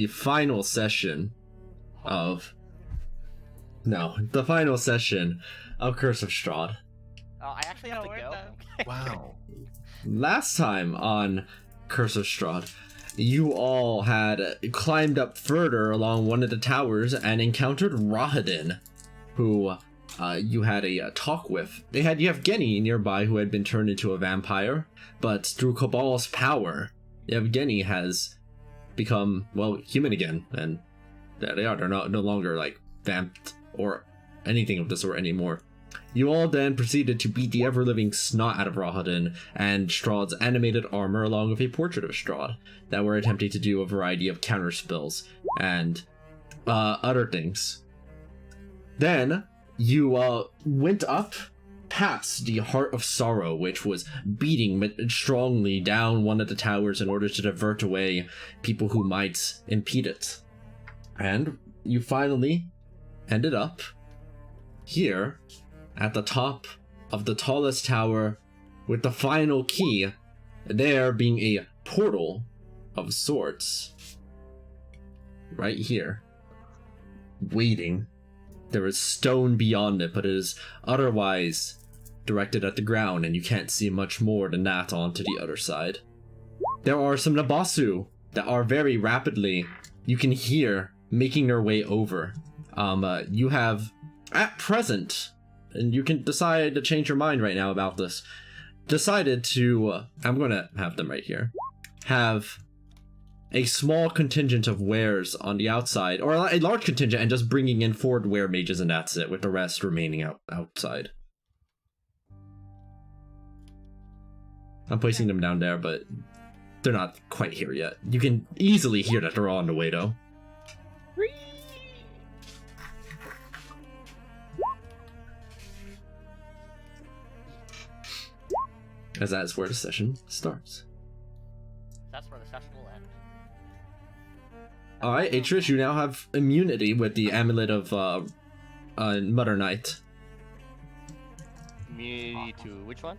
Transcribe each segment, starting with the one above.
the final session of the final session of Curse of Strahd. Oh, I actually have to go. Wow. Last time on Curse of Strahd, you all had climbed up further along one of the towers and encountered Rahadin, who you had a talk with. You have Yevgeny nearby, who had been turned into a vampire, but through Cabal's power, Yevgeny has become, well, human again, and there they are. They're no longer like vamped or anything of the sort anymore. You all then proceeded to beat the ever-living snot out of Rahadin and Strahd's animated armor, along with a portrait of Strahd, that were attempting to do a variety of counter spells and other things. Then you went up past the Heart of Sorrow, which was beating strongly down one of the towers in order to divert away people who might impede it. And you finally ended up here at the top of the tallest tower, with the final key there being a portal of sorts right here, waiting. There is stone beyond it, but it is otherwise directed at the ground, and you can't see much more than that onto the other side. There are some Nabasu that are very rapidly, you can hear, making their way over. You have, at present, and you can decide to change your mind right now about this, decided to, I'm going to have them right here, have a small contingent of wares on the outside, or a large contingent, and just bringing in 4 were mages, and that's it, with the rest remaining outside. I'm placing them down there, but they're not quite here yet. You can easily hear that they're all on the way, though. As that's where the session starts. That's where the session will end. Alright, Atreus, you now have immunity with the Amulet of Mother Night. Immunity to which one?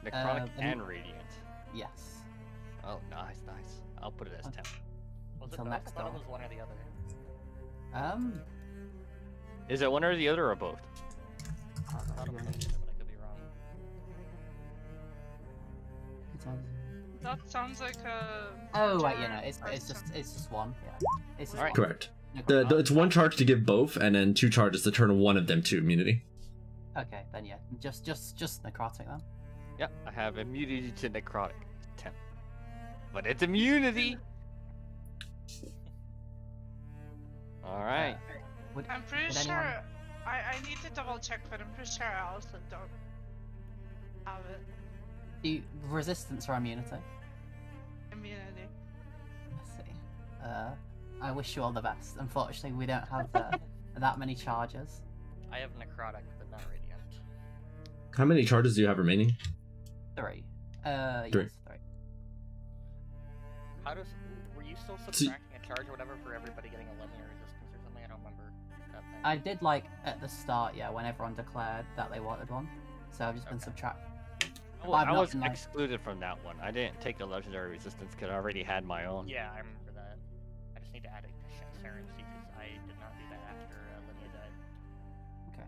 Necrotic and Radiant. Yes. Oh, nice. I'll put it as 10. Was it Until both? next I thought it time. was one or the other. Is Is it one or the other or both? I I thought it was one or the other, but I could be wrong. That sounds like a. Oh right, turn it's person. just one. Yeah, it's just Alright. one. Correct. No, It's 1 charge to give both, and then 2 charges to turn one of them to immunity. Okay, then yeah, just necrotic then. Yep, I have immunity to necrotic. 10. But it's immunity! Alright. I'm pretty would sure. anyone- I need to double check, but I'm pretty sure I also don't have it. Do you, resistance or immunity? Immunity. Let's see. I wish you all the best. Unfortunately, we don't have that many charges. I have necrotic, but not radiant. How many charges do you have remaining? 3. 3. Yes, 3. Were you still subtracting a charge or whatever for everybody getting a limit or resistance or something? I don't remember that thing. I did at the start, yeah, when everyone declared that they wanted one. So I've just been subtracting. Well, I've I not was been, like- excluded from that one. I didn't take the legendary resistance because I already had my own. Yeah, I remember that. I just need to add it to Sharon's because I did not do that after Linnea died. Okay.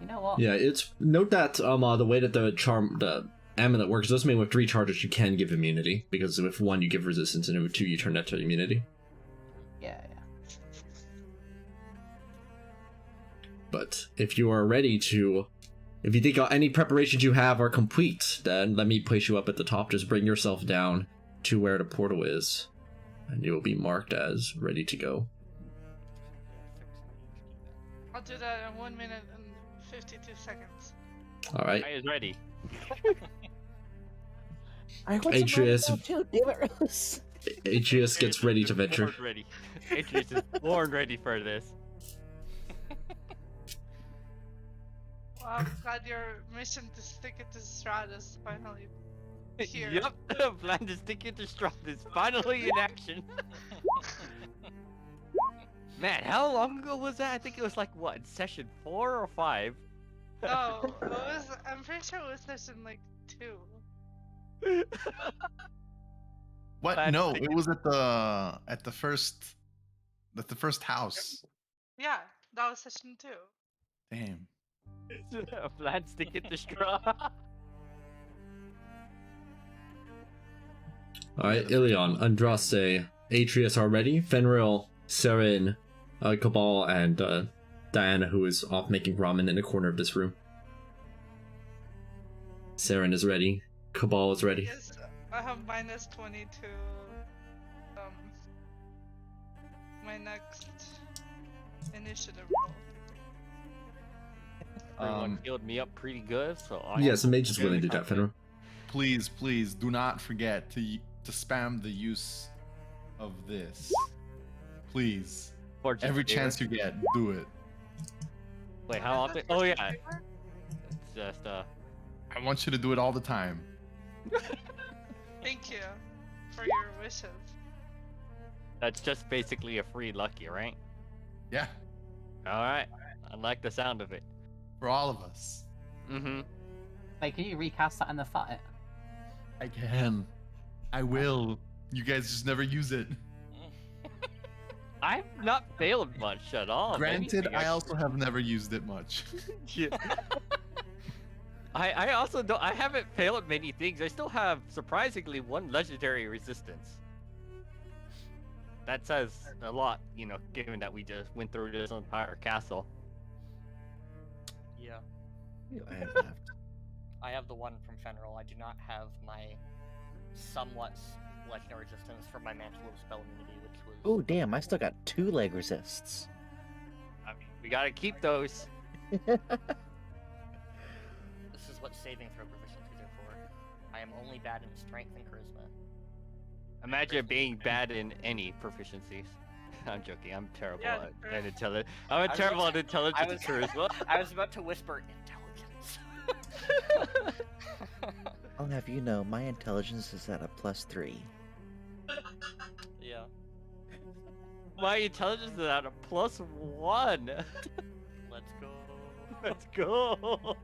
You know what? Yeah, it's note that the way that the amulet works does mean with 3 charges you can give immunity, because with 1 you give resistance and with 2 you turn that to immunity. Yeah. But if you are ready to, if you think any preparations you have are complete, then let me place you up at the top. Just bring yourself down to where the portal is, and you will be marked as ready to go. I'll do that in 1 minute and 52 seconds. All right, I is ready. I want Atreus. some too, damn it, Rose. Atreus gets ready to venture. Born ready. Atreus is born ready for this. Well, I'm glad your mission to stick it to Strahd is finally here. Yep, plan to stick it to Strahd is finally in action. Man, how long ago was that? I think it was like, what, session 4 or 5? Oh, I'm pretty sure it was session like 2. What? That's No, the- it was at the first house. Yeah, that was session 2. Damn. Vlad stick it to Strahd. Alright, Ilion, Andraste, Atreus are ready. Fenrir, Seren, Cabal, and Diana, who is off making ramen in the corner of this room. Seren is ready. Cabal is ready. Yes, I have minus 20 to my next initiative roll. Everyone healed me up pretty good, so I Yes, am the mage is willing to do very that, Fenrir. Please, please do not forget to spam the use of this. Please. confident. Every chance you get, do it. Wait, how Is often? it Oh first yeah, favor? it's just I want you to do it all the time. Thank you for your wishes. that's just basically a free lucky, right? Yeah, All right, I like the sound of it. for all of us. Mm-hmm. Wait, can you recast that in the fight? I can. I will. You guys just never use it. I've not failed much at all. if Granted, anything, I also have never used it much. Yeah. I also don't. I haven't failed many things. I still have surprisingly one legendary resistance. That says a lot, you know, given that we just went through this entire castle. Yeah, I have left. I have the one from Fenrir. I do not have my somewhat legendary resistance for my Mantle of Spell Immunity, which was. Oh damn! I still got 2 leg resists. I mean, we gotta keep those. This is what saving throw proficiencies are for. I am only bad in Strength and Charisma. Imagine being bad in any proficiencies. I'm joking. I'm terrible Yeah, at intelligence. I'm was terrible about at intelligence I and was- charisma. I was about to whisper intelligence. I'll have you know, my intelligence is at a +3. Yeah. My intelligence is at a +1. Let's go. Let's go.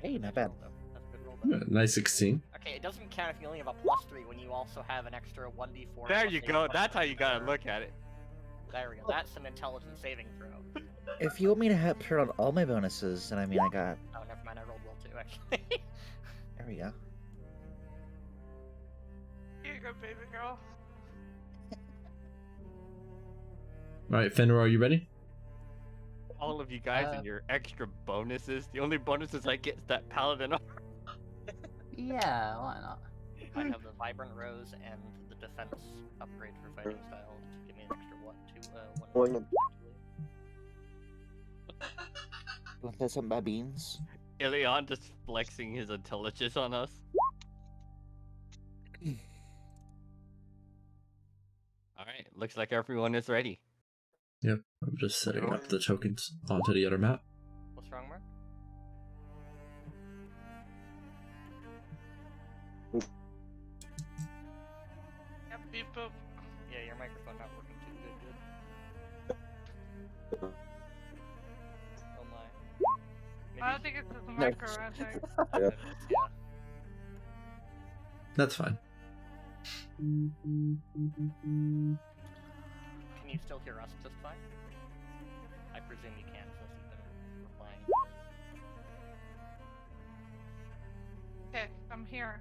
Hey, not bad. That's a good roll, though. Nice 16. Okay, it doesn't count if you only have a +3 when you also have an extra 1d4. There plus you eight go. plus That's how you gotta whatever. look at it. There we go. That's an intelligence saving throw. If you want me to have turn on all my bonuses, then I mean I got. Oh, never mind. I rolled well too, actually. There we go. Here you go, baby girl. Alright, Fenrir, are you ready? All of you guys and your extra bonuses. The only bonuses I get is that paladin armor. Yeah, why not? I have the Vibrant Rose and the defense upgrade for fighting style to give me an extra one. You want to say something about beans? Ilion just flexing his intelligence on us. Alright, looks like everyone is ready. Yep, I'm just setting up the tokens onto the other map. What's wrong, Mark? Yep, beep boop. Yeah, your microphone not working too good. Oh my. Maybe I don't think it's the micro, I think. yeah. That's fine. Can you still hear us just fine? I presume you can since you've been replying. Okay, I'm here.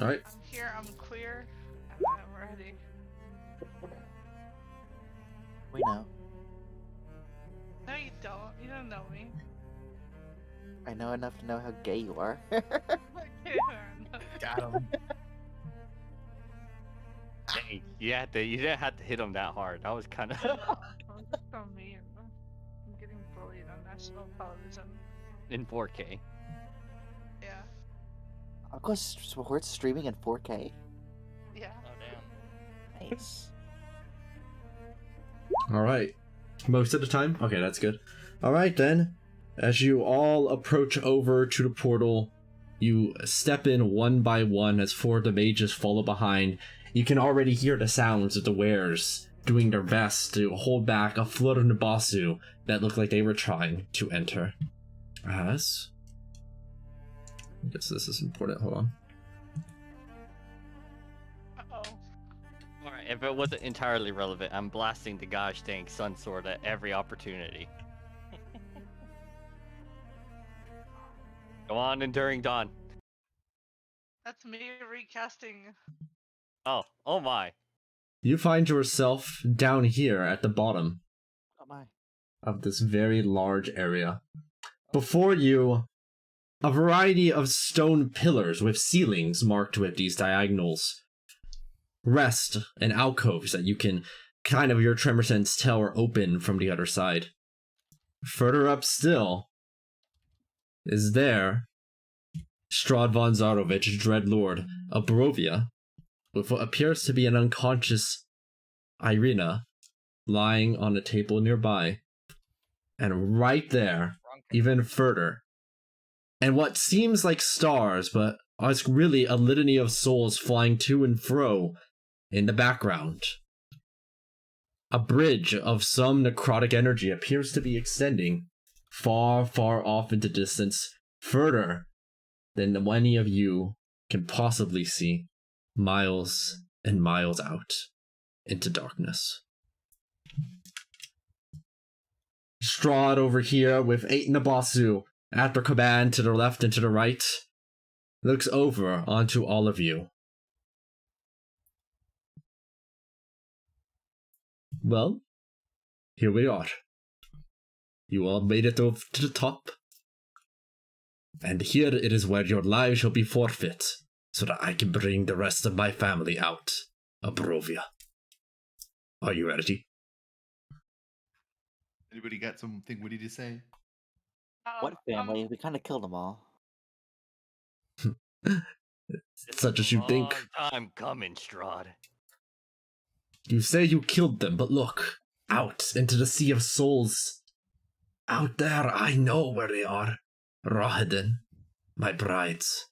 Alright, I'm here, I'm clear, and I'm ready. We know. No, you don't. You don't know me. I know enough to know how gay you are. Got him. Dang, you didn't have to hit him that hard. That was kind of. I'm just so mean. I'm getting bullied on national television. in 4K. Yeah. Of course, sports streaming in 4K. Yeah. Oh damn. Nice. alright. Most of the time? Okay, that's good. Alright then. As you all approach over to the portal, you step in one by one as 4 of the mages follow behind. You can already hear the sounds of the wares doing their best to hold back a flood of Nabasu that looked like they were trying to enter. As guess this is important. Hold on. Uh-oh. Alright, if it wasn't entirely relevant, I'm blasting the gosh dang Sun Sword at every opportunity. Go on, Enduring Dawn. That's me recasting. Oh my. You find yourself down here at the bottom Oh my. of this very large area. Before you, a variety of stone pillars with ceilings marked with these diagonals rest in alcoves that you can kind of, your tremor sense, tell are open from the other side. Further up still is there Strahd von Zarovich, Dreadlord of Barovia, with what appears to be an unconscious Irina lying on a table nearby. And right there, even further, and what seems like stars, but is really a litany of souls flying to and fro in the background. A bridge of some necrotic energy appears to be extending far, far off into distance, further than any of you can possibly see, miles and miles out into darkness. Strahd over here with Eight Nabasu at their command to the left and to the right looks over onto all of you. Well, here we are. You all made it over to the top. And here it is where your lives shall be forfeit, so that I can bring the rest of my family out of Barovia. Are you ready? Anybody got something witty to say? What family? We kind of killed them all. Such as you think. Long time coming, Strahd. You say you killed them, but look, out into the sea of souls. Out there, I know where they are. Rohedin, my brides.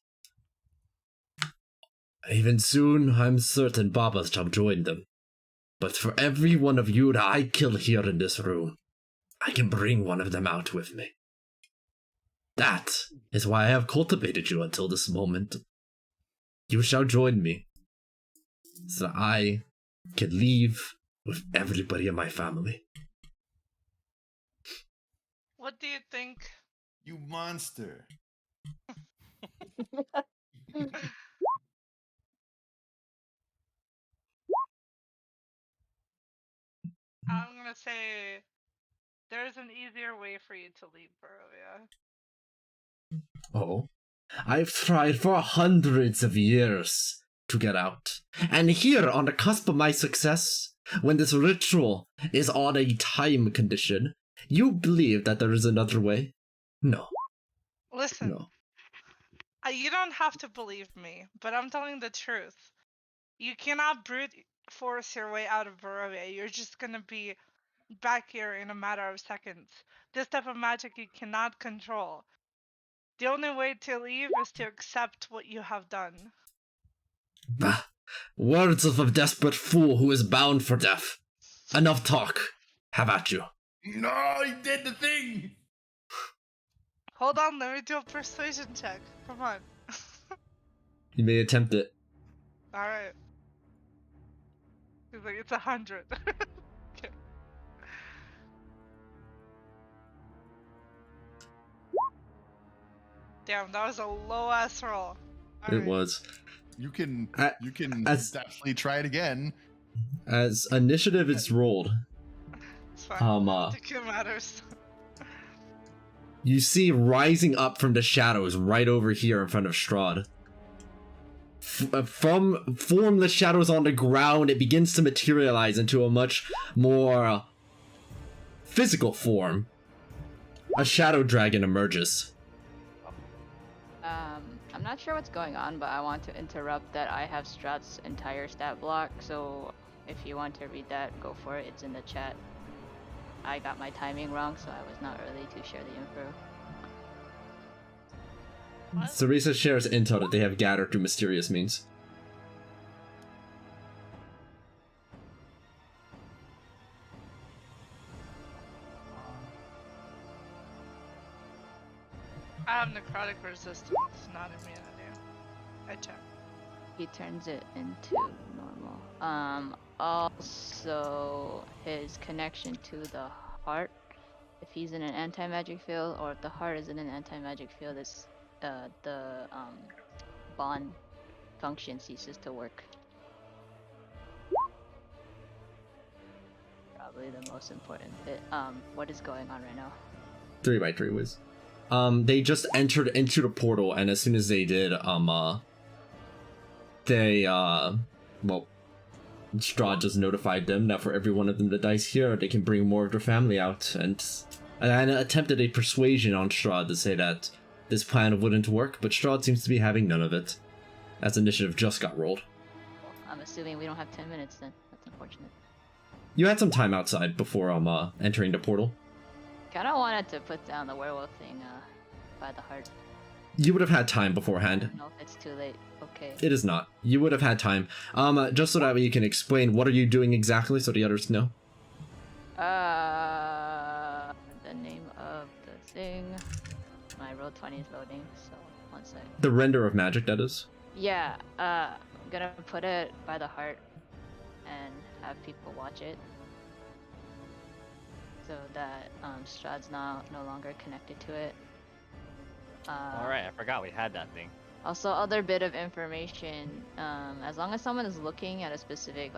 Even soon, I'm certain Baba shall join them. But for every one of you that I kill here in this room, I can bring one of them out with me. That is why I have cultivated you until this moment. You shall join me, so that I can leave with everybody in my family. What do you think? You monster. I'm gonna say there's an easier way for you to leave Barovia. Oh, I've tried for hundreds of years to get out. And here, on the cusp of my success, when this ritual is on a time condition, you believe that there is another way? No. Listen, No. you don't have to believe me, but I'm telling the truth. You cannot brute force your way out of Barovia. You're just gonna be back here in a matter of seconds. This type of magic you cannot control. The only way to leave is to accept what you have done. Bah. Words of a desperate fool who is bound for death. Enough talk. Have at you. No, he did the thing. Hold on, let me do a persuasion check. Come on. You may attempt it. Alright. He's like, it's 100. Okay. Damn, that was a low ass roll. It was. You can as- definitely try it again. As initiative is rolled, It's fine. I don't uh, think it matters. you see rising up from the shadows right over here in front of Strahd. From formless shadows on the ground, it begins to materialize into a much more physical form. A shadow dragon emerges. I'm not sure what's going on, but I want to interrupt that I have Strahd's entire stat block, so if you want to read that, go for it. It's in the chat. I got my timing wrong, so I was not really too sure the info. Cerisa shares intel that they have gathered through mysterious means. I have necrotic check resistance, not immunity. I check. He turns it into normal. Also his connection to the heart. If he's in an anti-magic field, or if the heart is in an anti-magic field, it's the bond function ceases to work. Probably the most important bit. What is going on right now? 3x3 whiz. They just entered into the portal, and as soon as they did, Strahd just notified them that for every one of them that dies here, they can bring more of their family out, and attempted a persuasion on Strahd to say that this plan wouldn't work, but Strahd seems to be having none of it, as initiative just got rolled. Well, I'm assuming we don't have 10 minutes then. That's unfortunate. You had some time outside before entering the portal. Kinda wanted to put down the werewolf thing by the heart. You would have had time I beforehand. don't know if it's too late. Okay. It is not. You would have had time. Just so that way you can explain what are you doing exactly, so the others know. The name of the thing. My roll 20 is loading, so one sec. The render of magic, that is. Yeah, I'm gonna put it by the heart and have people watch it. So that Strahd's no longer connected to it. Alright, I forgot we had that thing. Also, other bit of information, as long as someone is looking at a specific,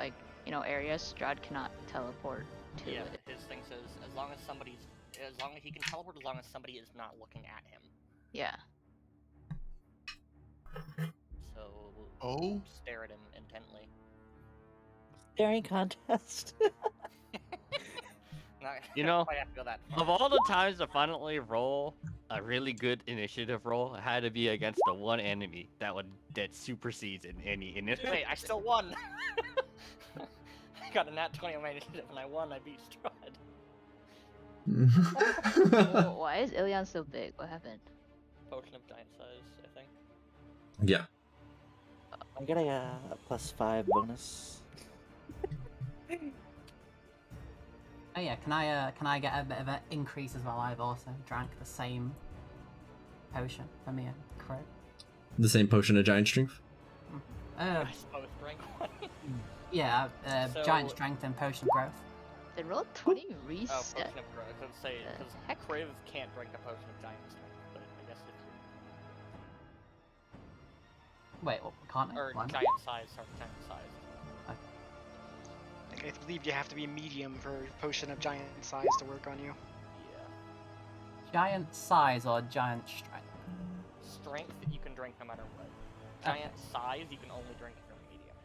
area, Strahd cannot teleport to Yeah, it. his thing says as long as he can teleport as long as somebody is not looking at him. Yeah. So stare at him intently. Staring contest. You know, Quite have to go that far. Of all the times to finally roll a really good initiative roll, it had to be against the one enemy that supersedes in any initiative. Wait, I still won. I got a nat 20 on my initiative and I won. I beat Strahd. Well, why is Ilion so big? What happened? Potion of giant size, I think. Yeah. I'm getting a +5 bonus. Oh yeah, can I get a bit of an increase as well? I've also drank the same potion for me and Crow. The same potion of giant strength? I both drank one. Yeah, So- giant strength and potion of growth. Did roll 20 Oh, reset? potion of growth. I was say The because heck? Kriv can't drink the potion of giant strength, but I guess Wait, what, can't I? or Why not? giant size, sorry, giant size. I believe you have to be medium for potion of giant size to work on you. Yeah. Giant size or giant strength? Strength you can drink no matter what. Okay. Giant size you can only drink if you're medium.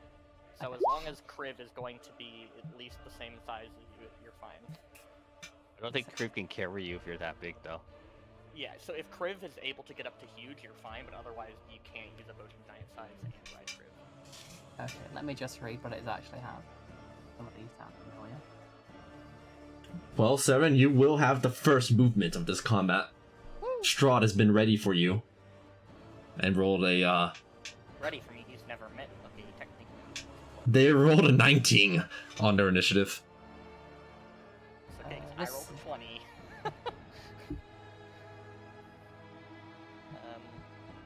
So Okay. as long as Kriv is going to be at least the same size as you, you're fine. I don't think Kriv can carry you if you're that big, though. Yeah, so if Kriv is able to get up to huge, you're fine, but otherwise you can't use a potion of giant size and ride Kriv. Okay, let me just read what it is actually have. Some of these sound familiar. Well, Seren, you will have the first movement of this combat. Strahd has been ready for you. And rolled a, Ready for me, he's never met. Okay, technically. They rolled a 19 on their initiative. It's okay, 'cause I this- rolled a 20.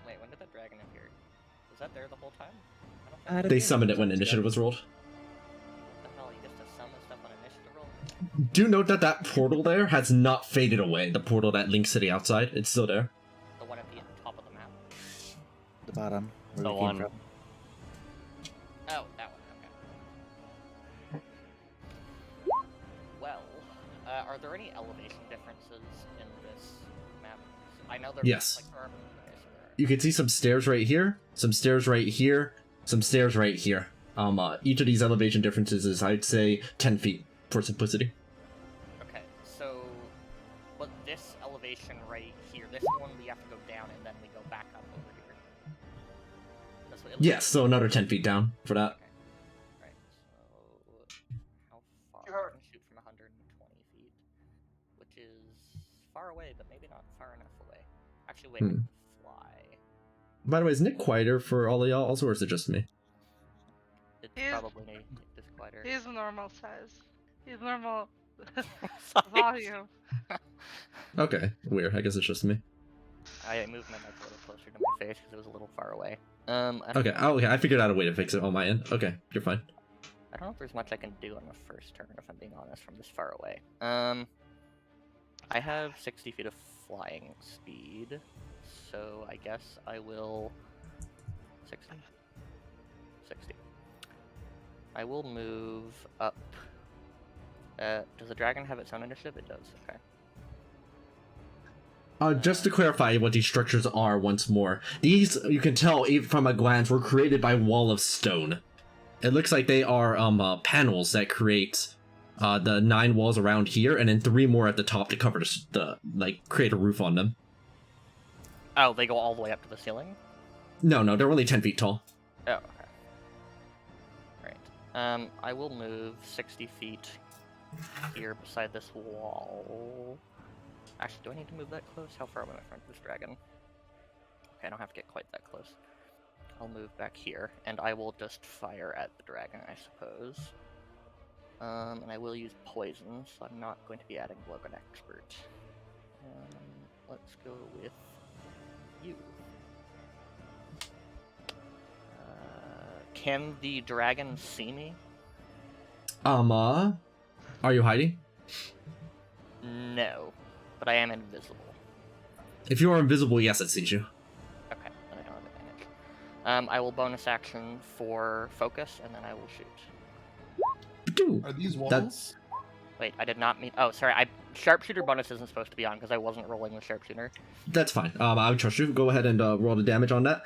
Wait, when did that dragon appear? Was that there the whole time? I don't think They summoned it when initiative was rolled. What the hell, you get to summon stuff on initiative roll? Do note that that portal there has not faded away. The portal that links to the outside, it's still there. The one at the top of the map. The bottom. Where The we came one. from. Oh, that one, okay. Well, are there any elevation differences in this map? I know there Yes. like, there are, okay, so there are. You can see some stairs right here, some stairs right here, some stairs right here. Each of these elevation differences is, I'd say, 10 feet for simplicity. Okay, so, but this elevation right here, this one we have to go down and then we go back up over here. That's what it looks Yes, so another 10 feet down for that. Okay. Right, so how far? I can shoot from 120 feet, which is far away, but maybe not far enough away. Actually, wait, I can fly. By the way, is Nick quieter for all of y'all also, or is it just me? It's He's- probably just quieter. He's normal size. He's normal Sorry. volume. Okay, weird. I guess it's just me. I moved my mic a little closer to my face because it was a little far away. Okay, okay, I figured out a way to fix it on my end. Okay, you're fine. I don't know if there's much I can do on the first turn, if I'm being honest, from this far away. I have 60 feet of flying speed, so I guess I will... 60? 60. I will move up. Does the dragon have its own initiative? It does, okay. Just to clarify what these structures are once more, these, you can tell even from a glance, were created by Wall of Stone. It looks like they are panels that create the 9 walls around here, and then 3 more at the top to cover create a roof on them. Oh, they go all the way up to the ceiling? No, they're only 10 feet tall. Oh, okay. Right. I will move 60 feet here beside this wall. Actually, do I need to move that close? How far am I in front of this dragon? Okay, I don't have to get quite that close. I'll move back here, and I will just fire at the dragon, I suppose. And I will use poison, so I'm not going to be adding Logan Expert. Let's go with you. Can the dragon see me? Are you hiding? No, but I am invisible. If you are invisible, yes, it sees you. Okay, then I don't have advantage. I will bonus action for focus, and then I will shoot. Are these walls? Wait, I did not mean... Oh, sorry, sharpshooter bonus isn't supposed to be on, because I wasn't rolling with sharpshooter. That's fine. I would trust you. Go ahead and roll the damage on that.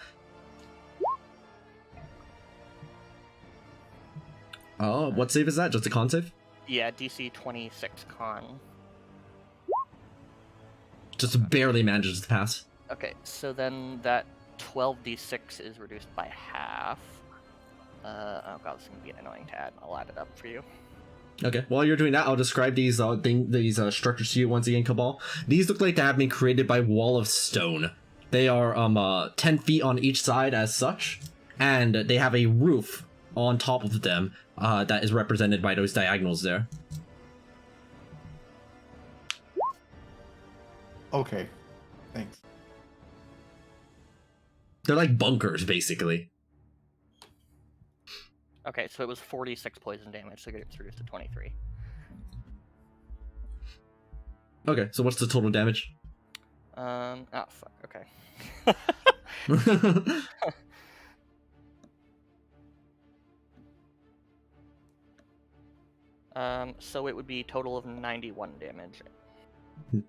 Oh, what save is that? Just a con save? Yeah, DC 26 con. Just barely manages to pass. Okay, so then that 12d6 is reduced by half. Oh god, this is going to be annoying to add. I'll add it up for you. Okay, while you're doing that, I'll describe these structures to you once again, Cabal. These look like they have been created by Wall of Stone. They are 10 feet on each side as such, and they have a roof on top of them that is represented by those diagonals there. Okay, thanks. They're like bunkers, basically. Okay, so it was 46 poison damage, so it's reduced to 23. Okay, so what's the total damage? Oh, fuck, okay. So it would be a total of 91 damage.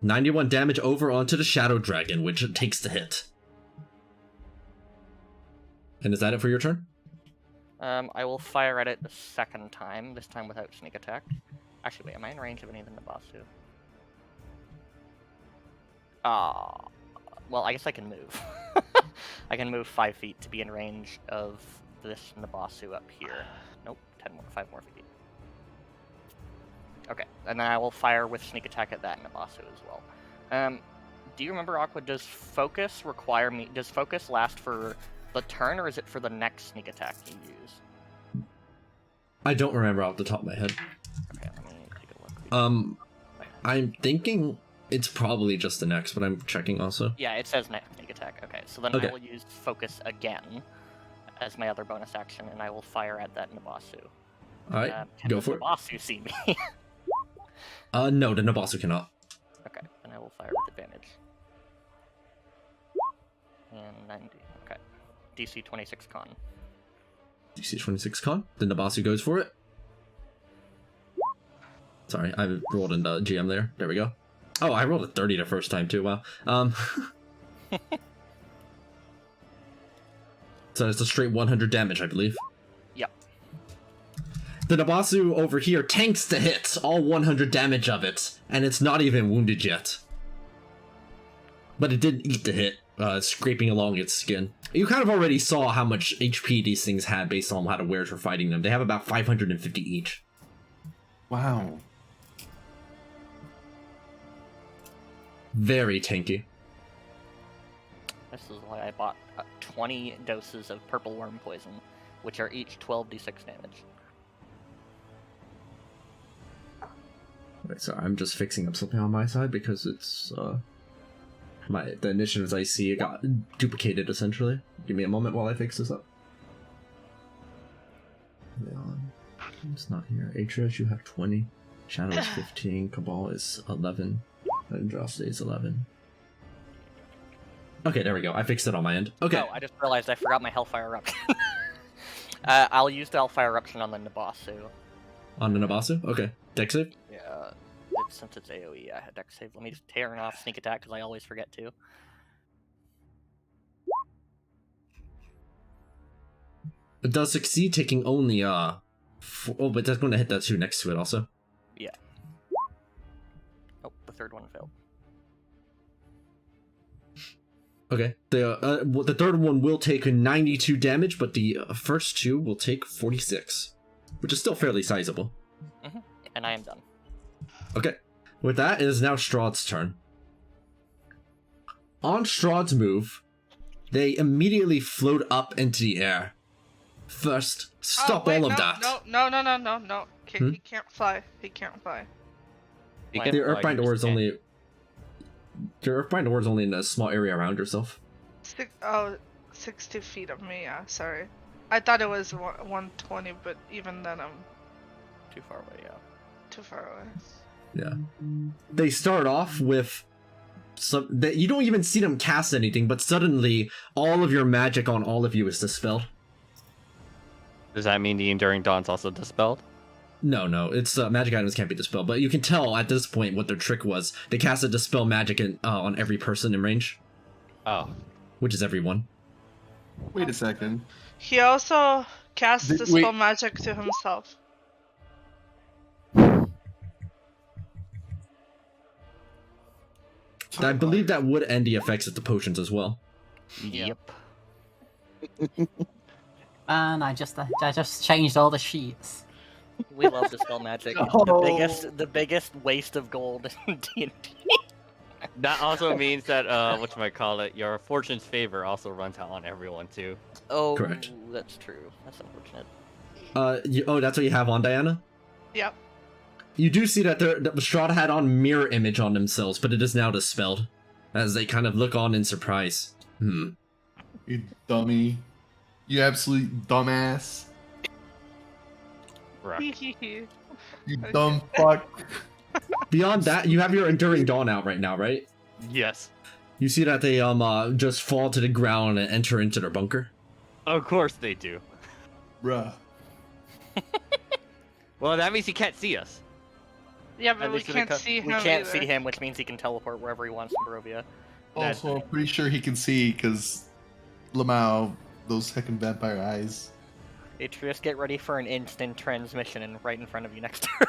91 damage over onto the Shadow Dragon, which takes the hit. And is that it for your turn? I will fire at it the second time, this time without sneak attack. Actually, wait, am I in range of any of the Nabasu? Well, I guess I can move. I can move 5 feet to be in range of this Nabasu up here. Nope, 5 more feet. Okay, and then I will fire with sneak attack at that Nabasu as well. Do you remember, Aqua, does focus last for the turn, or is it for the next sneak attack you use? I don't remember off the top of my head. Okay, let me take a look. I'm thinking it's probably just the next, but I'm checking also. Yeah, it says next sneak attack. Okay, so then I will use focus again as my other bonus action, and I will fire at that Nabasu. Alright, go for it. Can the Nabasu see me? No, the Nabasu cannot. Okay, then I will fire with advantage. And 90, okay. DC 26 con. DC 26 con. The Nabasu goes for it. Sorry, I rolled in the GM there. There we go. Oh, I rolled a 30 the first time too, wow. So it's a straight 100 damage, I believe. Yep. The Nabasu over here tanks the hit, all 100 damage of it, and it's not even wounded yet. But it did eat the hit, scraping along its skin. You kind of already saw how much HP these things had based on how the wares were fighting them. They have about 550 each. Wow. Very tanky. This is why I bought 20 doses of purple worm poison, which are each 12d6 damage. Right, so I'm just fixing up something on my side because it's the initiatives I see got duplicated essentially. Give me a moment while I fix this up. Leon, it's not here. Atreus, you have 20. Shadow is 15. Cabal is 11. And Droste is 11. Okay, there we go. I fixed it on my end. Okay. Oh, I just realized I forgot my Hellfire Eruption. I'll use the Hellfire Eruption on the Nabasu. On the Nabasu? Okay. Dex save? Yeah, since it's AoE, I had Dex save. Let me just tear it off Sneak Attack, because I always forget to. It does succeed, taking only, oh, but that's going to hit that 2 next to it also. Yeah. Oh, the third one failed. Okay. The third one will take 92 damage, but the first 2 will take 46. Which is still fairly sizable. Mm-hmm. And I am done. Okay. With that, it is now Strahd's turn. On Strahd's move, they immediately float up into the air. First, stop all of that. No. He can't fly. He can't fly. The Earthbind Door is only... The Earthbind Door is only in a small area around yourself. 60 feet of me, yeah, sorry. I thought it was 120, but even then I'm... Too far away, yeah. Too far away. Yeah. They start off with... you don't even see them cast anything, but suddenly all of your magic on all of you is dispelled. Does that mean the Enduring Dawn's also dispelled? No, it's magic items can't be dispelled, but you can tell at this point what their trick was. They cast a dispel magic on every person in range. Oh. Which is everyone. Wait a second. He also casts dispel magic to himself. I believe that would end the effects of the potions as well. Yep. And I just changed all the sheets. We love dispel magic. Oh. The biggest waste of gold in D&D. That also means that, whatchamacallit, your fortune's favor also runs out on everyone, too. Oh, correct. That's true. That's unfortunate. That's what you have on, Diana? Yep. You do see that the Strahd had on mirror image on themselves, but it is now dispelled. As they kind of look on in surprise. You dummy. You absolute dumbass. You dumb fuck. Beyond that, you have your Enduring Dawn out right now, right? Yes. You see that they just fall to the ground and enter into their bunker? Of course they do. Bruh. Well, that means he can't see us. Yeah, but we can't see him. We can't either. see him, which means he can teleport wherever he wants in Barovia. Also, I'm pretty sure he can see, because Lamau, those heckin' vampire eyes. Atreus, get ready for an instant transmission and right in front of you next turn.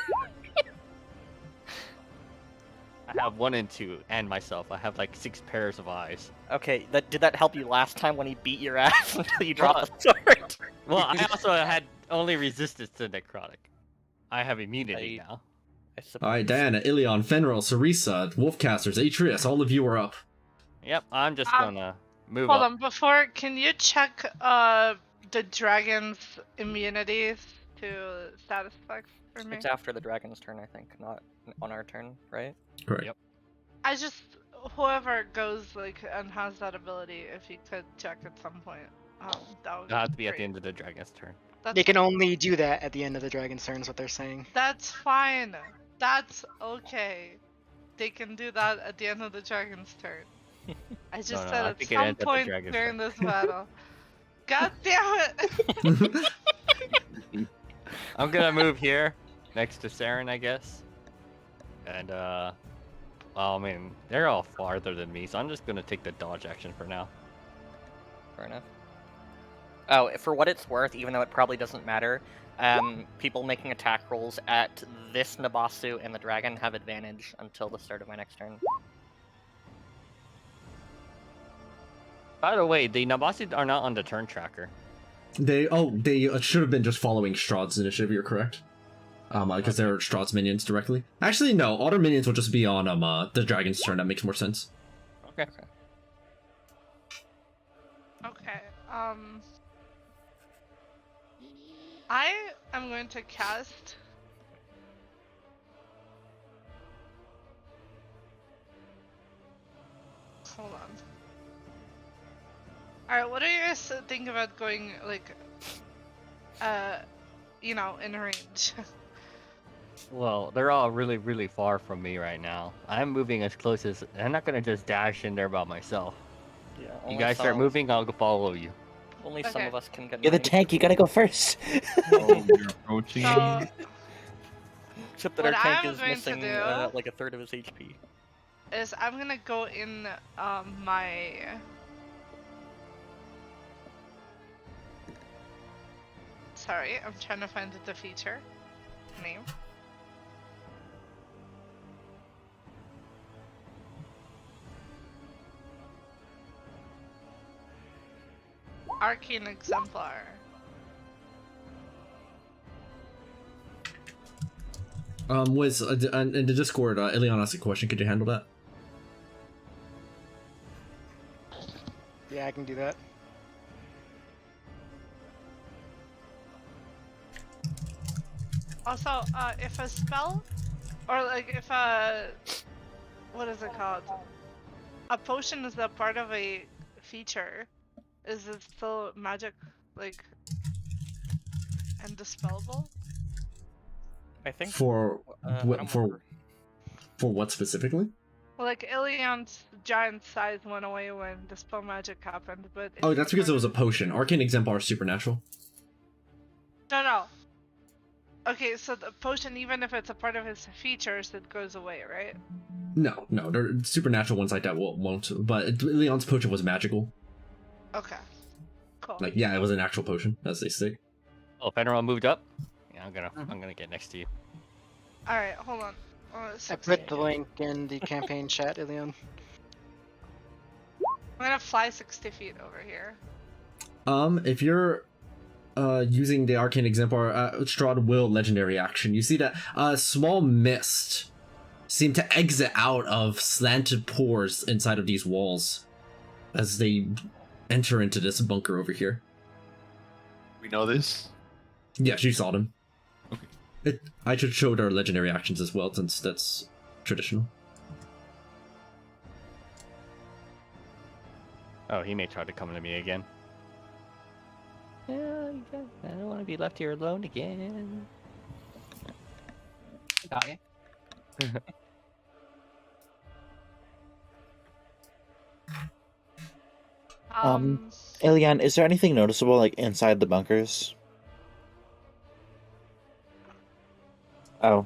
I have 1 and 2, and myself. I have like 6 pairs of eyes. Okay, did that help you last time when he beat your ass until you dropped the sword? Well, I also had only resistance to necrotic. I have immunity now. Alright, Diana, Ilion, Fenrir, Sarisa, Wolfcasters, Atreus, all of you are up. Yep, I'm just gonna move Hold up. on, before, can you check the dragon's immunities to status effects for me? It's after the dragon's turn, I think, not on our turn, right? Correct. Yep. I just, whoever goes and has that ability, if you could check at some point, that would It'll have to be great. at the end of the dragon's turn. They can only do that at the end of the dragon's turn, is what they're saying. That's fine. That's okay. They can do that at the end of the dragon's turn. I just No, said I at think it some ends at the point dragon's during turn. this battle. God damn it! I'm gonna move here, next to Saren, I guess. And, well, I mean, they're all farther than me, so I'm just gonna take the dodge action for now. Fair enough. Oh, for what it's worth, even though it probably doesn't matter, people making attack rolls at this Nabasu and the dragon have advantage until the start of my next turn. By the way, the Nabasu are not on the turn tracker. They should have been just following Strahd's initiative, you're correct. Because they're Strahd's minions directly. Actually, no, all their minions will just be on the dragon's turn, that makes more sense. Okay. Okay, I am going to cast hold on. Alright, what do you guys think about going, like, you know, in range? Well, they're all really, really far from me right now. I'm moving as close as... I'm not gonna just dash in there by myself. Yeah, You only guys some start of us- moving, I'll go follow you. Only some Okay. of us can get. You're the range. tank. You gotta go first. Oh, you're approaching So, me. Except that what our tank I'm is going to missing do- like a third of his HP. is I'm gonna go in, my... Sorry, I'm trying to find the feature name. Arcane Exemplar. Wiz, in the Discord, Ileana asked a question. Could you handle that? Yeah, I can do that. Also, if a spell, or like if a, what is it called? A potion is a part of a feature. Is it still magic, like, and dispellable? I think. For I what? don't For remember. what specifically? Well, like Ilian's giant size went away when dispel magic happened, but Oh, if that's a because it was a part potion. Arcane Exemplar is supernatural. No. Okay, so the potion, even if it's a part of his features, it goes away, right? No, there supernatural ones like that won't. But Leon's potion was magical. Okay. Cool. Like, yeah, it was an actual potion, as they say. Oh, if anyone moved up? Yeah, I'm gonna get next to you. Alright, hold on. I put the link in the campaign chat, Ilion. I'm gonna fly 60 feet over here. If you're using the Arcane Exemplar, Strahd will legendary action. You see that a small mist seem to exit out of slanted pores inside of these walls as they enter into this bunker over here. We know this. Yes, you saw them. Okay. I should show their legendary actions as well, since that's traditional. Oh, he may try to come to me again. Yeah, I don't want to be left here alone again. Got you. Elian, is there anything noticeable like inside the bunkers? Oh.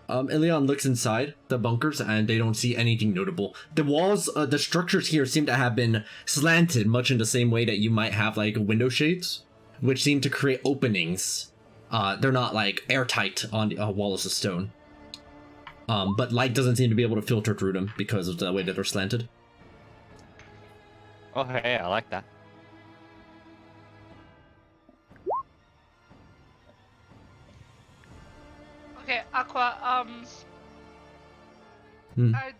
Ilion looks inside the bunkers and they don't see anything notable. The walls, the structures here seem to have been slanted much in the same way that you might have like window shades, which seem to create openings. They're not like airtight on the walls of stone. But light doesn't seem to be able to filter through them because of the way that they're slanted. Oh, hey, I like that. Okay, Aqua, are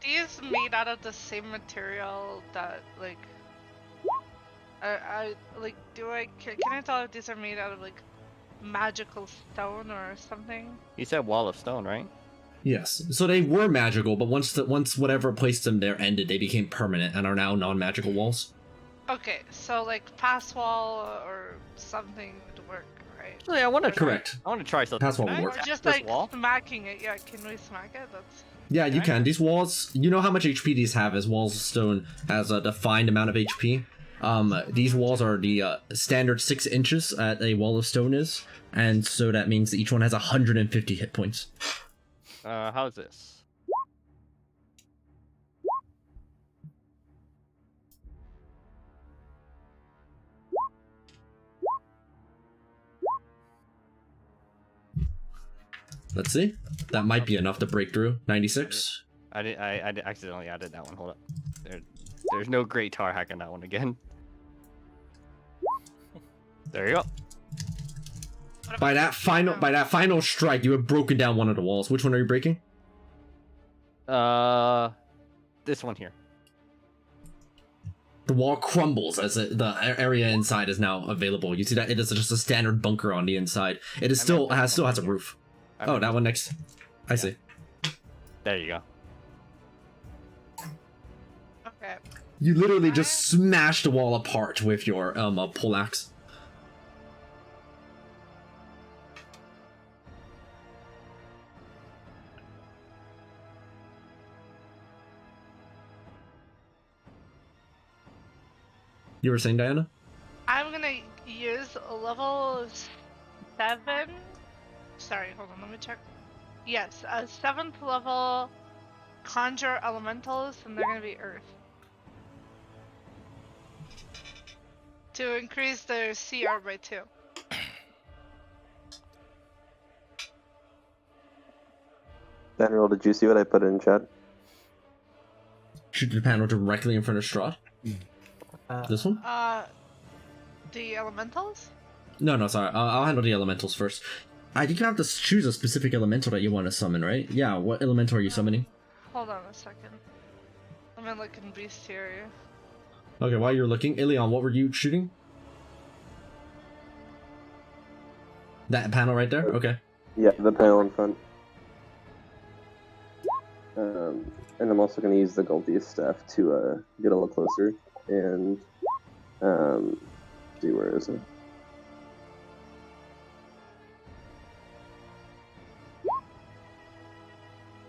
these made out of the same material that, like, can I tell if these are made out of, like, magical stone or something? You said wall of stone, right? Yes, so they were magical, but once whatever placed them there ended, they became permanent and are now non-magical walls. Okay, so, like, pass wall or something would work, right? Actually, I want to Correct. I want to try something. Pass wall Can I would work. Or just, this like, wall? smacking it. Yeah, can we smack it? That's... Yeah, you Can I? can. These walls, you know how much HP these have, as walls of stone has a defined amount of HP. These walls are the standard 6 inches that a wall of stone is, and so that means that each one has 150 hit points. How's this? Let's see. That might be enough to break through. 96. I accidentally added that one. Hold up. There's no great tar hack on that one again. There you go. By that final strike, you have broken down one of the walls. Which one are you breaking? This one here. The wall crumbles as the area inside is now available. You see that it is just a standard bunker on the inside. It is still has a roof. Oh, that one next. I see. There you go. You literally just smashed the wall apart with your poleaxe. You were saying, Diana? I'm gonna use level 7. Sorry, hold on, let me check. Yes, a 7th level conjure elementals, and they're gonna be earth. To increase their CR by 2. Daniel, did you see what I put in chat? Shoot the panel directly in front of Strahd? This one? The elementals? No, sorry. I'll handle the elementals first. I think you have to choose a specific elemental that you want to summon, right? Yeah, what elemental are you summoning? Hold on a second. I'm gonna look in bestiary. Okay, while you're looking, Ilion, what were you shooting? That panel right there? Okay. Yeah, the panel in front. And I'm also going to use the Goldius staff to get a little closer and see where is it.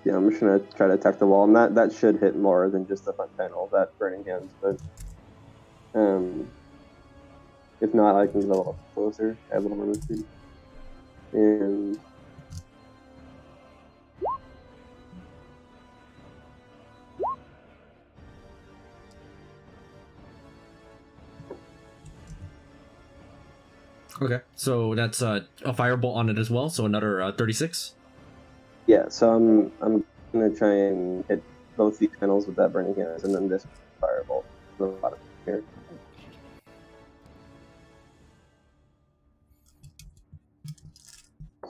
Yeah, I'm just going to try to attack the wall, and that should hit more than just the front panel, that Burning Hands, but if not, I can get a little closer, add a little more move speed. And Okay, so that's a firebolt on it as well, so another 36. yeah, so I'm gonna try and hit both these panels with that Burning Hands, and then this firebolt from the bottom here.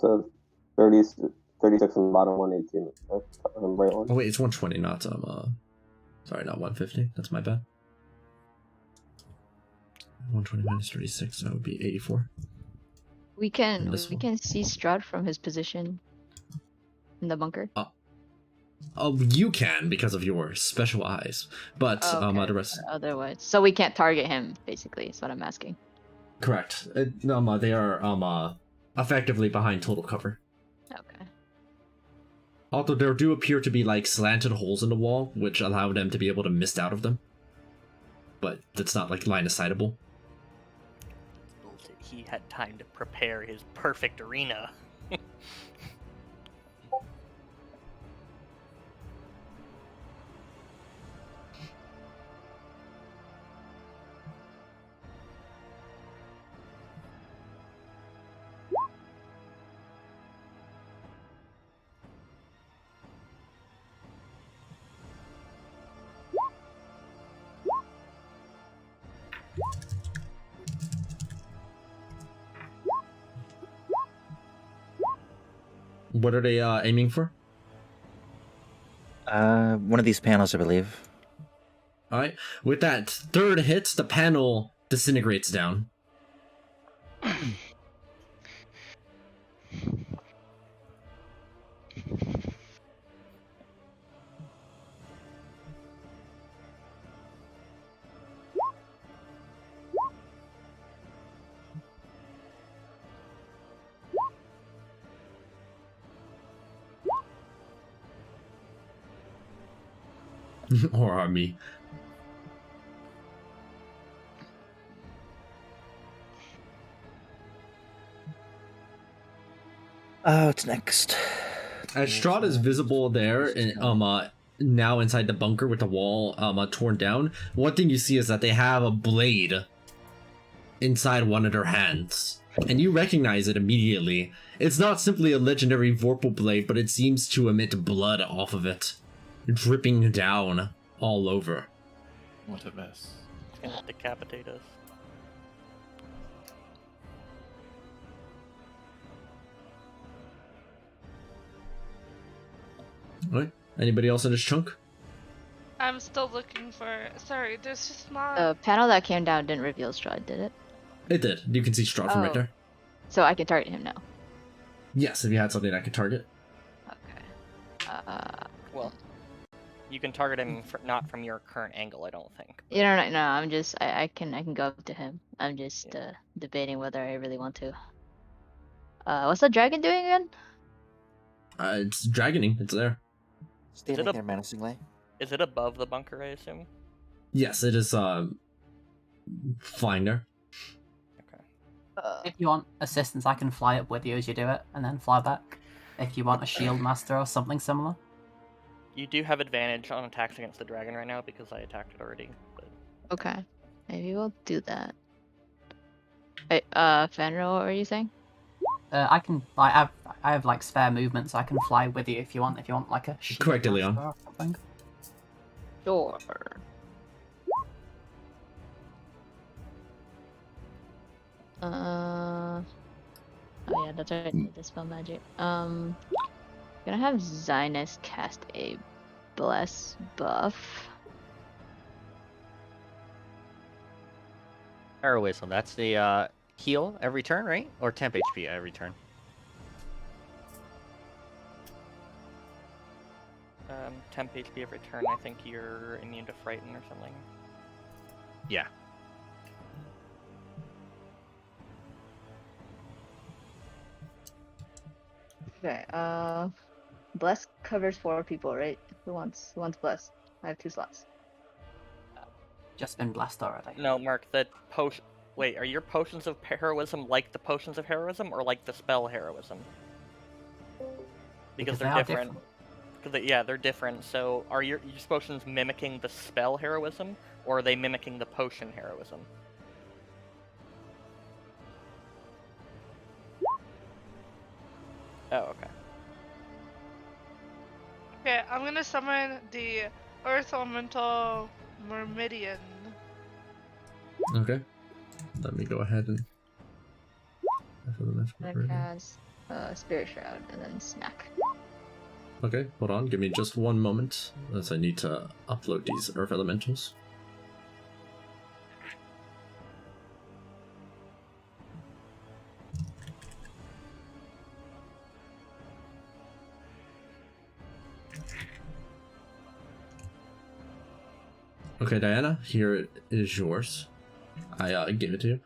So 36 on the bottom, 118 on the right one. Oh wait, it's 120, not sorry, not 150. That's my bad. 120 minus 36, so that would be 84. We can see Strahd from his position in the bunker. Oh, you can because of your special eyes, but Okay. the rest. Otherwise, so we can't target him. Basically, is what I'm asking. Correct. They are effectively behind total cover. Okay. Although there do appear to be like slanted holes in the wall, which allow them to be able to mist out of them. But that's not like line of sightable. He had time to prepare his perfect arena. What are they aiming for? One of these panels, I believe. Alright, with that third hit, the panel disintegrates down. Or army. Oh, it's next. As Strahd is visible there, and now inside the bunker with the wall torn down, one thing you see is that they have a blade inside one of their hands, and you recognize it immediately. It's not simply a legendary Vorpal blade, but it seems to emit blood off of it, dripping down all over. What a mess. It's gonna decapitate us. Alright, anybody else in this chunk? I'm still looking for. Sorry, there's just not. The panel that came down didn't reveal Strahd, did it? It did. You can see Strahd from right Oh. there. So I can target him now. Yes, if you had something I could target. Okay. Well, You can target him not from your current angle, I don't think. You don't know. I'm just. I can go up to him. I'm just debating whether I really want to. What's the dragon doing again? It's dragoning. It's there. Standing there menacingly. Is it above the bunker, I assume? Yes, it is. Flying there. If you want assistance, I can fly up with you as you do it, and then fly back. If you want a shield master or something similar. You do have advantage on attacks against the dragon right now because I attacked it already. But... Okay, maybe we'll do that. Wait, Fenrir, what were you saying? I can. I have like spare movement, so I can fly with you if you want. If you want like a shield Correct, master Leon. or something. Sure. Oh yeah, that's right. I need to spell magic. Gonna have Zynus cast a bless buff. Heroism, that's the heal every turn, right? Or temp HP every turn. Temp HP every turn. I think you're immune to frighten or something. Yeah. Okay. Bless covers 4 people, right? Who wants bless? I have 2 slots. Just been blessed already. No, Mark. The potion. Wait, are your potions of heroism like the potions of heroism, or like the spell heroism? Because they're different. Yeah, they're different. So, are your potions mimicking the spell heroism, or are they mimicking the potion heroism? Oh, okay. Okay, I'm gonna summon the Earth Elemental Myrmidian. Okay. Let me go ahead and. That cast Spirit Shroud and then Snack. Okay, hold on. Give me just one moment, as I need to upload these Earth Elementals. Okay, Diana, here it is yours. I gave it to you.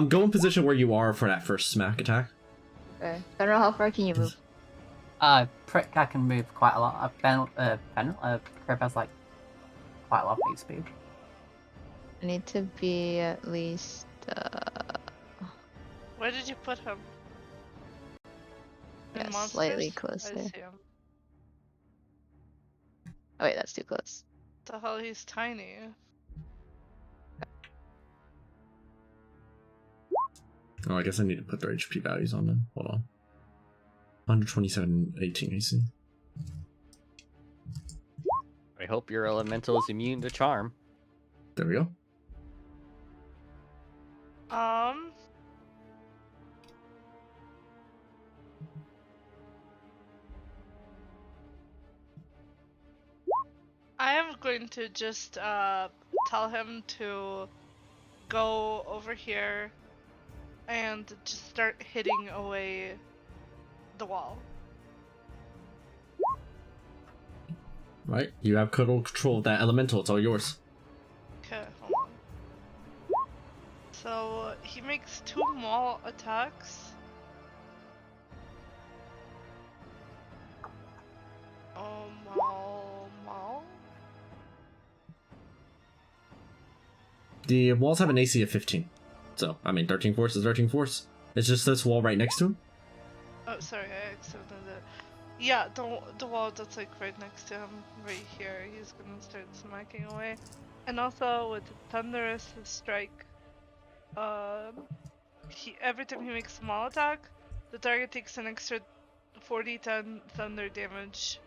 Go in position where you are for that first smack attack. Okay. Fenrir, how far can you move? Prick, I can move quite a lot. Prick has like quite a lot of move speed. I need to be at least. Where did you put him? In Yeah, monsters? slightly I closer. see him. Oh wait, that's too close. The hell, he's tiny. Oh, I guess I need to put their HP values on them. Hold on. 127, 18 AC. I hope your elemental is immune to charm. There we go. I am going to just tell him to go over here and just start hitting away the wall. Right, you have total control of that elemental. It's all yours. Okay, hold on. So he makes 2 maul attacks. Maul. The walls have an AC of 15. So, I mean, 13 force is 13 force. It's just this wall right next to him. Oh, sorry, I accidentally did. Yeah, the wall that's like right next to him, right here. He's gonna start smacking away. And also with Thunderous Strike, every time he makes a small attack, the target takes an extra 40-10 thunder damage.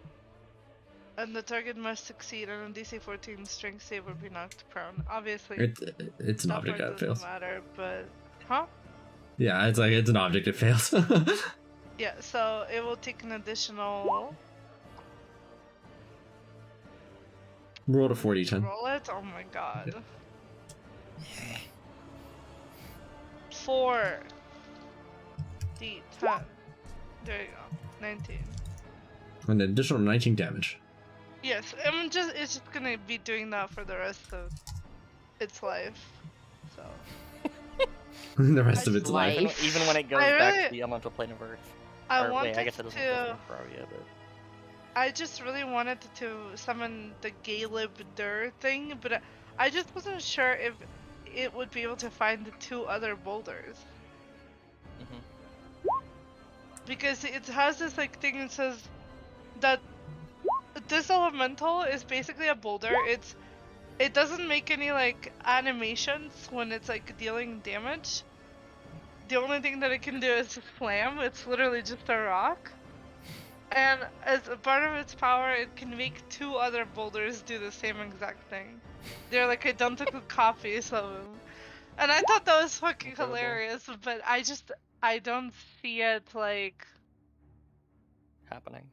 And the target must succeed on a DC 14 strength save or be knocked prone. Obviously, it's an object that fails. Doesn't matter, but Yeah, it's an object. It fails. Yeah, so it will take an additional. Roll to 40-10. Roll it. Oh my god. 4 D10. There you go. 19. An additional 19 damage. Yes, it's just gonna be doing that for the rest of its life. So. The rest of its life. Even when it goes back to the elemental plane of Earth. I Or, wait, I wanted guess it doesn't to. go from Barovia, but... I just really wanted to summon the Galeb Dur thing, but I just wasn't sure if it would be able to find the 2 other boulders. Because it has this like thing that says that this elemental is basically a boulder. It doesn't make any like animations when it's like dealing damage. The only thing that it can do is slam. It's literally just a rock. And as a part of its power, it can make 2 other boulders do the same exact thing. They're like identical copies of them. And I thought that was fucking hilarious, but I don't see it like... happening.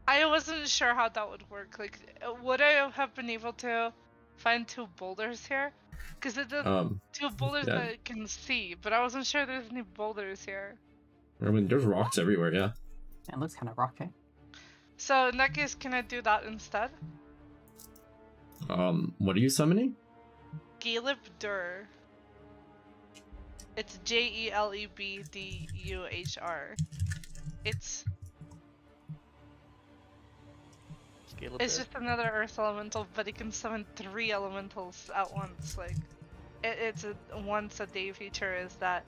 I wasn't sure how that would work. Like, would I have been able to find 2 boulders here? Because it's 2 boulders that I can see, but I wasn't sure there's any boulders here. I mean, there's rocks everywhere, yeah. It looks kind of rocky. So in that case, can I do that instead? What are you summoning? Galeb Dur. It's Jelebduhr. It's just another earth elemental, but it can summon 3 elementals at once. Like, it's a once a day feature is that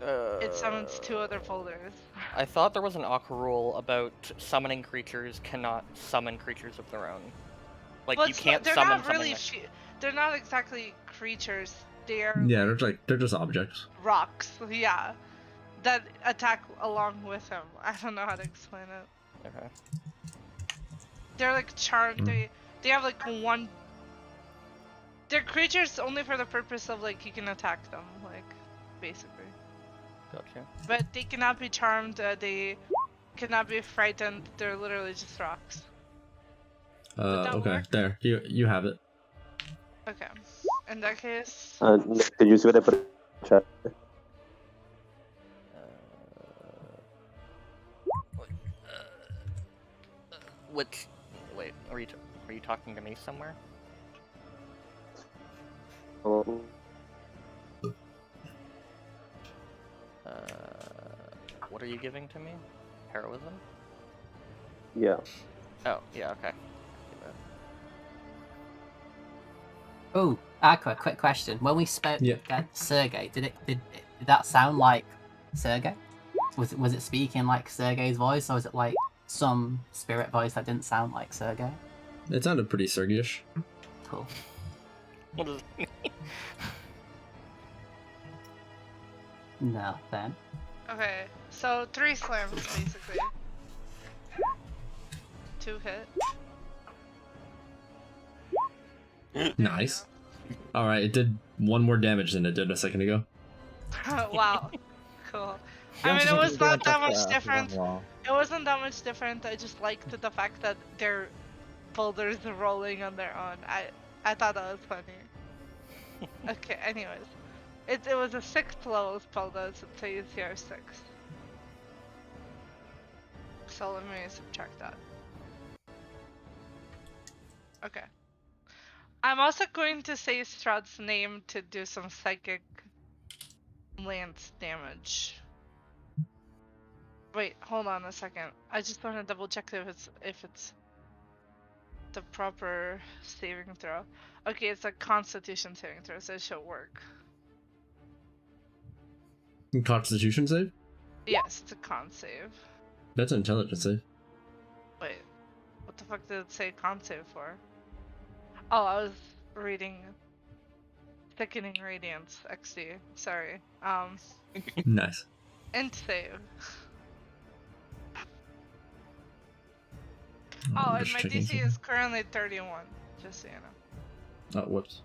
it summons 2 other boulders. I thought there was an Aqua rule about summoning creatures cannot summon creatures of their own. Like, you can't summon something. They're not exactly creatures. They're they're just objects. Rocks, yeah, that attack along with him. I don't know how to explain it. Okay. They're like charmed. They have like one. They're creatures only for the purpose of like you can attack them, like basically. Gotcha. But they cannot be charmed. They cannot be frightened. They're literally just rocks. Okay. Work? There. You have it. Okay. In that case. Did you see what I put in the chat? Which? Wait, are you talking to me somewhere? What are you giving to me? Heroism? Yeah. Oh, yeah, okay. Oh, Aqua, quick question. When we spoke at Sergei, did that sound like Sergei? Was it speaking like Sergei's voice, or was it like some spirit voice that didn't sound like Sergei? It sounded pretty Sergei-ish. Cool. What does it mean? No, then. Okay, so 3 slams basically. 2 hit. Nice. Alright, it did 1 more damage than it did a second ago. Wow. Cool. I mean, it was not that much different. It wasn't that much different. I just liked the fact that they're boulders rolling on their own. I thought that was funny. Okay, anyways. It was a 6th level spell though, so it's a CR6. So let me subtract that. Okay. I'm also going to say Strahd's name to do some psychic lance damage. Wait, hold on a second. I just want to double check if it's the proper saving throw. Okay, it's a Constitution saving throw, so it should work. Constitution save? Yes, it's a con save. That's an intelligence save. Wait, what the fuck did it say con save for? Oh, I was reading Thickening Radiance XD. Sorry. Nice. Int save. Oh, and my DC is currently 31, just so you know. Oh, whoops.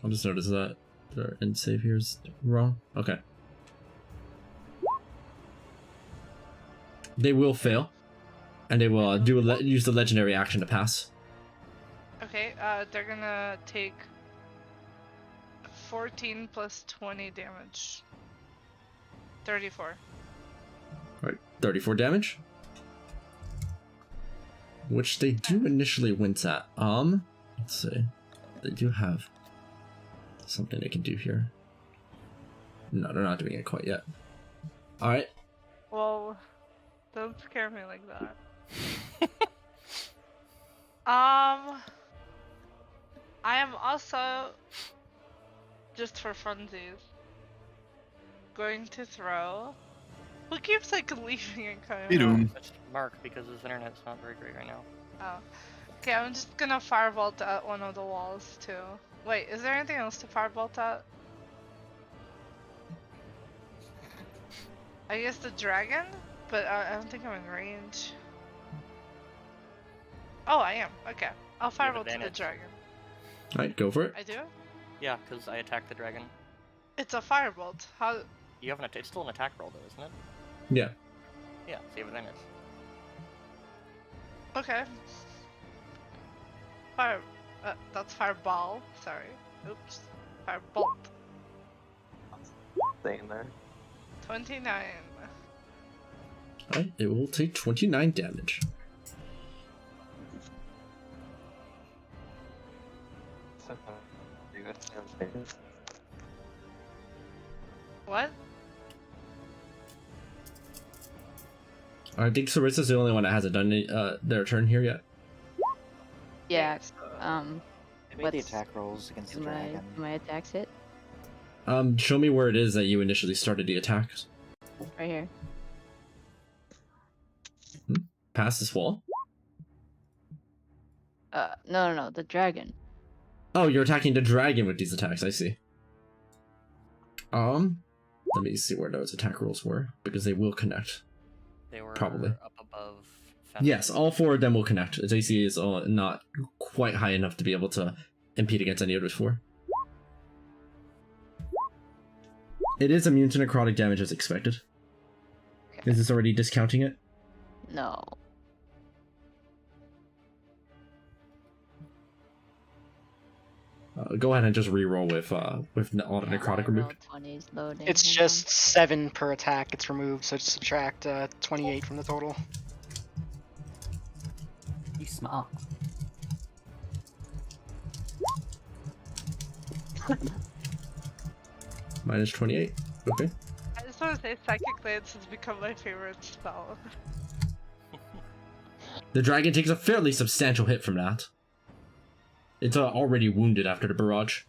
I'll just notice that their end save here is wrong. Okay. They will fail, and they will use the legendary action to pass. Okay, they're gonna take 14 plus 20 damage. 34. Alright, 34 damage. which they do initially wince at. Let's see. They do have something they can do here. No, they're not doing it quite yet. Alright. Well, don't scare me like that. I am also, just for funsies, going to throw. Who keeps like leaving and coming back? It's Mark, because his internet's not very great right now. Oh. Okay, I'm just gonna firebolt at one of the walls too. Wait, is there anything else to firebolt at? I guess the dragon? But I don't think I'm in range. Oh, I am. Okay. I'll firebolt to the dragon. Alright, go for it. I do? Yeah, because I attacked the dragon. It's a firebolt. How? You have it's still an attack roll though, isn't it? Yeah. Yeah, so you have advantage. Okay. That's fireball. Sorry. Oops. Firebolt. Staying there. 29. Alright, it will take 29 damage. What? I think Sarissa's the only one that hasn't done their turn here yet. Yeah. I made the attack rolls against the dragon. My attacks hit? Show me where it is that you initially started the attacks. Right here. Past this wall? No, the dragon. Oh, you're attacking the dragon with these attacks, I see. Let me see where those attack rolls were, because they will connect. They were probably up above. Fence. Yes, all 4 of them will connect. Its AC is not quite high enough to be able to impede against any of those 4. It is immune to necrotic damage as expected. Okay. Is this already discounting it? No. Go ahead and just reroll with all the necrotic removed. It's just 7 per attack. It's removed, so just subtract 28 from the total. You smart. Minus 28. Okay. I just want to say Psychic Lance has become my favorite spell. The dragon takes a fairly substantial hit from that. It's already wounded after the barrage.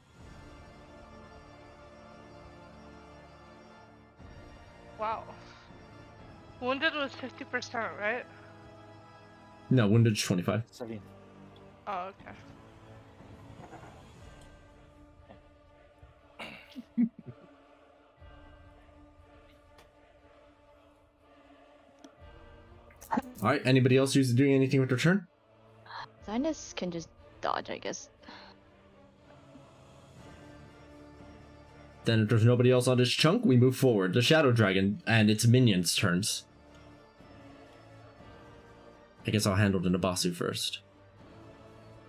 Wow. Wounded was 50%, right? No, wounded is 25. 70. Oh, okay. Alright, anybody else who's doing anything with their turn? Zynus can just dodge, I guess. Then if there's nobody else on this chunk, we move forward. The Shadow Dragon and its minions' turns. I guess I'll handle the Nabasu first.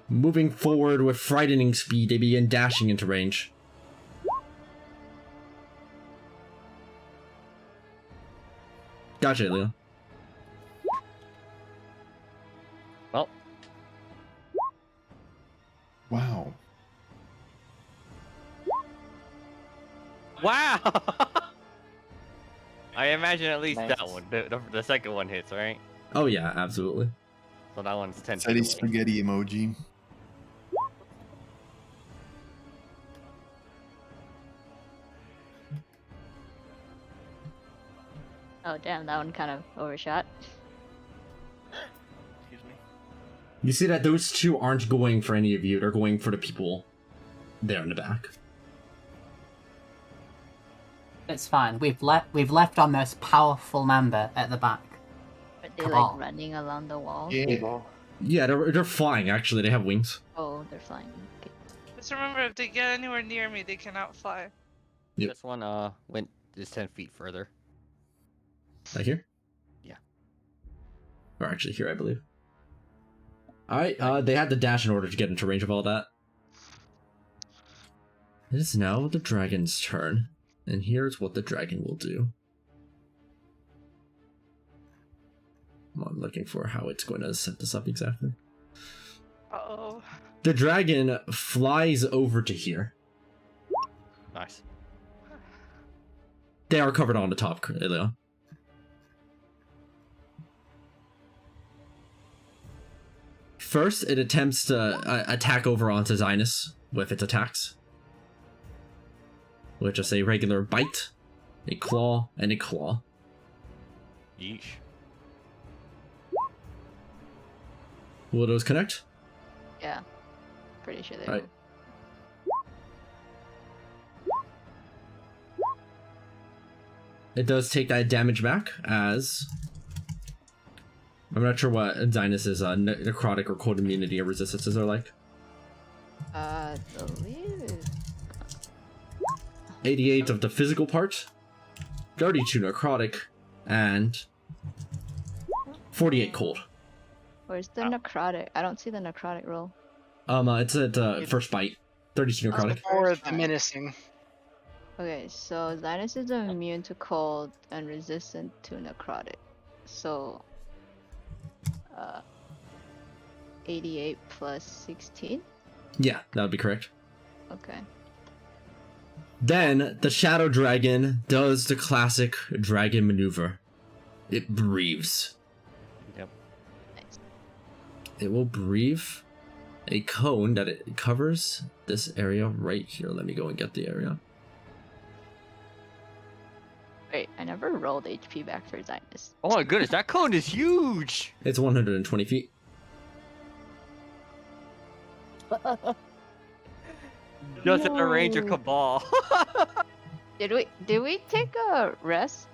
Moving forward with frightening speed, they begin dashing into range. Gotcha, Leo. Well. Wow. Wow! I imagine at least Nice. that one. The second one hits, right? Oh yeah, absolutely. So that one's 10 feet Steady away. spaghetti emoji. Oh damn, that one kind of overshot. Excuse me. You see that those two aren't going for any of you, they're going for the people there in the back. It's fine. We've left our most powerful member at the back. Are they Come like on. running along the wall? Yeah. Yeah, they're flying actually, they have wings. Oh, they're flying. Okay. Just remember, if they get anywhere near me, they cannot fly. Yep. This one is 10 feet further. Like here? Yeah. Or actually here, I believe. Alright, they had to dash in order to get into range of all that. It is now the dragon's turn, and here's what the dragon will do. I'm looking for how it's going to set this up exactly. Uh-oh. The dragon flies over to here. Nice. They are covered on the top, Leon. First, it attempts to attack over onto Zinus with its attacks. With just a regular bite, a claw, and a claw. Yeesh. Will those connect? Yeah. Pretty sure they Alright. will. It does take that damage back, as... I'm not sure what Zinus's necrotic or cold immunity or resistances are like. I believe 88 of the physical part, 32 necrotic, and 48 cold. Where's the necrotic? I don't see the necrotic roll. It's at first bite. 32 necrotic. Or the menacing. Okay, so Zinus is immune to cold and resistant to necrotic. So 88 plus 16? Yeah, that would be correct. Okay. Then, the Shadow Dragon does the classic dragon maneuver. It breathes. Yep. Nice. It will breathe a cone that it covers this area right here. Let me go and get the area. Wait, I never rolled HP back for Zinus. Oh my goodness, that cone is huge! It's 120 feet. Just in the range of Cabal. Did we take a rest?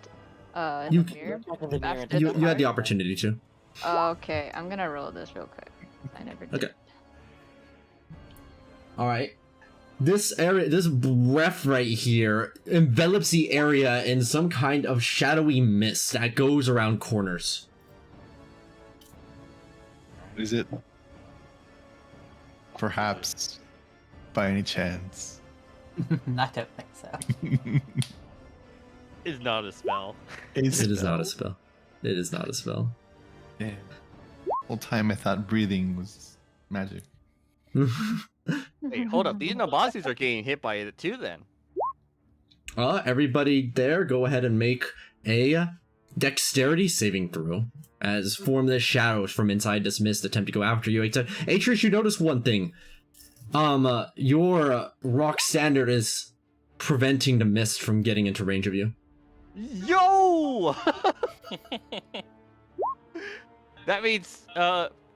In You- the mirror? The mirror. After You the had the fight? opportunity to. Okay, I'm gonna roll this real quick. I never did. Okay. Alright. This area, this breath right here envelops the area in some kind of shadowy mist that goes around corners. Is it perhaps by any chance? I don't think so. Is not a spell. It is not a spell. It is not a spell. Yeah. Whole time I thought breathing was magic. Wait, hold up. These Nabasus are getting hit by it too then. Everybody there, go ahead and make a dexterity saving throw. As formless shadows from inside this mist attempt to go after you. Atreus, you notice one thing. Your rock standard is preventing the mist from getting into range of you. Yo! That means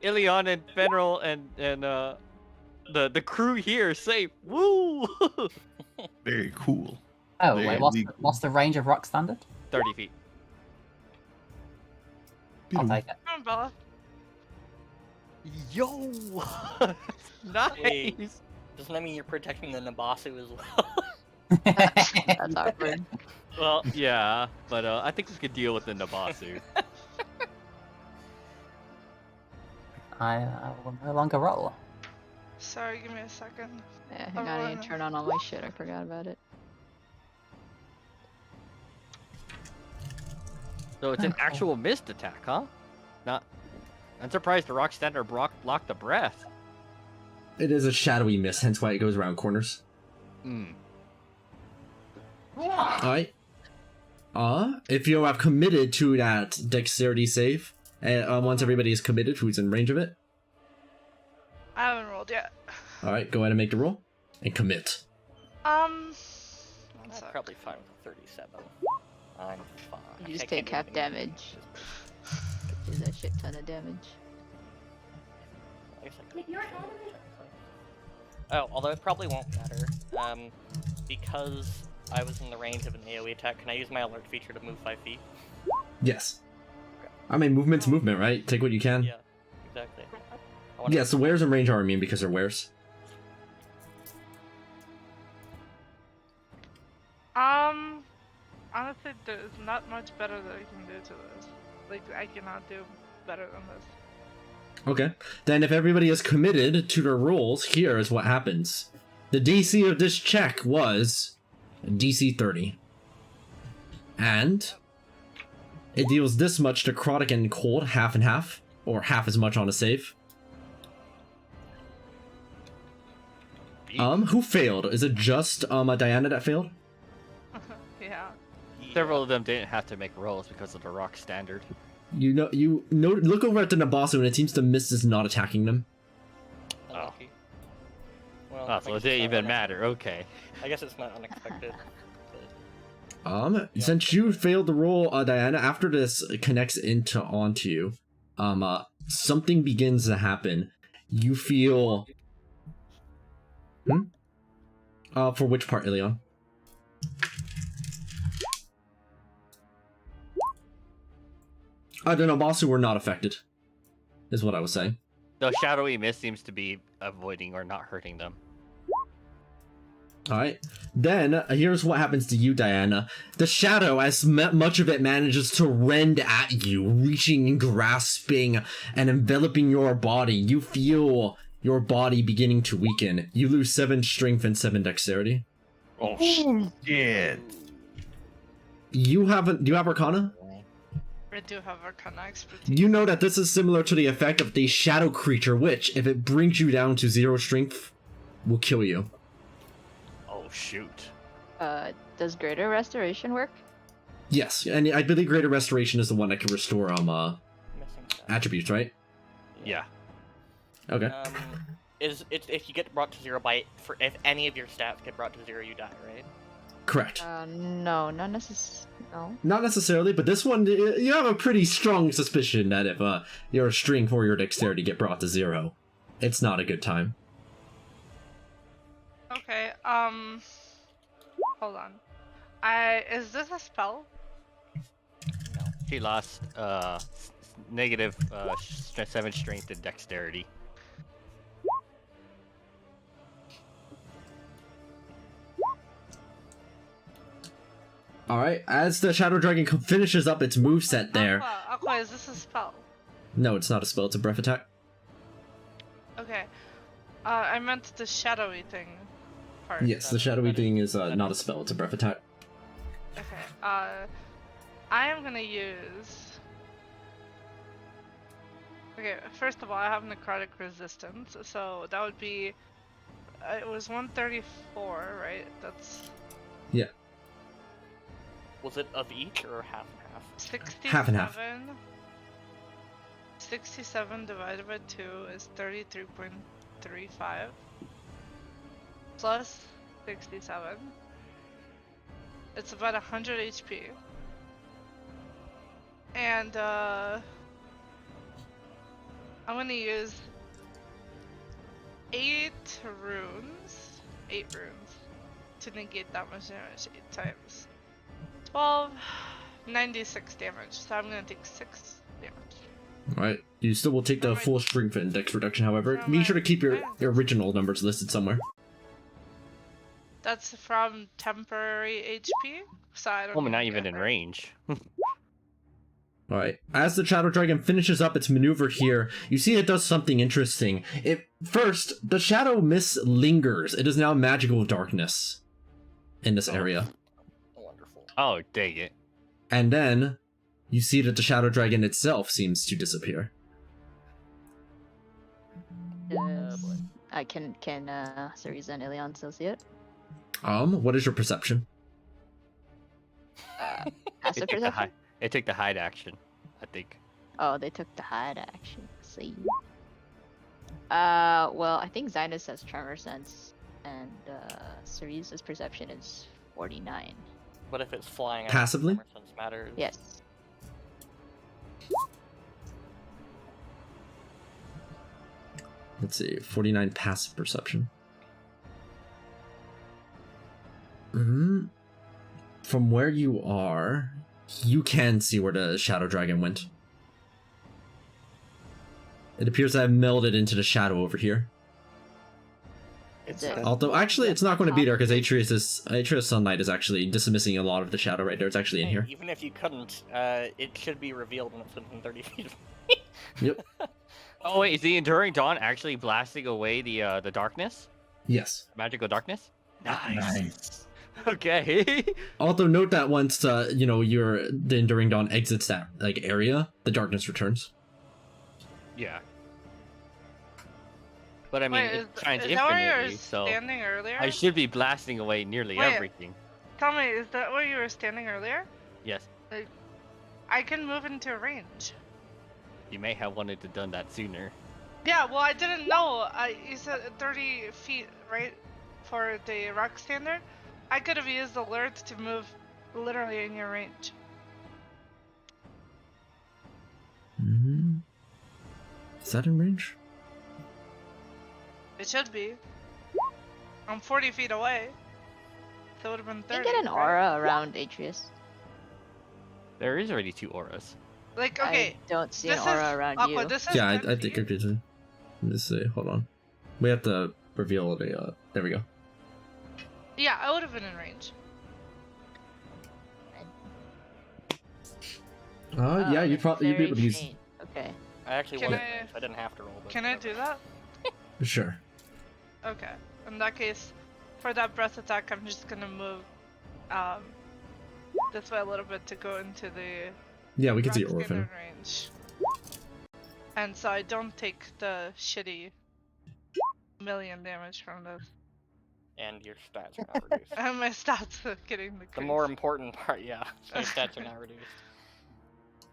Ilion and Fenril and the crew here are safe. Woo! Very cool. Oh, Very wait, illegal. what's the range of rock standard? 30 feet. I'll take it. Come on, Bella. Yo! Nice! Wait. Doesn't that mean you're protecting the Nabasu as well? That's awkward. Well, yeah, but I think we could deal with the Nabasu. I will no longer roll. Sorry, give me a second. Yeah, hang on, I need to turn on all my shit. I forgot about it. So it's an actual mist attack, huh? Not. I'm surprised the rock standard blocked the breath. It is a shadowy mist, hence why it goes around corners. Hmm. Alright. If you have committed to that dexterity save, once everybody is committed who's in range of it, I haven't rolled yet. alright, go ahead and make the roll. And commit. One I'm sec. probably fine with a 37. I'm fine. You just I take can't half do anything. damage. Which is a shit ton of damage. I guess I could- Oh, although it probably won't matter. Because I was in the range of an AoE attack, can I use my alert feature to move 5 feet? Yes. I mean, movement's movement, right? Take what you can. Yeah, exactly. I wanna- Yeah, so wares and range are immune because they're wares. Honestly, there's not much better that I can do to this. Like, I cannot do better than this. Okay. Then if everybody is committed to their roles, here is what happens. The DC of this check was DC 30. And It deals this much necrotic and cold, half and half, or half as much on a save. Who failed? Is it just Diana that failed? Yeah. Several of them didn't have to make rolls because of the rock standard. You know, look over at the Nabasu and it seems the mist is not attacking them. Oh. Well, Oh, so it didn't even matter. Okay. I guess it's not unexpected. Since you failed the roll, Diana, after this connects onto you, something begins to happen. You feel. For which part, Ilion? The Nabasu were not affected, is what I was saying. The shadowy mist seems to be avoiding or not hurting them. Alright, then here's what happens to you, Diana. The shadow, as much of it manages to rend at you, reaching and grasping and enveloping your body. You feel your body beginning to weaken. You lose 7 strength and 7 dexterity. Oh shit! Do you have Arcana? I do have Arcana expertise. You know that this is similar to the effect of the shadow creature, which, if it brings you down to 0 strength, will kill you. Oh shoot. Does Greater Restoration work? Yes, and I believe Greater Restoration is the one that can restore attributes, right? Yeah. Okay. If you get brought to 0 if any of your stats get brought to 0, you die, right? Correct. No, not necessarily. No. Not necessarily, but this one, you have a pretty strong suspicion that if your strength or your dexterity get brought to 0, it's not a good time. Okay, hold on. Is this a spell? No. She lost, negative, 7 strength and dexterity. Alright, as the Shadow Dragon finishes up its moveset there... Aqua, is this a spell? No, it's not a spell, it's a breath attack. Okay. I meant the shadowy thing part. Yes, the shadowy thing is not a spell, it's a breath attack. Okay, I am gonna use... Okay, first of all, I have necrotic resistance, so that would be... it was 134, right? That's... Yeah. Was it of each or half and half? 67, half and half. 67 divided by 2 is 33.35 plus 67. It's about 100 HP. And I'm gonna use 8 runes to negate that much damage 8 times. 12, 96 damage, so I'm gonna take 6 damage. Alright, you still will take the full strength and dex reduction, however. Be sure to keep your original numbers listed somewhere. That's from temporary HP, so I don't Well, not even in range. Alright, as the Shadow Dragon finishes up its maneuver here, you see it does something interesting. First, the Shadow Mist lingers. It is now magical darkness in this area. Oh, dang it. And then, you see that the Shadow Dragon itself seems to disappear. Can Cerise and Ilion still see it? What is your perception? Passive perception? It took the hide action, I think. Oh, they took the hide action. See. Well, I think Zinus has Tremor Sense, and Cerise's perception is 49. But if it's flying, passively? Tremor Sense matters. Yes. Let's see, 49 passive perception. From where you are, you can see where the Shadow Dragon went. It appears to have melded into the shadow over here. Although, actually, it's not going to be there because Atreus Sunlight is actually dismissing a lot of the shadow right there. It's actually in here. Even if you couldn't, it should be revealed when it's within 30 feet of me. Yep. Oh wait, is the Enduring Dawn actually blasting away the darkness? Yes. Magical darkness? Nice. Okay. Also note that once the Enduring Dawn exits that area, the darkness returns. Yeah. But I mean, Wait, it shines is that where you were infinitely, so standing earlier? I should be blasting away nearly Wait. everything. Tell me, is that where you were standing earlier? Yes. Like, I can move into range. You may have wanted to done that sooner. Yeah, well, I didn't know. You said 30 feet, right, for the rock standard? I could have used alert to move literally in your range. Mm-hmm. Is that in range? It should be. I'm 40 feet away. So it would have been 30. You get an aura around Atreus. There is already 2 auras. Like, okay. I don't see an this aura is around Aqua, you. This is Yeah, I 10 think feet. I did. Let me see. Hold on. We have to reveal the. There we go. Yeah, I would have been in range. Yeah, you'd be able to use. Faint. Okay. I actually Can wasn't. I- I didn't have to roll. But Can I do that? Sure. Okay. In that case, for that breath attack, I'm just gonna move this way a little bit to go into the Yeah, we can see rock Orphan. standard range. And so I don't take the shitty million damage from this. And your stats are not reduced. And my stats are getting the The more important part, yeah. So your stats are not reduced.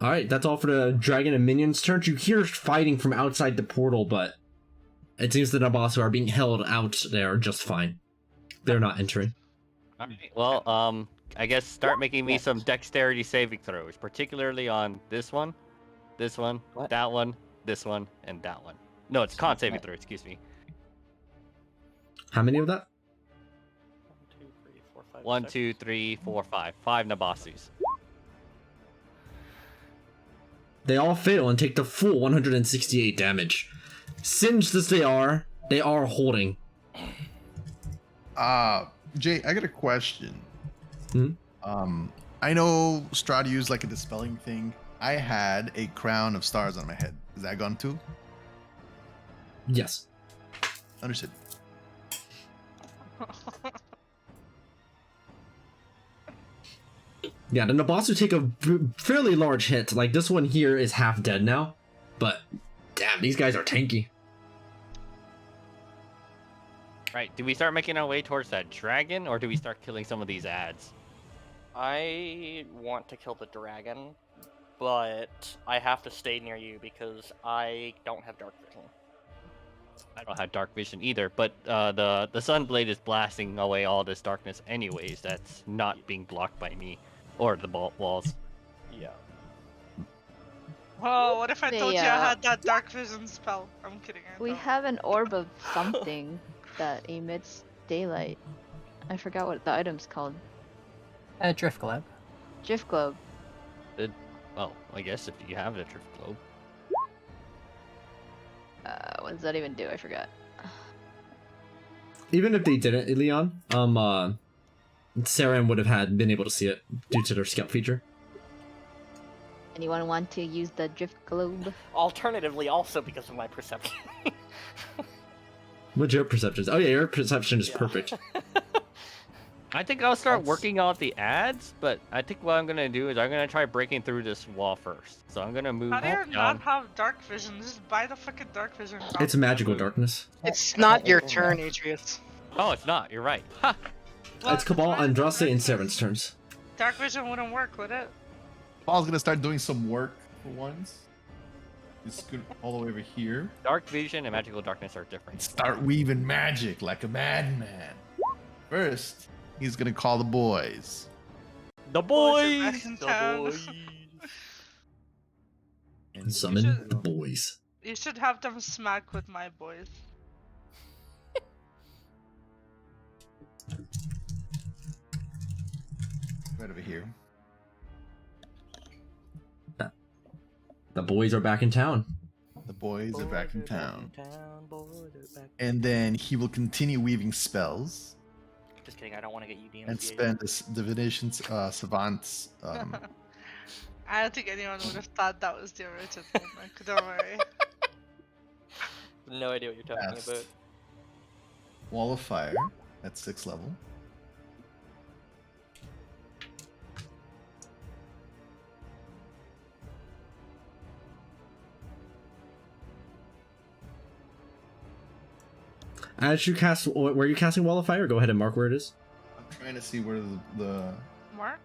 All right, that's all for the dragon and minions' turns. You hear fighting from outside the portal, but it seems the Nabasu are being held out there just fine. They're not entering. Alright, well, I guess start making me some dexterity saving throws, particularly on this one, that one, this one, and that one. No, it's con saving throw, excuse me. How many of that? 1, 2, 3, 4, 5. 5 Nabasus. They all fail and take the full 168 damage. Singed as they are holding. Jay, I got a question. Hmm? I know Strahd used like a dispelling thing. I had a crown of stars on my head. Is that gone too? Yes. Understood. Yeah, the Nabasu take a fairly large hit. Like, this one here is half dead now. But, damn, these guys are tanky. Right, do we start making our way towards that dragon, or do we start killing some of these ads? I want to kill the dragon, but I have to stay near you because I don't have dark vision. I don't have dark vision either, but the Sunblade is blasting away all this darkness anyways. That's not being blocked by me. Or the walls. Yeah. Oh, what if I told you I had that dark vision spell? I'm kidding. We have an orb of something that emits daylight. I forgot what the item's called. Drift globe. Drift globe. Well, I guess if you have the drift globe. What does that even do? I forgot. Even if they didn't, Leon, Saran would have been able to see it due to their scout feature. Anyone want to use the drift globe? Alternatively, also because of my perception. What's your perception? Oh yeah, your perception is perfect. I think I'll start working out the ads, but I think what I'm gonna do is I'm gonna try breaking through this wall first. So I'm gonna move. How do you down. not have dark vision? Just buy the fucking dark vision. It's magical darkness. It's not your turn, Atreus. Oh, it's not. You're right. Ha! It's Cabal, Andraste, and Saren's turns. Dark vision wouldn't work, would it? Paul's gonna start doing some work for once. Just go all the way over here. Dark vision and magical darkness are different. Start weaving magic like a madman. First, he's gonna call the boys. The boys! And Summon the boys. You should have them smack with my boys. right over here. The boys are back in town. The boys are back in town. And then he will continue weaving spells. Just kidding, I don't want to get you DMCA'd. And spend this divination savant's. I don't think anyone would have thought that was the original. Like, don't worry. No idea what you're talking about. Wall of Fire at 6th level. As you cast, where are you casting Wall of Fire? Go ahead and mark where it is. I'm trying to see where the Mark?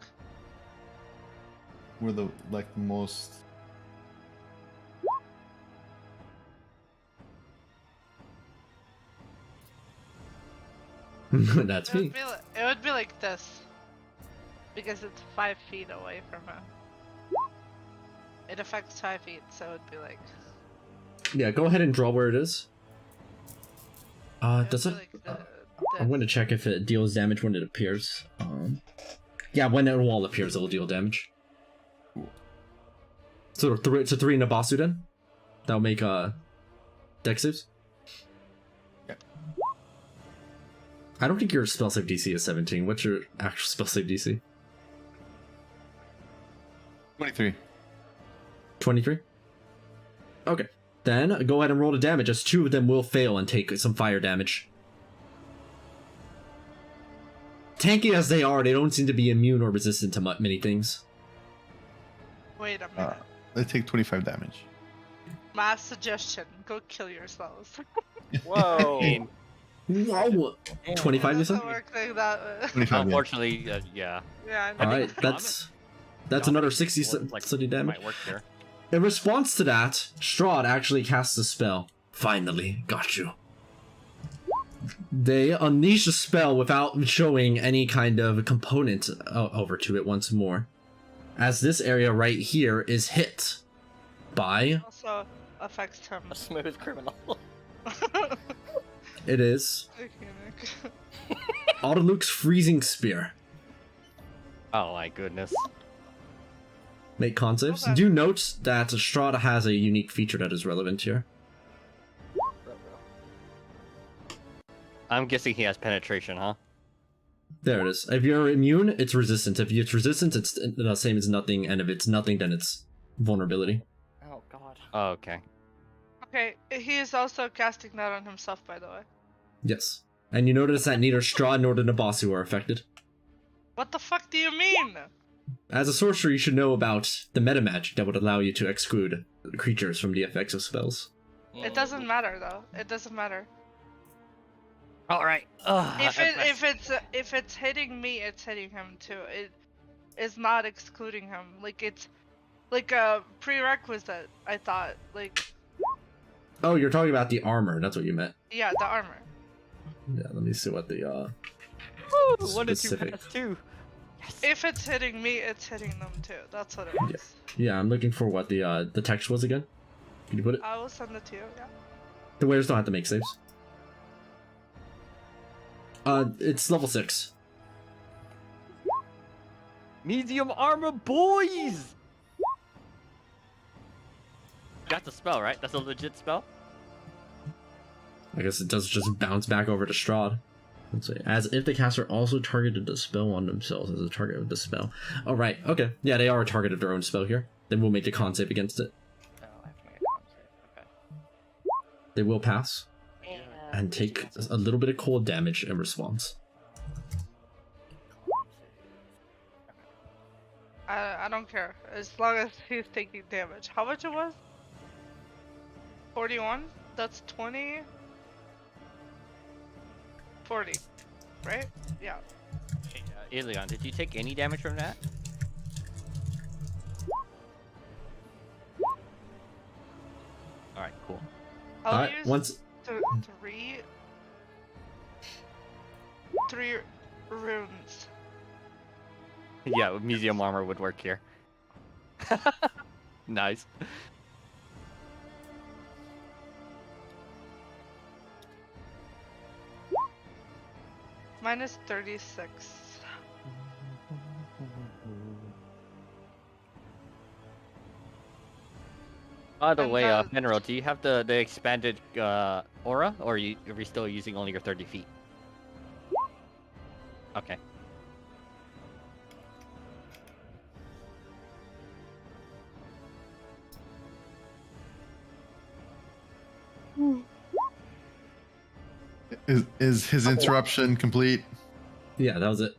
where the like most. That's It me. would be like this. Because it's 5 feet away from him. It affects 5 feet, so it'd be like. Yeah, go ahead and draw where it is. Does it? I'm going to check if it deals damage when it appears. Yeah, when a wall appears, it'll deal damage. So it's a 3 Nabasu then? That'll make dex saves? Yeah. I don't think your spell save DC is 17. What's your actual spell save DC? 23. 23? Okay. Then go ahead and roll the damage, as 2 of them will fail and take some fire damage. Tanky as they are, they don't seem to be immune or resistant to many things. Wait a minute. They take 25 damage. My suggestion: go kill yourselves. Whoa. Whoa! 25 you said? Doesn't work like that. 25, Unfortunately, yeah. Yeah, I know. Alright, that's another 60 damage. Might work here. In response to that, Strahd actually casts a spell. Finally, got you. They unleash a spell without showing any kind of component over to it once more. As this area right here is hit by... Also affects him. A smooth criminal. It is Mechanic. Autoluke's Freezing Spear. Oh my goodness. Make con saves. Okay. Do note that Strahd has a unique feature that is relevant here. I'm guessing he has penetration, huh? There it is. If you're immune, it's resistant. If it's resistant, it's the same as nothing, and if it's nothing, then it's vulnerability. Oh god. Oh, okay. Okay, he is also casting that on himself, by the way. Yes. And you notice that neither Strahd nor the Nabasu are affected. What the fuck do you mean? As a sorcerer, you should know about the meta magic that would allow you to exclude creatures from the effects of spells. It doesn't matter though. It doesn't matter. All right. If it's hitting me, it's hitting him too. It is not excluding him. Like it's like a prerequisite. I thought like. Oh, you're talking about the armor. That's what you meant. Yeah, the armor. Yeah, let me see what the Woo, 1 to 2 specific. past 2. If it's hitting me, it's hitting them too. That's what it was. Yeah, I'm looking for what the text was again. Can you put it? I will send it to you. Yeah. The wares don't have to make saves. It's level 6. Medium armor, boys! Got the spell, right? That's a legit spell? I guess it does just bounce back over to Strahd. Let's see. As if the caster also targeted the spell on themselves as a target of the spell. Oh, right. Okay. Yeah, they are a target of their own spell here. Then we'll make a con save against it. Oh, I have to make a con save. Okay. They will pass and take a little bit of cold damage in response. I don't care as long as he's taking damage. How much it was? 41. That's 20. 40, right? Yeah. Hey, Ilion, did you take any damage from that? Alright, cool. I'll Alright, use once... three runes. Yeah, medium armor would work here. Nice. Minus 36. By the And way, that- Mineral, do you have the expanded aura, or are we still using only your 30 feet? Okay. Is his interruption complete? Yeah, that was it.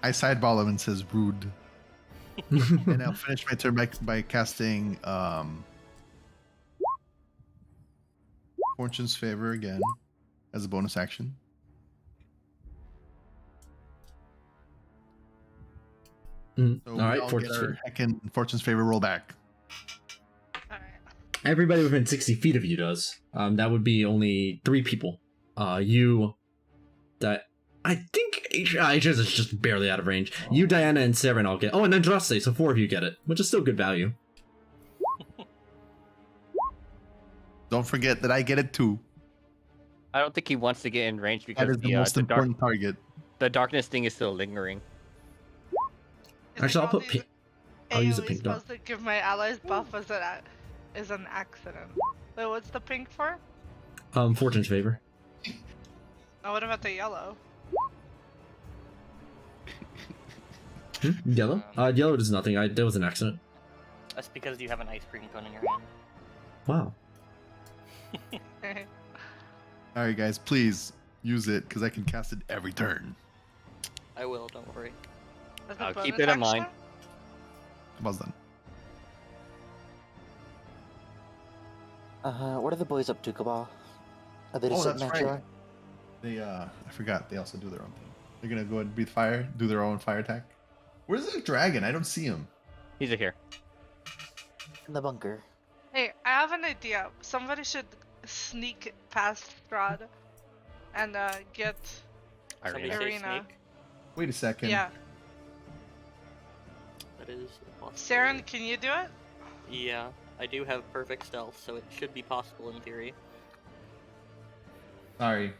I sideball him and says rude. And I'll finish my turn by casting Fortune's Favor again as a bonus action. So All right, all Fortune's get our Favor. heckin' Fortune's Favor roll back. Everybody within 60 feet of you does. That would be only 3 people. You, that I think HS is just barely out of range. You, Diana, and Saren all get. Oh, and Andraste, so 4 of you get it, which is still good value. Don't forget that I get it too. I don't think he wants to get in range because That is the most important target. The darkness thing is still lingering. Actually, I'll use a pink dot. supposed to give my allies buff as is an accident. Wait, what's the pink for? Fortune's Favor. Oh, what about the yellow? Yellow? Yellow does nothing. That was an accident. That's because you have an ice cream cone in your hand. Wow. Alright, guys, please use it because I can cast it every turn. I will, don't worry. I'll keep it in mind. Well done. What are the boys up to, Cabal? Are they just sitting that's there? right. They, I forgot, they also do their own thing. They're gonna go ahead and breathe fire, do their own fire attack. Where's the dragon? I don't see him. He's here. In the bunker. Hey, I have an idea. Somebody should sneak past Strahd and get Arena. Wait a second. Yeah. That is possible. Saren, can you do it? Yeah, I do have perfect stealth, so it should be possible in theory. Sorry.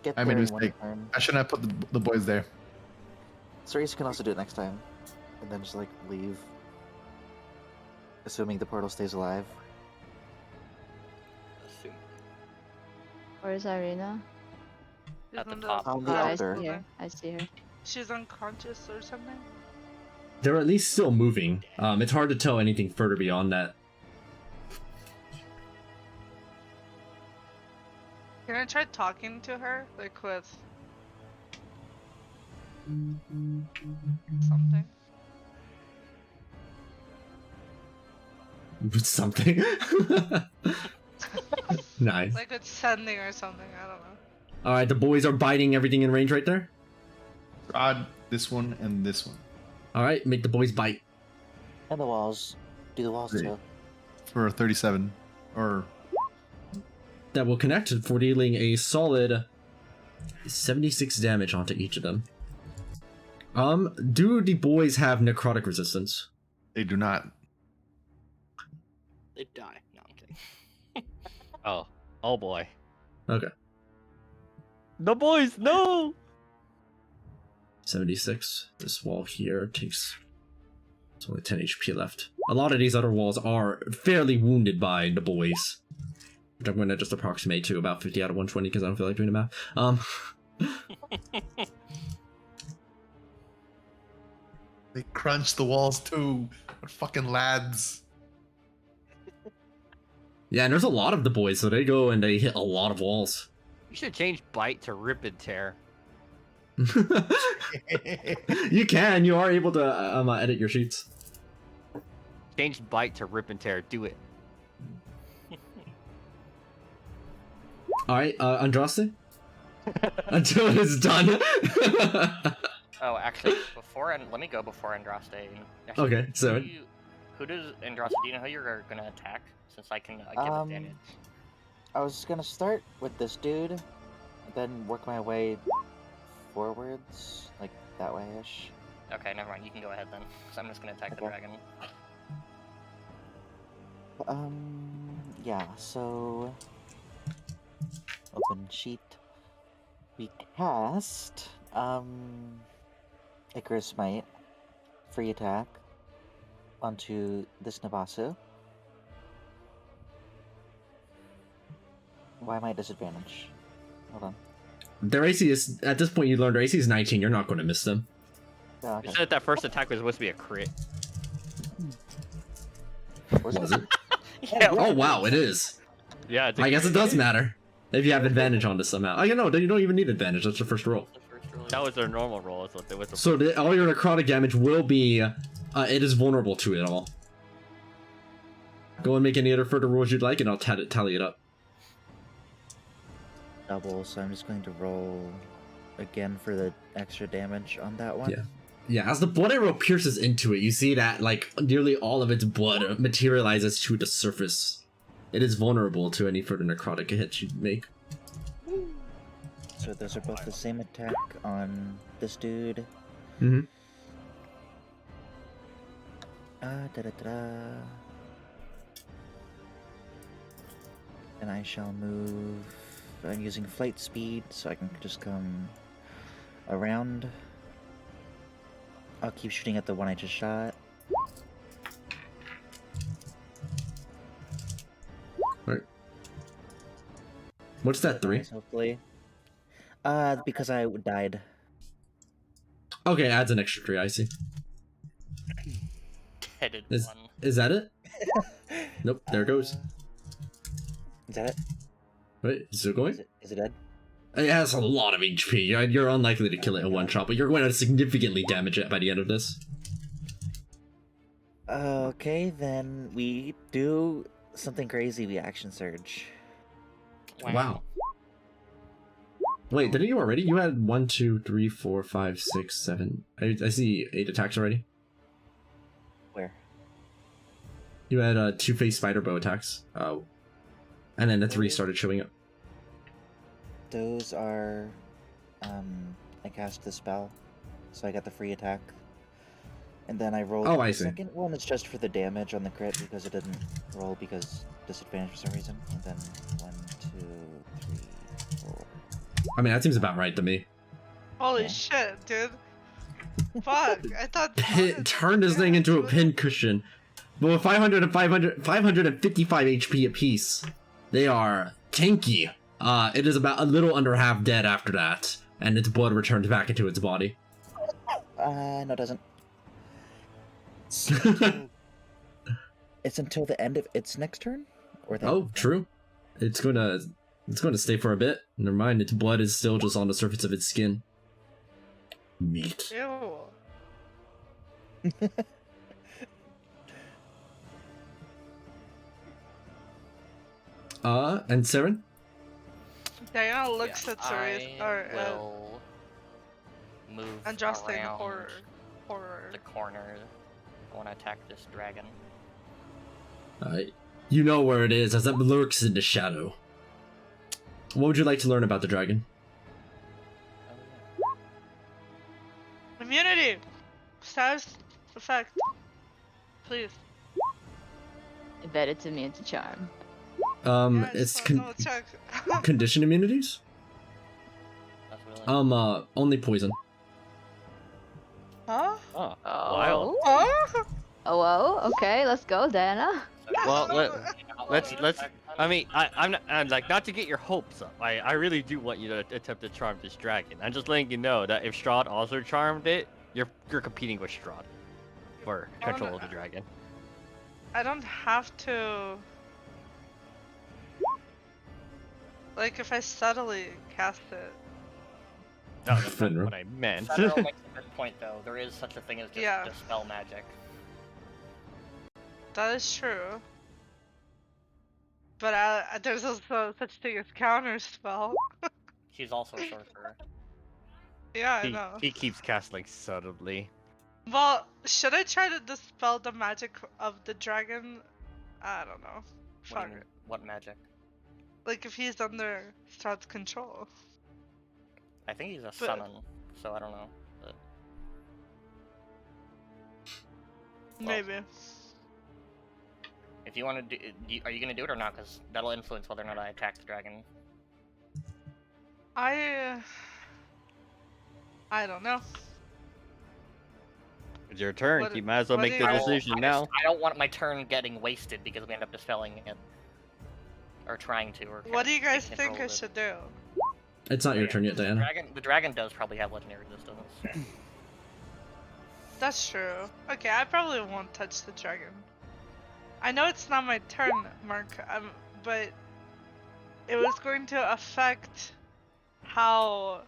Get I made a there in one mistake. turn. I shouldn't have put the boys there. Cerise can also do it next time. And then just, like, leave. Assuming the portal stays alive. Where's Irina? At the top. On the I altar. see her. I see her. She's unconscious or something? They're at least still moving. It's hard to tell anything further beyond that. Can I try talking to her? Like with something? With something. Nice. Like with sending or something, I don't know. Alright, the boys are biting everything in range right there. Odd, this one, and this one. Alright, make the boys bite. And the walls. Do the walls too. For 37. Or... That will connect for dealing a solid 76 damage onto each of them. Do the boys have necrotic resistance? They do not. They die. No, I'm kidding. Oh boy. Okay. The boys, no! 76. This wall here takes... It's only 10 HP left. A lot of these other walls are fairly wounded by the boys. Which I'm going to just approximate to about 50 out of 120 because I don't feel like doing the math. They crunch the walls too. What fucking lads. Yeah, and there's a lot of the boys, so they go and they hit a lot of walls. You should change bite to rip and tear. You can. You are able to edit your sheets. Change bite to rip and tear. Do it. Alright, Andraste? Until it's done. Oh, actually, let me go before Andraste. Actually, Okay, so... Who does Andraste, do you know who you're gonna attack? Since I can give advantage. I was gonna start with this dude, then work my way forwards, like that way-ish. Okay, never mind. You can go ahead then, because I'm just gonna attack the dragon. Yeah, so... Open sheet. We cast, Icarus Smite, free attack, onto this Nabasu. Why am I at disadvantage? Hold on. Their AC is... At this point, you learned their AC is 19. You're not going to miss them. Oh, okay. You said that first attack was supposed to be a crit. Was it? Yeah. Oh, wow, it is. Yeah, I guess it does matter. If you have advantage on this somehow. Oh, you know, you don't even need advantage. That's your first roll. That was their normal roll. So it was So all your necrotic damage will be... it is vulnerable to it all. Go and make any other further rolls you'd like, and I'll tally it up. double, so I'm just going to roll again for the extra damage on that one. Yeah. Yeah, as the blood arrow pierces into it, you see that, like, nearly all of its blood materializes to the surface. It is vulnerable to any further necrotic hits you make. So those are both the same attack on this dude. Mm-hmm. And I shall move. I'm using flight speed, so I can just come around. I'll keep shooting at the one I just shot. Right. What's that, 3? Hopefully. Because I died. Okay, adds an extra 3, I see. Headed Is, one. is that it? Nope, there it goes. Is that it? Wait, is it going? Is it dead? It has a lot of HP. You're unlikely to kill it in one shot, but you're going to significantly damage it by the end of this. Okay, then we do something crazy. We action surge. Wow. Wait, didn't you already? You had 1, 2, 3, 4, 5, 6, 7. I see 8 attacks already. Where? You had 2 face spider bow attacks. Oh. And then the 3 started showing up. Those are, I cast the spell, so I got the free attack. And then I rolled I the see. second one, it's just for the damage on the crit, because it didn't roll because disadvantage for some reason. And then 1, 2, 3, 4. I mean, that seems about right to me. Holy shit, dude. Fuck, I thought... Turn this thing into a pin cushion. But with 500 and 555 HP apiece, they are tanky. It is about a little under half dead after that, and its blood returns back into its body. No, it doesn't. It's until the end of its next turn? Or the Oh, true. It's gonna stay for a bit. Never mind, its blood is still just on the surface of its skin. Meat. Ew. And Saren? Diana looks at Sirius, or will move and Justin, around horror. the corner. I want to attack this dragon. You know where it is, as it lurks in the shadow. What would you like to learn about the dragon? Immunity! Status effect. Please. I bet it's immune to charm. It's condition immunities? Only poison. Huh? Oh, Oh. Oh? Oh, okay, let's go, Dana. Well, let's. I mean, I'm like, not to get your hopes up. I really do want you to attempt to charm this dragon. I'm just letting you know that if Strahd also charmed it, you're competing with Strahd for control of the dragon. I don't have to. Like, if I subtly cast it. No, that's not what I meant. Federal makes a good point, though. There is such a thing as just dispel magic. That is true. But there's also such thing as counter spell. She's also a sorcerer. Yeah, I know. He keeps casting subtly. Well, should I try to dispel the magic of the dragon? I don't know. Fuck it. What magic? Like, if he's under Strahd's control. I think he's a summon, so I don't know. But... Maybe. If you want to do, are you gonna do it or not? Because that'll influence whether or not I attack the dragon. I don't know. It's your turn. You might as well make the decision now. I don't want my turn getting wasted because we end up dispelling it. Or trying to, or what do you guys think I should do? It's not your turn yet, Diana. The dragon does probably have legendary resistance. That's true. Okay, I probably won't touch the dragon. I know it's not my turn, Mark, but it was going to affect how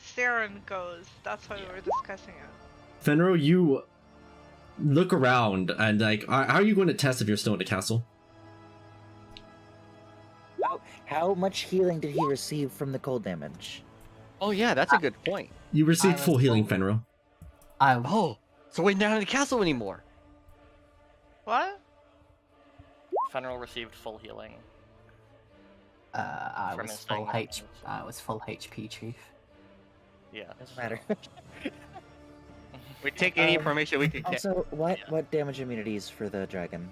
Saren goes. That's why we were discussing it. Fenro, you look around and, like, how are you going to test if you're still in the castle? How much healing did he receive from the cold damage? Oh yeah, that's a good point. You received full healing, Fenrir. Oh, so we're not in the castle anymore. What? Fenrir received full healing. I From was his full thing. I was full HP, Chief. Yeah. Doesn't matter. We take any information we can get. Also, what damage immunities for the dragon?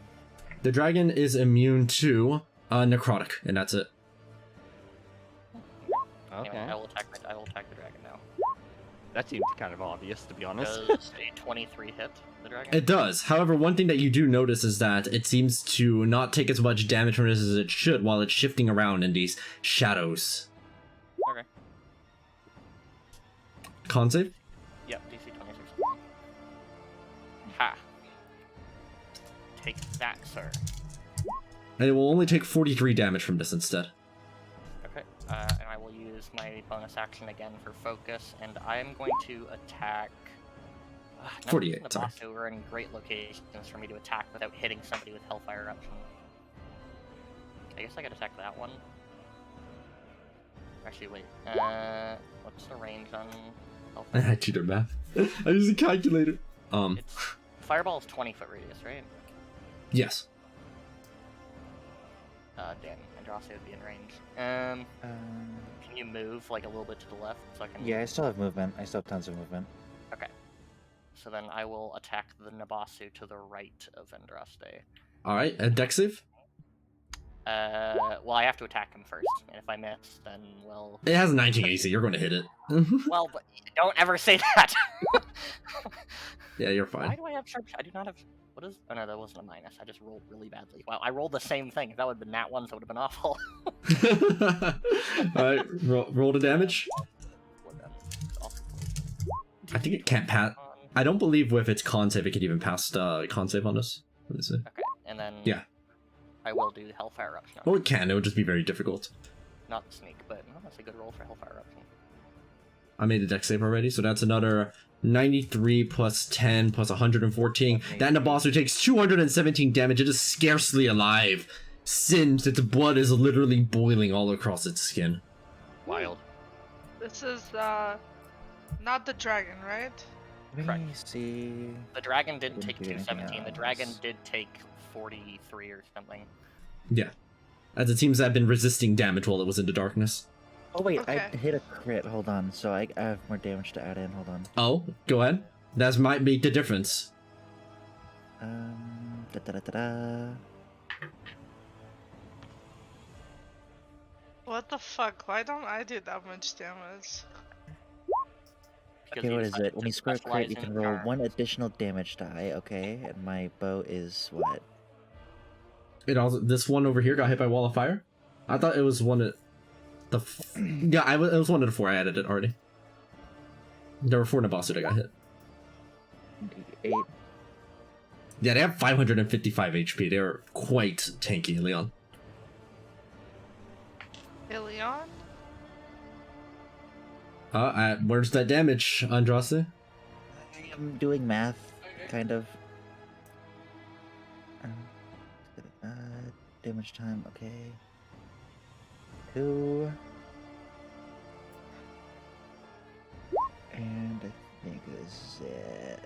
The dragon is immune to necrotic, and that's it. Okay. Anyway, I will attack the dragon now. That seems kind of obvious, to be honest. Does a 23 hit the dragon? It does. However, one thing that you do notice is that it seems to not take as much damage from this as it should while it's shifting around in these shadows. Okay. Con save? Yep, DC 26. Ha! Take that, sir. And it will only take 43 damage from this instead. Okay, and I will use my bonus action again for focus, and I am going to attack... 48, the sorry. boss who are in great locations for me to attack without hitting somebody with Hellfire Eruption. I guess I could attack that one. Actually, wait. What's the range on I Hellfire? had to do math. I used a calculator. Fireball is 20-foot radius, right? Yes. Damn, Andraste would be in range. Can you move like a little bit to the left so I can? Yeah, I still have movement. I still have tons of movement. Okay. So then I will attack the Nabasu to the right of Andraste. Alright, a dex save? Well, I have to attack him first, and if I miss, then well. It has 19 AC, you're going to hit it. Well, but don't ever say that. Yeah, you're fine. Why do I have sharp? I do not have. What is? Oh no, that wasn't a minus. I just rolled really badly. Wow, I rolled the same thing. If that would have been nat ones, that would have been awful. Alright, roll the damage. I think it can't pass. I don't believe with its con save it could even pass con save on this. Let me see. Okay, and then Yeah. I will do Hellfire Eruption. Well, it can. It would just be very difficult. Not the sneak, but no, that's a good roll for Hellfire Eruption. I made a dex save already, so that's another 93 plus 10 plus 114. That Nabasu takes 217 damage. It is scarcely alive, since its blood is literally boiling all across its skin. Wild. This is not the dragon, right? Let me see. The dragon didn't take do anything 217. The dragon else. did take 43 or something. Yeah. As it seems to have been resisting damage while it was in the darkness. Oh wait, Okay. I hit a crit. Hold on. So I have more damage to add in. Hold on. Oh, go ahead. That might make the difference. Da da da da da. What the fuck? Why don't I do that much damage? Because Okay, you what is decided it? When to you score a crit, specialize you in can roll charm. one additional damage die. Okay, and my bow is what? It also this one over here got hit by wall of fire. I thought it was one of the yeah. It was one of the 4. I added it already. There were 4 Nabasu that got hit. 8. Yeah, they have 555 HP. They're quite tanky, Leon. Ilion? Where's that damage, Andraste? I'm doing math, kind of. Damage time, okay. 2. And I think this is it.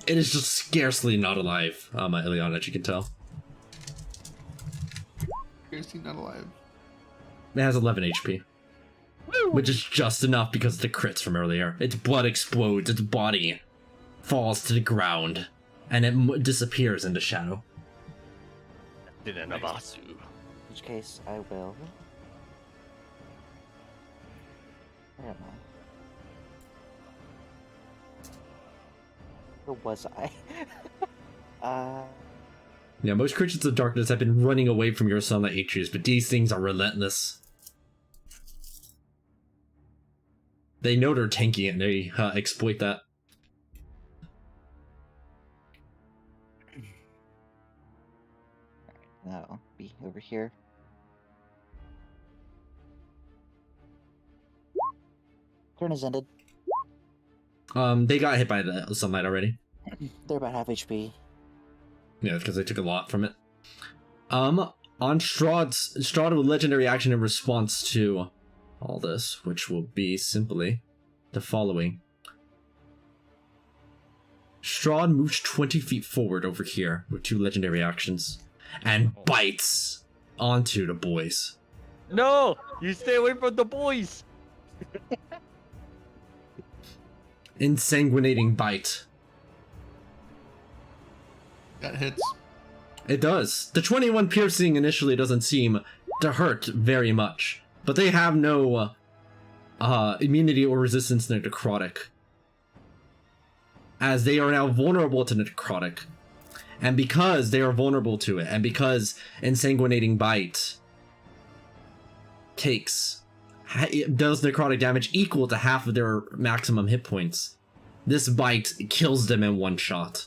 It is just scarcely not alive, Ilion, as you can tell. Scarcely not alive. It has 11 HP. Which is just enough because of the crits from earlier. Its blood explodes, its body falls to the ground, and it disappears into shadow. Did a Nabasu. In which case, I will. Where am I? Where was I? Yeah, most creatures of darkness have been running away from your sunlight Atreus, but these things are relentless. They know they're tanky and they exploit that. No, be over here. Turn is ended. They got hit by the sunlight already. They're about half HP. Yeah, because they took a lot from it. On Strahd with legendary action in response to all this, which will be simply the following. Strahd moves 20 feet forward over here with 2 legendary actions and bites onto the boys. No! You stay away from the boys! Insanguinating bite. That hits. It does. The 21 piercing initially doesn't seem to hurt very much, but they have no immunity or resistance to necrotic, as they are now vulnerable to necrotic. And because they are vulnerable to it, and because Insanguinating Bite does necrotic damage equal to half of their maximum hit points, this bite kills them in one shot.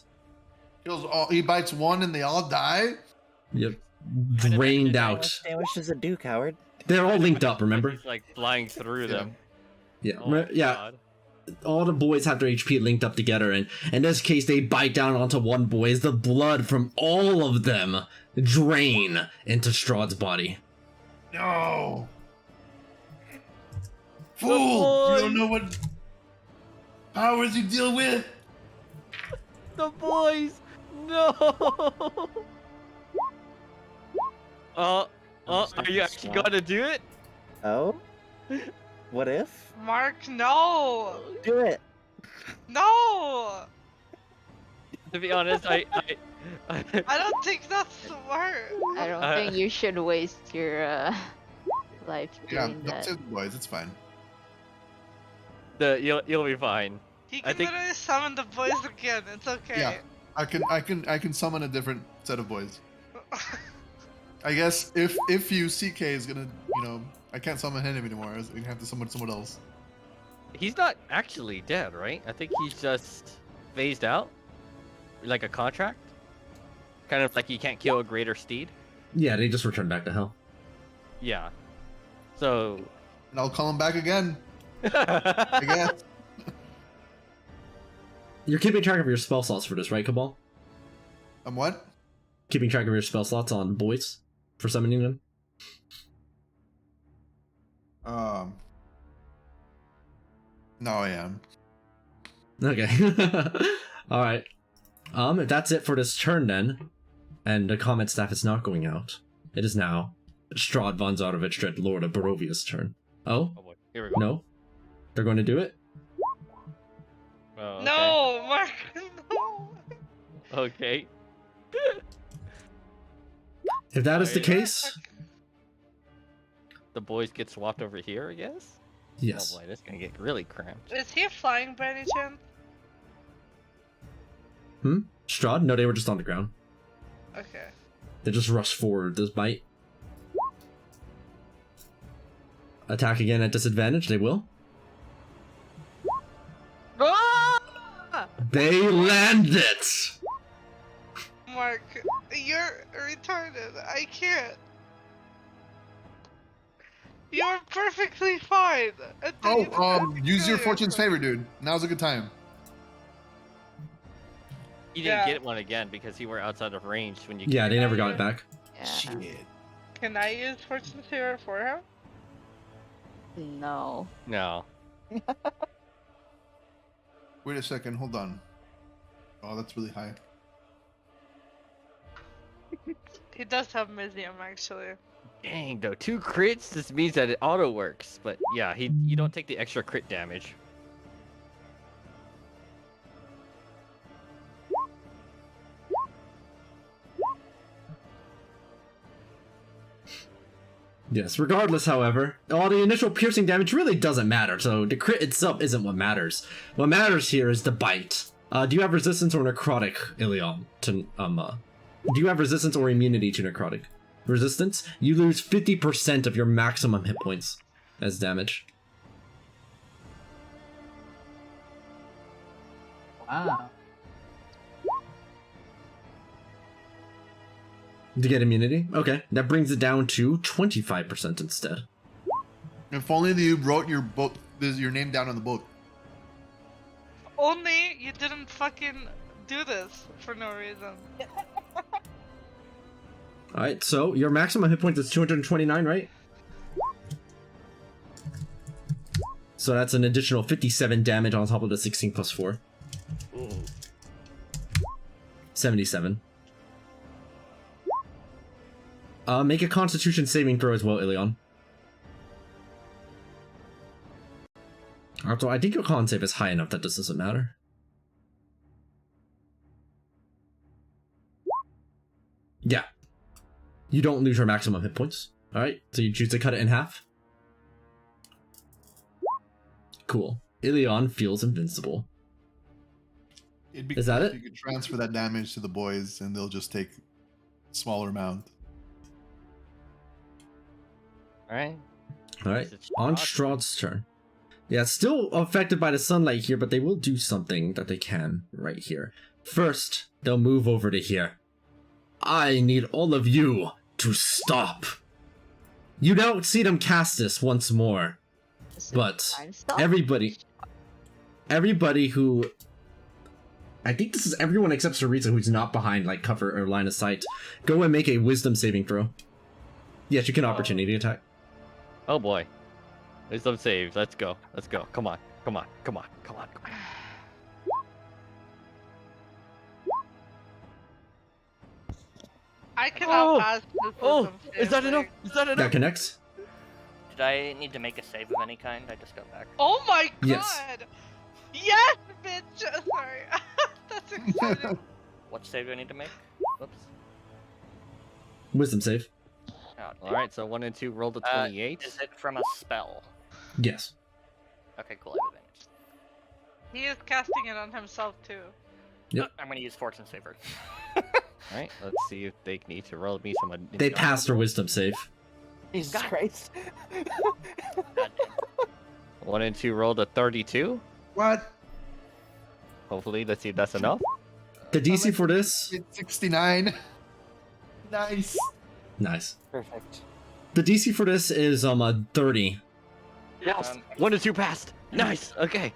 He bites one and they all die? Yep. Drained How out. much damage does it do, coward? They're all linked up, remember? He's like flying through them. Yeah. Oh my Yeah. God. All the boys have their HP linked up together, and in this case, they bite down onto one boy as the blood from all of them drain into Strahd's body. No! Fool! You don't know what powers you deal with? The boys! No! Are you actually gonna do it? Oh? What if? Mark, no! Do it! No! To be honest, I don't think that's smart. I don't think you should waste your life Yeah, doing don't that. save the boys, it's fine. You'll be fine. He I can think literally summon the boys again. It's okay. Yeah, I can summon a different set of boys. I guess if CK is gonna, I can't summon him anymore. I'm gonna have to summon someone else. he's not actually dead, right? I think he's just phased out, like a contract. Kind of like you can't kill a greater steed. Yeah, they just return back to hell. Yeah. So. And I'll call him back again. I guess. You're keeping track of your spell slots for this, right, Cabal? I'm what? Keeping track of your spell slots on boys for summoning them? No, I am. Okay. Alright. If that's it for this turn then, and the combat staff is not going out, it is now Strahd von Zarovich, Dread Lord of Barovia's turn. Oh? Oh boy. Here we go. No? They're going to do it? Oh, okay. No, Mark, no. Okay. If that is the case... The boys get swapped over here, I guess? Yes. Oh boy, this is gonna get really cramped. Is he flying by any chance? Strahd? No, they were just on the ground. Okay. They just rush forward this bite. Attack again at disadvantage, they will. Ah! They land it! Mark, you're retarded. I can't. You're perfectly fine. And then you decide to Use kill your fortune's yourself. favor, dude. Now's a good time. You didn't Yeah. get one again because you were outside of range when you. Yeah, they never got it back. Yeah. Shit. Can I use fortune's favor for him? No. No. Wait a second, hold on. Oh, that's really high. He does have Mizium, actually. Dang, though, 2 crits. This means that it auto works, but yeah, you don't take the extra crit damage. Yes, regardless, however, all the initial piercing damage really doesn't matter, so the crit itself isn't what matters. What matters here is the bite. Do you have resistance or necrotic, Ilion? Do you have resistance or immunity to necrotic? Resistance? You lose 50% of your maximum hit points as damage. Wow. To get immunity? Okay, that brings it down to 25% instead. If only you wrote your book, your name down on the book. Only you didn't fucking do this for no reason. Alright, so your maximum hit points is 229, right? So that's an additional 57 damage on top of the 16 plus 4. Ooh. 77. Make a constitution saving throw as well, Ilion. Also, I think your con save is high enough that this doesn't matter. Yeah. You don't lose your maximum hit points. Alright, so you choose to cut it in half. Cool. Ilion feels invincible. It'd be Is cool that if it? You could transfer that damage to the boys, and they'll just take a smaller amount. Alright. Alright, on Strahd's turn. Yeah, still affected by the sunlight here, but they will do something that they can right here. First, they'll move over to here. I need all of you to stop. You don't see them cast this once more, but everybody who... I think this is everyone except Sarita who's not behind like cover or line of sight. Go and make a wisdom saving throw. Yes, you can opportunity attack. Oh boy. Wisdom save. Let's go. Let's go. Come on. Come on. Come on. Come on. Come on. I cannot pass this wisdom save. Is that enough? Is that enough? That connects? Did I need to make a save of any kind? I just got back. Oh my god! Yes. Yes, bitch! Sorry. That's exciting. What save do I need to make? Whoops. Wisdom save. Oh, Alright, so 1 and 2 rolled a 28. Is it from a spell? Yes. Okay, cool. I have advantage. He is casting it on himself too. Yep. I'm gonna use Fortune Saver. Alright, let's see if they need to roll me some. They passed their wisdom save. Jesus Christ. 1 and 2 rolled a 32. What? Hopefully, let's see if that's enough. The DC for this? It's 69. Nice. Nice. Perfect. The DC for this is 30. Yes! 1 and 2 passed! Nice! Okay.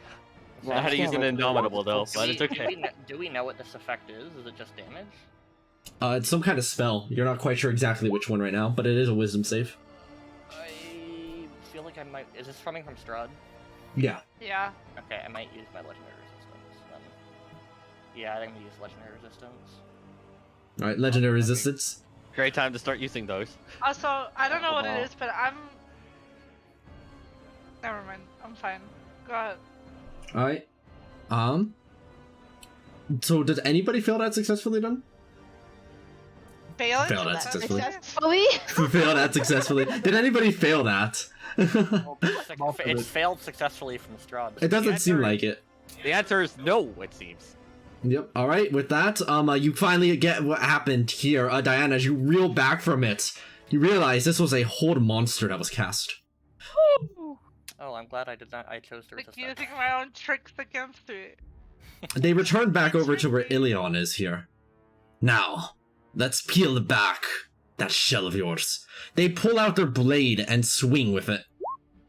I had to use an Indomitable though, but it's okay. Do we know what this effect is? Is it just damage? It's some kind of spell. You're not quite sure exactly which one right now, but it is a wisdom save. I feel like I might. Is this coming from Strahd? Yeah. Yeah. Okay, I might use my legendary resistance. Then. Yeah, I'm gonna use legendary resistance. Alright, legendary resistance. Great time to start using those. Also, I don't know what it is, but I'm... Never mind. I'm fine. Go ahead. Alright. So did anybody fail that successfully then? Fail it? Fail that successfully. Successfully? Fail that successfully. Did anybody fail that? It's failed successfully from Strahd. It doesn't seem like it. The answer is no, it seems. Yep. All right. With that, you finally get what happened here, Diana. As you reel back from it, you realize this was a hold monster that was cast. Oh, I'm glad I did not. I chose to resist. Using my own tricks against it. They return back over to where Ilion is here. Now, let's peel back that shell of yours. They pull out their blade and swing with it.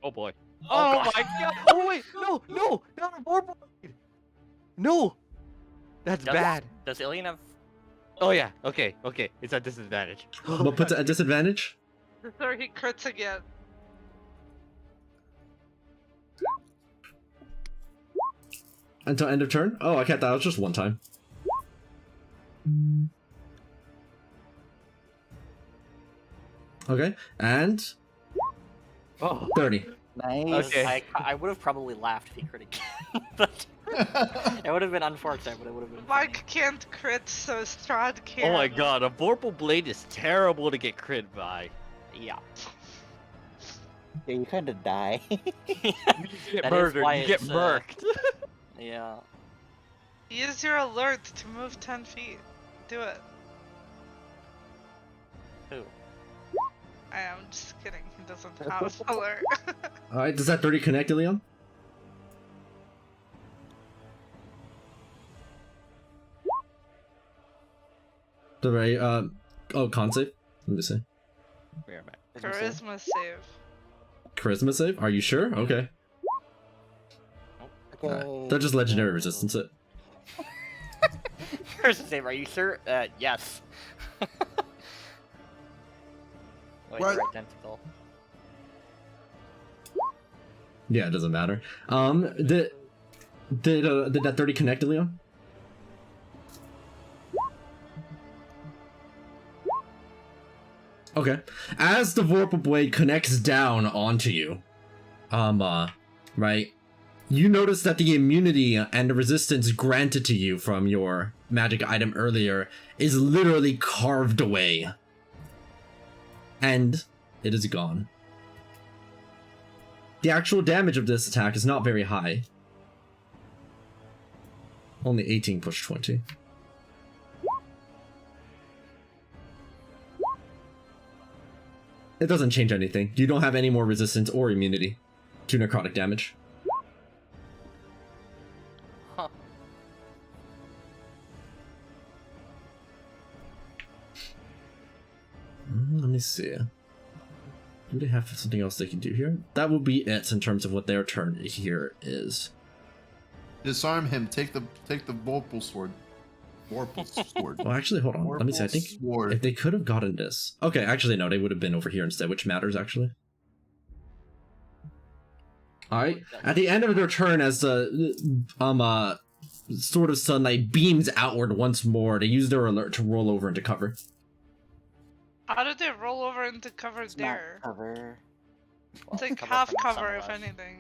Oh boy. Oh my god! Oh wait! No! No! Not a vorpal blade! No! That's bad. Does Ilion have... Oh yeah, okay, okay. It's at disadvantage. What puts it at disadvantage? Before he crits again. Until end of turn? Oh, I can't. That was just one time. Okay, and... Oh. 30. Nice. Okay. I would have probably laughed if he crit again. But it would have been unfortunate, but it would have been funny. Mike can't crit, so Strahd can. Oh my god, a vorpal blade is terrible to get crit by. Yeah. Yeah, you kind of die. You get That is murdered, why you get it's, murked. Yeah. Use your alert to move 10 feet. Do it. Who? I am just kidding. He doesn't have alert. Alright, does that 30 connect, Ilion? The very, oh, con save? Let me see. Charisma save. Charisma save? Are you sure? Okay. Okay. They'll just legendary resistance it. Charisma save, are you sure? Yes. Like, What? they're identical. Yeah, it doesn't matter. Did that 30 connect, Leon? Okay. As the Vorpal Blade connects down onto you, right, you notice that the immunity and the resistance granted to you from your magic item earlier is literally carved away. And it is gone. The actual damage of this attack is not very high. Only 18 push 20. It doesn't change anything. You don't have any more resistance or immunity to necrotic damage. Huh. Let me see. Do they have something else they can do here? That will be it in terms of what their turn here is. Disarm him. Take the Vorpal sword. Vorpal sword. Well, actually, hold on. Let me see. I think Sword. if they could have gotten this. Okay, actually, no. They would have been over here instead, which matters, actually. Alright. At the end of their turn, as the sword of sunlight beams outward once more, they use their alert to roll over into cover. How did they roll over into cover It's there? not cover. It's like cover half from the sun cover, if west. anything.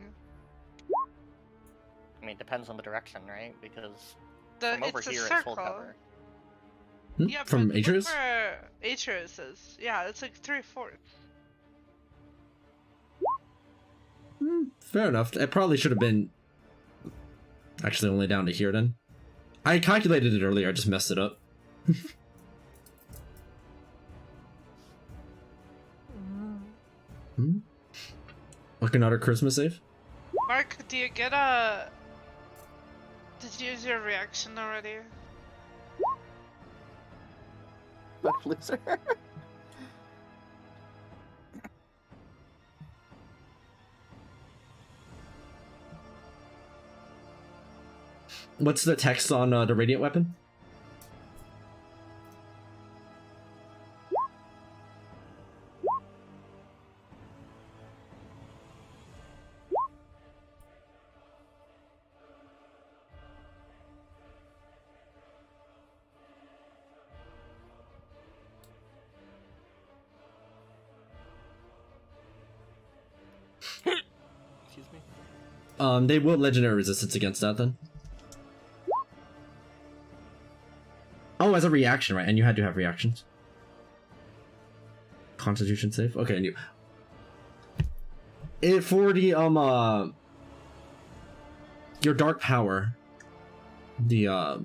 I mean, it depends on the direction, right? Because The, from over it's a here, circle. it's full cover. Yeah, From but Atreus? look where Atreus is. Yeah, it's like 3/4. Fair enough. It probably should have been actually only down to here then. I calculated it earlier, I just messed it up. Like another Christmas save? Mark, do you get a... Did you use your reaction already? Fuck loser. What's the text on the radiant weapon? Excuse me. They will legendary resistance against that then. Oh, as a reaction, right? And you had to have reactions. Constitution save? Okay, and you... For the, your dark power, the,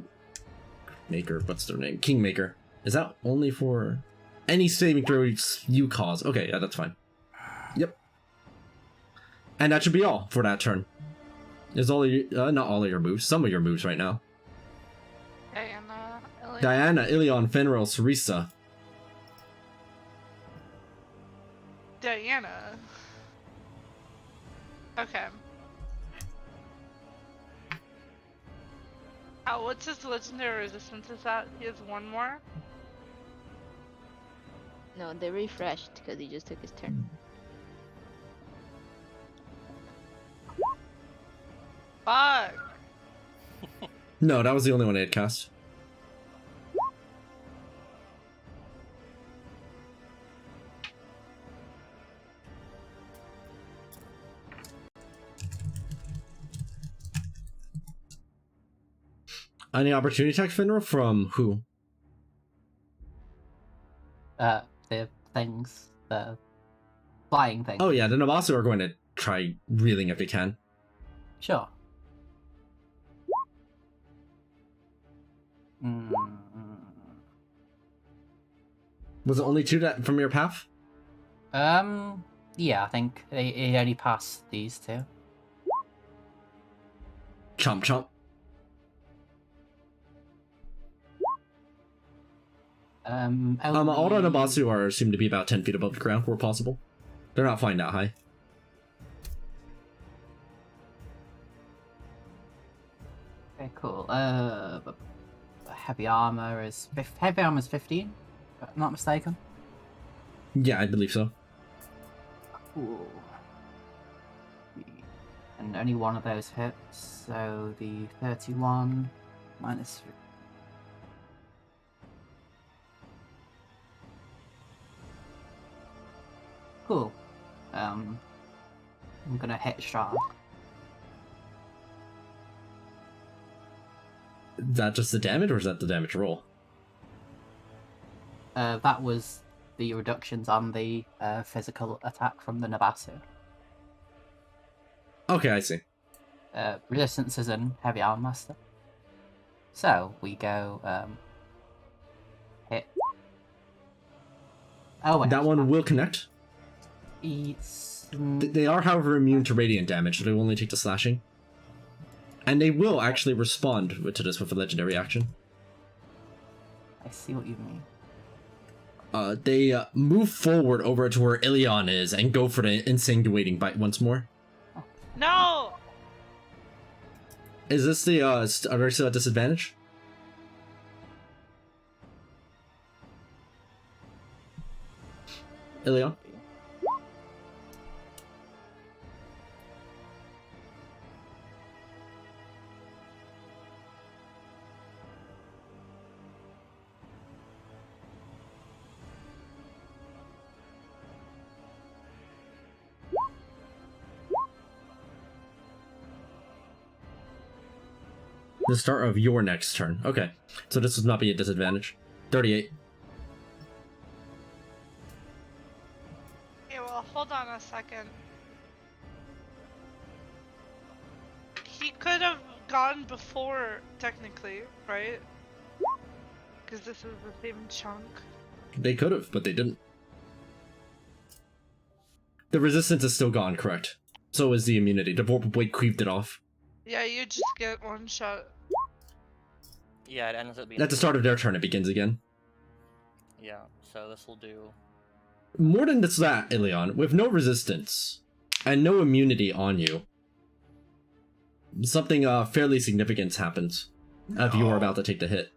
Maker, what's their name? Kingmaker. Is that only for any saving throws you cause? Okay, yeah, that's fine. Yep. And that should be all for that turn. Is all of your, not all of your moves, some of your moves right now. Diana, Ilion, Fenrir, Sarisa. Diana. Okay. What's his legendary resistance is that? He has one more? No, they refreshed because he just took his turn. Fuck! No, that was the only one I had cast. Any opportunity attack, Fenrir? From who? The things, the flying things. Oh yeah, the Nabasu are going to try reeling if they can. Sure. Was it only 2 that from your path? Yeah, I think he only passed these 2. Chomp chomp. All the Nabasu are assumed to be about 10 feet above the ground, where possible. They're not flying that high. Okay, cool. Heavy armor is 15, if I'm not mistaken. Yeah, I believe so. Cool. And only one of those hits, so the 31 minus 3. Cool. I'm gonna hit Strahd. Is that just the damage, or is that the damage roll? That was the reductions on the physical attack from the Nabasu. Okay, I see. Resistance is in Heavy Arm Master. So, we go, hit. Oh, wait. That one will connect. It's... They are, however, immune to radiant damage, so they will only take the slashing. And they will actually respond to this with a legendary action. I see what you mean. They move forward over to where Ilion is and go for the insinuating bite once more. No! Is this the, are they still at disadvantage? Ilion? The start of your next turn. Okay. So this would not be a disadvantage. 38. Okay, well, hold on a second. He could have gone before, technically, right? Because this is the same chunk. They could have, but they didn't. The resistance is still gone, correct? So is the immunity. The Vorpal Blade creeped it off. Yeah, you just get one shot. Yeah, it ends up being... At the start of their turn, it begins again. Yeah, so this will do... More than just that, Ilion, with no resistance and no immunity on you, something fairly significant happens if you are about to take the hit.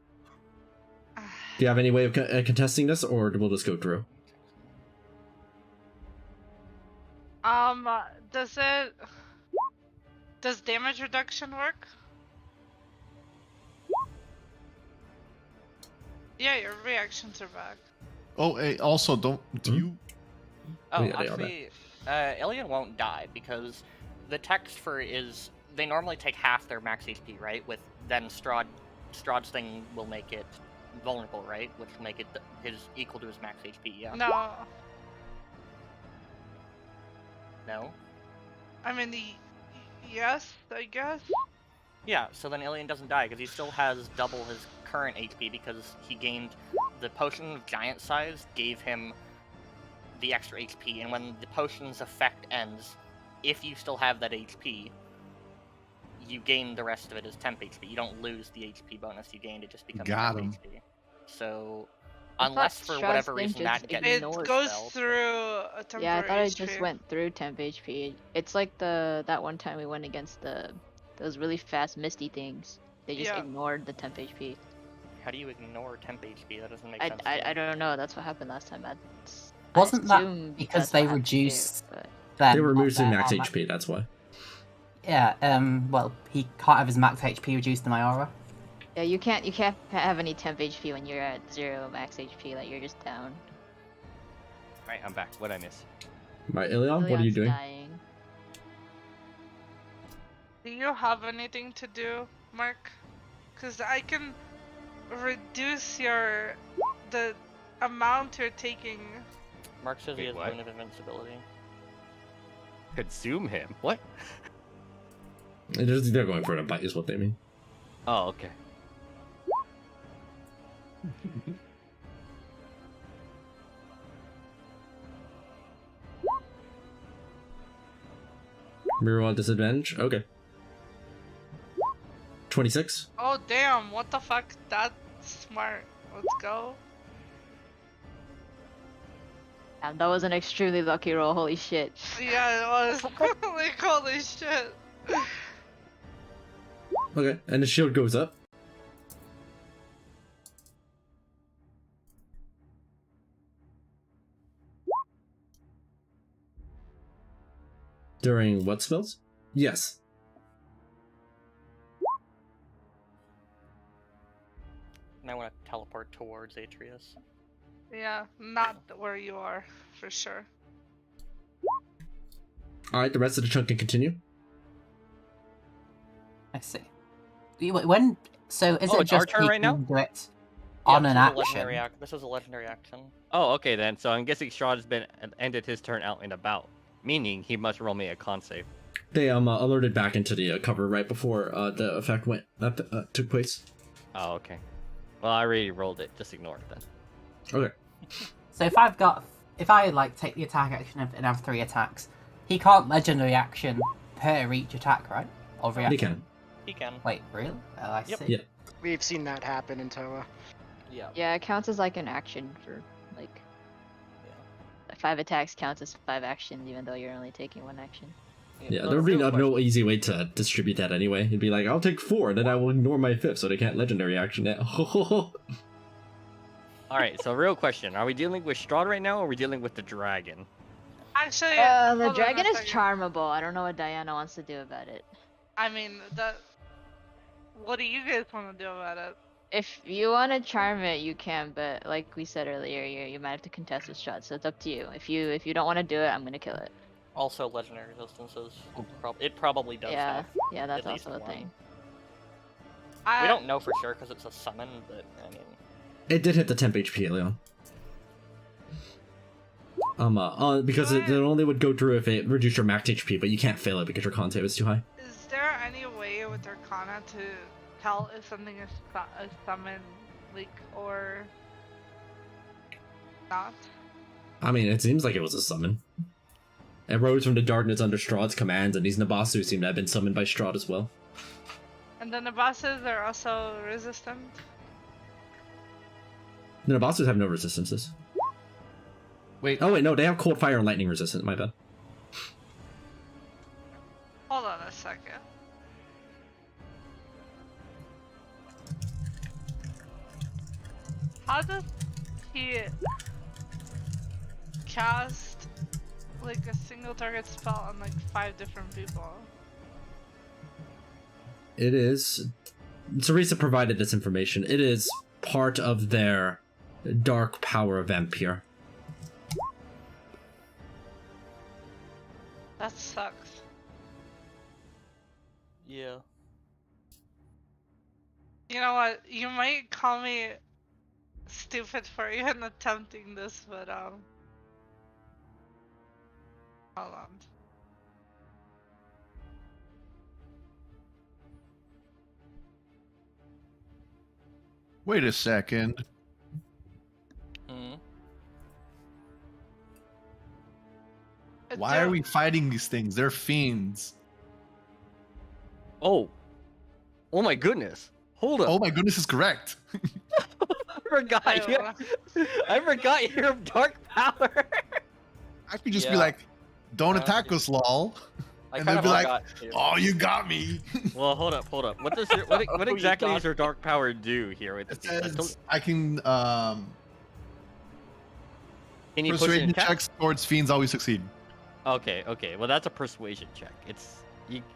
Do you have any way of contesting this, or we'll just go through? Does damage reduction work? Yeah, your reactions are back. Oh, hey, also, do you... Oh, yeah, actually, Alien won't die, because the text for is... They normally take half their max HP, right? With then Strahd's thing will make it vulnerable, right? Which will make it equal to his max HP, yeah? No. No? I mean, yes, I guess. Yeah, so then Alien doesn't die, because he still has double his current HP, because he gained... The potion of giant size gave him the extra HP, and when the potion's effect ends, if you still have that HP, you gain the rest of it as temp HP. You don't lose the HP bonus you gained, it just becomes Got temp him. HP. So, unless for whatever reason that gets... It goes through a temporary Yeah, I thought it HP. just went through temp HP. It's like that one time we went against those really fast misty things. They just ignored the temp HP. How do you ignore temp HP? That doesn't make sense. I don't know. That's what happened last time. Wasn't that because they reduced They removed his max HP, that's why. Yeah, well, he can't have his max HP reduced to my aura. Yeah, you can't have any temp HP when you're at 0 max HP, like you're just down. Alright, I'm back. What'd I miss? Right, Ilion, what are you doing? Dying. Do you have anything to do, Mark? Because I can reduce the amount you're taking. Mark says he Wait, has what? Boon of Invincibility. Consume him? What? They're going for a bite, is what they mean. Oh, okay. Mirror on disadvantage? Okay. 26? Oh damn! What the fuck? That's smart. Let's go. Damn, that was an extremely lucky roll. Holy shit. Yeah, it was. Like holy shit. Okay, and the shield goes up. During what spells? Yes. And I want to teleport towards Atreus. Yeah, not where you are, for sure. Alright, the rest of the chunk can continue. I see. When so is Oh, it it's our just turn he right now? can do it Yeah, on this an is a action? legendary this is a legendary action. Oh, okay then. So I'm guessing Strahd has been ended his turn out and about, meaning he must roll me a con save. They alerted back into the cover right before the effect took place. Oh, okay. Well, I already rolled it. Just ignore it then. Okay. So if I like take the attack action and have 3 attacks, he can't legendary action per each attack, right? Or reaction? He can. He can. Wait, really? Oh, I see. Yeah. We've seen that happen in Toa. Yeah. Yeah, it counts as like an action for like 5 attacks counts as 5 actions, even though you're only taking 1 action. Yeah, there would be no easy way to distribute that anyway. It'd be like, I'll take 4, then I will ignore my 5th, so they can't legendary action it. Alright, so real question. Are we dealing with Strahd right now, or are we dealing with the dragon? Actually, the hold on dragon a is second. charmable. I don't know what Diana wants to do about it. I mean, what do you guys want to do about it? If you want to charm it, you can, but like we said earlier, you might have to contest with shot, so it's up to you. If you don't want to do it, I'm gonna kill it. Also, legendary resistances. It probably does Yeah, have yeah, that's at least also a one. thing. We don't know for sure because it's a summon, but I mean. It did hit the temp HP, Leon. Because it only would go through if it reduced your max HP, but you can't fail it because your con save is too high. Is there any way with Arcana to tell if something is a summon, leak, or not? I mean, it seems like it was a summon. It rose from the darkness under Strahd's command, and these Nabasu seem to have been summoned by Strahd as well. And the Nabasas are also resistant? The Nabasus have no resistances. Wait. Oh wait, no, they have cold fire and lightning resistance, my bad. Hold on a second. How does he cast like a single target spell on like 5 different people? It is... Teresa provided this information. It is part of their dark power vampire. That sucks. Yeah. You know what? You might call me stupid for even attempting this, but hold on. Wait a second. Why are we fighting these things? They're fiends. Oh. Oh my goodness. Hold up. Oh my goodness is correct. I forgot you have dark power. I could just be like, don't attack us, lol. And they'll be like, oh, you got me. Well, hold up. What does what exactly does your dark power do here with It this? says I can Can you push it persuasion in chat? checks towards fiends always succeed. Okay. Well, that's a persuasion check.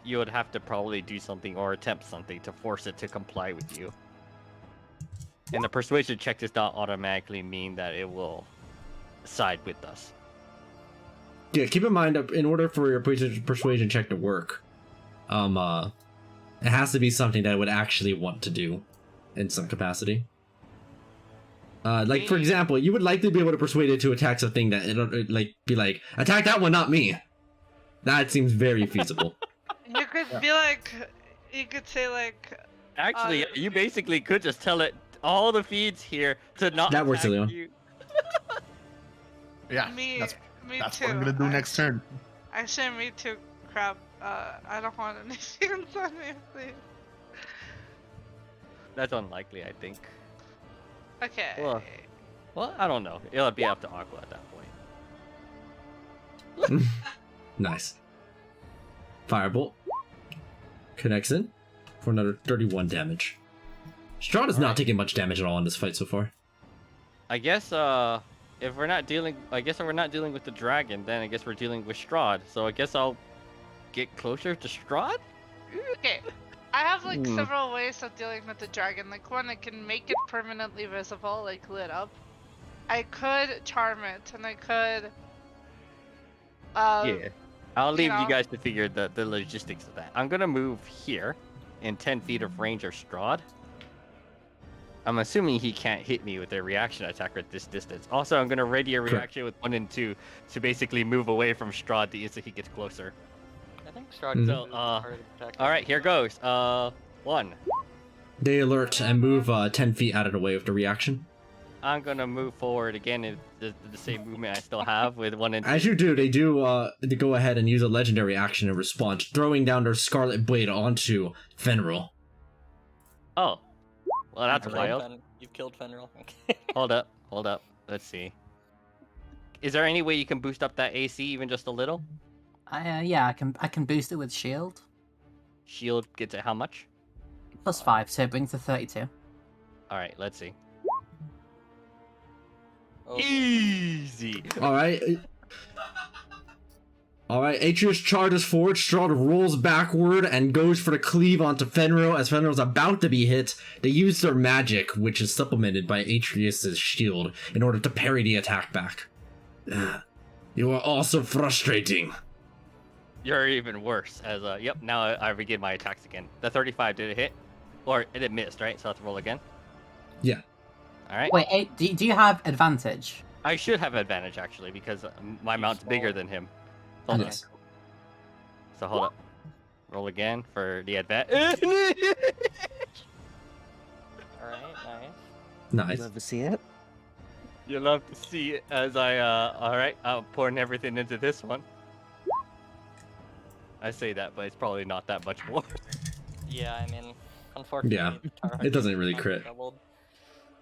You would have to probably do something or attempt something to force it to comply with you. And the persuasion check does not automatically mean that it will side with us. Yeah, keep in mind, in order for your persuasion check to work, it has to be something that it would actually want to do in some capacity. Like, for example, you would likely be able to persuade it to attack something that it'll, be like, attack that one, not me. That seems very feasible. You could be like, you could say like... Actually, you basically could just tell it all the feeds here to not That works, attack Leon. you. Yeah, Me that's too. what I'm gonna do next turn. Actually, me too, crap. I don't want any fiends on me, please. That's unlikely, I think. Okay. Well, I don't know. It'll be up to Aqua at that point. Nice. Firebolt connects in for another 31 damage. Strahd is not taking much damage at all in this fight so far. I guess if we're not dealing with the dragon, then I guess we're dealing with Strahd. So I guess I'll get closer to Strahd? Okay. I have like several ways of dealing with the dragon. Like one, I can make it permanently visible, like lit up. I could charm it, and I could. Yeah. I'll leave you know. guys to figure the logistics of that. I'm gonna move here, in 10 feet of range of Strahd. I'm assuming he can't hit me with a reaction attack at this distance. Also, I'm gonna ready a reaction with 1 and 2 to basically move away from Strahd the instant he gets closer. I think Strahd So, all right, here goes. 1. They alert and move 10 feet out of the way with the reaction. I'm gonna move forward again in the same movement I still have with 1 and 2. As you do, they go ahead and use a legendary action in response, throwing down their Scarlet Blade onto Fenrir. Oh. Well, that's wild. You've killed Fenrir. Hold up. Let's see. Is there any way you can boost up that AC even just a little? Yeah, I can boost it with shield. Shield gets it how much? +5, so it brings to 32. Alright, let's see. Oh. Easy! Alright, Atreus charges forward, Strahd rolls backward and goes for the cleave onto Fenrir. As Fenrir's about to be hit, they use their magic, which is supplemented by Atreus' shield, in order to parry the attack back. You are also frustrating. You're even worse. As yep, now I begin my attacks again. The 35, did it hit? Or it missed, right? So I have to roll again? Yeah. Alright. Wait, do you have advantage? I should have advantage, actually, because my mount's bigger than him. Hold on. So hold up. Roll again for the advantage. Alright, nice. Nice. Love to see it. You love to see it as alright, I'm pouring everything into this one. I say that, but it's probably not that much more. Yeah, I mean, unfortunately, Yeah, Tar it doesn't really crit. doubled.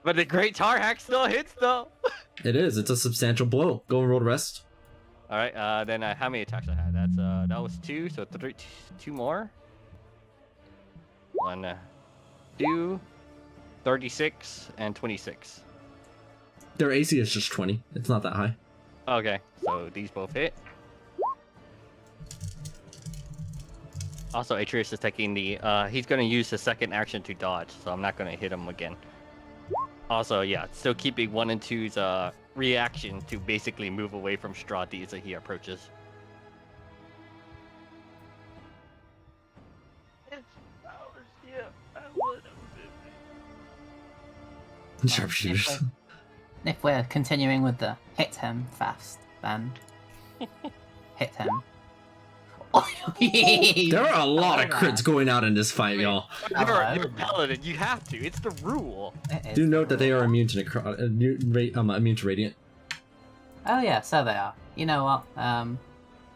But the Great Tar Hack still hits, though! It is, it's a substantial blow. Go and roll the rest. Alright, then how many attacks I had? That was 2, so 2 more. 1, 2, 36, and 26. Their AC is just 20. It's not that high. Okay, so these both hit. Also, Atreus is taking the, he's going to use his second action to dodge, so I'm not going to hit him again. Also, yeah, still keeping 1 and 2's reaction to basically move away from Strahd as he approaches. If I was you, I would have Sharpshooters. If we're continuing with the hit him fast, then hit him. There are a lot of crits going out in this fight, y'all. You're a paladin, you have to. It's the rule. Do note that they are immune to immune to radiant. Oh yeah, so they are. You know what?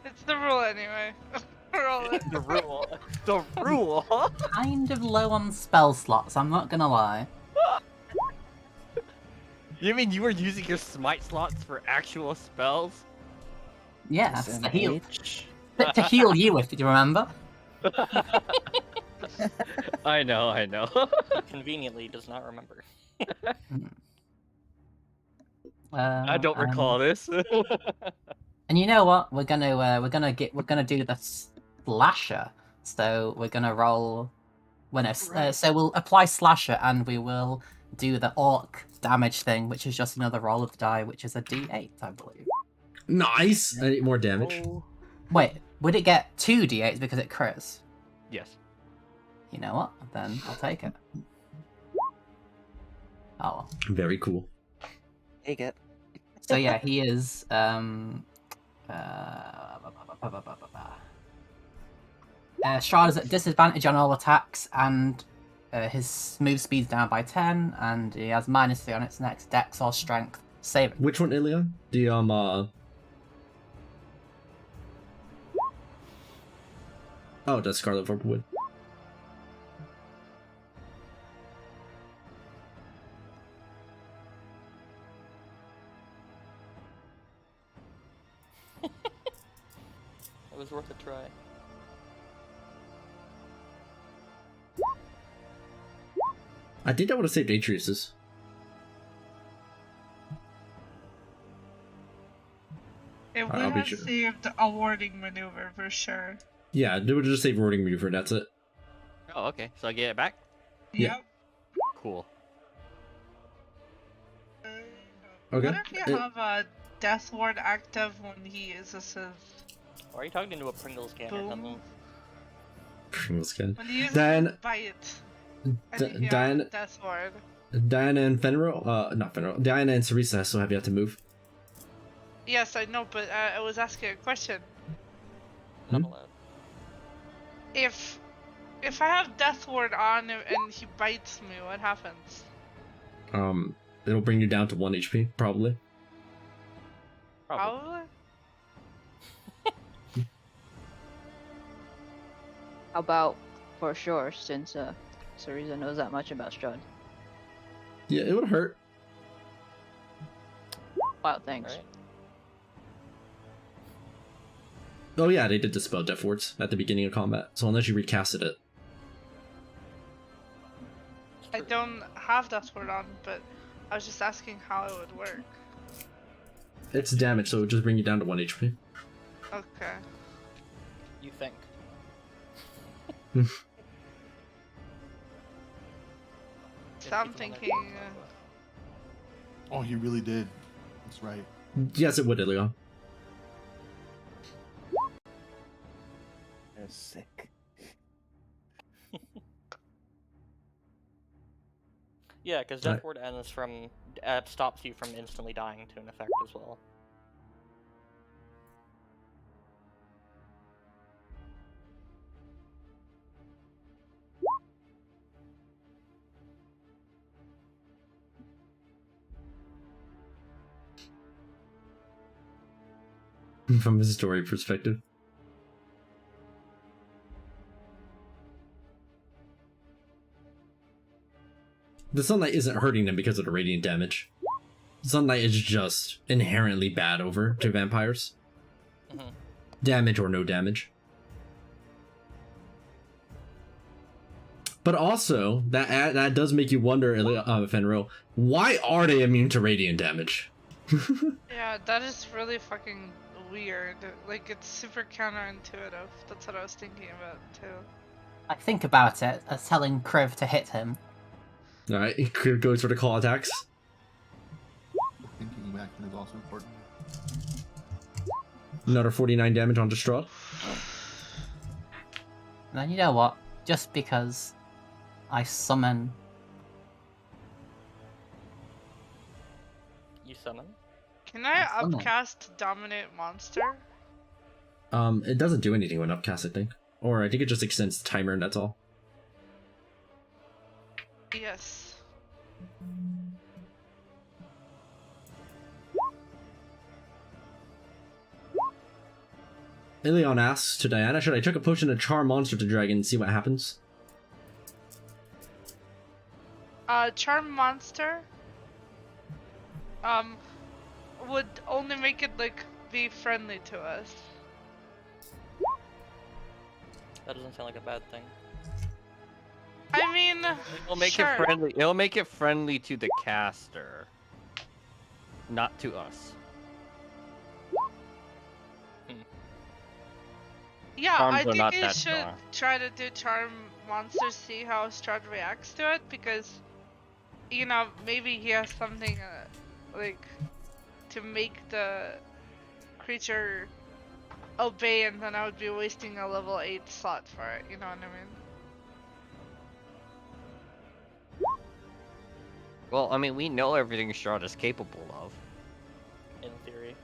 It's the rule anyway. Roll it. The rule. The rule. Kind of low on spell slots, I'm not gonna lie. You mean you were using your smite slots for actual spells? Yeah, to heal. To heal you, if you remember. I know. Conveniently does not remember. I don't recall this. And you know what? We're gonna do the slasher. So we're gonna roll. So we'll apply slasher, and we will do the orc damage thing, which is just another roll of the die, which is a D8, I believe. Nice. I need more damage. Wait, would it get 2 D8s because it crits? Yes. You know what? Then I'll take it. Oh. Very cool. Take it. So yeah, he is Strahd is at disadvantage on all attacks, and his move speed's down by 10, and he has -3 on its next dex or strength saving. Which one, Ilya? The Oh, that's Scarlet Vorpalwood. It was worth a try. I think that would have saved Atreus's. It would have saved a warding maneuver for sure. Yeah, it would just say Roaring Reaver, that's it. Oh, okay. So I get it back? Yeah. Cool. Okay. What if you have a Death Ward active when he uses his... Or are you talking into a Pringles can or something? Pringles can. When he uses Then, his bite, and you have Diana, Death Ward. Diana and Fenrir, not Fenrir, Diana and Sarisa still have yet to move. Yes, I know, but I was asking a question. Not allowed. If I have Death Ward on and he bites me, what happens? It'll bring you down to 1 HP, probably. Probably? How about for sure, since Sarisa knows that much about Strahd? Yeah, it would hurt. Wow, thanks. Right. Oh yeah, they did dispel Death Wards at the beginning of combat, so unless you recasted it. I don't have Death Ward on, but I was just asking how it would work. It's damage, so it would just bring you down to 1 HP. Okay. You think? So I'm thinking... Oh, he really did. That's right. Yes, it would, Ilion. They're sick. Yeah, because Death Ward ends from stops you from instantly dying to an effect as well. From a story perspective. The Sunlight isn't hurting them because of the radiant damage. Sunlight is just inherently bad over to vampires. Mm-hmm. Damage or no damage. But also, that does make you wonder, Fenrir, why are they immune to radiant damage? Yeah, that is really fucking weird. Like, it's super counterintuitive. That's what I was thinking about, too. I think about it as telling Kriv to hit him. Alright, Kriv goes for the call attacks. Thinking back is also important. Another 49 damage on Strahd. And then you know what? Just because I summon... You summon? Can I Summon. upcast Dominate Monster? It doesn't do anything when upcast, I think. Or I think it just extends the timer and that's all. Yes. Ilion asks to Diana, should I chuck a potion to charm monster to dragon and see what happens? Charm Monster? Would only make it, like, be friendly to us. That doesn't sound like a bad thing. I mean, It'll make sure. it friendly. It'll make it friendly to the caster, not to us. Yeah, Charms I are think not you that should strong. try to do Charm Monster, see how Strahd reacts to it, because, you know, maybe he has something, like, to make the creature obey, and then I would be wasting a level 8 slot for it, you know what I mean? Well, I mean, we know everything Strahd is capable of. In theory.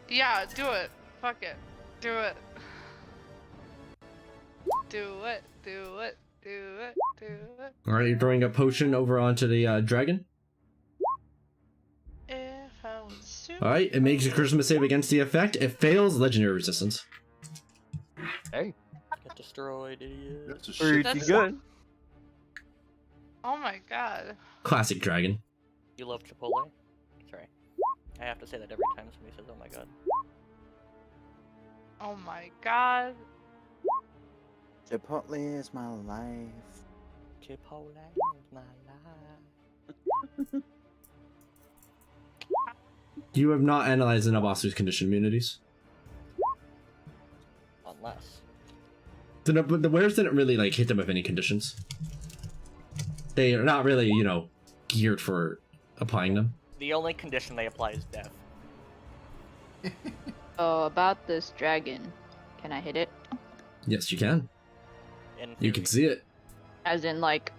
Yeah, do it. Fuck it. Do it. Do it. Do it. Do it. Do it. Alright, you're throwing a potion over onto the dragon. If I was super... Alright, it makes a charisma save against the effect. It fails legendary resistance. Hey. Get destroyed, idiot. That's a Pretty shit. good. Oh my god. Classic dragon. You love Chipotle? Sorry. I have to say that every time somebody says, oh my god. Oh my god. Chipotle is my life. Chipotle is my life. You have not analyzed the Nabasu's condition immunities. Unless. The wares didn't really like hit them with any conditions. They are not really, you know, geared for applying them. The only condition they apply is death. Oh, about this dragon. Can I hit it? Yes, you can. You can see it. As in, like,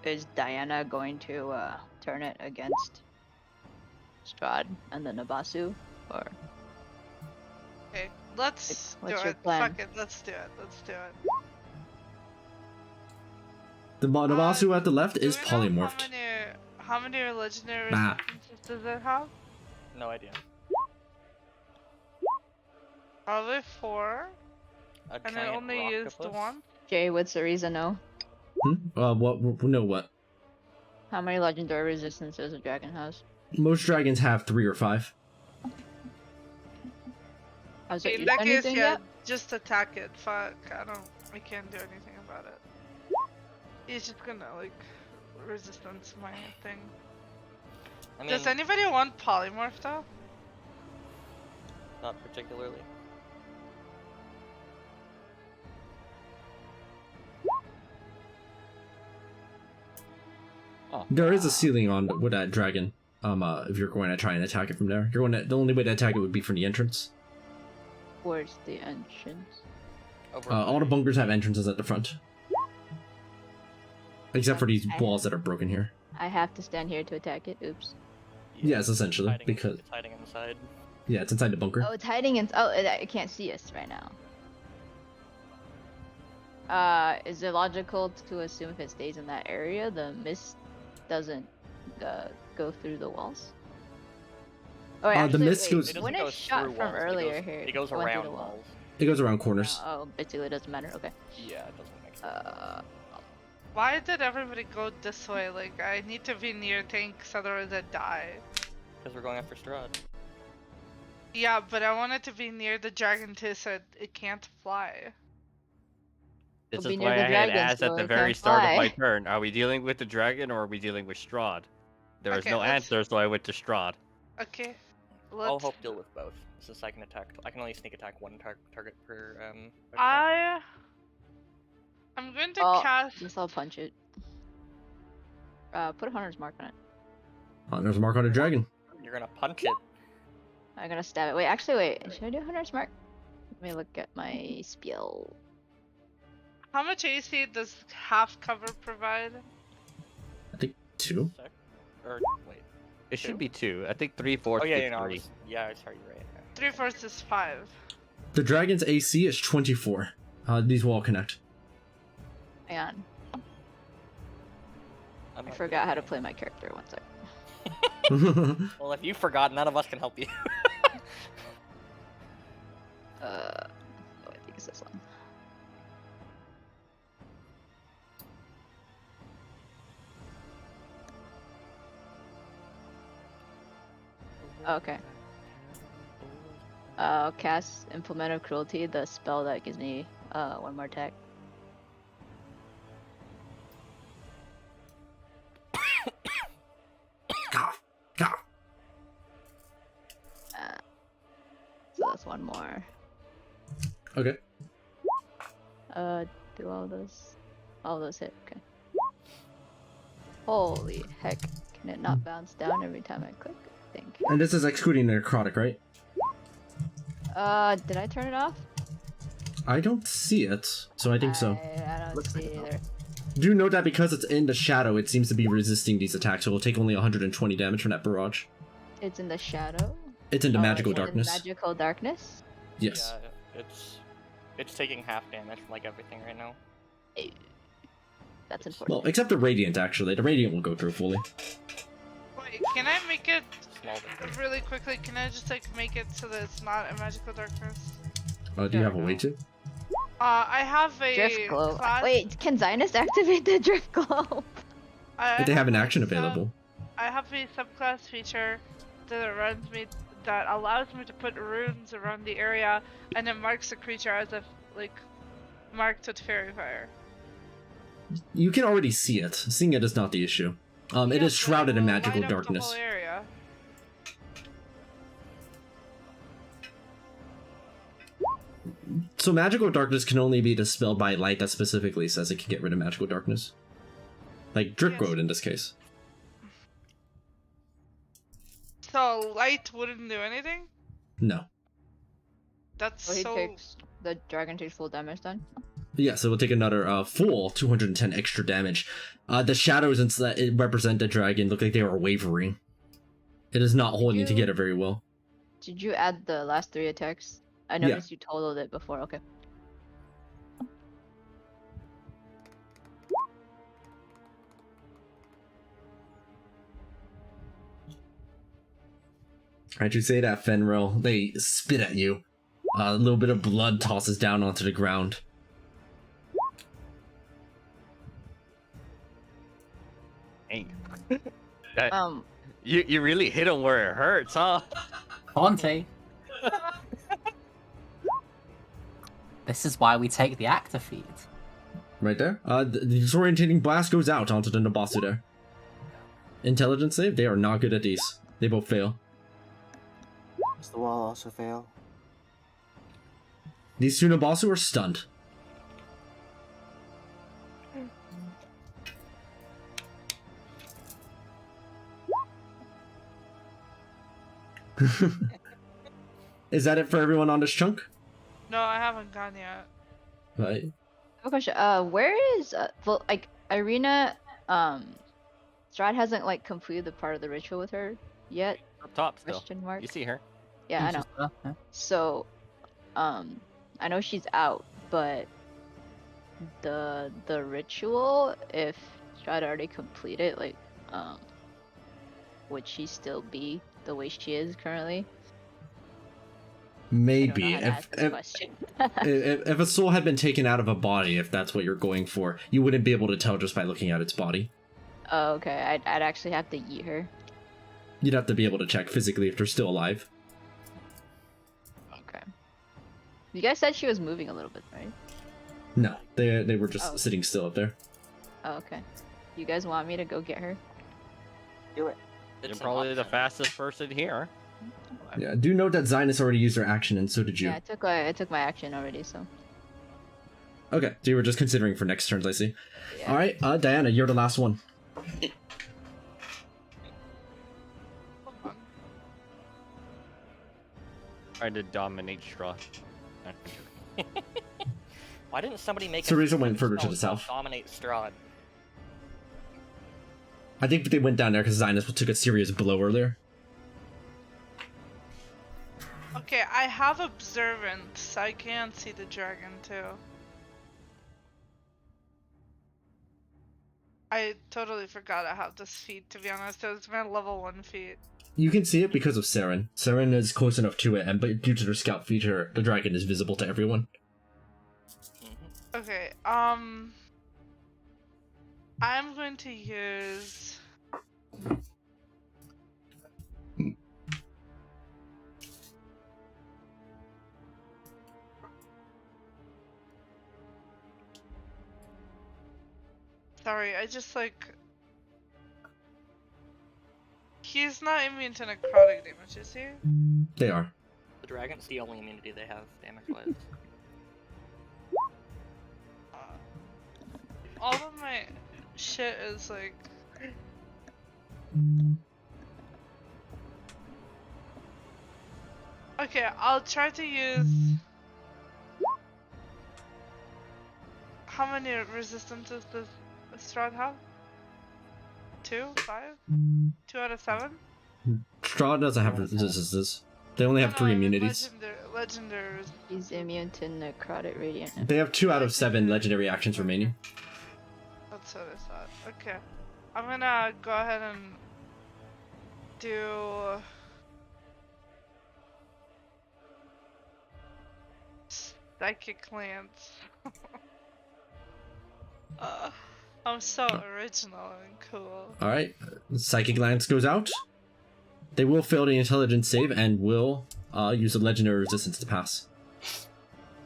is Diana going to turn it against Strahd and the Nabasu? Or Okay, let's what's do your it. plan? Fuck it, let's do it. Let's do it. The Nabasu at the left is Do we know polymorphed. How many legendary Nah. resistances does it have? No idea. Probably 4. A And it giant only used octopus? 1. Jay, what's the reason? No. What? No, what? How many legendary resistances a dragon has? Most dragons have 3 or 5. Has it In used that case, anything yeah, yet? just attack it. Fuck, I can't do anything about it. He's just gonna, like, resistance my thing. I mean, Does anybody want polymorph though? not particularly. There is a ceiling on with that dragon. If you're going to try and attack it from there, the only way to attack it would be from the entrance. Where's the entrance? All the bunkers have entrances at the front, except for these walls that are broken here. I have to stand here to attack it. Oops. Yes, essentially, because It's hiding inside. yeah, it's inside the bunker. Oh, it's hiding in. Oh, it can't see us right now. Is it logical to assume if it stays in that area, the mist doesn't go through the walls? Oh, wait, The actually, mist wait, goes- It when doesn't it go shot through from walls, it earlier goes- here, it goes went through around the wall. walls. It goes around corners. Oh, basically it doesn't matter. Okay. Yeah, it doesn't make sense. Why did everybody go this way? Like, I need to be near tanks, otherwise I die. Because we're going after Strahd. Yeah, but I want it to be near the dragon too, so it can't fly. This We'll be is near why the I had dragon, asked so at the it very can't start of my fly. turn. Are we dealing with the dragon or are we dealing with Strahd? There was Okay, no let's- answer, so I went to Strahd. Okay. I'll hope deal with both, since I can attack. I can only sneak attack one target per. I'm going to Oh, cast. guess I'll punch it. Put a hunter's mark on it. Oh, there's a mark on a dragon. You're gonna punch it. I'm gonna stab it. Wait, actually, wait. Should I do hunter's mark? Let me look at my spell. How much AC does half cover provide? I think 2. Or wait. It should be 2. I think 3/4 Oh yeah, is you know. 3. Yeah, sorry, you're right. 3/4 is 5. The dragon's AC is 24. These will all connect. Hang on. I'm I not forgot how to play my character. One sec. Well, if you forgot, none of us can help you. Oh, I think it's this one. Okay. I'll cast Implement of Cruelty, the spell that gives me one more attack. So that's one more. Okay. Do all those hit? Okay. Holy heck! Can it not bounce down every time I click? Thank you. And this is excluding the necrotic, right? Did I turn it off? I don't see it, so I think so. I don't see it either. Do note that because it's in the shadow, it seems to be resisting these attacks, so it'll take only 120 damage from that barrage. It's in the shadow. It's into magical it's in darkness. magical darkness. Yes. Yeah, it's taking half damage from like everything right now. That's unfortunate. Well, except the radiant, actually. The radiant will go through fully. Wait, can I make it Small difference. really quickly? Can I just like make it so that it's not a magical darkness? Do you have a way to? I have a Drift glow. class. Wait, can Zionist activate the drift glow? They have an a action sub- available. I have a subclass feature that allows me to put runes around the area, and it marks the creature as if like marked with fairy fire. You can already see it. Seeing it is not the issue. It is shrouded in magical Light up the darkness. whole area. So magical darkness can only be dispelled by light that specifically says it can get rid of magical darkness. Like Driftwood in this case. So light wouldn't do anything? No. That's So he so... takes the dragon takes full damage then? Yeah, so we'll take another full 210 extra damage. The shadows that it represent the dragon look like they are wavering. It is not holding together very well. Did you add the last 3 attacks? I noticed you totaled it before. Okay. How'd you say that, Fenrir? They spit at you. A little bit of blood tosses down onto the ground. Dang. You really hit him where it hurts, huh? Fonte. This is why we take the actor feat. Right there. The disorientating blast goes out onto the Nabasu there. Intelligence save? They are not good at these. They both fail. Does the wall also fail? These two Nabasu are stunned. Is that it for everyone on this chunk? No, I haven't gone yet. Right. I have a question. Where is well, like Irina? Strahd hasn't like completed the part of the ritual with her yet. Up top still. Question mark. You see her. Yeah, I know. So, I know she's out, but the ritual, if Strahd already completed, like, would she still be the way she is currently? Maybe. If If a soul had been taken out of a body, if that's what you're going for, you wouldn't be able to tell just by looking at its body. Oh, okay. I'd actually have to eat her. You'd have to be able to check physically if they're still alive. Okay. You guys said she was moving a little bit, right? No, they were just sitting still up there. Oh, okay. You guys want me to go get her? Do it. You're probably the fastest person here. Yeah, do note that Zynus already used her action, and so did you. Yeah, I took my action already, so. Okay, so you were just considering for next turns, I see. Yeah. Alright, Diana, you're the last one. Trying to dominate Strahd. Why didn't somebody make So Razor went further to the south. Dominate Strahd. I think they went down there because Zynus took a serious blow earlier. Okay, I have observant, so I can see the dragon too. I totally forgot I have this feat, to be honest. It was my level 1 feat. You can see it because of Saren. Saren is close enough to it, and but due to their scout feature, the dragon is visible to everyone. Okay, I'm going to use... Sorry, I just like... He's not immune to necrotic damage, is he? They are. The dragon's the only immunity they have, damage-wise. All of my shit is like... Okay, I'll try to use... How many resistances does Strahd have? 2? 5? 2 out of 7? Strahd doesn't have resistances. They only have 3 immunities. Legendary. He's immune to necrotic radiant. They have 2 out of 7 legendary actions remaining. That's what I thought. Okay. I'm gonna go ahead and do... Psychic Lance. I'm so original and cool. Alright, Psychic Lance goes out. They will fail the intelligence save and will use a legendary resistance to pass.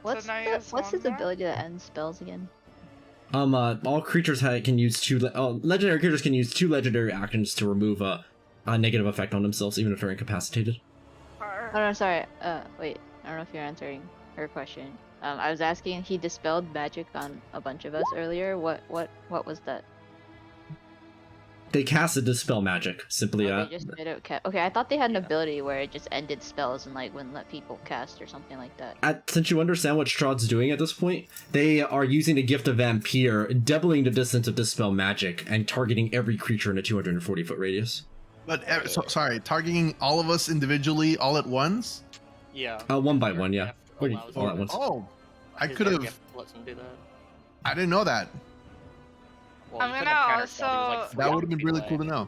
What's his ability that ends spells again? All creatures can use 2 legendary creatures can use 2 legendary actions to remove a negative effect on themselves, even if they're incapacitated. Oh no, sorry. Wait. I don't know if you're answering her question. I was asking. He dispelled magic on a bunch of us earlier. What was that? They casted Dispel Magic, simply, Oh, they just did it. Okay, I thought they had an ability where it just ended spells and like wouldn't let people cast or something like that. Since you understand what Strahd's doing at this point, they are using a Gift of Vampire, doubling the distance of Dispel Magic, and targeting every creature in a 240-foot radius. But sorry, targeting all of us individually all at once? Yeah. One by one, yeah. All at once. Oh, I His could air have. gift lets him do that. I didn't know that. Well, I'm you gonna couldn't have counterspelled, he was, like, also That would have been feet really away. cool to know.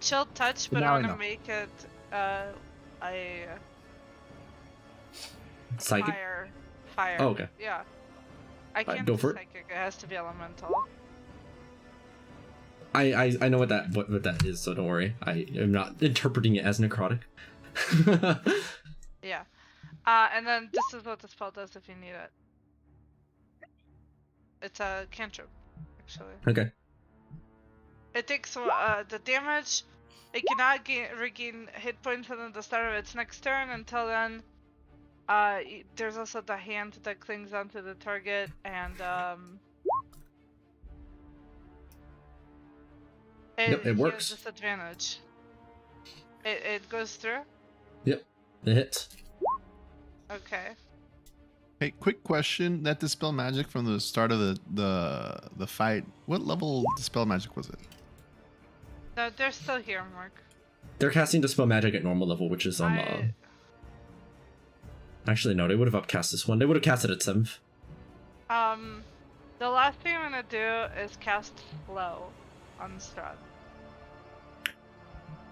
chill touch, but Now I I'm know. gonna make it a Psychic? fire. Oh, okay. Yeah. I can't go do for it. psychic. It has to be elemental. I know what that is, so don't worry. I am not interpreting it as necrotic. Yeah. And then this is what the spell does if you need it. It's a cantrip, actually. Okay. It takes the damage. It cannot regain hit points until the start of its next turn. Until then, there's also the hand that clings onto the target, and Yep, it works. Has disadvantage. It goes through. Yep, it hits. Okay. Hey, quick question. That Dispel Magic from the start of the fight, what level Dispel Magic was it? No, they're still here, Mark. They're casting Dispel Magic at normal level, which is actually no, they would have upcast this one. They would have cast it at 7th. The last thing I'm gonna do is cast Flow on Strahd.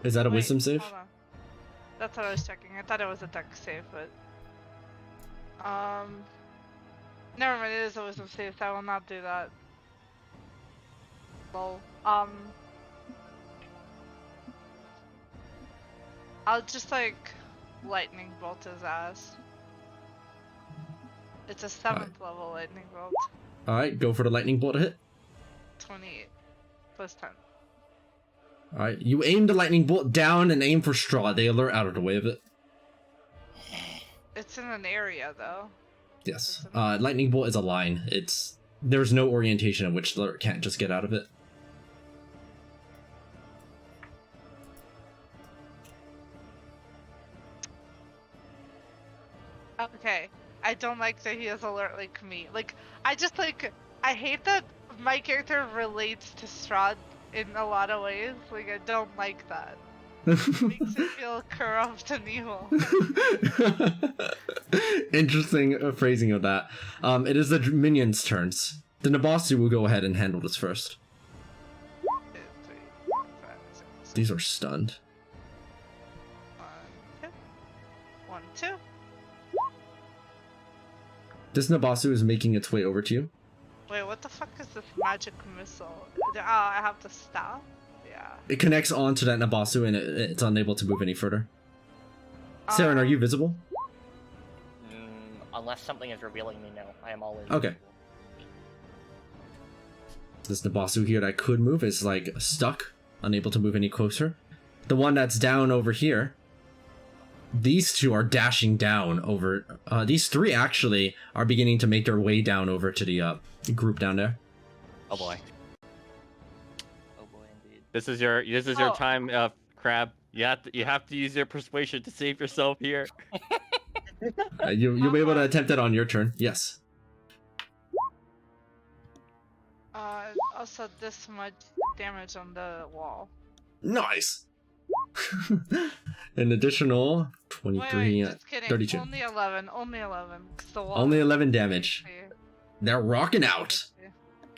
Is that a Wait, Wisdom save? hold on. That's what I was checking. I thought it was a deck save, but never mind. It is a Wisdom save, so I will not do that. Lol. I'll just like lightning bolt his ass. It's a 7th level lightning bolt. Alright, go for the lightning bolt hit. 28 plus 10. Alright, you aim the lightning bolt down and aim for Strahd. They alert out of the way of it. It's in an area though. Yes. Lightning bolt is a line. There's no orientation in which the alert can't just get out of it. Okay. I don't like that he has alert like me. Like, I hate that my character relates to Strahd in a lot of ways. Like, I don't like that. It makes me feel corrupt and evil. Interesting phrasing of that. It is the minions' turns. The Nabasu will go ahead and handle this first. 2, 3, 4, 5, 6. These are stunned. 1, 2. This Nabasu is making its way over to you. Wait, what the fuck is this magic missile? Oh, I have to stop? Yeah. It connects onto that Nabasu and it's unable to move any further. Saren, are you visible? Unless something is revealing me, no. I am always Okay. This Nabasu here that could move is like stuck, unable to move any closer. The one that's down over here, these two are dashing down over. These three actually are beginning to make their way down over to the group down there. Oh boy. Oh boy, indeed. This is your time, Crab. You have to use your persuasion to save yourself here. You'll be able to attempt it on your turn. Yes. Also this much damage on the wall. Nice. An additional 23, Wait, just kidding. 32. Only 11. 'Cause the wall Only is 11 damage. 50. They're rocking out.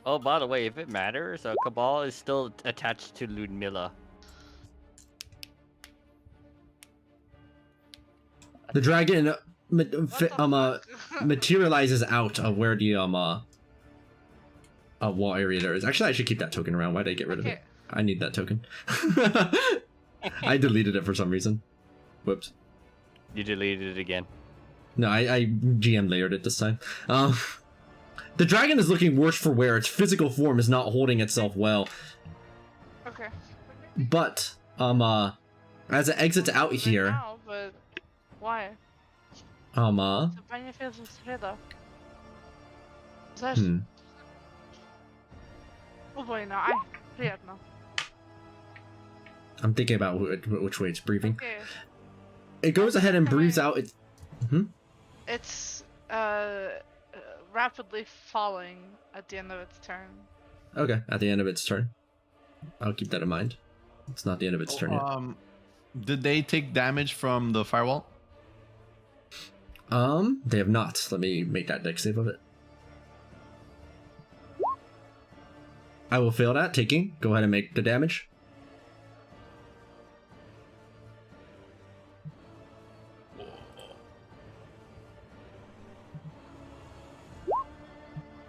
Oh, by the way, if it matters, Cabal is still attached to Ludmilla. The dragon fuck? materializes out of where the wall area there is. Actually, I should keep that token around. Why did I get rid of it? Okay. I need that token. I deleted it for some reason. Whoops. You deleted it again. No, I GM layered it this time. The dragon is looking worse for wear. Its physical form is not holding itself well. Okay. But as it exits out here, Now, but why? The many feet is 3 though? Is that... Oh boy, no, I forget now. I'm thinking about which way it's breathing. Okay. It goes ahead and breathes out. It's rapidly falling at the end of its turn. Okay, at the end of its turn. I'll keep that in mind. It's not the end of its turn yet. Did they take damage from the firewall? They have not. Let me make that dex save of it. I will fail that. Taking. Go ahead and make the damage.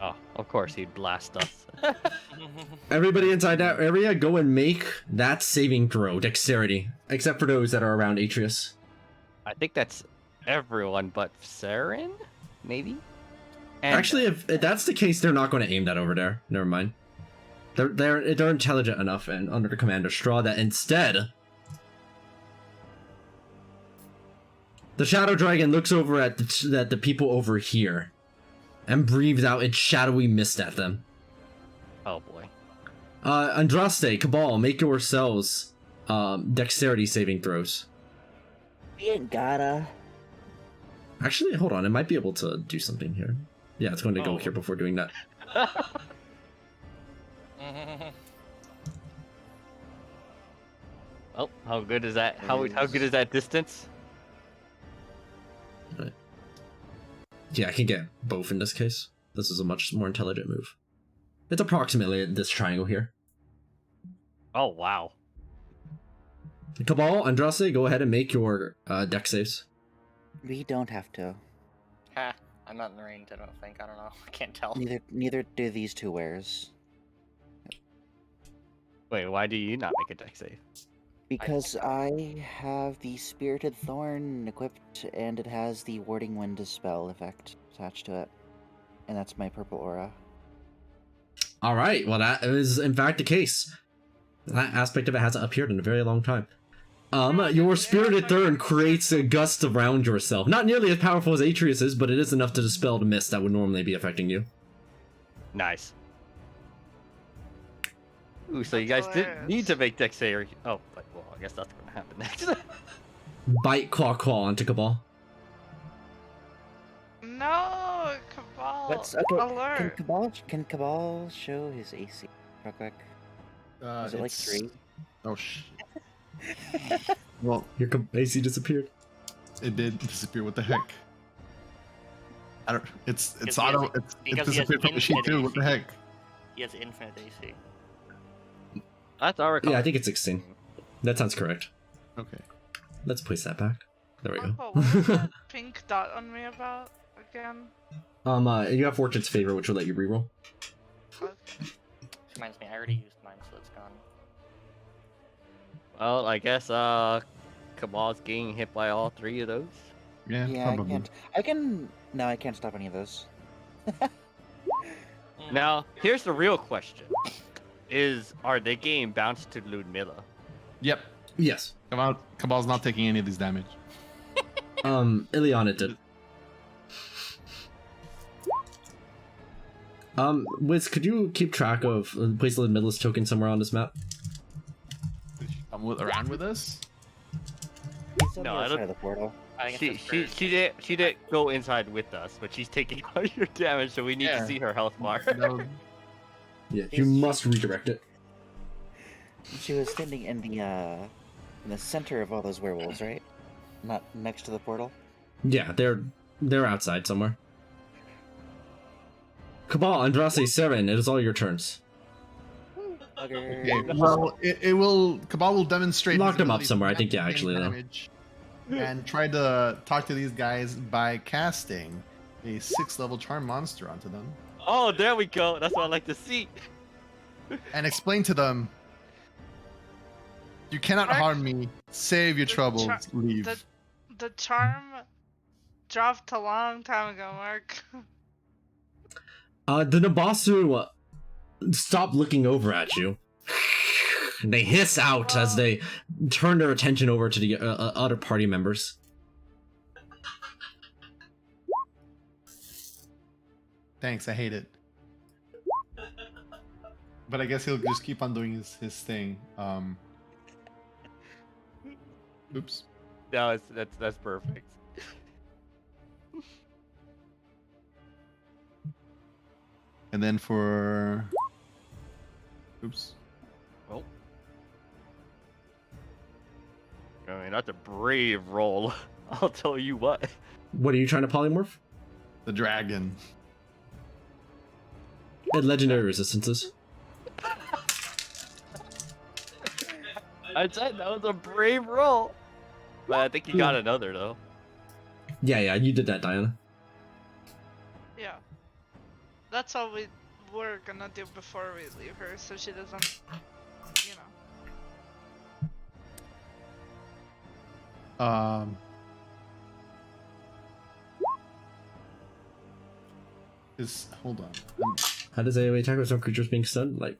Oh, of course he'd blast us. Everybody inside that area, go and make that saving throw, dexterity. Except for those that are around Atreus. I think that's everyone but Saren, maybe? And Actually, if that's the case, they're not going to aim that over there. Never mind. They're intelligent enough and under the command of Strahd that instead, the Shadow Dragon looks over at the people over here and breathes out its shadowy mist at them. Oh boy. Andraste, Cabal, make yourselves dexterity saving throws. We ain't gotta. Actually, hold on. It might be able to do something here. Yeah, it's going to go here before doing that. Oh, how good is that? How good is that distance? Right. Yeah, I can get both in this case. This is a much more intelligent move. It's approximately this triangle here. Oh, wow. Cabal, Andraste, go ahead and make your dex saves. We don't have to. Ha, I'm not in the range, I don't think. I don't know. I can't tell. Neither do these two wares. Wait, why do you not make a dex save? Because I have the Spirited Thorn equipped, and it has the Warding Wind spell effect attached to it. And that's my purple aura. Alright, well that is in fact the case. That aspect of it hasn't appeared in a very long time. Your Spirited Thorn creates a gust around yourself. Not nearly as powerful as Atreus's, but it is enough to dispel the mist that would normally be affecting you. Nice. Ooh, so you guys didn't need to make dex save. Oh, but well, I guess that's gonna happen next. Bite claw onto Cabal. No, Cabal. What's okay? Alert. Can Cabal show his AC real quick? Is it like 3? Oh well, your AC disappeared. It did disappear. What the heck? I don't. It's Because auto. he has- It because he has disappeared from the sheet infinite too. What the AC. heck? He has infinite AC. That's our Yeah, I think it's 16. That sounds correct. Okay. Let's place that back. There we go. What was that pink dot on me about again? You have Fortune's Favor, which will let you reroll. Reminds me, I already used mine, so it's gone. Well, I guess Cabal's getting hit by all 3 of those. Yeah, probably. I can. No, I can't stop any of those. Now, here's the real question: are they getting bounced to Ludmilla? Yep. Yes. Cabal's not taking any of these damage. Ileana did. Wiz, could you keep track of place Ludmilla's token somewhere on this map? Come around with us? No, I don't. Of the portal. She didn't go inside with us, but she's taking all your damage, so we need to see her health bar. Yeah, you must redirect it. She was standing in the center of all those werewolves, right? Not next to the portal. Yeah, they're outside somewhere. Cabal, Andraste, Seren, it is all your turns. Okay, well, it will. Cabal will demonstrate. Lock his them up ability somewhere. I to think, yeah, gain actually, though. damage and try to talk to these guys by casting a 6th level charm monster onto them. Oh, there we go. That's what I like to see. And explain to them, you cannot harm me. Save your troubles. Leave. The charm dropped a long time ago, Mark. The Nabasu stop looking over at you. They hiss out as they turn their attention over to the other party members. Thanks, I hate it. But I guess he'll just keep on doing his thing. Oops. No, that's perfect. And then for... Oops. Oh. I mean, that's a brave roll. I'll tell you what. What are you trying to polymorph? The dragon. And legendary resistances. I said that was a brave roll. But I think you got another though. Yeah, you did that, Diana. Yeah. That's all we're gonna do before we leave her, so she doesn't, you know. Hold on. How does AoE attack with some creatures being stunned? Like,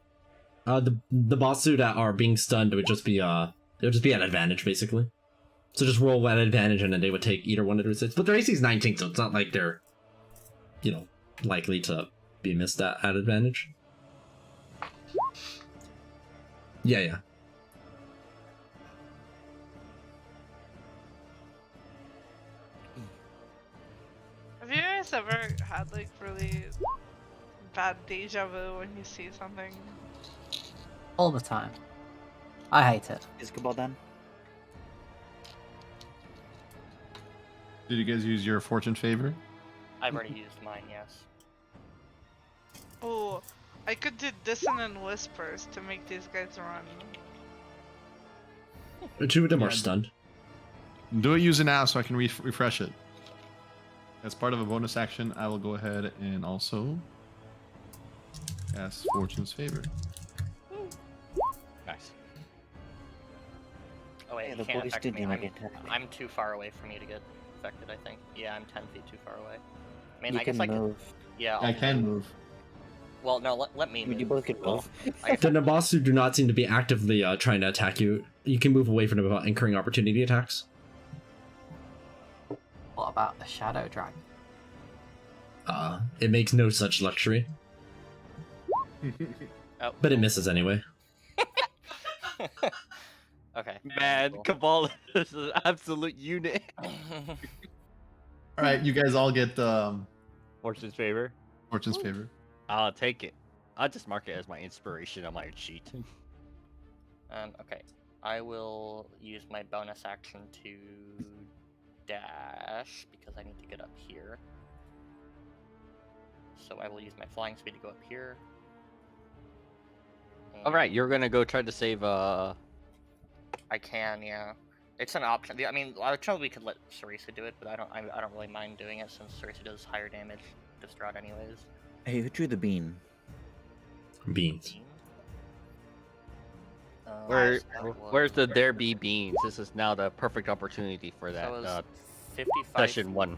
the bossu that are being stunned would just be it would just be at advantage basically. So just roll at advantage and then they would take either one of their six. But their AC is 19, so it's not like they're, likely to be missed at advantage. Yeah. Have you guys ever had like really bad deja vu when you see something? All the time. I hate it. Is Cabal done? Did you guys use your fortune favor? I've already used mine, yes. Oh, I could do dissonant whispers to make these guys run. Two of them are stunned. Do it using now so I can refresh it. As part of a bonus action, I will go ahead and also cast Fortune's Favor. Nice. Oh wait, Yeah, you the can't boys affect did me. do like attack. I'm too far away for me to get affected, I think. Yeah, I'm 10 feet too far away. I mean, You I guess can I could... move. Yeah, I can move. Well, no, let me move. You both can move. The Nabasu do not seem to be actively trying to attack you. You can move away from them without incurring opportunity attacks. What about the Shadow Dragon? It makes no such luxury. Oh. But it misses anyway. Okay. Man, Cool. Cabal is an absolute unit. Alright, you guys all get Fortune's favor. Fortune's Favor. I'll take it. I'll just mark it as my inspiration on my sheet. Okay. I will use my bonus action to dash because I need to get up here. So I will use my flying speed to go up here. Alright, you're gonna go try to save I can, yeah. It's an option. I mean, I would we could let Sarisa do it, but I don't really mind doing it since Sarisa does higher damage to Strahd anyways. Hey, who drew the bean? Beans. Where's the there be beans? This is now the perfect opportunity for that. So 55 session one.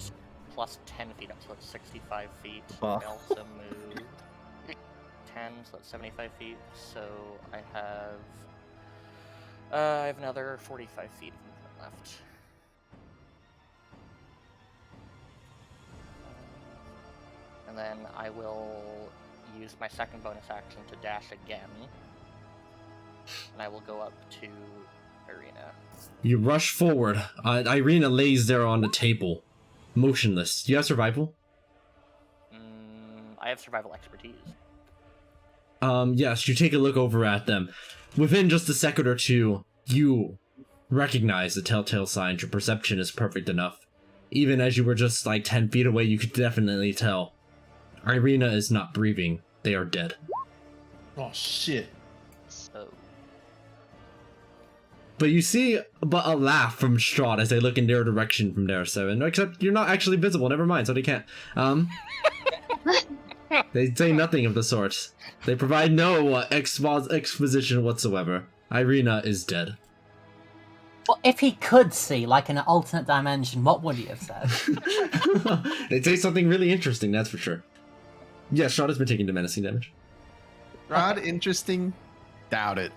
plus 10 feet up, so that's 65 feet. Buff. I also move 10, so that's 75 feet. So I have another 45 feet of movement left. And then I will use my second bonus action to dash again. And I will go up to Irina. You rush forward. Irina lays there on the table, motionless. Do you have survival? I have survival expertise. Yes, you take a look over at them. Within just a second or two, you recognize the telltale signs. Your perception is perfect enough. Even as you were just like 10 feet away, you could definitely tell. Irina is not breathing. They are dead. Oh shit. So But you see a laugh from Strahd as they look in their direction from there, Seven. Except you're not actually visible, never mind, so they can't. They say nothing of the sort. They provide no exposition whatsoever. Irina is dead. Well, if he could see, like in an alternate dimension, what would he have said? They say something really interesting, that's for sure. Yeah, Strahd has been taking the menacing damage. Strahd, interesting? Doubt it.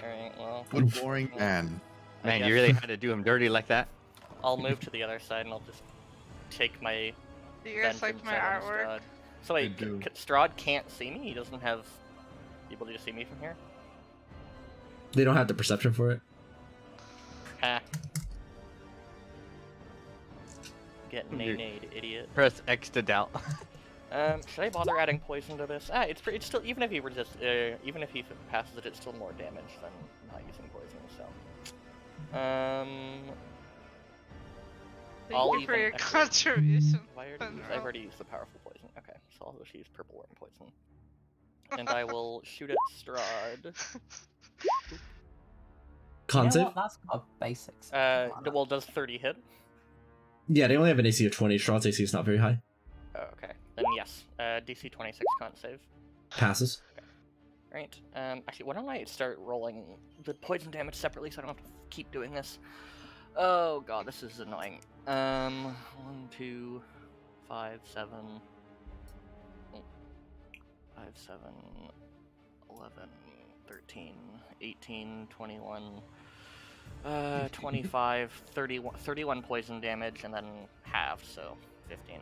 alright, well. What a boring man. Man, you really had to do him dirty like that? I'll move to the other side and I'll just take my Do you guys like my artwork? So wait, They do. Strahd can't see me? He doesn't have the ability to see me from here? They don't have the perception for it. Ha. Get nay-nayed, idiot. Press X to doubt. Should I bother adding poison to this? It's still, even if he even if he passes it, it's still more damage than not using poison. So, Thank you for your contribution. I've already used the powerful poison. Okay, so I'll just use purple worm poison, and I will shoot at Strahd. Con You know save? what? That's got basics. Well, does 30 hit? Yeah, they only have an AC of 20. Strahd's AC is not very high. Oh, okay. Then yes, DC 26 con save. Passes. Okay. Right. Actually, why don't I start rolling the poison damage separately so I don't have to keep doing this? Oh god, this is annoying. 1, 2, 5, 7, 5, 7, 11, 13, 18, 21, 25, 31 poison damage, and then halved, so 15.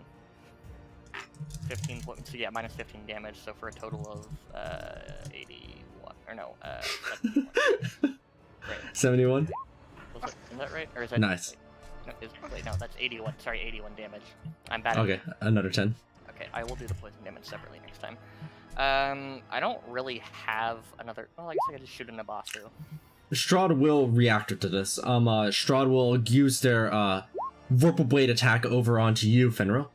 15 points, so yeah, minus 15 damage, so for a total of 81, or no, 71. Right. 71? Is that right? Or is that Nice. Wait, no, that's 81. Sorry, 81 damage. I'm bad. Okay, another 10. Okay, I will do the poison damage separately next time. I don't really have another. Well, I guess I could just shoot a Nabasu. Strahd will react to this. Strahd will use their Vorpal Blade attack over onto you, Fenrir.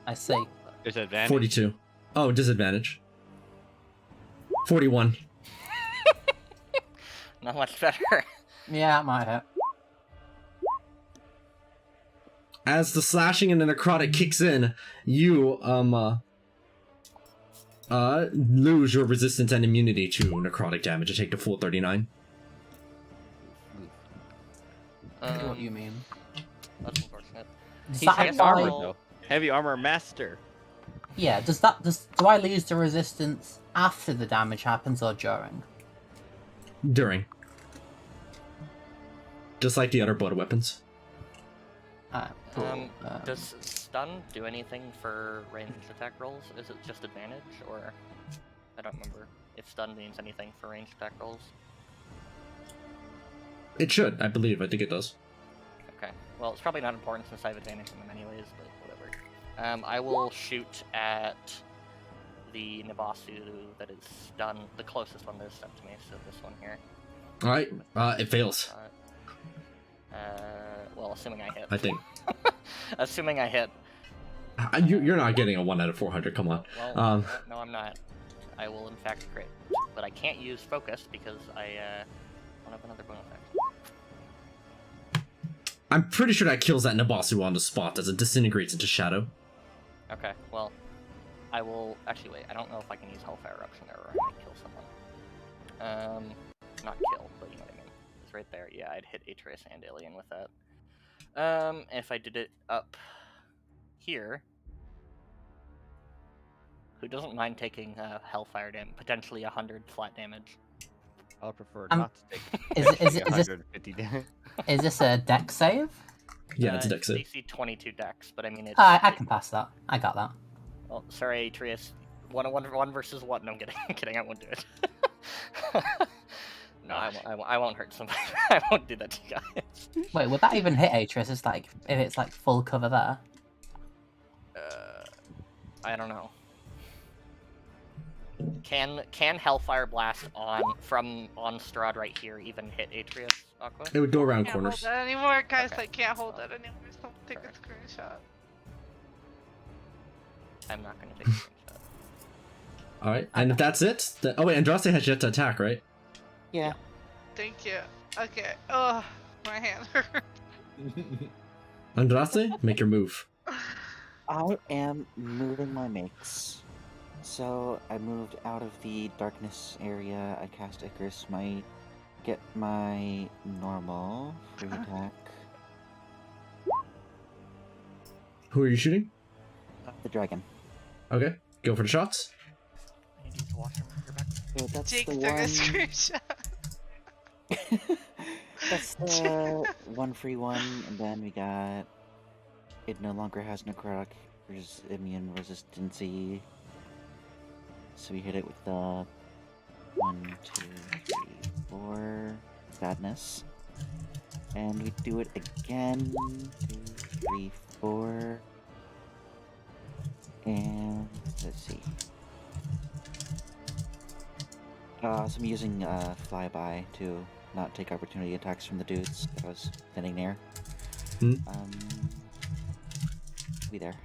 I see. Disadvantage. 42. Oh, disadvantage. 41. Not much better. Yeah, it might hit. As the slashing and the necrotic kicks in, you lose your resistance and immunity to necrotic damage to take the full 39. I know what you mean. That's unfortunate. Does He's that heavy apply- armor though. Heavy armor master. Yeah, do I lose the resistance after the damage happens or during? During. Just like the other blood weapons. Cool. Does stun do anything for ranged attack rolls? Is it just advantage, or I don't remember if stun means anything for ranged attack rolls. It should, I believe. I think it does. Okay. Well, it's probably not important since I have advantage in them anyways, but whatever. I will shoot at the Nabasu that is stunned, the closest one that is stunned to me, so this one here. Alright, it fails. Well, assuming I hit. I think. Assuming I hit. You're not getting a 1 out of 400, come on. Well, no, I'm not. I will in fact crit. But I can't use focus because I don't have another bonus action. I'm pretty sure that kills that Nabasu on the spot as it disintegrates into shadow. Okay, well, I will... Actually, wait, I don't know if I can use Hellfire Eruption there or I might kill someone. Not kill, but you know what I mean. It's right there. Yeah, I'd hit Atreus and Alien with that. If I did it up here... Who doesn't mind taking Hellfire damage? Potentially 100 flat damage. I would prefer not to take Is 150 damage. Is this a deck save? Yeah, it's a deck save. DC 22 dex, but I mean it's... I can pass that. I got that. Oh, sorry, Atreus. 1 versus 1. No, I'm kidding. I'm kidding. I won't do it. No, I won't hurt somebody. I won't do that to you guys. Wait, would that even hit Atreus? It's like if it's like full cover there. I don't know. Can Hellfire Blast on Strahd right here even hit Atreus, Aqua? It would go around Can't corners. hold that anymore, guys. Okay. I can't hold that anymore. Someone take a screenshot. I'm not gonna take a screenshot. Alright, and if that's it, oh wait, Andraste has yet to attack, right? Yeah. Thank you. Okay. Oh, my hand hurts. Andraste, make your move. I am moving my makes. So I moved out of the darkness area. I cast Icarus Might, get my normal free attack. Who are you shooting? The dragon. Okay, go for the shots. I need to watch him your back. Yeah, that's Jake the took one. a screenshot. That's the one free one, and then we got it no longer has necrotic immune resistancy. So we hit it with the 1, 2, 3, 4 sadness. And we do it again. 2, 3, 4. And let's see. So I'm using flyby to not take opportunity attacks from the dudes that I was standing near. Be there.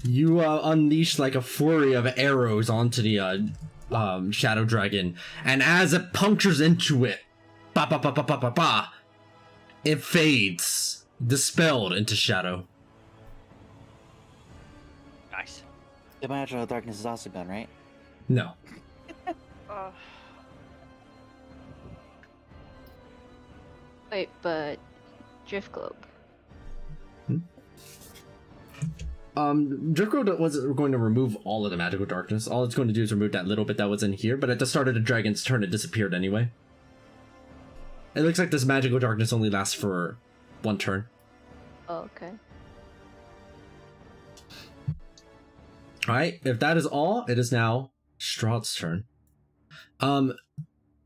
You unleash like a flurry of arrows onto the shadow dragon, and as it punctures into it, ba ba ba ba ba ba ba, it fades, dispelled into shadow. Nice. The magical darkness is also gone, right? No. Wait, but Drift Globe. Driftglobe wasn't going to remove all of the magical darkness. All it's going to do is remove that little bit that was in here, but at the start of the dragon's turn, it disappeared anyway. It looks like this magical darkness only lasts for 1 turn. Oh, okay. Alright, if that is all, it is now Strahd's turn.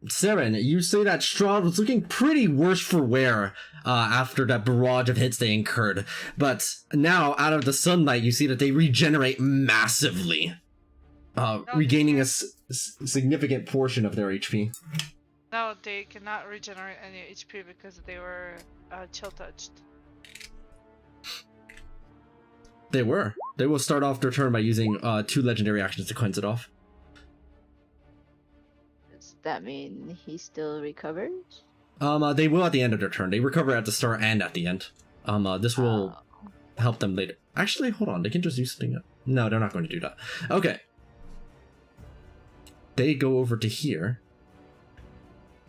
Seren, you say that Strahd was looking pretty worse for wear after that barrage of hits they incurred, but now, out of the sunlight, you see that they regenerate massively, regaining a significant portion of their HP. No, they cannot regenerate any HP because they were chill touched. They were. They will start off their turn by using 2 legendary actions to cleanse it off. Does that mean he still recovers? They will at the end of their turn. They recover at the start and at the end. This will help them later. Actually, hold on. They can just use something. No, they're not going to do that. Okay. They go over to here.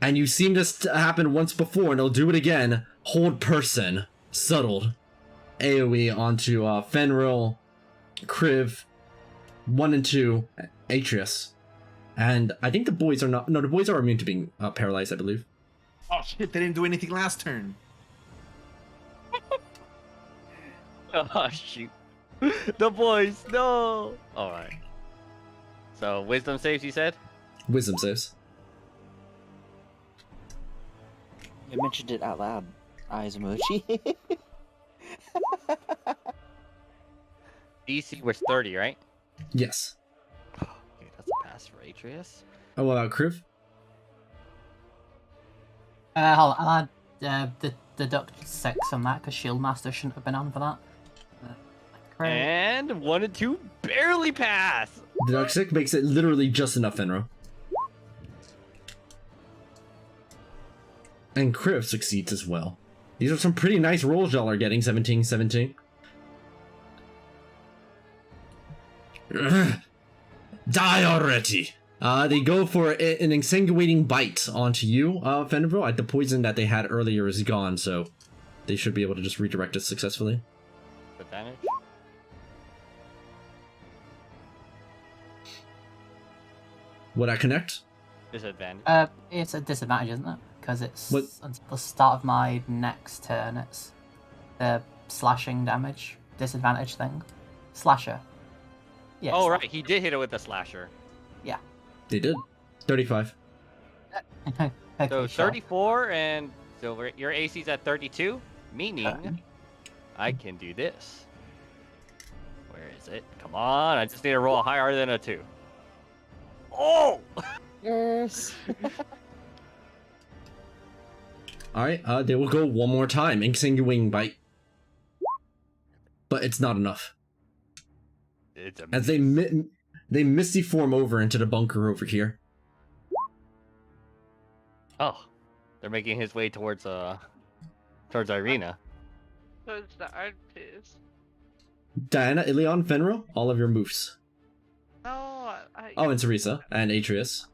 And you've seen this happen once before, and they'll do it again. Hold person. Settled. AoE onto Fenril, Kriv, 1 and 2, Atreus. And I think the boys are not... No, the boys are immune to being paralyzed, I believe. Oh shit, they didn't do anything last turn. Oh, shoot. The boys, no! Alright. So, wisdom saves, you said? Wisdom saves. I mentioned it out loud. Eyes emoji. DC was 30, right? Yes. Okay, that's a pass for Atreus. Oh, what about Kriv? Hold on, I'll deduct 6 on that, because Shieldmaster shouldn't have been on for that. And 1 and 2 barely pass! Deduct 6 makes it literally just enough, Fenro. And Kriv succeeds as well. These are some pretty nice rolls y'all are getting, 17, 17. Ugh. Die already! They go for an insinuating bite onto you, Fenril. The poison that they had earlier is gone, so they should be able to just redirect it successfully. Advantage? Would I connect? Disadvantage. It's a disadvantage, isn't it? Because it's until the start of my next turn. It's the slashing damage disadvantage thing. Slasher. Yeah. Oh, right. He did hit it with a slasher. Yeah. They did. 35. Okay, So sure. 34, and so your AC's at 32, meaning I can do this. Where is it? Come on, I just need to roll higher than a 2. Oh! Yes. Alright, they will go one more time. Insinuating bite. But it's not enough. It's a As they misty form over into the bunker over here. Oh, they're making his way towards Irina. So it's the art piece. Diana, Ilion, Fenril, all of your moves. No, Oh, and Teresa, and Atreus.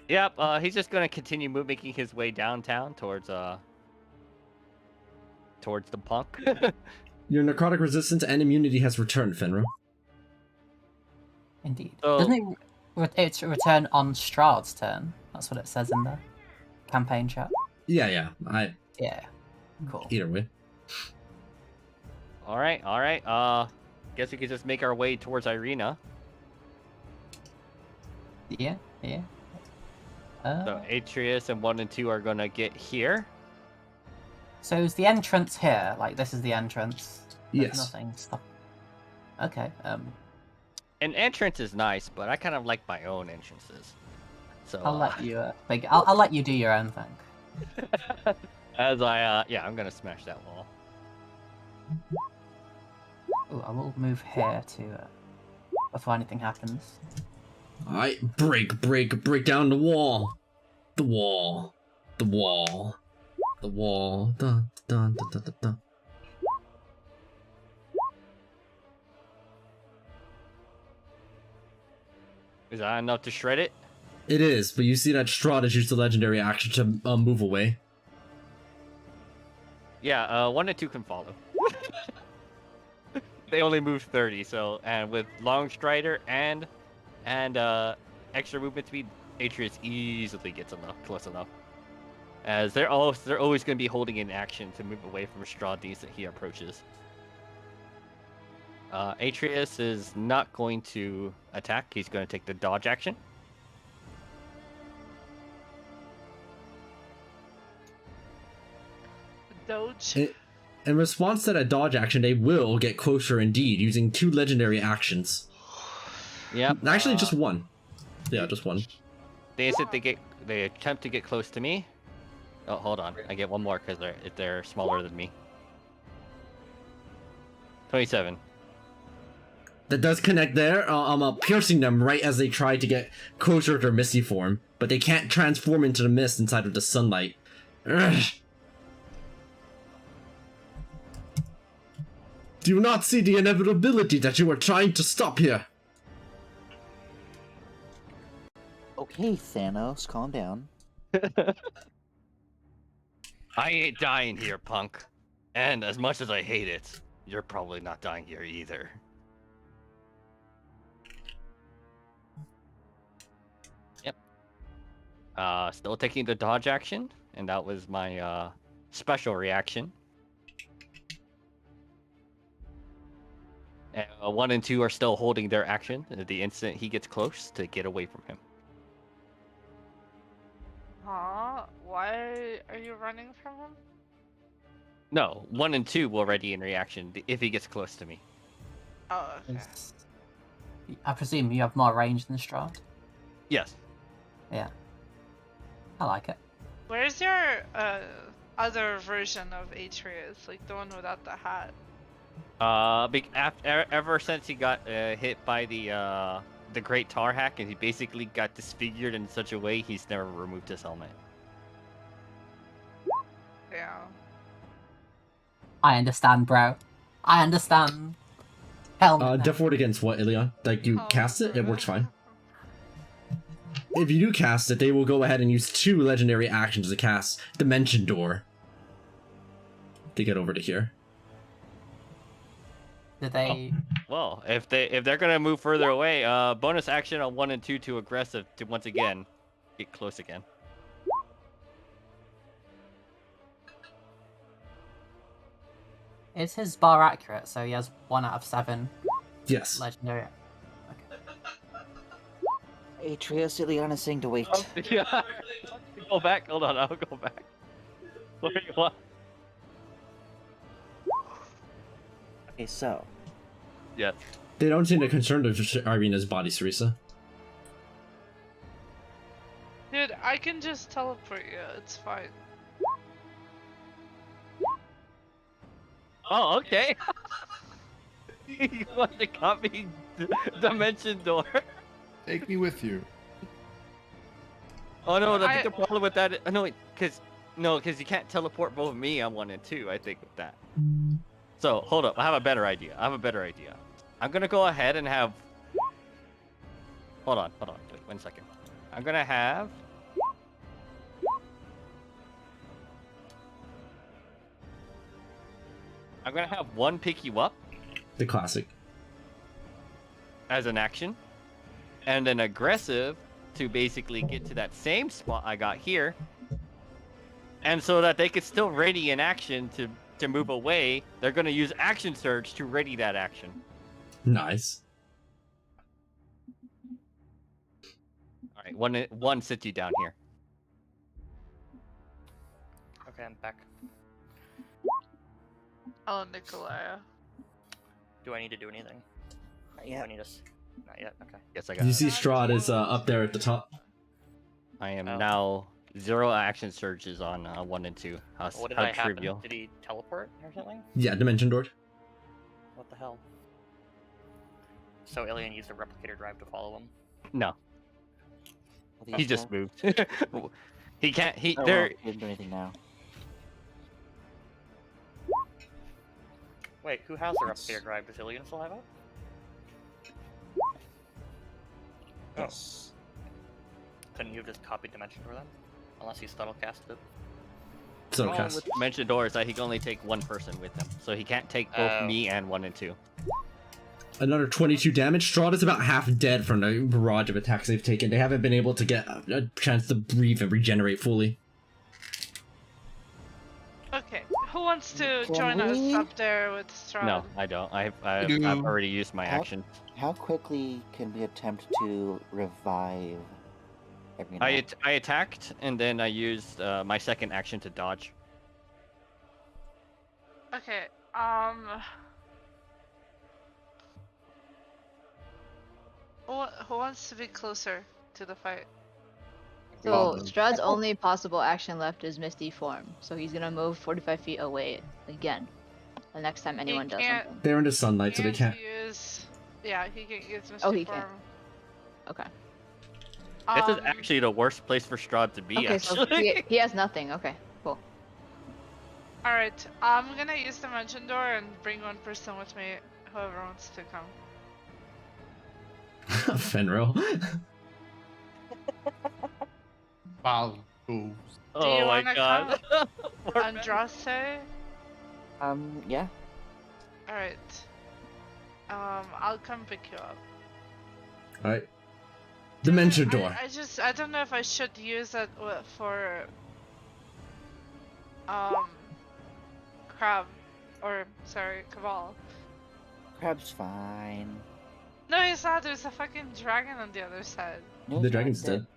Yep, he's just gonna continue making his way downtown towards the punk. Your necrotic resistance and immunity has returned, Fenril. Indeed. So- Doesn't it return on Strahd's turn? That's what it says in the campaign chat. Yeah. Yeah. Cool. Either way. All right. Guess we could just make our way towards Irina. Yeah. So Atreus and 1 and 2 are gonna get here. So is the entrance here? Like this is the entrance? There's Yes. nothing stop. Okay. An entrance is nice, but I kind of like my own entrances. So I'll let you. I'll let you do your own thing. as I yeah, I'm gonna smash that wall. Oh, I will move here to before anything happens. Alright, break down the wall. The wall. Dun, dun, dun, dun, dun, dun. Is that enough to shred it? It is, but you see that Strahd has used the legendary action to move away. Yeah, 1 and 2 can follow. They only move 30, so and with long strider and extra movement speed, Atreus easily gets close enough. As they're always going to be holding in action to move away from Strahd that he approaches. Atreus is not going to attack. He's going to take the dodge action. Doge. In response to that dodge action, they will get closer indeed, using 2 legendary actions. Yep. Actually, just 1. Yeah, just 1. They attempt to get close to me. Oh, hold on. I get 1 more because they're smaller than me. 27. That does connect there. I'm piercing them right as they try to get closer to their misty form, but they can't transform into the mist inside of the sunlight. Ugh. Do you not see the inevitability that you are trying to stop here? Okay, Thanos, calm down. I ain't dying here, punk. And as much as I hate it, you're probably not dying here either. Yep. Still taking the dodge action, and that was my special reaction. 1 and 2 are still holding their action the instant he gets close to get away from him. Huh? Why are you running from him? No, 1 and 2 will ready in reaction if he gets close to me. Oh, okay. I presume you have more range than Strahd? Yes. Yeah. I like it. Where's your other version of Atreus, like the one without the hat? Ever since he got hit by the Great Tar Hack, and he basically got disfigured in such a way, he's never removed his helmet. Yeah. I understand, bro. I understand. Helmet. Def ward against what, Ilion? Like, you cast it works fine. If you do cast it, they will go ahead and use 2 legendary actions to cast Dimension Door to get over to here. Did they? Well, if they're gonna move further away, bonus action on 1 and 2 to aggressive to once again get close again. Is his bar accurate? So he has 1 out of 7. Yes. Legendary. Atreus, Ileana is saying to wait. Oh, yeah. Go back. Hold on. I'll go back. What do you want? Okay, so. Yes. They don't seem to concern with Irina's body, Sarisa. Dude, I can just teleport you. It's fine. Oh, okay. You want to copy Dimension Door? Take me with you. Oh no, I think the problem with that. No, because you can't teleport both me on 1 and 2. I think with that. So hold up, I have a better idea. I'm gonna go ahead and have. Hold on. Wait 1 second. I'm gonna have. I'm gonna have 1 pick you up. The classic. As an action, and an aggressive to basically get to that same spot I got here, and so that they could still ready in action to move away, they're gonna use action surge to ready that action. Nice. All right, one sits you down here. Okay, I'm back. Oh, Nikolaya. Do I need to do anything? Not Do yet. I need to... Not yet, okay. Yes, I got You it. see Strahd is up there at the top. I am Oh. now 0 action surges on 1 and 2. What did how I happen? trivial. Did he teleport or something? Yeah, Dimension Door. What the hell? So Alien used a replicator drive to follow him? No, Well, he just moved. He can't. He Oh, there. well, he didn't do anything now. Wait, who has the replicator drive? Does Alien still have it? Yes. Couldn't you have just copied Dimension Door then? Unless he subtle casted it. So Problem cast. with Dimension Door is that he can only take one person with him, so he can't take both Oh. me and 1 and 2. Another 22 damage. Strahd is about half dead from the barrage of attacks they've taken. They haven't been able to get a chance to breathe and regenerate fully. Okay, who wants to Can join us we- up there with Strahd? No, I don't. I've do. already used my How- action. How quickly can we attempt to revive everyone? I attacked and then I used my second action to dodge. Okay, who wants to be closer to the fight? So Well, Strahd's only possible action left is Misty Form, so he's gonna move 45 feet away again. The next time anyone does can't- something. They're in the sunlight, so they can't. Use... Yeah, he can use Misty Oh, he Form. can. Okay. This is Um, actually the worst place for Strahd to be. Okay, so Actually, he has nothing. Okay, cool. Alright, I'm gonna use the Dimension Door and bring one person with me, whoever wants to come. Fenrir. Wow. Ooh. Do you oh my wanna god. Poor man. Andraste? Yeah. Alright. I'll come pick you up. Alright. Dimension Door. I don't know if I should use it for Crab, or sorry, Cabal. Crab's fine. No, he's not. There's a fucking dragon on the other side. No, The it's dragon's not dead.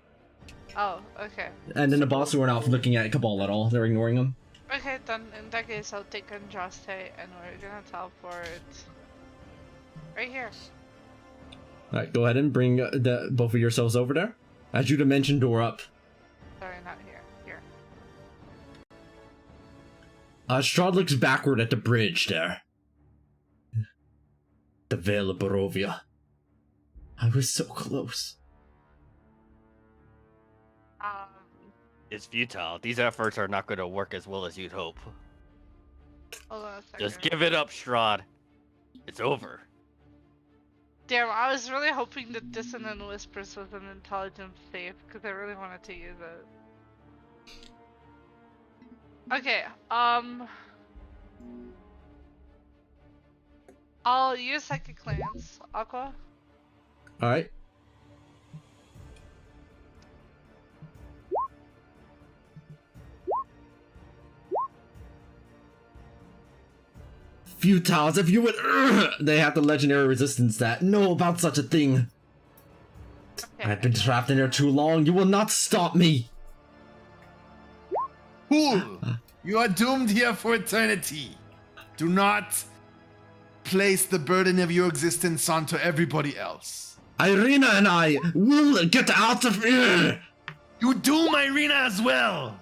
Oh, okay. And then the boss who are not looking at Cabal at all. They're ignoring him. Okay, then in that case, I'll take Andraste and we're gonna teleport right here. Alright, go ahead and bring both of yourselves over there. As you Dimension Door up. Sorry, not here. Here. Strahd looks backward at the bridge there. The Vale of Barovia. I was so close. It's futile. These efforts are not going to work as well as you'd hope. Hold on a second. Just give it up, Strahd. It's over. Damn, I was really hoping that Dissonant Whispers was an intelligence save because I really wanted to use it. Okay, I'll use Psychic Lance. Aqua? Alright. Futiles, if you would. They have the legendary resistance that know about such a thing. Okay. I've been trapped in there too long. You will not stop me. Fool! You are doomed here for eternity. Do not place the burden of your existence onto everybody else. Irina and I will get out of here. You doom Irina as well.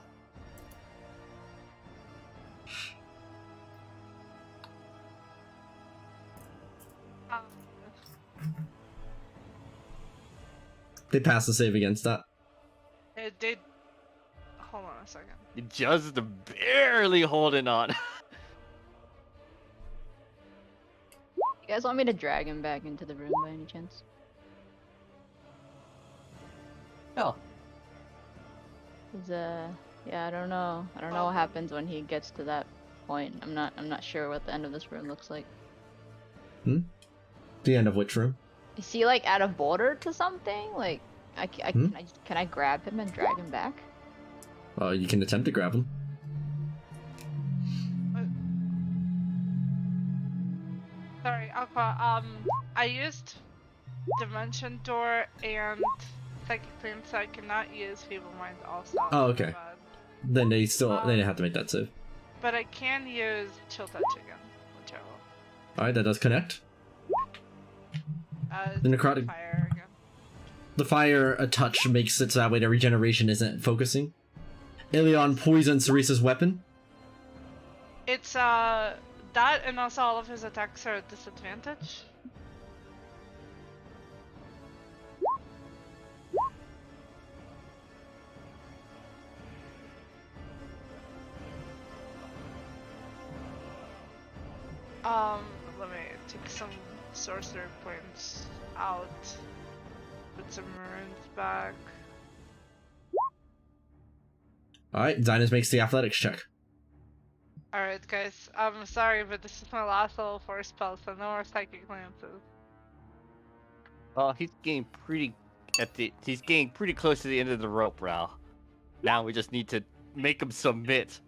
They pass the save against that. It did. Hold on a second. Just barely holding on. You guys want me to drag him back into the room by any chance? Sure. 'Cause, yeah, I don't know. I don't know what happens when he gets to that point. I'm not sure what the end of this room looks like. The end of which room? Is he like at a border to something? Like, Hmm? can I grab him and drag him back? You can attempt to grab him. Sorry, Aqua. I used Dimension Door and Psychic Clean, so I cannot use Feeble Mind also. Oh, okay. Then they didn't have to make that save. But I can use Chill Touch again, whichever. Alright, that does connect. The necrotic fire again. The fire a touch makes it so that way the regeneration isn't focusing. Ilion poisons Cerisa's weapon. It's that and also all of his attacks are at disadvantage. Let me take some sorcerer points out. Put some runes back. Alright, Zinus makes the athletics check. Alright guys, I'm sorry, but this is my last level 4 spell, so no more psychic lances. Well, he's getting pretty close to the end of the rope, Ral. Now we just need to make him submit.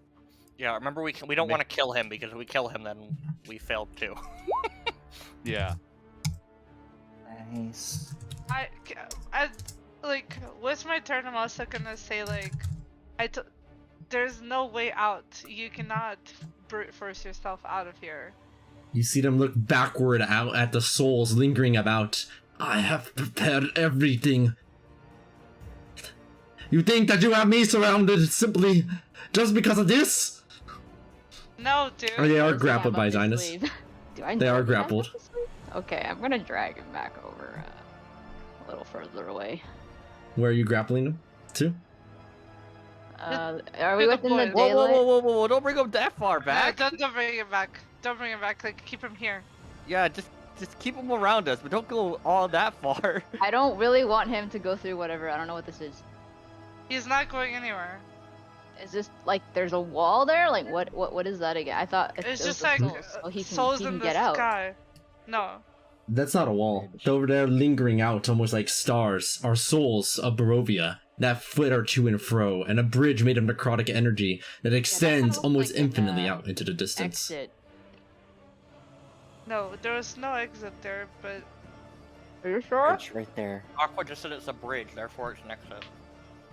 Yeah, remember we don't want to kill him, because if we kill him, then we failed too. Yeah. Nice. I like, with my turn, I'm also gonna say, like, there's no way out. You cannot brute force yourself out of here. You see them look backward out at the souls lingering about. I have prepared everything. You think that you have me surrounded simply just because of this? No, dude. Or they are grappled by Zinus. They are grappled. Okay, I'm gonna drag him back over a little further away. Where are you grappling them to? Are we within the Whoa, daylight? whoa, don't bring him that far back. Don't bring him back. Don't bring him back. Like, keep him here. Yeah, just keep him around us, but don't go all that far. I don't really want him to go through whatever. I don't know what this is. He's not going anywhere. Is this like there's a wall there? Like what is that again? I thought it It's was just the like souls, so he souls can in get the out. sky. No. That's not a wall. Over there, lingering out, almost like stars, are souls of Barovia that flitter to and fro, and a bridge made of necrotic energy that extends almost like an, infinitely out into the distance. Exit. No, there was no exit there, but... Are you sure? It's right there. Aqua just said it's a bridge, therefore it's an exit.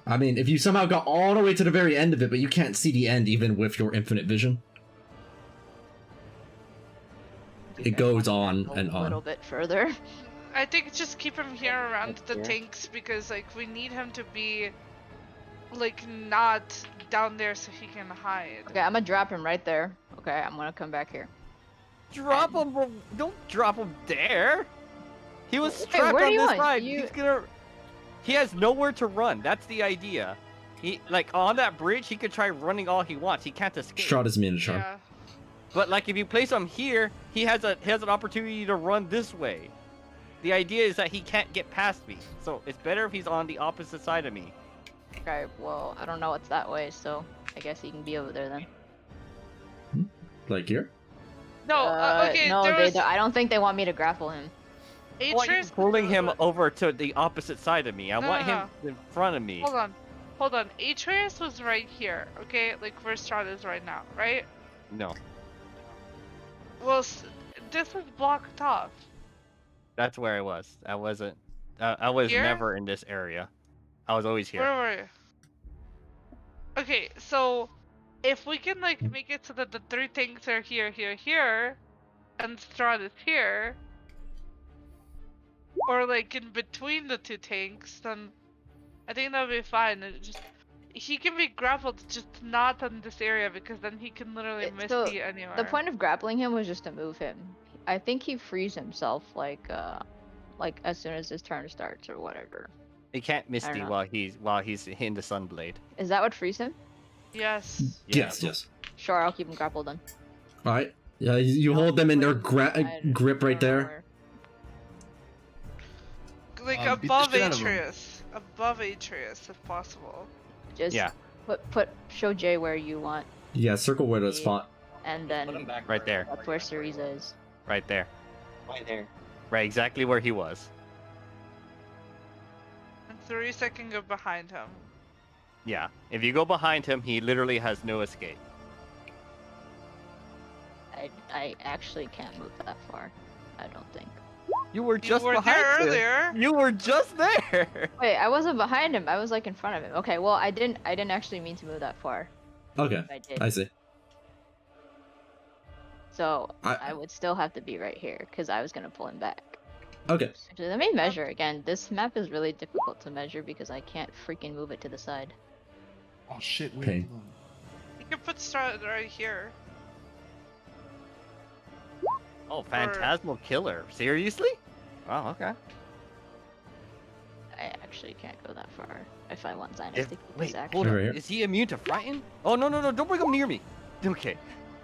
I mean, if you somehow got all the way to the very end of it, but you can't see the end even with your infinite vision. It goes on and A little on. bit further. I think just keep him here around the Here? tanks, because, like, we need him to be, like, not down there so he can hide. Okay, I'm gonna drop him right there. Okay, I'm gonna come back here. Drop him, bro. Don't drop him there. He was Okay, strapped where do on you this want? side. He has nowhere to run. That's the idea. He, like, on that bridge, he could try running all he wants. He can't escape. Strahd is Minotaur. Yeah. But like, if you place him here, he has an opportunity to run this way. The idea is that he can't get past me. So it's better if he's on the opposite side of me. Okay, well, I don't know what's that way, so I guess he can be over there then. Like here? No, okay, no, there was... I don't think they want me to grapple him. I want you pulling him over to the opposite side of me. I want him in front of me. Hold on. Atreus was right here, okay? Like, where Strahd is right now, right? No. Well, this is blocked off. That's where I was. I wasn't. I was Here? never in this area. I was always here. Where were you? Okay, so if we can, like, make it so that the three tanks are here, and Strahd is here, or like in between the two tanks, then I think that would be fine. He can be grappled, just not in this area, because then he can literally misty anywhere. The point of grappling him was just to move him. I think he frees himself like as soon as his turn starts or whatever. He can't I misty don't know. while he's in the sunblade. Is that what frees him? Yes. Yes. Sure, I'll keep him grappled then. Alright. Yeah, you hold them in their grip right there. Like Beat the above shit out of him. Atreus. Above Atreus, if possible. Just show Jay where you want, Yeah, circle where the spot. and then Put him back Right there. that's where Cerisa is. Right there. Right there. Right, exactly where he was. And Cerisa can go behind him. Yeah. If you go behind him, he literally has no escape. I actually can't move that far. I don't think. You were just were behind there him. earlier. You were just there. Wait, I wasn't behind him. I was like in front of him. Okay, well I didn't actually mean to move that far. Okay, I did. I see. So I would still have to be right here because I was gonna pull him back. Okay. Actually, let me measure again. This map is really difficult to measure because I can't freaking move it to the side. Oh shit! Wait. Pain. Hold on. You can put Strahd right here. Oh, Phantasmal Killer. Seriously? Oh, okay. I actually can't go that far if I want Zinus to keep Wait, his action. hold on. Over here. Is he immune to frighten? Oh, no, don't bring him near me. Okay.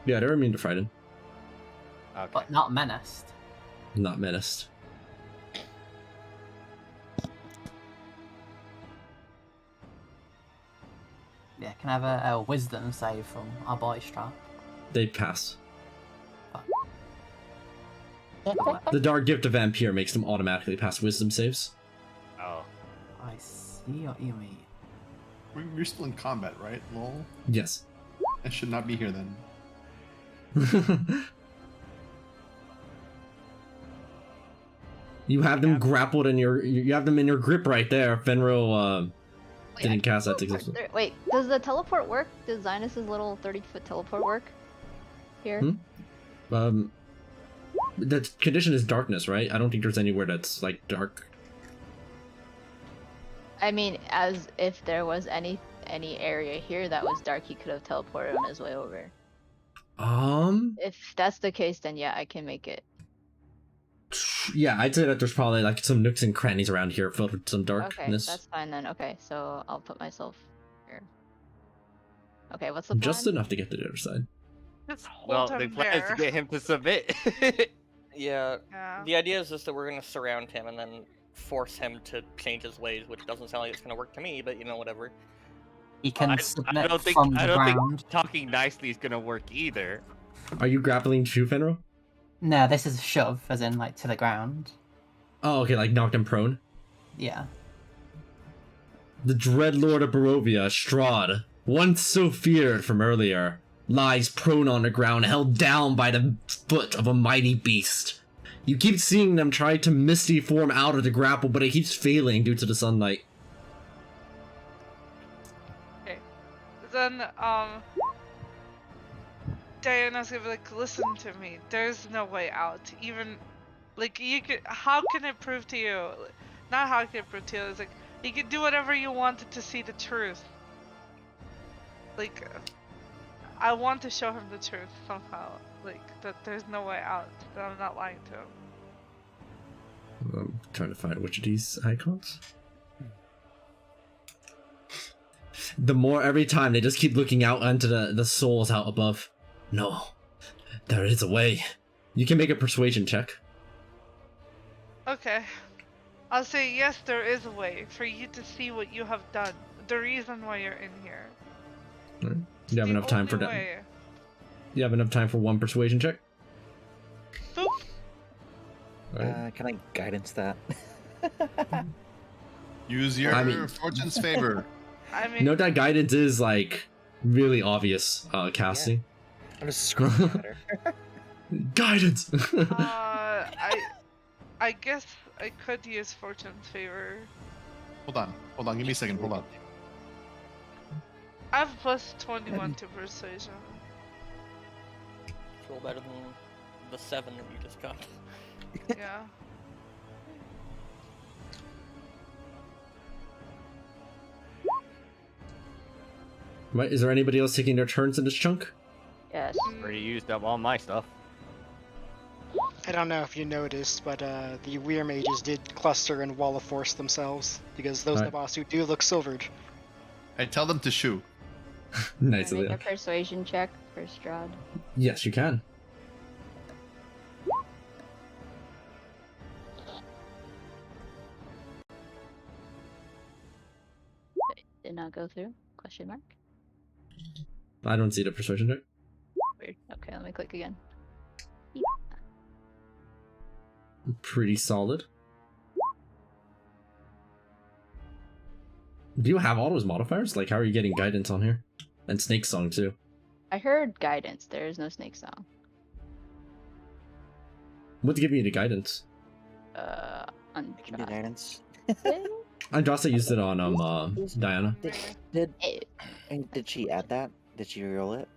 Yeah, they're immune to frighten. Okay. But not menaced. Not menaced. Yeah, can I have a wisdom save from our boy Strahd? They pass. The Dark Gift of Vampire makes them automatically pass wisdom saves. Oh. I see what you mean. We're still in combat, right? Lol. Yes. I should not be here then. You have them grappled in you have them in your grip right there. Fenrir didn't cast that successfully. Wait, does the teleport work? Does Zinus's little 30-foot teleport work? Here? The condition is darkness, right? I don't think there's anywhere that's like dark. I mean, as if there was any area here that was dark, he could have teleported on his way over. If that's the case, then yeah, I can make it. Yeah, I'd say that there's probably like some nooks and crannies around here filled with some Okay, darkness. that's fine then. Okay, so I'll put myself here. Okay, what's the plan? Just enough to get to the other side. Just hold Well, him the plan is there. to get him to submit. Yeah. Yeah. The idea is just that we're gonna surround him and then force him to change his ways, which doesn't sound like it's gonna work to me, but you know, whatever. He can I submit don't think from the I don't ground. think talking nicely is gonna work either. Are you grappling too, Fenrir? No, this is a shove, as in like to the ground. Oh, okay, like knocked him prone. Yeah. The Dread Lord of Barovia, Strahd, once so feared from earlier, lies prone on the ground, held down by the foot of a mighty beast. You keep seeing them try to misty form out of the grapple, but it keeps failing due to the sunlight. Okay. Then, Diana's gonna be like, listen to me. There's no way out. Even, like, you could. How can I prove to you? Not how can I prove to you. It's like you can do whatever you wanted to see the truth. Like, I want to show him the truth somehow. Like that, there's no way out. That I'm not lying to him. I'm trying to find which of these icons. The more every time they just keep looking out onto the souls out above. No, there is a way. You can make a persuasion check. Okay. I'll say yes, there is a way for you to see what you have done. The reason why you're in here. Right. You have The enough time for only that. way. You have enough time for one persuasion check. Boop. Right. Can I guidance that? Use your I mean- fortune's favor. I mean, Note that guidance is like really obvious casting. I'm just screaming at her. Guidance. I guess I could use Fortune's favor. Hold on, give me a second, hold on. I have plus 21 to persuasion. It's roll better than the 7 that you just got. Yeah. Right, is there anybody else taking their turns in this chunk? Yes. Already used up all my stuff. I don't know if you noticed, but the Weir mages did cluster and wall of force themselves because those Right. Nabasu do look silvered. I tell them to shoot. Nice Can I of make you. a persuasion check for Strahd? Yes, you can. Did not go through? Question mark. I don't see the persuasion check. Weird. Okay, let me click again. Pretty solid. Do you have all those modifiers? Like, how are you getting guidance on here? And Snake Song, too. I heard guidance. There is no snake song. What's giving you the guidance? Give me guidance. Andraste used it on Diana. Did she add that? Did she roll it?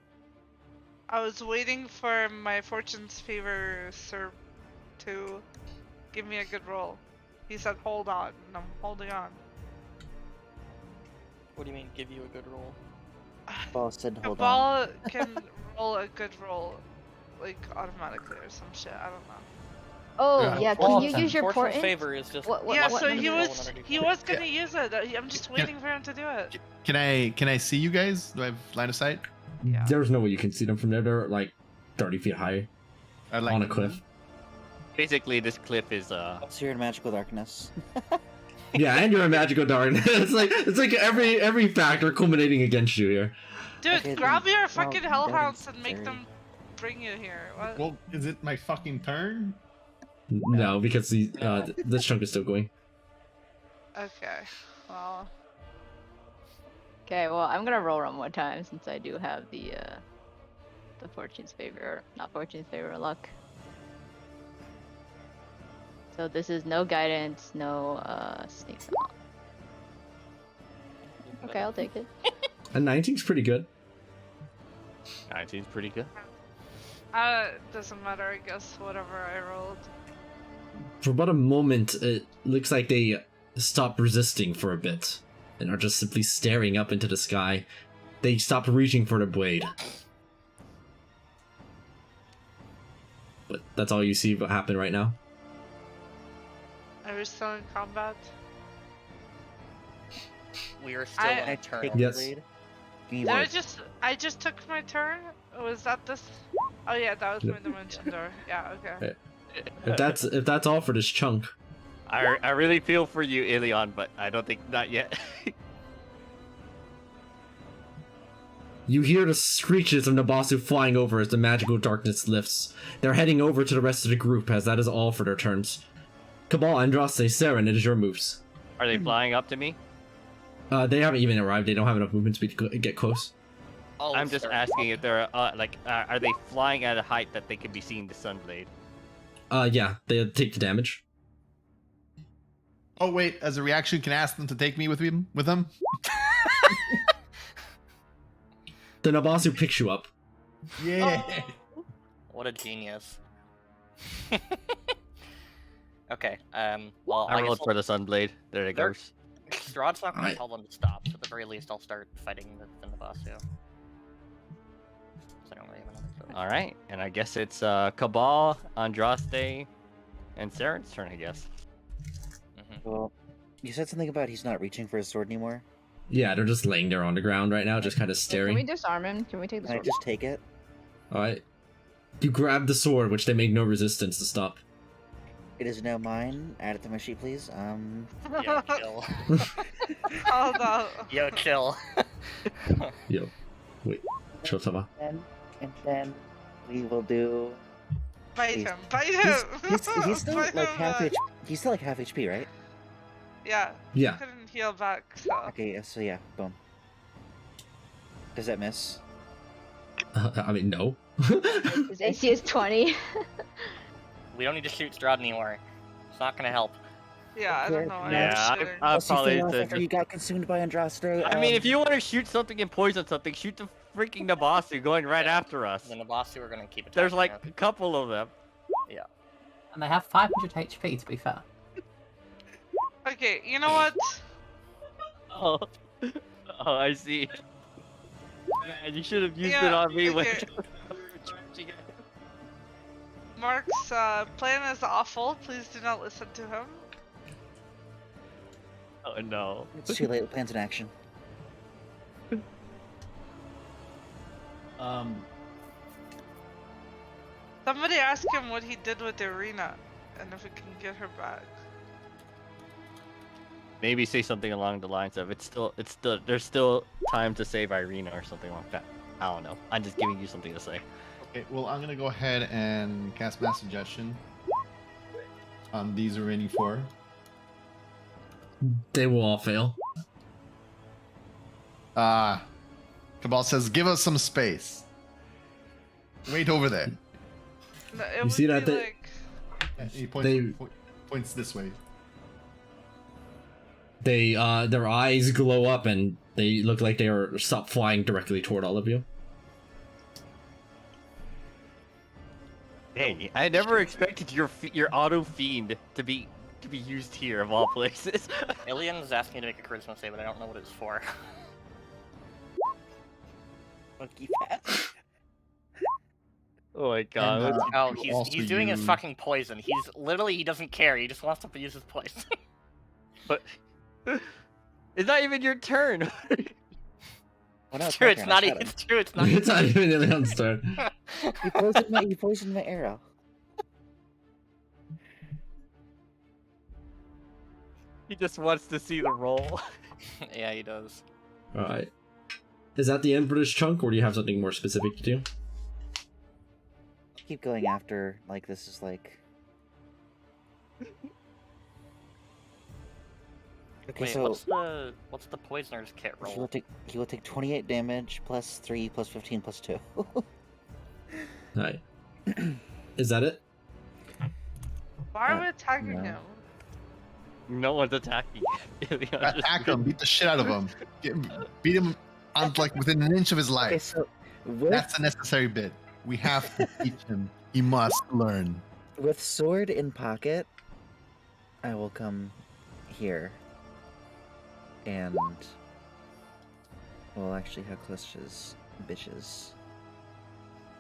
I was waiting for my fortune's favor sir to give me a good roll. He said hold on, and I'm holding on. What do you mean, give you a good roll? Ball said The hold ball on. can roll a good roll, like automatically or some shit. I don't know. Oh Yeah. yeah, can you use your Fortune portent? favor is just Yeah, what so number he roll was gonna use it. I'm just waiting for him to do it. Can I see you guys? Do I have line of sight? Yeah. There's no way you can see them from there. They're like 30 feet high I'd like on a to- cliff. Basically, this cliff is So you're in magical darkness. Yeah, and you're a magical darkness. it's like every factor culminating against you here. Dude, Okay, grab then- your well, fucking that hellhounds is and make very- them bring you here. What? Well, is it my fucking turn? No, because this chunk is still going. Okay. Well. Okay, well I'm gonna roll one more time since I do have the fortune's favor, or not fortune's favor, luck. So this is no guidance, no sneak attack. Okay, I'll take it. A 19's pretty good. 19's pretty good. Doesn't matter, I guess, whatever I rolled. For about a moment, it looks like they stop resisting for a bit and are just simply staring up into the sky. They stop reaching for the blade. But that's all you see what happened right now. Are we still in combat? We are still I- on a turn. Yes. Give me Did one. I just took my turn? Or was that this? Oh yeah, that was my dimension door. Yeah, okay. If that's all for this chunk. I really feel for you, Ilion, but I don't think not yet. You hear the screeches of Nabasu flying over as the magical darkness lifts. They're heading over to the rest of the group as that is all for their turns. Cabal, Andraste, Saren, it is your moves. Are they flying up to me? They haven't even arrived. They don't have enough movement speed to get close. Oh, I'm just sorry. asking if they're are they flying at a height that they can be seeing the sunblade? Yeah, they take the damage. Oh wait, as a reaction, can I ask them to take me with them? The Nabasu picks you up. Yeah. What a genius. Okay, well, I guess rolled for the sunblade. There it They're- goes. Strahd's not gonna Alright. tell them to stop, so at the very least I'll start fighting the Nabasu. So I don't really have another choice. All right, and I guess it's Cabal, Andraste, and Saren's turn, I guess. Well, you said something about he's not reaching for his sword anymore. Yeah, they're just laying there on the ground right now, just kind of Can we staring. disarm him? Can we take the Can I sword? just take it? Alright. You grab the sword, which they make no resistance to stop. It is now mine. Add it to my sheet, please. Yo, chill. Hold on. Yo, chill. Yo. Wait. Shotava. And then we will do. Bite He's- him. Bite him. He's still Bite like him half back. HP. He's still like half HP, right? Yeah. Yeah. Couldn't heal back, so. Okay, so yeah, boom. Does that miss? I mean, no. His AC is 20. We don't need to shoot Strahd anymore. It's not gonna help. Yeah, I don't know. why Yeah, I'm shooting. I Plus, you probably fell off did after you got consumed by Andraste. I mean, if you want to shoot something and poison something, shoot the freaking Nabasu going right after us. The Nabasu are gonna keep attacking There's like her. a couple of them. Yeah. And they have 500 HP, to be fair. Okay, you know what? Oh, oh, I see. Man, you should have used it Yeah, on me when. okay. Mark's plan is awful. Please do not listen to him. Oh no. It's too late. The plan's in action. Somebody ask him what he did with the arena, and if we can get her back. Maybe say something along the lines of there's still time to save Irina or something like that. I don't know. I'm just giving you something to say. Okay, well, I'm gonna go ahead and cast Mass Suggestion on these remaining 4. They will all fail. Cabal says, "Give us some space. Wait over there." No, it You would see that be they- like He points, points this way. They their eyes glow up and they look like they are stop flying directly toward all of you. Hey, I never expected your auto fiend to be used here of all places. Ilian's asking me to make a charisma save, but I don't know what it's for. Monkey pass. Oh my god. And, Oh, you he's doing his use- fucking poison. He's literally, he doesn't care. He just wants to use his poison. But it's not even your turn. Well, no, It's true. my It's turn, not. I shot him. It's true. It's not. It's not even Ilian's turn. He poisoned my arrow. He just wants to see the roll. Yeah, he does. Alright. Is that the end for this chunk, or do you have something more specific to do? Keep going after, like, this is like... Okay, Wait, so what's the poisoner's kit he will roll? take 28 damage, plus 3, plus 15, plus 2. Alright. Is that it? Why are we attacking no. him? No one's attacking. Attack him, beat the shit out of him. Beat him on like within an inch of his Okay, life. so That's a necessary bit. We have to teach him. He must learn. with sword in pocket, I will come here. And... Well, actually, how close is bitches?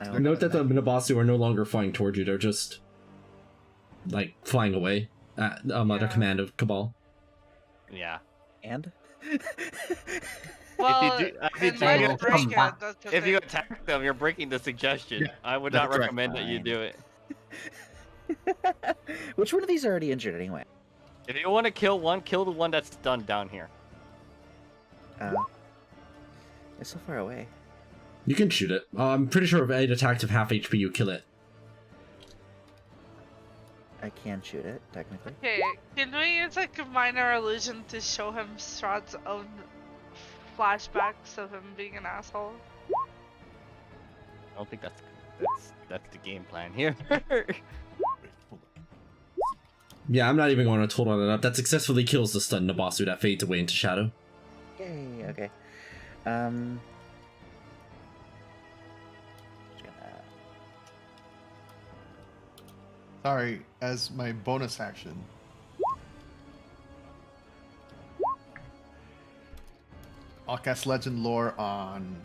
I will- Note that the Minabasu are no longer flying towards you, they're just like flying away at under command of Cabal. Yeah. And? Well, do- if you it do- might Well, break come it. back. That's the If you thing. attack them, you're breaking the suggestion. Yeah, I would that's not correct. recommend that you Fine. do it. Which one of these are already injured anyway? If you want to kill one, kill the one that's stunned down here. It's so far away. You can shoot it. I'm pretty sure if it attacked of half HP, you kill it. I can shoot it, technically. Okay, can we use like a minor illusion to show him Strahd's own flashbacks of him being an asshole? I don't think that's the game plan here. Yeah, I'm not even going to total that up. That successfully kills the stunned Nabasu that fades away into shadow. Yay, okay. Sorry, as my bonus action. I'll cast Legend Lore on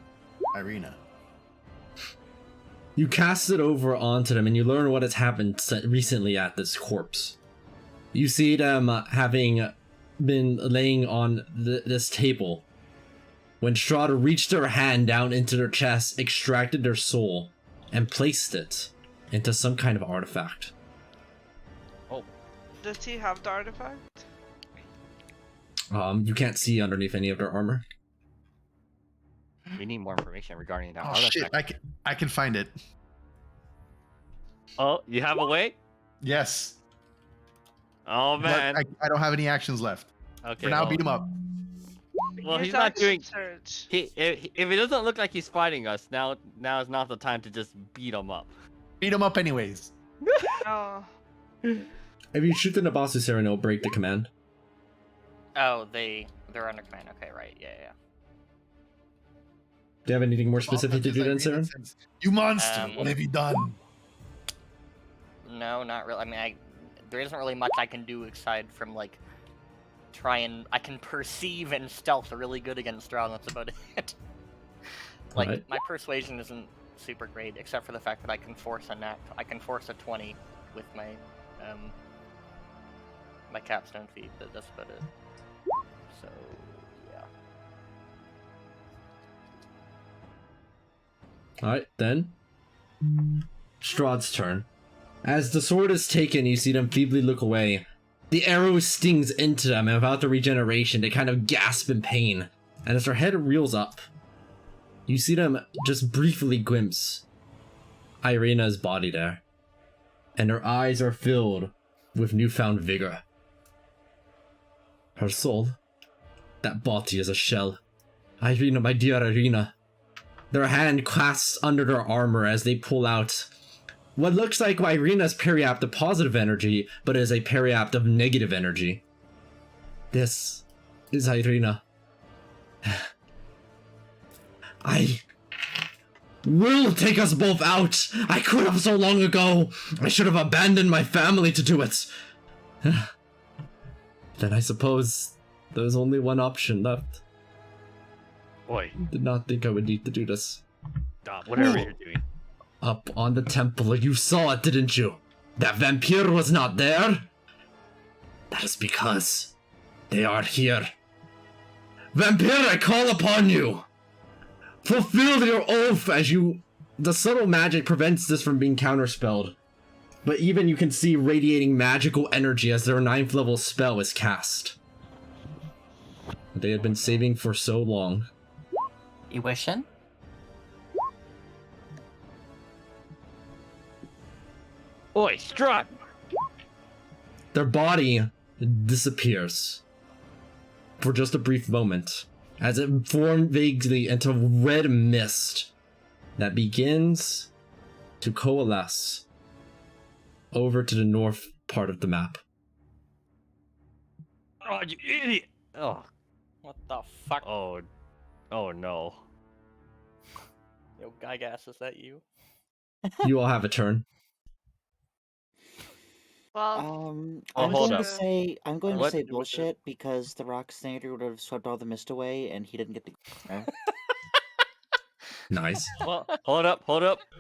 Irina. You cast it over onto them and you learn what has happened recently at this corpse. You see them having been laying on this table when Strahd reached their hand down into their chest, extracted their soul, and placed it into some kind of artifact. Does he have the artifact? You can't see underneath any of their armor. We need more information regarding that Oh artifact. shit! I can find it. Oh, you have a way? Yes. Oh But man. I don't have any actions left. Okay. For now, well, beat him up. Well, Use he's not action doing. Search. If it doesn't look like he's fighting us, now is not the time to just beat him up. Beat him up anyways. Oh. If you shoot the Nabasu Siren, it'll break the command. Oh, they're under command. Okay, right. Yeah. Do you have anything more specific to do then, Irina Siren? says, "You monster! Um, What have you done?" No, not really. I mean, there isn't really much I can do aside from like I can perceive and stealth really good against Strahd. That's about it. Like Alright. my persuasion isn't super great, except for the fact that I can force a 20 with my my capstone feat, but that's about it. So yeah. Alright, then. Strahd's turn. As the sword is taken, you see them feebly look away. The arrow stings into them, and without the regeneration, they kind of gasp in pain. And as their head reels up, you see them just briefly glimpse Irina's body there. And her eyes are filled with newfound vigor. Her soul, that body is a shell. Irina, my dear Irina. Their hand clasps under their armor as they pull out what looks like Irina's periapt of positive energy, but is a periapt of negative energy. This is Irina. I will take us both out. I could have so long ago. I should have abandoned my family to do it. Then I suppose there's only one option left. Boy, Did not think I would need to do this. stop, whatever you're doing. Up on the temple, you saw it, didn't you? That vampire was not there? That is because they are here. Vampire, I call upon you! Fulfill your oath as you... The subtle magic prevents this from being counterspelled. But even you can see radiating magical energy as their 9th level spell is cast. They had been saving for so long. You wishing? Oi, Strahd! Their body disappears for just a brief moment as it formed vaguely into red mist that begins to coalesce over to the north part of the map. Oh, you idiot! Oh, What the fuck? oh no. Yo, Gygas, is that you? You all have a turn. Well, Oh, I'm hold going up. to say What? bullshit because the rock snyder would have swept all the mist away and he didn't get to go. Nice. Well, hold up.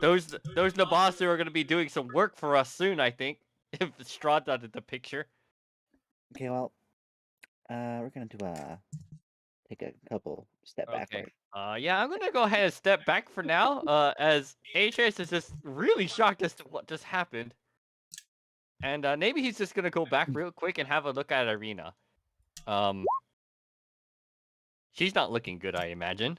Those Nabasu are gonna be doing some work for us soon, I think. If Strahd's out of the picture. Okay, well, we're gonna do take a couple step backward. Yeah, I'm gonna go ahead and step back for now. As Atreus is just really shocked as to what just happened. And maybe he's just gonna go back real quick and have a look at Irina. She's not looking good, I imagine.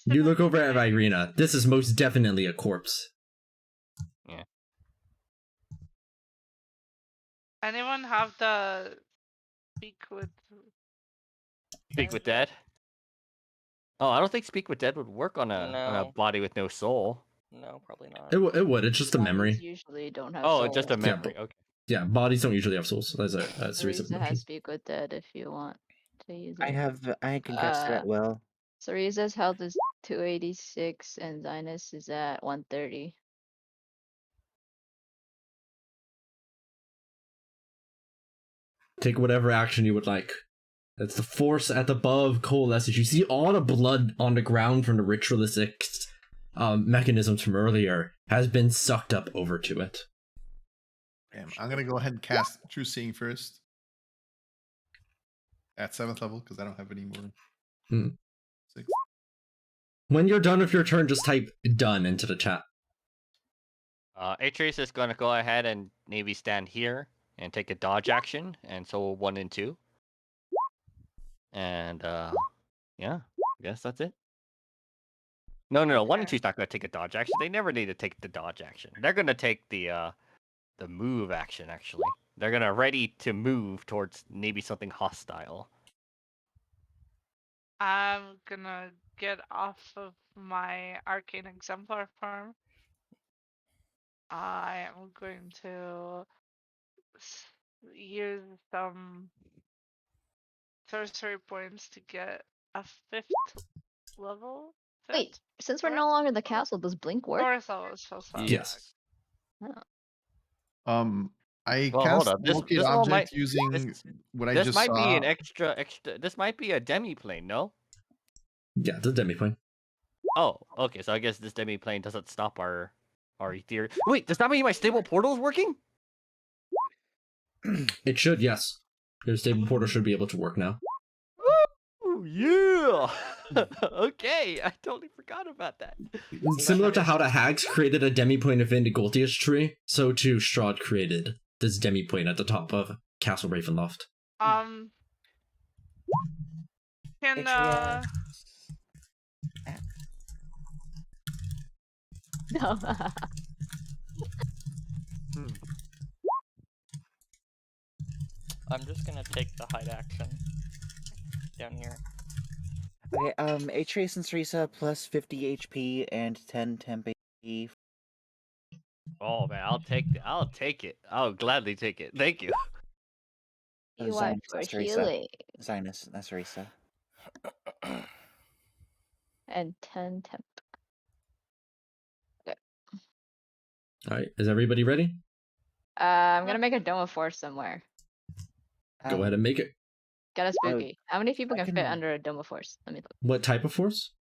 You look over at Irina. This is most definitely a corpse. Yeah. anyone have the Speak with Dead? Oh, I don't think Speak with Dead would work on a No. body with no soul. No, probably not. It would. It's just a memory. Usually don't have. Oh, souls. it's just a memory. Okay. Yeah, bodies don't usually have souls. That's the reason. Cereza has Speak with Dead if you want to use it. I can cast that well. Cereza's health is 286 and Zinus is at 130. Take whatever action you would like. That's the force at the above coalesces. You see all the blood on the ground from the ritualistic mechanisms from earlier has been sucked up over to it. Damn, I'm gonna go ahead and cast True Seeing first. At 7th level, because I don't have any more. 6. When you're done with your turn, just type done into the chat. Atreus is gonna go ahead and maybe stand here and take a dodge action, and so 1 and 2. And yeah, I guess that's it. No, 1 and 2's not gonna take a dodge action. They never need to take the dodge action. They're gonna take the move action, actually. They're gonna ready to move towards maybe something hostile. I'm gonna get off of my arcane exemplar form. I am going to use some sorcery points to get a 5th level. Wait, since we're no longer in the castle, does Blink work? 4th level spell slot. Yes. I Well, cast hold up. This locate all object might using what I this just might saw. be an extra. This might be a demi-plane, no? Yeah, it's a demi-plane. Oh, okay. So I guess this demi-plane doesn't stop our ethereal. Wait, does that mean my stable portal is working? It should, yes. Your stable portal should be able to work now. Oh yeah. Okay, I totally forgot about that. Similar to how the hags created a demi-plane within the Goltius tree, so too Strahd created this demi-plane at the top of Castle Ravenloft. Can No. I'm just gonna take the hide action down here. Okay, H-Trace and Cerisa plus 50 HP and 10 temp HP. Oh man, I'll take it. I'll gladly take it. Thank you. You Zinus, want for that's Cerisa. healing. Zinus, that's Cerisa. And 10 temp. Okay. All right, is everybody ready? I'm gonna make a dome of force somewhere. Go ahead and make it. Got a spooky. How many people I can fit can- under a dome of force? Let me look. What type of force?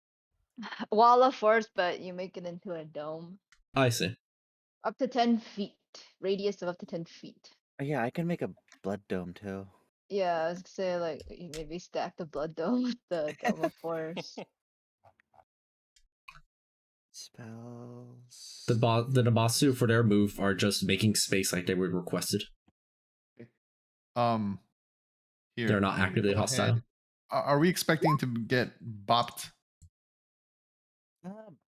Wall of force, but you make it into a dome. I see. Up to 10 feet. Radius of up to 10 feet. Yeah, I can make a blood dome too. Yeah, I was gonna say like you maybe stack the blood dome with the dome of force. Spells. The Namasu for their move are just making space like they were requested. Here, They're not I'm gonna actively go hostile. ahead. Are we expecting to get bopped?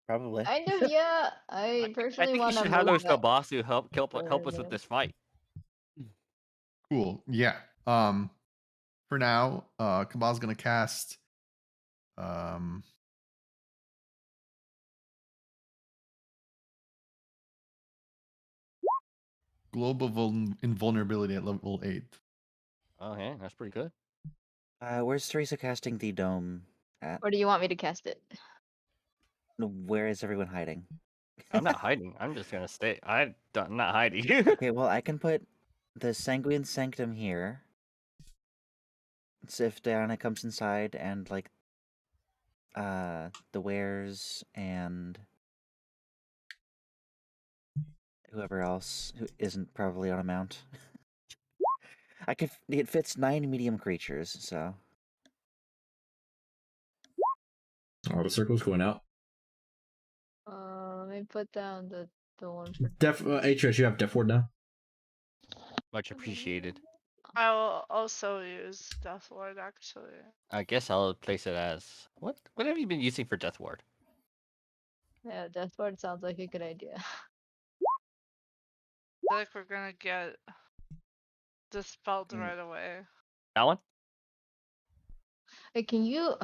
Probably. Kind of, yeah. I I personally think you want to should have move those that Nabasu help us with further. this fight. Cool. Yeah. For now, Kabal's gonna cast Global Invulnerability at level 8. Oh yeah, that's pretty good. Where's Cerisa casting the dome at? Or do you want me to cast it? No, where is everyone hiding? I'm not hiding. I'm just gonna stay. I'm not hiding. Okay, well, I can put the Sanguine Sanctum here. So if Diana comes inside and, like, the wares and whoever else who isn't probably on a mount. It fits 9 medium creatures, so. Oh, the circle's going out. Let me put down the one for Atreus, you have Death Ward now. Much appreciated. I will also use Death Ward actually. I guess I'll place it as what? What have you been using for Death Ward? Yeah, Death Ward sounds like a good idea. I feel like we're gonna get dispelled right away. That one? Hey, can you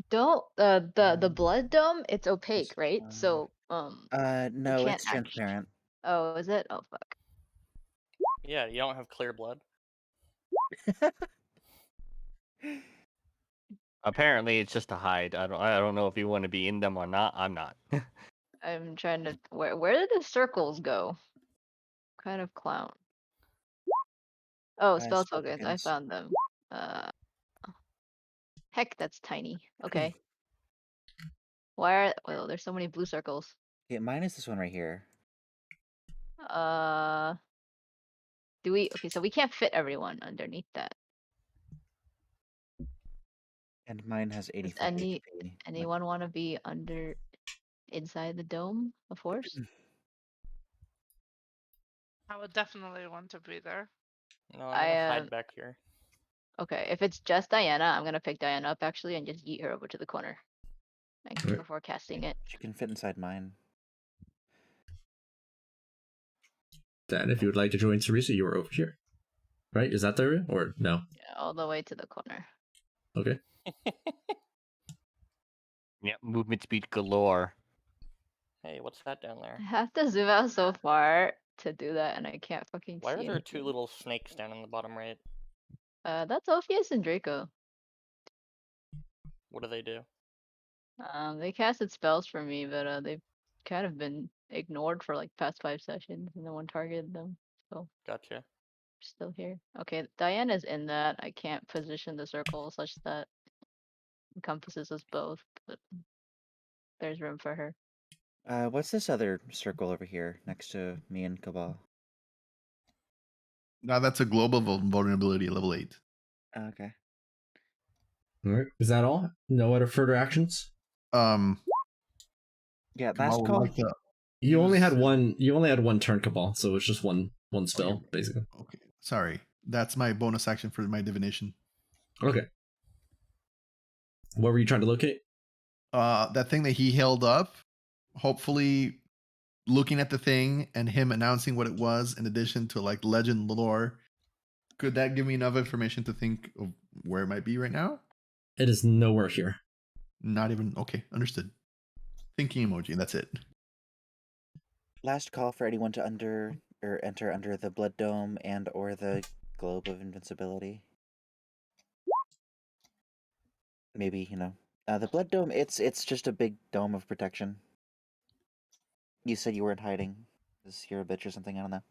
don't the blood dome? It's opaque, right? So you No, can't it's actually. transparent. Oh, is it? Oh fuck. Yeah, you don't have clear blood. Apparently, it's just a hide. I don't know if you want to be in them or not. I'm not. I'm trying to where did the circles go? Kind of clown. Oh, spell Spell tokens. I tokens. found them. Heck, that's tiny. Okay. Why are well? There's so many blue circles. Okay, mine is this one right here. Do we? Okay, so we can't fit everyone underneath that. And mine has 85 Does HP. anyone want to be inside the dome of force? I would definitely want to be there. No, I'm gonna hide back here. Okay, if it's just Diana, I'm gonna pick Diana up actually and just yeet her over to the corner. Right. Before casting it. She can fit inside mine. Dan, if you would like to join Cerisa, you are over here. Right? Is that the area? Or no? Yeah, all the way to the corner. Okay. Yeah, movement speed galore. Hey, what's that down there? I have to zoom out so far to do that, and I can't fucking Why see are there anything. 2 little snakes down in the bottom right? That's Ophius and Draco. What do they do? They casted spells for me, but they've kind of been ignored for like past 5 sessions, and no one targeted them. So Gotcha. still here. Okay, Diana's in that. I can't position the circle such that encompasses us both, but there's room for her. What's this other circle over here next to me and Cabal? Now that's a global vulnerability level 8. Okay. All right. Is that all? No other further actions? Yeah, Kamal last would call. like to You only use had his- one. You only had one turn, Cabal, so it's just one spell, basically. Okay, sorry. That's my bonus action for my divination. Okay. What were you trying to locate? That thing that he held up. Hopefully, looking at the thing and him announcing what it was, in addition to like legend lore, could that give me enough information to think of where it might be right now? It is nowhere here. Not even okay. Understood. Thinking emoji. That's it. Last call for anyone to enter under the blood dome and or the globe of invincibility. Maybe, the blood dome, it's just a big dome of protection. You said you weren't hiding. Is you're a bitch or something? I don't know.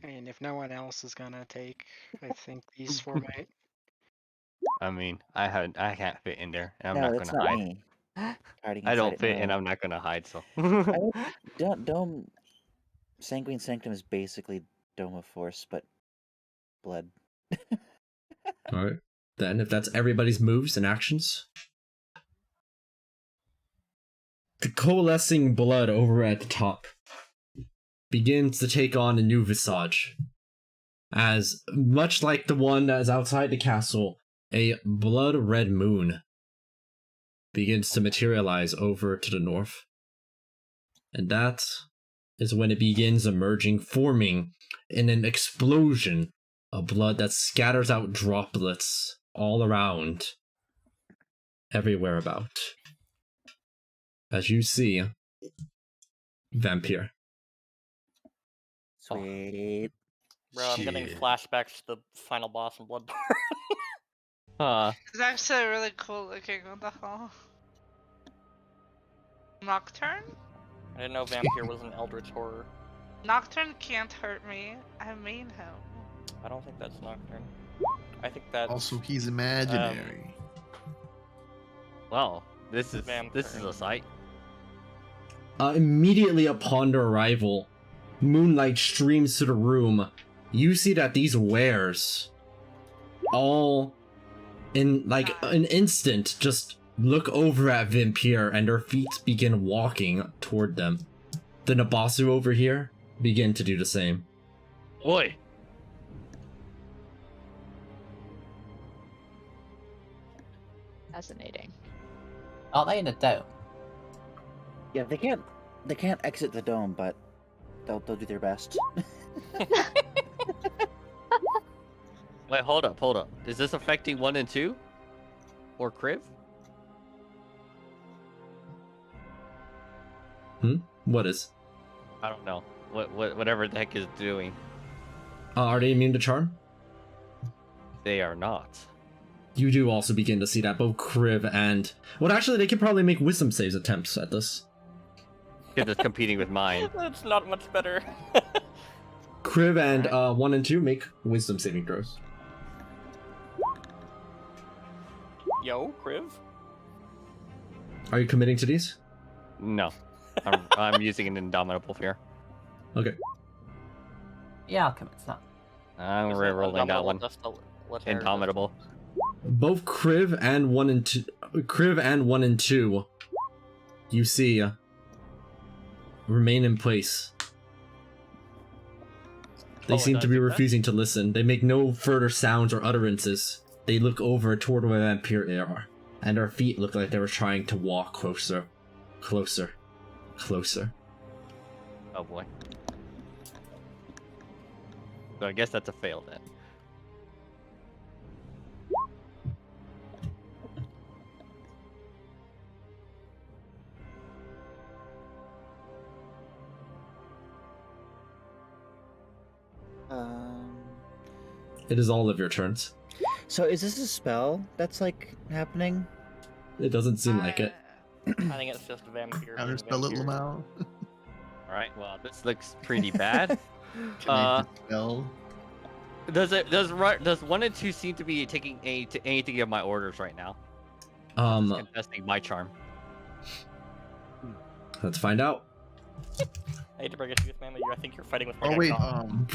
I mean, if no one else is gonna take, I think these four might. I mean, I can't fit in there, and I'm No, not it's gonna not hide. me. Hiding I inside don't it. fit, and No. I'm not gonna hide. So. Dome Sanguine Sanctum is basically Dome of Force, but blood. Alright. Then, if that's everybody's moves and actions, the coalescing blood over at the top begins to take on a new visage. As, much like the one that is outside the castle, a blood red moon begins to materialize over to the north. And that is when it begins emerging, forming in an explosion of blood that scatters out droplets all around, everywhere about. As you see, Vampire. Sweet. Bro, I'm getting Shit. flashbacks to the final boss in Bloodborne. It's actually really cool looking. What the hell? Nocturne? I didn't know Vampire was an Eldritch horror. Nocturne can't hurt me. I mean him. I don't think that's Nocturne. I think that's... Also, he's imaginary. Well, this is a sight. Immediately upon their arrival, moonlight streams to the room. You see that these wares, all in like an instant, just look over at Vampire and their feet begin walking toward them. The Nabasu over here begin to do the same. Oi! Fascinating. Are they in a dome? Yeah, they can't exit the dome, but they'll do their best. Wait, hold up. Is this affecting 1 and 2? Or Kriv? What is? I don't know. Whatever the heck is doing. Are they immune to charm? They are not. You do also begin to see that both Kriv and... Well, actually, they could probably make wisdom saves attempts at this. Because it's competing with mine. That's not much better. Kriv and 1 and 2 make wisdom saving throws. Yo, Kriv? Are you committing to these? No. I'm using an indomitable fear. Okay. Yeah, I'll commit to that. I'm re-rolling that one. Indomitable. Both Kriv and 1 and 2, you see, remain in place. They seem to be refusing to listen. They make no further sounds or utterances. They look over toward where Vampire are, and their feet look like they were trying to walk closer. Closer. Oh boy. So I guess that's a fail then. It is all of your turns. So is this a spell that's like happening? It doesn't seem like it. I think it's just a vampire. Counterspell it, Lamau. Alright, well, this looks pretty bad. Spell. Does 1 and 2 seem to be taking anything of my orders right now? Just contesting my charm. Let's find out. I hate to break it to you, man, but I think you're fighting with. Oh wait,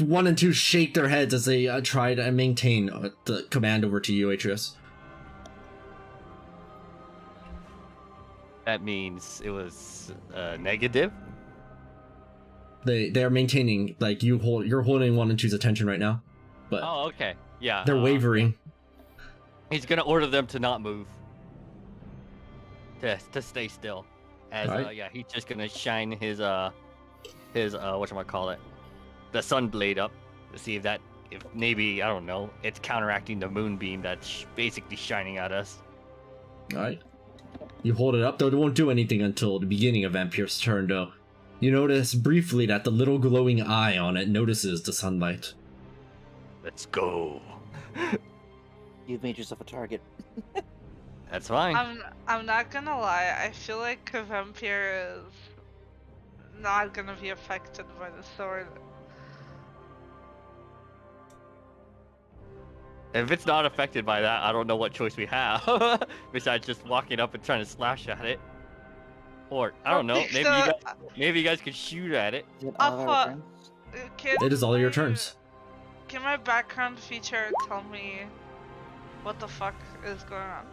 1 and 2 shake their heads as they try to maintain the command over to you, Atreus. That means it was negative. They're maintaining, like, you're holding 1 and 2's attention right now, but Oh, okay. Yeah. they're wavering. He's gonna order them to not move. To stay still. As Alright. he's just gonna shine his whatchamacallit, the sun blade up to see if that if maybe, I don't know, it's counteracting the moonbeam that's basically shining at us. Alright. You hold it up, though it won't do anything until the beginning of Vampire's turn, though. You notice briefly that the little glowing eye on it notices the sunlight. Let's go. You've made yourself a target. That's fine. I'm not gonna lie, I feel like a vampire is not gonna be affected by the sword. If it's not affected by that, I don't know what choice we have besides just walking up and trying to slash at it. Or I don't know, maybe you guys could shoot at it. Alpha, It is all your turns. Can my background feature tell me what the fuck is going on?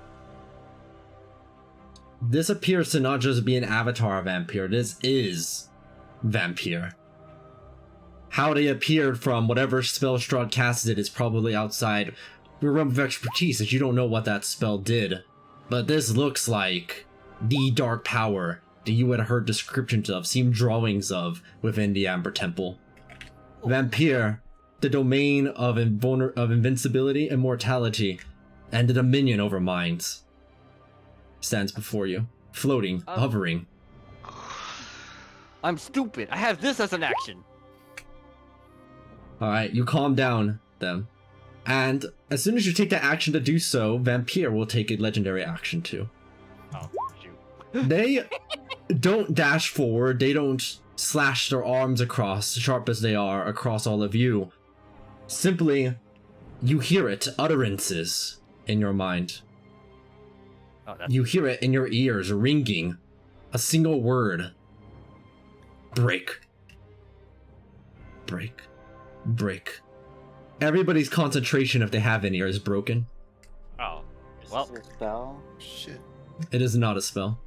This appears to not just be an avatar vampire, this is Vampire. How they appeared from whatever spell Strahd casted is probably outside your realm of expertise, as you don't know what that spell did. But this looks like the dark power that you had heard descriptions of, seen drawings of within the Amber Temple. Vampire, the domain of invincibility, immortality, and the dominion over minds, stands before you, floating, hovering. I'm stupid. I have this as an action. Alright, you calm down, them. And as soon as you take that action to do so, Vampire will take a legendary action too. Oh, shoot. They don't dash forward, they don't slash their arms across, sharp as they are, across all of you. Simply, you hear it, utterances in your mind. Oh, you hear it in your ears, ringing. A single word. Break. Break. Break. Everybody's concentration, if they have any, is broken. Oh, well. Is this a spell? Shit. It is not a spell.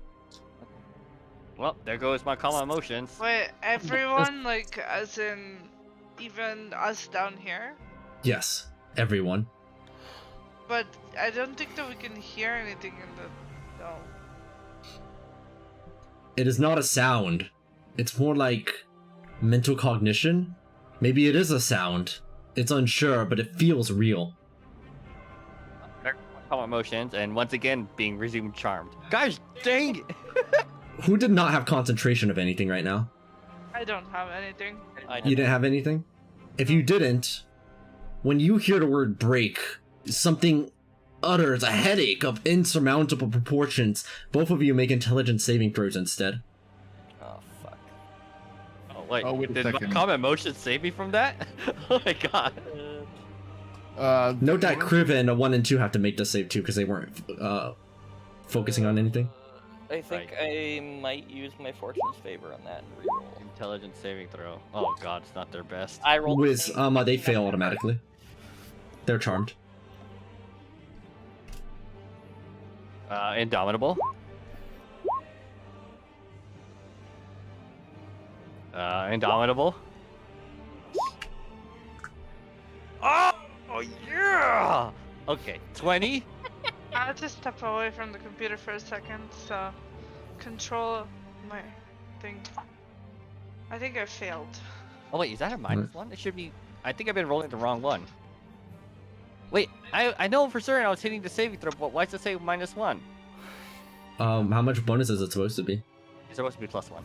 Well, there goes my calm emotions. Wait, everyone, like, as in, even us down here? Yes, everyone. But I don't think that we can hear anything in the dome. It is not a sound. It's more like mental cognition. Maybe it is a sound. It's unsure, but it feels real. Calm emotions, and once again, being resumed charmed. Guys, dang it! Who did not have concentration of anything right now? I don't have anything. You didn't have anything? If you didn't, when you hear the word break, something utters a headache of insurmountable proportions. Both of you make intelligence saving throws instead. Oh, fuck. Oh, wait. Wait a Did my second. calm emotions save me from that? Oh my god. Note that Kriva and a 1 and 2 have to make the save too, because they weren't focusing on anything. I think I might use my fortune's favor on that and reroll. Intelligence saving throw. Oh god, it's not their best. I rolled Whiz, they fail automatically. They're charmed. Indomitable. Indomitable. Oh yeah! Okay, 20. I have to step away from the computer for a second, so control my thing. I think I failed. Oh wait, is that a -1? It should be. I think I've been rolling the wrong one. Wait, I know for certain I was hitting the saving throw, but why does it say -1? How much bonus is it supposed to be? It's supposed to be +1.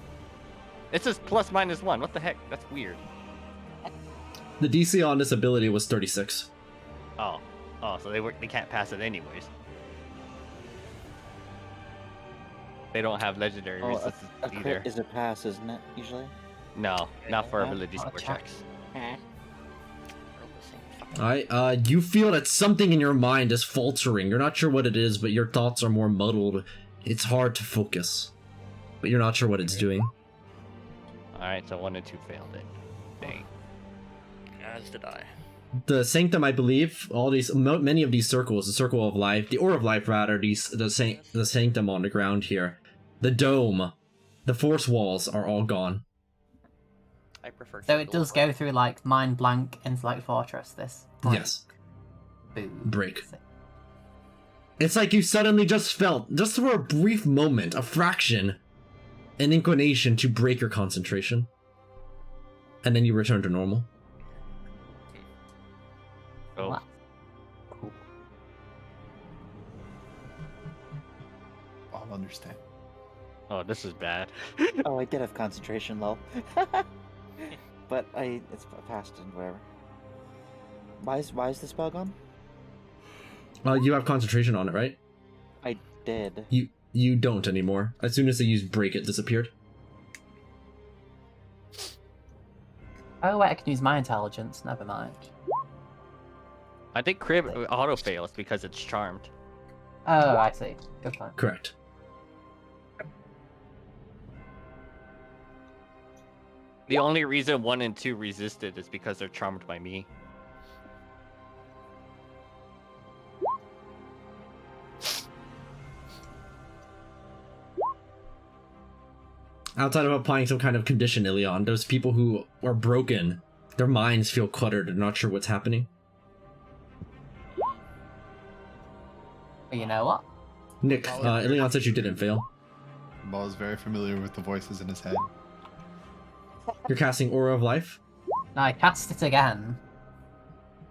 It says +-1. What the heck? That's weird. The DC on this ability was 36. Oh, so they can't pass it anyways. They don't have legendary resistance a either. crit is a pass, isn't it, usually? No, not for ability score checks. Alright, you feel that something in your mind is faltering. You're not sure what it is, but your thoughts are more muddled. It's hard to focus. But you're not sure what it's doing. Alright, so 1 and 2 failed it. Dang. As did I. The Sanctum, I believe, many of these circles, the Circle of Life, the Ore of Life rather, the Sanctum on the ground here, the Dome, the Force Walls are all gone. I prefer. So it does go through like Mind Blank, Intellect Fortress. This. Like, Yes. Boom. Break. It's like you suddenly just felt, just for a brief moment, a fraction, an inclination to break your concentration. And then you return to normal. Echo. Wow. Cool. I'll understand. Oh, this is bad. Oh, I did have concentration, lol. But it's passed and whatever. Why is the spell gone? You have concentration on it, right? I did. You don't anymore. As soon as they used break, it disappeared. Oh wait, I can use my intelligence. Never mind. I think Crib auto fails because it's charmed. Oh, I see. Good point. Correct. The only reason 1 and 2 resisted is because they're charmed by me. Outside of applying some kind of condition, Ilion, those people who are broken, their minds feel cluttered and not sure what's happening. But you know what? Nick, Ilion said you didn't fail. Ball is very familiar with the voices in his head. You're casting Aura of Life? Now I cast it again.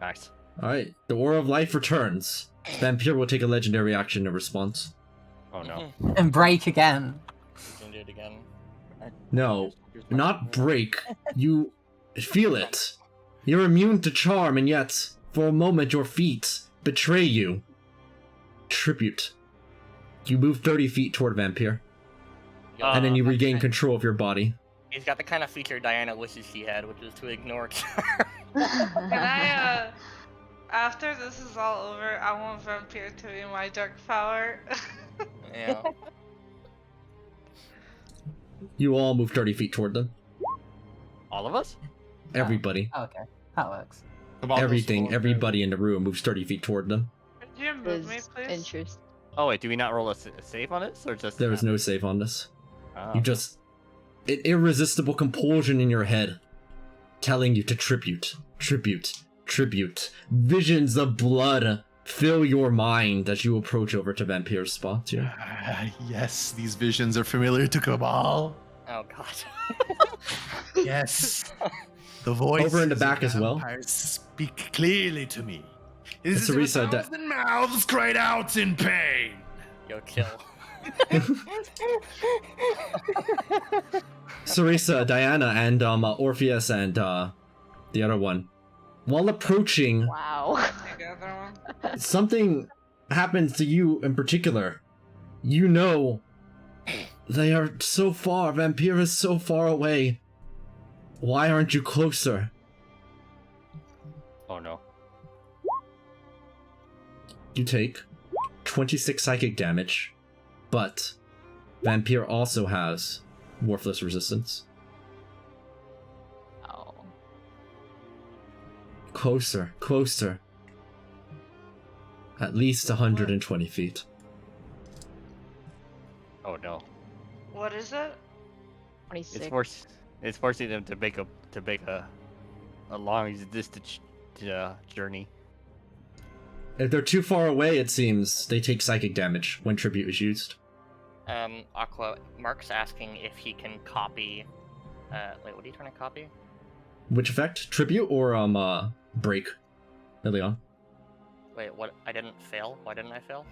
Nice. Alright, the Aura of Life returns. Vampire will take a legendary action in response. Oh no. And break again. You can do it again. No, not break. You feel it. You're immune to charm, and yet, for a moment, your feet betray you. Tribute. You move 30 feet toward Vampire, and then you regain control of your body. He's got the kind of feature Diana wishes she had, which is to ignore charm. Can I, after this is all over, I want Vampire to be my dark power. Yeah. You all move 30 feet toward them. All of us? Everybody. Oh, okay. That works. Everybody in the room moves 30 feet toward them. Could you move me, please? Interesting. Oh wait, do we not roll a save on this, or just? There is no save on this. Oh. You just... An irresistible compulsion in your head, telling you to tribute, tribute, tribute. Visions of blood fill your mind as you approach over to Vampire's spot here. Yes, these visions are familiar to Cabal. Oh god. Yes. The voice Over in the back as well. Speak clearly to me. Is it Teresa, 1,000 mouths cried out in pain? Yo, chill. Sarisa, Diana, and Orpheus, and the other one. While approaching, Wow. something happens to you in particular. You know they are so far. Vampire is so far away. Why aren't you closer? Oh no. You take 26 psychic damage, but Vampire also has worthless resistance. Oh. Closer, closer. At least 120 feet. Oh no. What is it? 26. It's forcing them to make a long distance journey. If they're too far away, it seems, they take psychic damage when tribute is used. Aqua, Mark's asking if he can copy. Wait, what are you trying to copy? Which effect? Tribute or break? Ilion. Wait, what? I didn't fail? Why didn't I fail?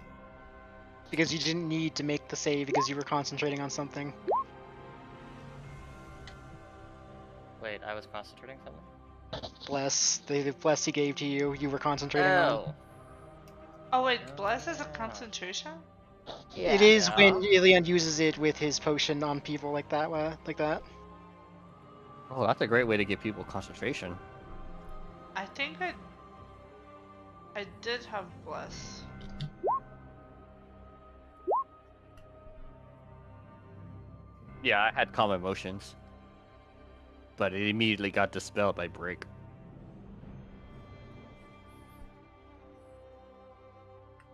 Because you didn't need to make the save because you were concentrating on something. Wait, I was concentrating on something? Bless. The bless he gave to you, you were concentrating on. Oh. Oh wait, bless is a concentration? Yeah. It is when Ilion uses it with his potion on people like that. Oh, that's a great way to give people concentration. I think I did have bless. Yeah, I had calm emotions, but it immediately got dispelled by break.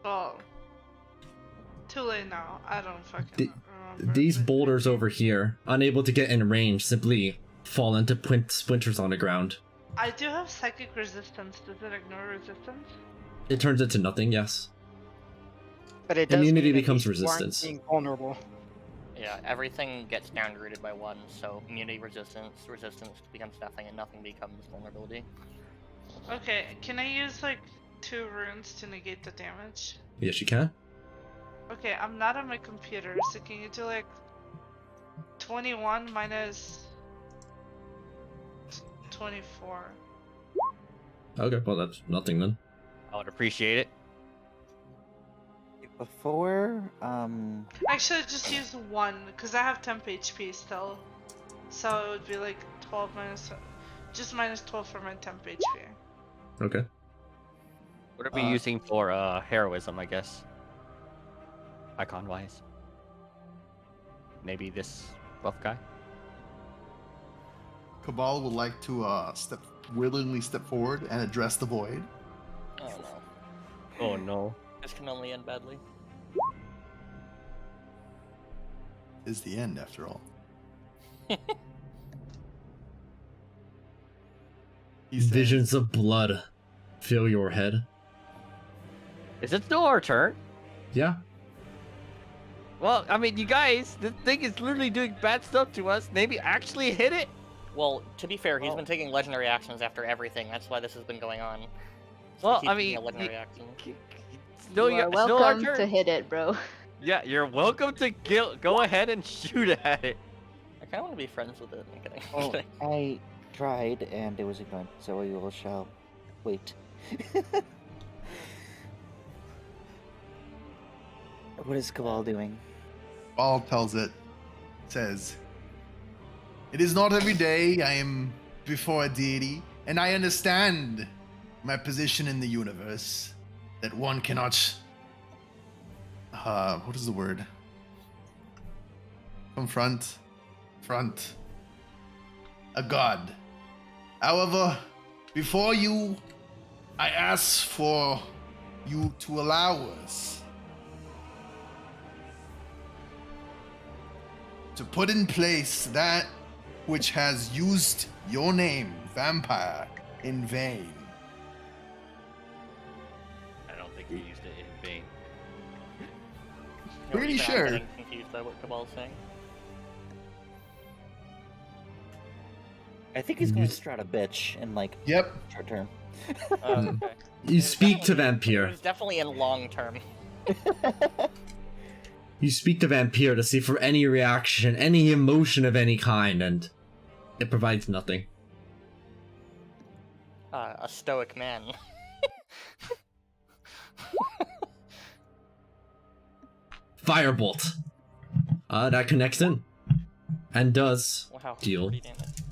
Oh. Too late now. I don't fucking remember. These boulders over here, unable to get in range, simply fall into splinters on the ground. I do have psychic resistance. Does it ignore resistance? It turns into nothing, yes. But it does Immunity mean that becomes you aren't resistance. being vulnerable. Yeah, everything gets downgraded by 1, so immunity resistance becomes nothing, and nothing becomes vulnerability. Okay, can I use like 2 runes to negate the damage? Yes, you can. Okay, I'm not on my computer, so can you do like 21 minus 24? Okay, well that's nothing then. I would appreciate it. Before, Actually, just use 1, because I have temp HP still. So it would be like 12 minus... Just minus 12 for my temp HP. Okay. What are we using for heroism, I guess? Icon-wise. Maybe this buff guy? Cabal would like to willingly step forward and address the void. Oh no. Oh no. This can only end badly. Is the end after all. He says, Visions of blood fill your head. Is it still our turn? Yeah. Well, I mean, you guys, this thing is literally doing bad stuff to us. Maybe actually hit it? Well, to be fair, he's been taking legendary actions after everything. That's why this has been going on. So Well, he I keeps taking mean, a legendary action. Still, You are still our welcome turn. to hit it, bro. Yeah, you're welcome to go ahead and shoot at it. I kind of want to be friends with it. I'm kidding. oh, I tried and it was ignored, so we will shall wait. What is Cabal doing? Cabal tells it, says, "It is not every day I am before a deity, and I understand my position in the universe, that one cannot, what is the word? Front a god. However, before you, I ask for you to allow us to put in place that which has used your name, vampire, in vain." I don't think he used it in vain. Pretty I'm sure. getting confused by what Cabal's saying. I think he's going to Strahd a bitch in like Yep. short term. Okay. You speak to It Vampire. was definitely in long term. You speak to Vampire to see for any reaction, any emotion of any kind, and it provides nothing. A stoic man. Firebolt. That connects in. And does Wow, deal 40 damage.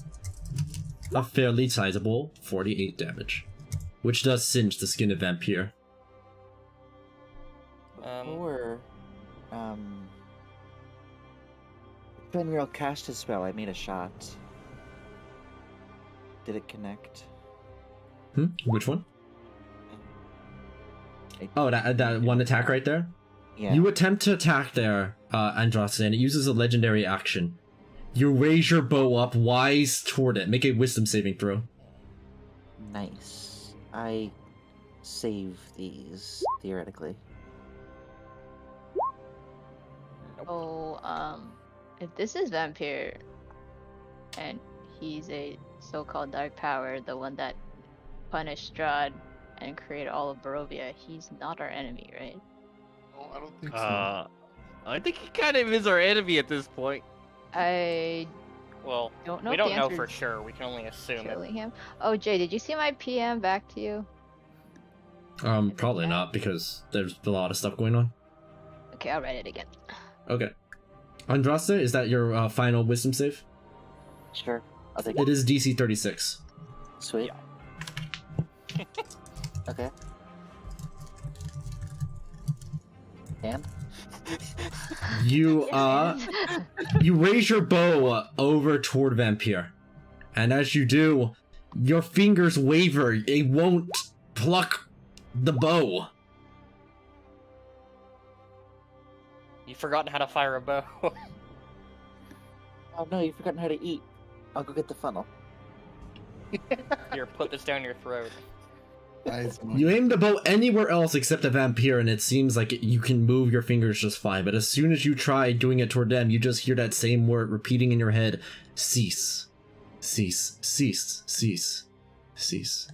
a fairly sizable 48 damage. Which does singe the skin of Vampire. Before, Fenrir cast his spell, I made a shot. Did it connect? Which one? Oh, that one attack right there? Yeah. You attempt to attack there, Andraste, and it uses a legendary action. You raise your bow up wise toward it. Make a wisdom saving throw. Nice. I save these, theoretically. Oh, if this is Vampire, and he's a so-called dark power, the one that punished Strahd and created all of Barovia, he's not our enemy, right? Oh, I don't think so. I think he kind of is our enemy at this point. I Well, don't know. we if don't the know answer for is sure. We can only assume it. killing him. Oh, Jay, did you see my PM back to you? Probably not, because there's a lot of stuff going on. Okay, I'll write it again. Okay. Andraste, is that your final wisdom save? Sure. I'll take It is DC 36. Sweet. Okay. And? You you raise your bow over toward Vampire, and as you do, your fingers waver. It won't pluck the bow. You've forgotten how to fire a bow. Oh no, you've forgotten how to eat. I'll go get the funnel. Here, put this down your throat. You aim the bow anywhere else except a Vampire, and it seems like you can move your fingers just fine. But as soon as you try doing it toward them, you just hear that same word repeating in your head: cease, cease, cease, cease. Cease.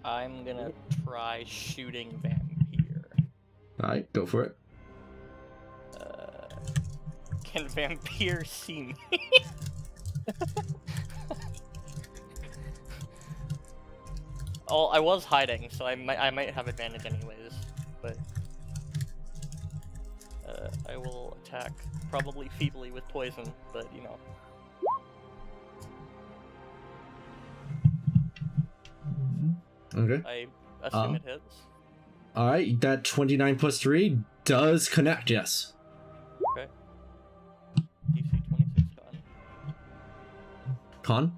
I'm gonna try shooting Vampire. Alright, go for it. Can Vampire see me? Oh, I was hiding, so I might have advantage anyways, but I will attack, probably feebly with poison, but you know. Okay. I assume it hits. Alright, that 29 plus 3 does connect, yes. Okay. DC 26 Con?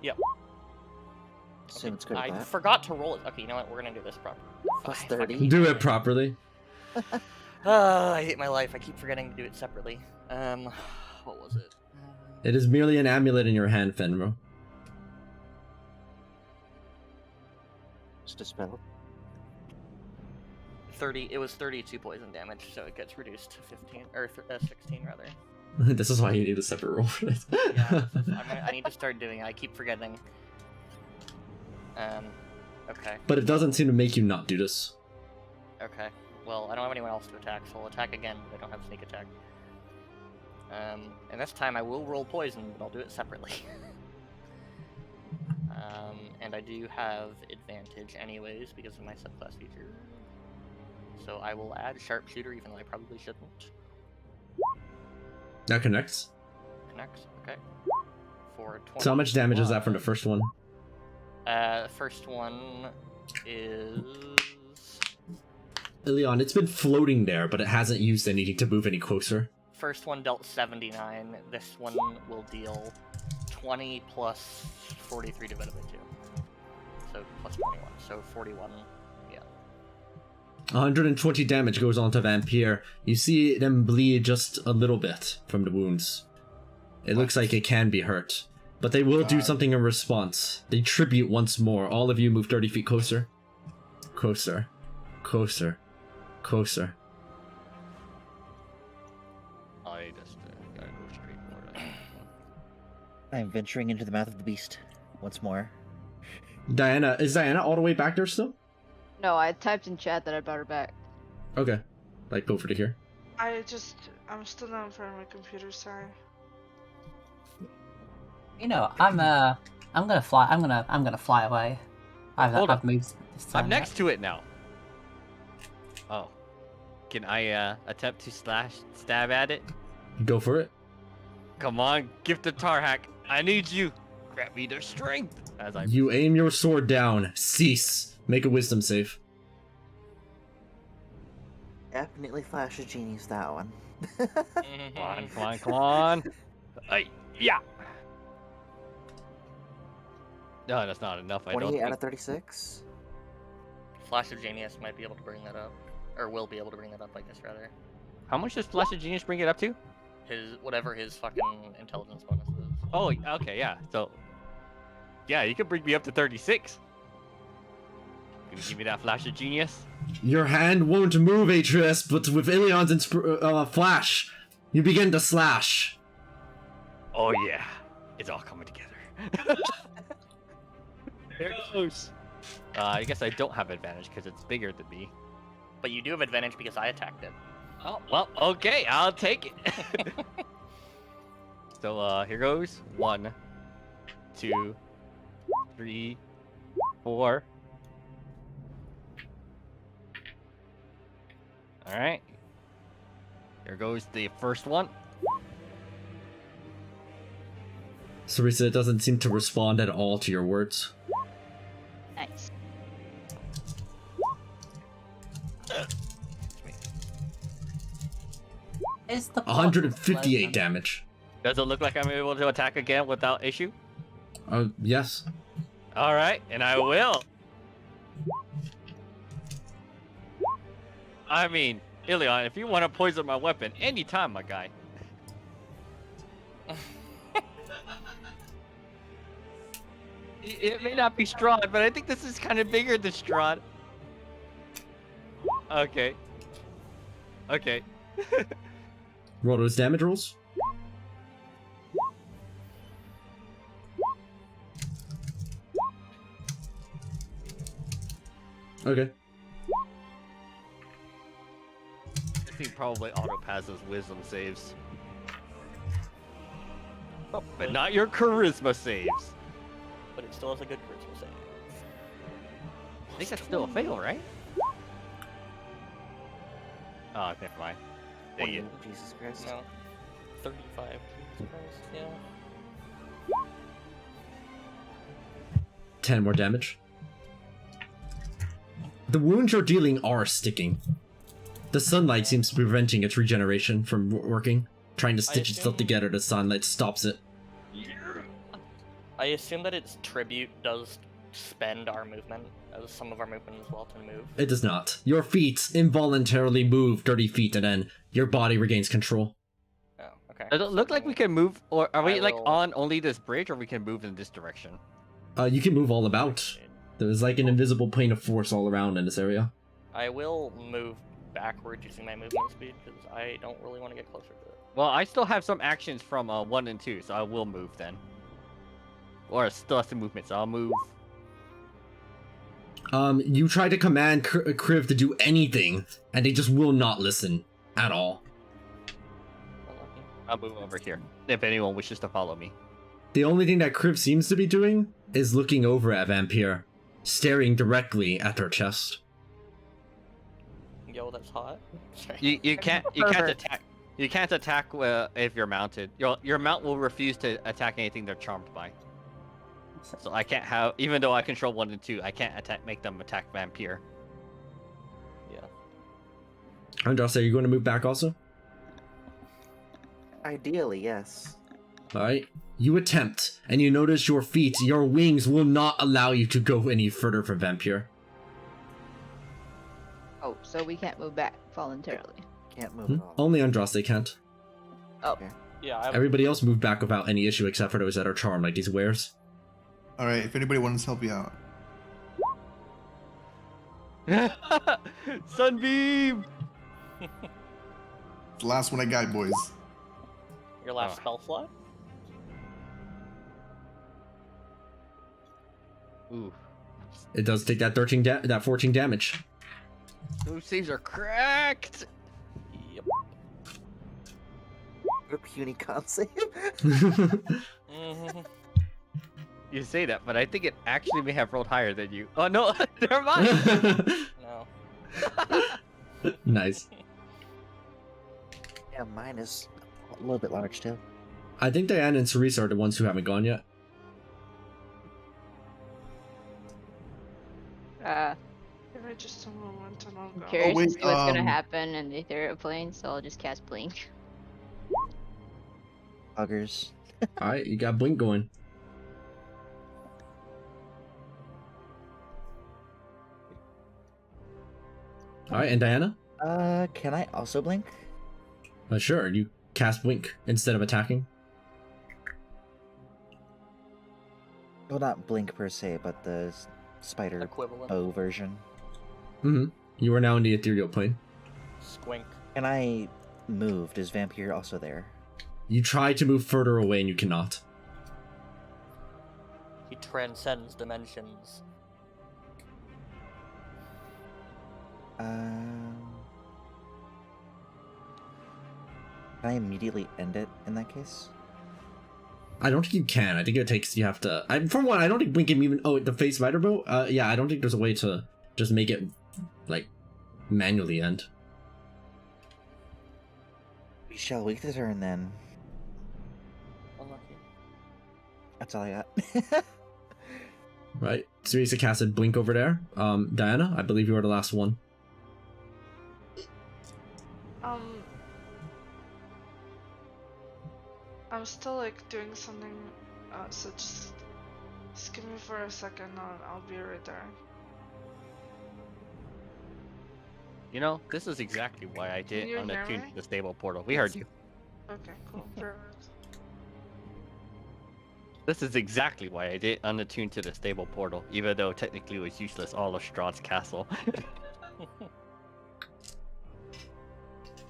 Yep. Assume it's good at I that. forgot to roll it. Okay, you know what? We're gonna do this properly. Plus I 30. fucking- Do it properly. I hate my life. I keep forgetting to do it separately. What was it? It is merely an amulet in your hand, Fenro. Just a spell. 30. It was 32 poison damage, so it gets reduced to 15 or 16 rather. This is why you need a separate roll for it. Yeah, I need to start doing it. I keep forgetting. Okay. But it doesn't seem to make you not do this. Okay. Well, I don't have anyone else to attack, so I'll attack again, but I don't have sneak attack. And this time I will roll poison, but I'll do it separately. And I do have advantage anyways because of my subclass feature. So I will add sharpshooter, even though I probably shouldn't. That connects. Connects, okay. For 20. So how much damage is that from the first one? First one is... Ilion, it's been floating there, but it hasn't used anything to move any closer. First one dealt 79. This one will deal 20 plus 43 divided by 2. So plus 21. So 41. Yeah. 120 damage goes on to Vampire. You see them bleed just a little bit from the wounds. It looks like it can be hurt. But they will do something in response. They tribute once more. All of you move 30 feet closer. Closer. Closer. Closer. I just gotta go straight for it. I am venturing into the mouth of the beast once more. Diana, is Diana all the way back there still? No, I typed in chat that I brought her back. Okay. Like, go for it here. I'm still not in front of my computer, sorry. You know, I'm gonna fly. I'm gonna fly away. I've moved this time. I'm next to it now. Oh. Can I attempt to stab at it? Go for it. Come on, gift of Tarhak. I need you. Grant me the strength. As I You aim your sword down. Cease. Make a wisdom save. Definitely Flash of Genius, that one. Come on. Yeah. No, that's not enough. I don't 28 think. out of 36. Flash of Genius might be able to bring that up. Or will be able to bring that up, I guess, rather. How much does Flash of Genius bring it up to? Whatever his fucking intelligence bonus is. Oh, okay, yeah. So, yeah, you could bring me up to 36. Can you give me that Flash of Genius? Your hand won't move, Atreus, but with Ilion's flash, you begin to slash. Oh, yeah. It's all coming together. There it goes. I guess I don't have advantage because it's bigger than me. But you do have advantage because I attacked it. Oh, well, okay, I'll take it. So, here goes. 1, 2, 3, 4. Alright. Here goes the first one. Sarisa doesn't seem to respond at all to your words. Nice. Is the 158 damage. Does it look like I'm able to attack again without issue? Yes. Alright, and I will. I mean, Ilion, if you want to poison my weapon, anytime, my guy. It may not be Strahd, but I think this is kind of bigger than Strahd. Okay. Okay. Roll those damage rolls. Okay. This thing probably auto passes wisdom saves. But not your charisma saves. But it still has a good charisma save. I think that's still a fail, right? Oh, never mind. Dang it. Jesus Christ. No. 35. Jesus Christ, yeah. 10 more damage. The wounds you're dealing are sticking. The sunlight seems to be preventing its regeneration from working. Trying to stitch itself together, the sunlight stops it. I assume that its tribute does spend our movement, as some of our movement as well to move. It does not. Your feet involuntarily move 30 feet and then your body regains control. Oh, okay. Does it look like we can move, or are we like will- on only this bridge, or we can move in this direction? You can move all about. There's like an invisible plane of force all around in this area. I will move backwards using my movement speed, because I don't really want to get closer to it. Well, I still have some actions from 1 and 2, so I will move then. Or still have some movement, so I'll move. You try to command Kriv to do anything, and they just will not listen at all. I'll move over here, if anyone wishes to follow me. The only thing that Kriv seems to be doing is looking over at Vampire, staring directly at her chest. Yo, that's hot. You can't attack. You can't attack if you're mounted. Your mount will refuse to attack anything they're charmed by. So I can't have, even though I control 1 and 2, I can't make them attack Vampire. Yeah. Andros, are you going to move back also? Ideally, yes. Alright. You attempt, and you notice your feet, your wings will not allow you to go any further from Vampire. Oh, so we can't move back voluntarily. Can't move at all. Only Andros can't. Oh. Yeah. Everybody else moved back without any issue except for those that are charmed, like these wares. Alright, if anybody wants to help you out. Sunbeam! It's the last one I got, boys. Your last spell slot? Ooh. It does take that 14 damage. Those saves are cracked! Yep. A puny con save. You say that, but I think it actually may have rolled higher than you. Oh no, never mind! No. Nice. Yeah, mine is a little bit large too. I think Diana and Cerise are the ones who haven't gone yet. Give me just a moment and I'll I'm go. curious wait, to see what's gonna happen in the ethereal plane, so I'll just cast Blink. Buggers. Alright, you got Blink going. Alright, and Diana? Can I also blink? Sure, you cast Blink instead of attacking. Well, not blink per se, but the spider Equivalent. O version. Mm-hmm. You are now in the ethereal plane. Squink. Can I move? Is Vampire also there? You try to move further away and you cannot. He transcends dimensions. Can I immediately end it in that case? I don't think you can. I think it takes, you have to, for one, I don't think Blink can even, the face spider bow? Yeah, I don't think there's a way to just make it, like, manually end. We shall wait the turn then. Unlucky. That's all I got. Right. Seriously casted Blink over there. Diana, I believe you are the last one. I'm still like doing something, so just give me for a second. I'll be right there. You know, this is exactly why I Can did you hear unattune me? to the stable portal. We heard you. Okay, cool. Perfect. This is exactly why I did unattune to the stable portal, even though technically it was useless all of Strahd's castle.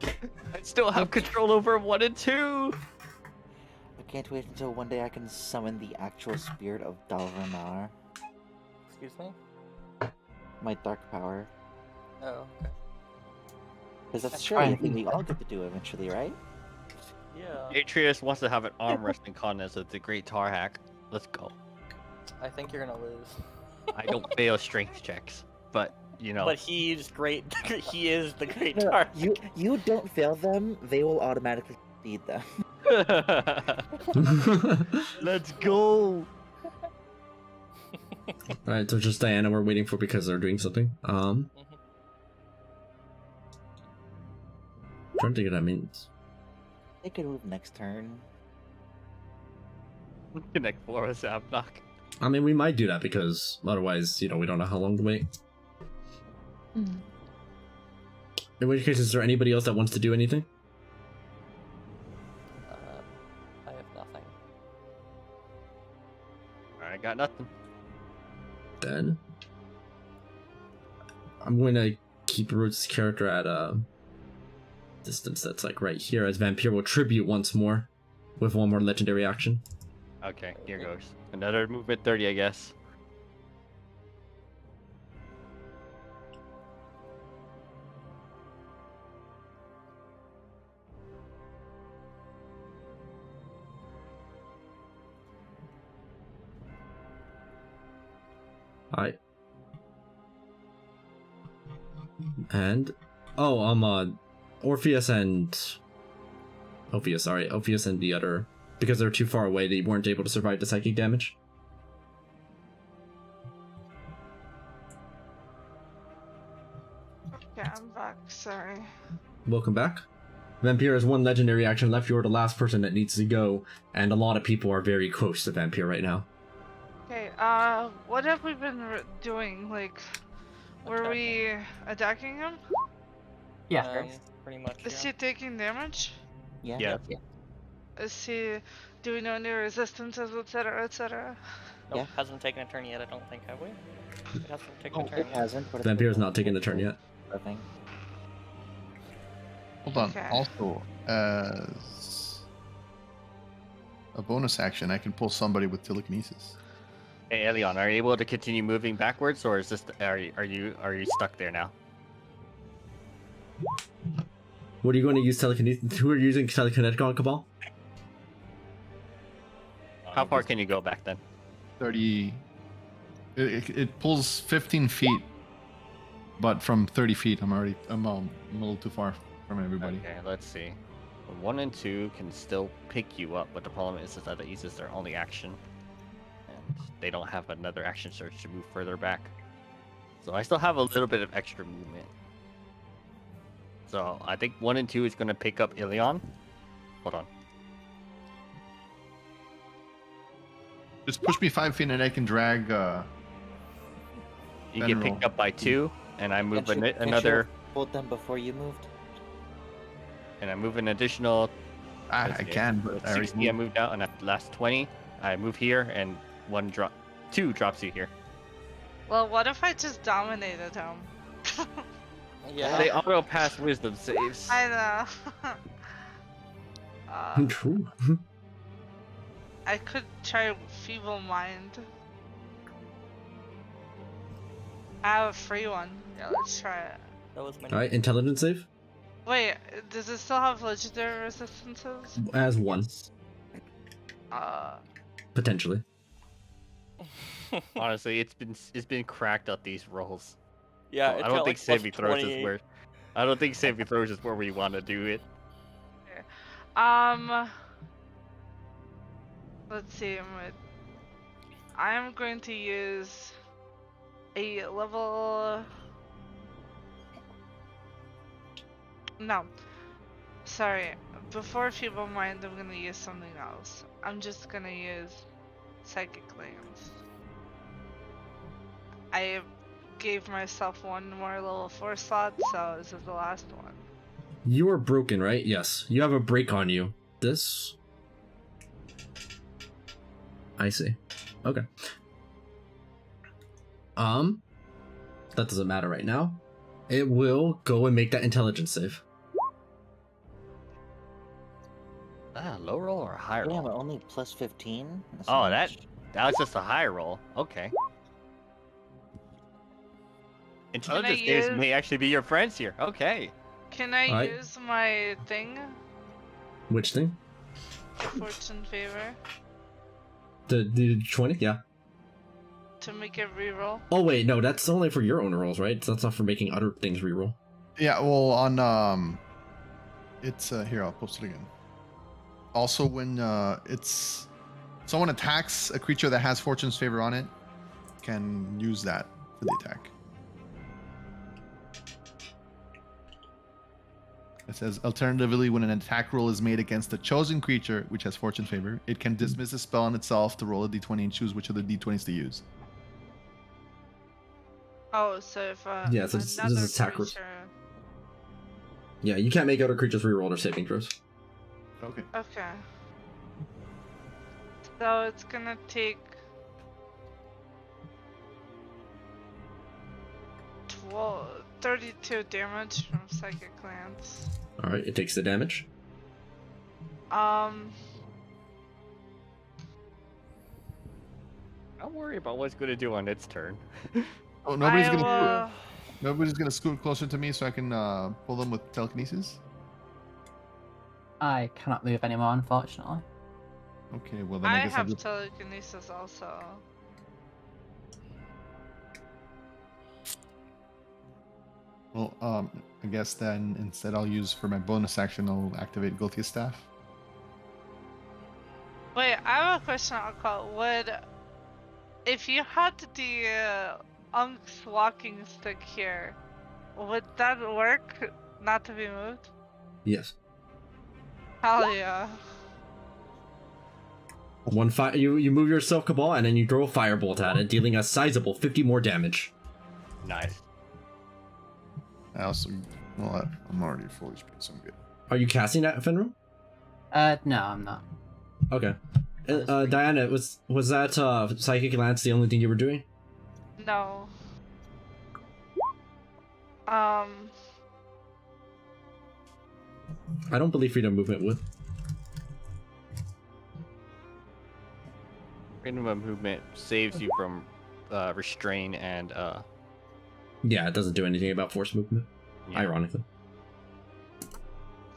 I still have control over 1 and 2! I can't wait until one day I can summon the actual spirit of Dalranar. Excuse me? my dark power. Oh, okay. Because that's That's surely a fine. thing we all get to do eventually, right? Yeah. Atreus wants to have an arm wrestling contest with the Great Tar Hack. Let's go. I think you're gonna lose. I don't fail strength checks, but you know. But he's great. He is the great No, tar. you don't fail them; they will automatically feed them. Let's go. Alright, so just Diana we're waiting for because they're doing something. Trying to think what that means. They can move next turn. Connect floor with Zapdoc. I mean, we might do that because otherwise, we don't know how long to wait. Mm. In which case, is there anybody else that wants to do anything? I have nothing. I got nothing. Then I'm going to keep Root's character at a distance that's like right here, as Vampire will tribute once more with one more legendary action. Okay, here goes. Another movement 30, I guess. Alright. And Orpheus and Ophius and the other, because they're too far away, they weren't able to survive the psychic damage. Okay, I'm back. Sorry. Welcome back. Vampire has one legendary action left. You're the last person that needs to go, and a lot of people are very close to Vampire right now. Okay, what have we been doing? Like, were we attacking him? Yeah. Pretty much. Is he taking damage? Yeah. Yeah. Is he doing any resistances, etc., etc.? Nope, Yeah. hasn't taken a turn yet, I don't think, have we? It hasn't taken a It turn yet. hasn't. But it's Vampire's not taking the turn yet. Nothing. Hold on. Okay. Also, as a bonus action, I can pull somebody with telekinesis. Hey, Elion, are you able to continue moving backwards, or is this are you stuck there now? What are you going to use telekinesis? Who are you using telekinetic on, Cabal? How far can you go back then? 30. It pulls 15 feet, but from 30 feet, I'm a little too far from everybody. Okay, let's see. 1 and 2 can still pick you up, but the problem is that it uses their only action, and they don't have another action surge to move further back. So I still have a little bit of extra movement. So I think 1 and 2 is going to pick up Ilion. Hold on. Just push me 5 feet and I can drag. You get General. picked up by 2, and I move Can't you another, hold them before you moved. and I move an additional. I let's see, can, but I already 60 I moved. moved out, and at the last 20, I move here, and 2 drops you here. Well, what if I just dominated him? Yeah. They auto pass wisdom saves. I know. True. I could try Feeble Mind. I have a free one. Yeah, let's try it. That was my Alright, intelligence save? Wait, does it still have legendary resistances? As one, potentially. Honestly, it's been cracked at these rolls. Yeah, So it's I don't got, think like, saving plus throws is 28. where. I don't think saving throws is where we want to do it. Let's see. I'm going to use a level. No, sorry. Before Feeble Mind, I'm gonna use something else. I'm just gonna use Psychic Lance. I gave myself one more level 4 slot, so this is the last one. You are broken, right? Yes. You have a break on you. This... I see. Okay. That doesn't matter right now. It will go and make that intelligence save. Low roll or high roll? Yeah, but only plus 15. That's Oh, not that much. was just a high roll. Okay. Intelligence games may actually be your friends here. Okay. Can I use my thing? Which thing? Fortune favor. The 20? Yeah. To make it reroll. Oh wait, no, that's only for your own rolls, right? That's not for making other things reroll. Yeah, well, on it's here. I'll post it again. Also, when it's someone attacks a creature that has Fortune's favor on it, can use that for the attack. It says, alternatively, when an attack roll is made against a chosen creature which has Fortune favor, it can dismiss a spell on itself to roll a d20 and choose which of the d20s to use. Oh, so if yeah, so this is attack rolls. creature... Yeah, you can't make other creatures reroll their saving throws. Okay. Okay. So it's gonna take 32 damage from Psychic Glance. Alright, it takes the damage. Don't worry about what's gonna do on its turn. Oh, nobody's gonna scoot closer to me so I can pull them with telekinesis? I cannot move anymore, unfortunately. Okay, well then I I guess have telekinesis also. Well, I guess then instead I'll use for my bonus action, I'll activate Gultia's Staff. Wait, I have a question, Alcott. If you had the Unk's walking stick here, would that work not to be moved? Yes. Hell yeah. You move yourself, Cabal, and then you throw a firebolt at it, dealing a sizable 50 more damage. Nice. I also, well, I'm already full HP, so I'm good. Are you casting that, Fenrir? No, I'm not. Okay. Diana, was that Psychic Lance the only thing you were doing? No. I don't believe freedom movement would. Freedom of movement saves you from restrain and Yeah, it doesn't do anything about force movement. Yeah. Ironically.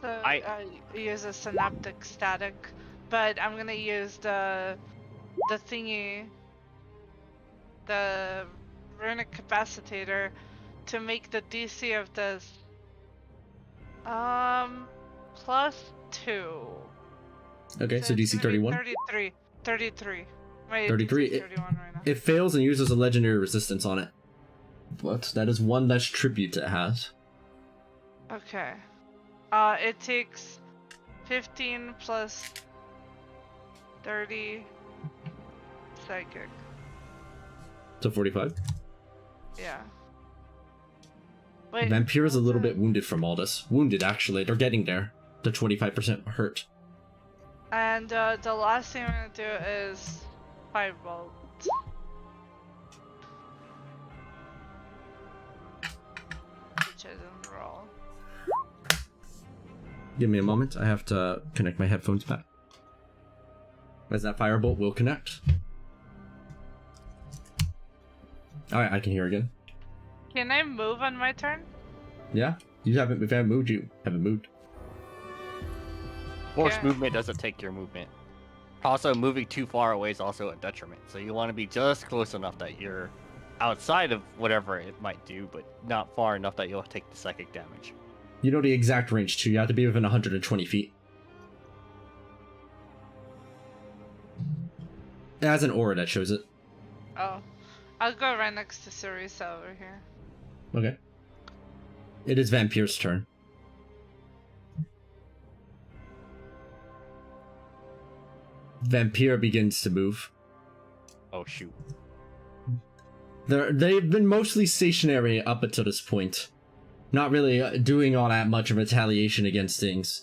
So I use a synaptic static, but I'm gonna use the thingy, the runic capacitator, to make the DC of this +2. Okay, so DC 31. 33. My 33. DC is 31 right now. It fails and uses a legendary resistance on it. But that is one less tribute it has. Okay. It takes 15 plus 30 psychic. So 45? Yeah. Wait. Vampire is a little bit wounded from all this. Wounded, actually. They're getting there. They're 25% hurt. And the last thing I'm gonna do is firebolt. Which I didn't roll. Give me a moment. I have to connect my headphones back. As that firebolt will connect. Alright, I can hear again. Can I move on my turn? Yeah? You haven't, if I haven't moved, you haven't moved. Force movement doesn't take your movement. Also, moving too far away is also a detriment. So you want to be just close enough that you're outside of whatever it might do, but not far enough that you'll take the psychic damage. You know the exact range too. You have to be within 120 feet. It has an aura that shows it. Oh. I'll go right next to Sarisa over here. Okay. It is Vampire's turn. Vampire begins to move. Oh shoot. They've been mostly stationary up until this point. Not really doing all that much of retaliation against things.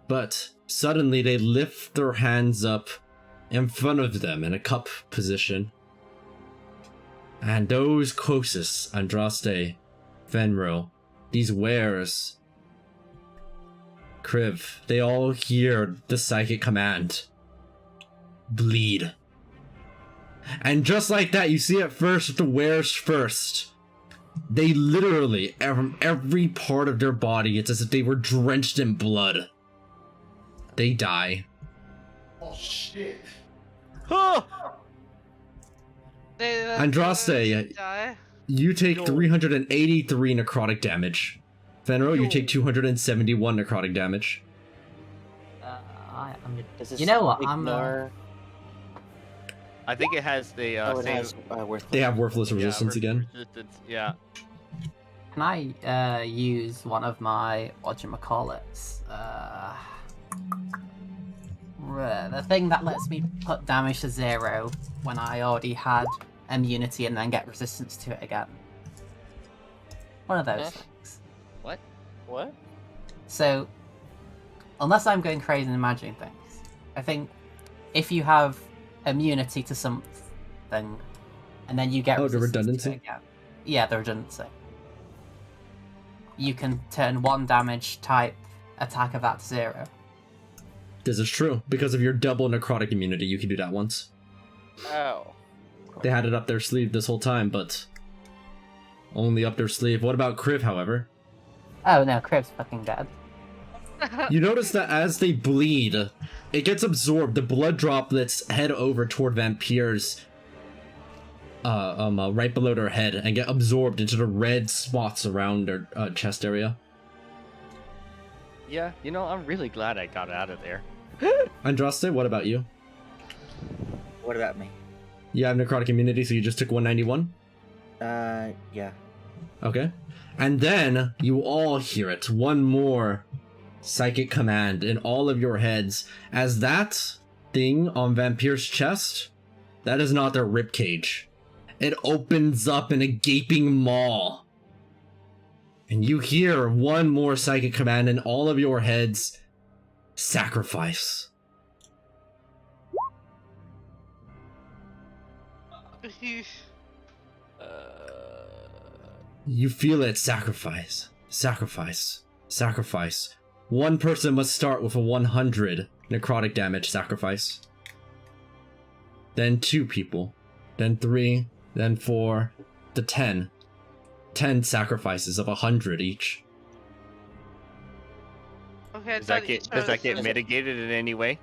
But suddenly they lift their hands up in front of them in a cup position. And those closest, Andraste, Fenrir, these wares, Kriv, they all hear the psychic command. Bleed. And just like that, you see it first with the wares first. They literally, every part of their body, it's as if they were drenched in blood. They die. Oh shit. Andraste, die. you take 383 necrotic damage. Fenro, you take 271 necrotic damage. Does this You know what? ignore... I think it has the Oh, it same. has worthless. They have worthless resistance yeah, again. Resistance, yeah. Can I use one of my whatchamacallits? The thing that lets me put damage to 0 when I already had immunity and then get resistance to it again. One of those things. What? What? So, unless I'm going crazy and imagining things, I think if you have immunity to something and then you get the resistance to redundancy? it again, yeah, the redundancy, you can turn 1 damage type attack of that to 0. This is true. Because of your double necrotic immunity, you can do that once. Oh. They had it up their sleeve this whole time, but only up their sleeve. What about Kriv, however? Oh no, Crib's fucking dead. You notice that as they bleed, it gets absorbed. The blood droplets head over toward Vampire's right below their head and get absorbed into the red spots around their chest area. Yeah, you know, I'm really glad I got out of there. Andraste, what about you? What about me? You have necrotic immunity, so you just took 191? Yeah. Okay. And then you all hear it. One more psychic command in all of your heads as that thing on Vampire's chest, that is not their ribcage. It opens up in a gaping maw. And you hear one more psychic command in all of your heads. Sacrifice. You feel it. Sacrifice. Sacrifice. Sacrifice. One person must start with a 100 necrotic damage sacrifice. Then 2 people. Then 3. Then 4. To 10. 10 sacrifices of 100 each. Okay, Does that get mitigated in any way?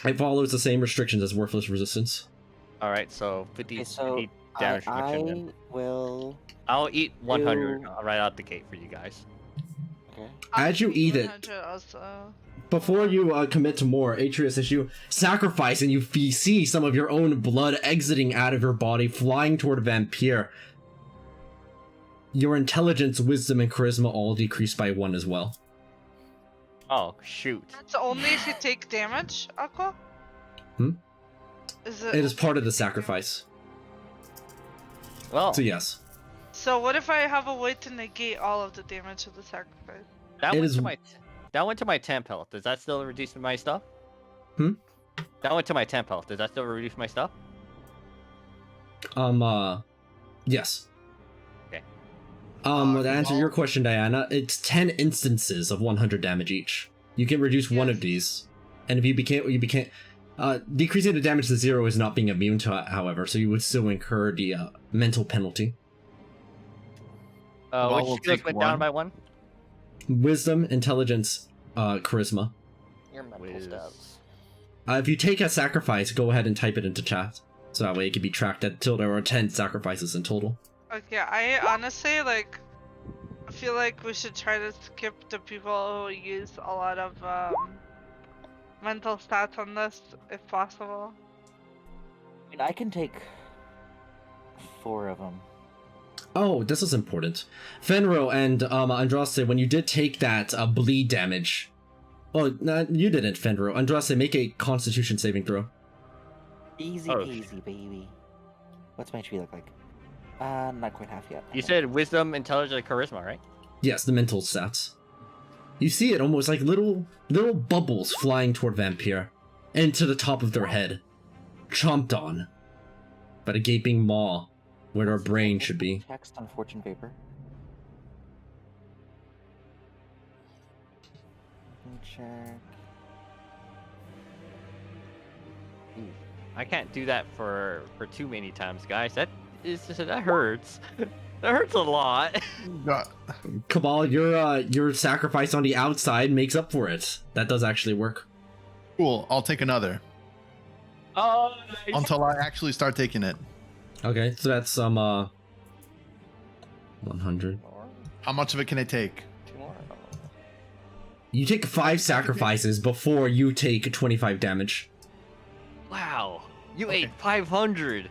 It follows the same restrictions as worthless resistance. Alright, so 50 Okay, so damage reduction then. I will... I'll eat 100 right out the gate for you guys. Okay. As you eat it, before you commit to more, Atreus, as you sacrifice and you see some of your own blood exiting out of your body, flying toward a vampire, your intelligence, wisdom, and charisma all decrease by 1 as well. Oh, shoot. That's only if you take damage, Aqua? It is part of the sacrifice. Well, so yes. So what if I have a way to negate all of the damage of the sacrifice? That went to my temp health. Does that still reduce my stuff? That went to my temp health. Does that still reduce my stuff? Yes. Okay. To answer your question, Diana, it's 10 instances of 100 damage each. You can reduce one of these, and if you became decreasing the damage to 0 is not being immune to it, however, so you would still incur the mental penalty. Which skills went down by 1? Wisdom, intelligence, charisma. Your mental stats. If you take a sacrifice, go ahead and type it into chat, so that way it can be tracked until there are 10 sacrifices in total. Okay, I honestly, I feel like we should try to skip the people who use a lot of mental stats on this, if possible. I mean, I can take 4 of them. Oh, this is important. Fenro and Andraste, when you did take that bleed damage... Oh, no, you didn't, Fenro. Andraste, make a constitution saving throw. Easy peasy, baby. What's my HP look like? Not quite half yet. You said wisdom, intelligence, charisma, right? Yes, the mental stats. You see it almost like little bubbles flying toward Vampire, into the top of their head, chomped on, but a gaping maw where their brain should be. Text on fortune paper. Check. I can't do that for too many times, guys. That hurts. That hurts a lot. Cabal, your sacrifice on the outside makes up for it. That does actually work. Cool. I'll take another. Oh, nice. Until I actually start taking it. Okay, so that's 100. How much of it can I take? You take 5 sacrifices before you take 25 damage. Wow, you ate 500.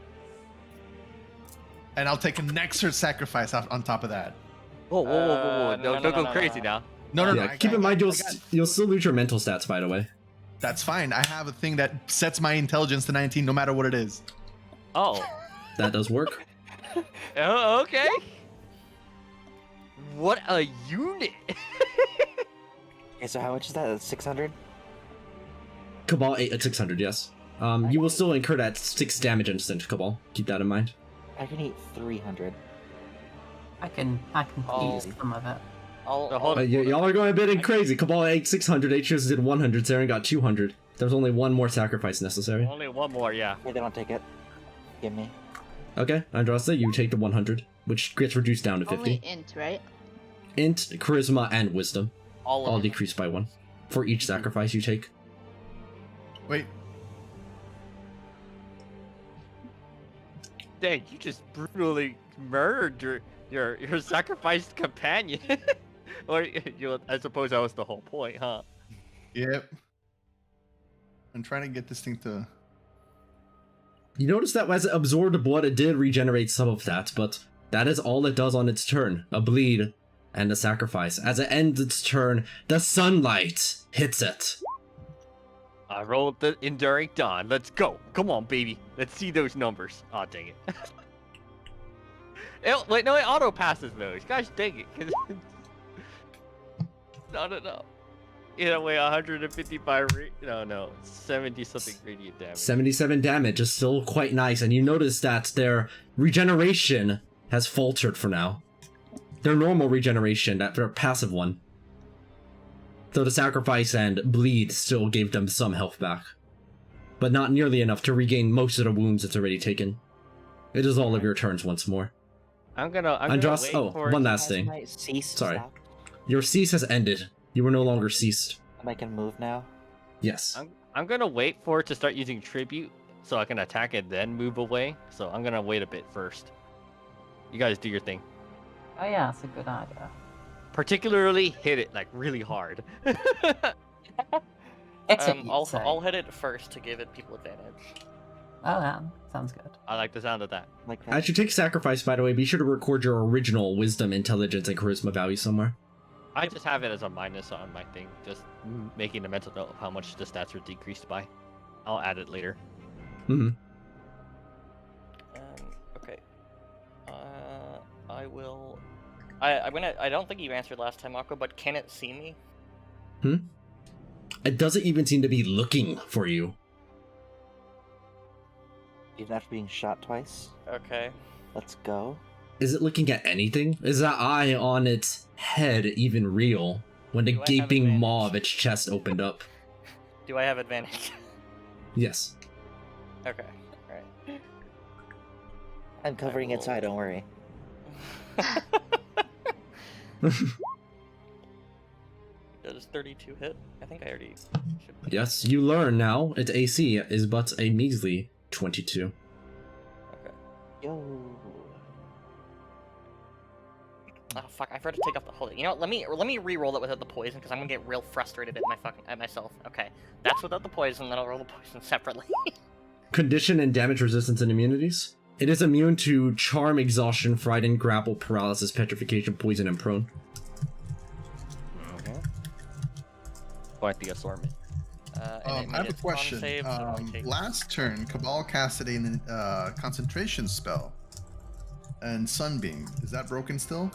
And I'll take an extra sacrifice on top of that. Whoa, whoa, whoa, whoa, whoa. Don't go crazy now. No. Yeah, keep in mind you'll still lose your mental stats, by the way. That's fine. I have a thing that sets my intelligence to 19 no matter what it is. Oh. That does work. Oh, okay. What a unit. Okay, so how much is that? 600? Cabal 8 at 600, yes. You will still incur that 6 damage instant, Cabal. Keep that in mind. I can eat 300. I can use some of it. Y'all are going a bit crazy. Cabal ate 600, Atreus did 100, Saren got 200. There's only one more sacrifice necessary. Only one more, yeah. Okay, then I'll take it. Give me. Okay, Andraste, you take the 100, which gets reduced down to 50. Only int, right? Int, charisma, and wisdom. All All decreased by 1. For each sacrifice you take. Wait. Dang, you just brutally murdered your sacrificed companion. Or I suppose that was the whole point, huh? Yep. I'm trying to get this thing to... You notice that as it absorbed blood, it did regenerate some of that, but that is all it does on its turn. A bleed and a sacrifice. As it ends its turn, the sunlight hits it. I rolled the Enduring Dawn. Let's go. Come on, baby. Let's see those numbers. Oh, dang it. Wait, no, it auto passes those. Gosh dang it. No. Wait, 155 no, 70 something radiant damage. 77 damage is still quite nice, and you notice that their regeneration has faltered for now. Their normal regeneration, their passive one. Though the sacrifice and bleed still gave them some health back. But not nearly enough to regain most of the wounds it's already taken. It is all of your turns once more. I'm gonna Andros, wait for one last thing. Sorry. Your cease has ended. You are no longer ceased. And I can move now? Yes. I'm gonna wait for it to start using tribute so I can attack and then move away. So I'm gonna wait a bit first. You guys do your thing. Oh yeah, that's a good idea. Particularly hit it like really hard. I'll hit it first to give it people advantage. Oh yeah, sounds good. I like the sound of that. Like that. As you take sacrifice, by the way, be sure to record your original wisdom, intelligence, and charisma value somewhere. I just have it as a minus on my thing, just making a mental note of how much the stats are decreased by. I'll add it later. Mm-hmm. Okay. I will. I don't think you answered last time, Aqua, but can it see me? It doesn't even seem to be looking for you. Even after being shot twice? Okay. Let's go. Is it looking at anything? Is that eye on its head even real? When the Do I have gaping advantage? maw of its chest opened up. Do I have advantage? Yes. Okay. Alright. I'm covering its eye, don't worry. Does 32 hit? I think I already should. Yes, you learn now its AC is but a measly 22. Okay. Yo. Oh fuck! I forgot to take off the holy. You know what? Let me re-roll it without the poison because I'm gonna get real frustrated at myself. Okay, that's without the poison. Then I'll roll the poison separately. Condition and damage resistance and immunities. It is immune to charm, exhaustion, frighten, grapple, paralysis, petrification, poison, and prone. Okay. Quite the assortment. I have a question. Last turn, Cabal casted a concentration spell. And Sunbeam. Is that broken still?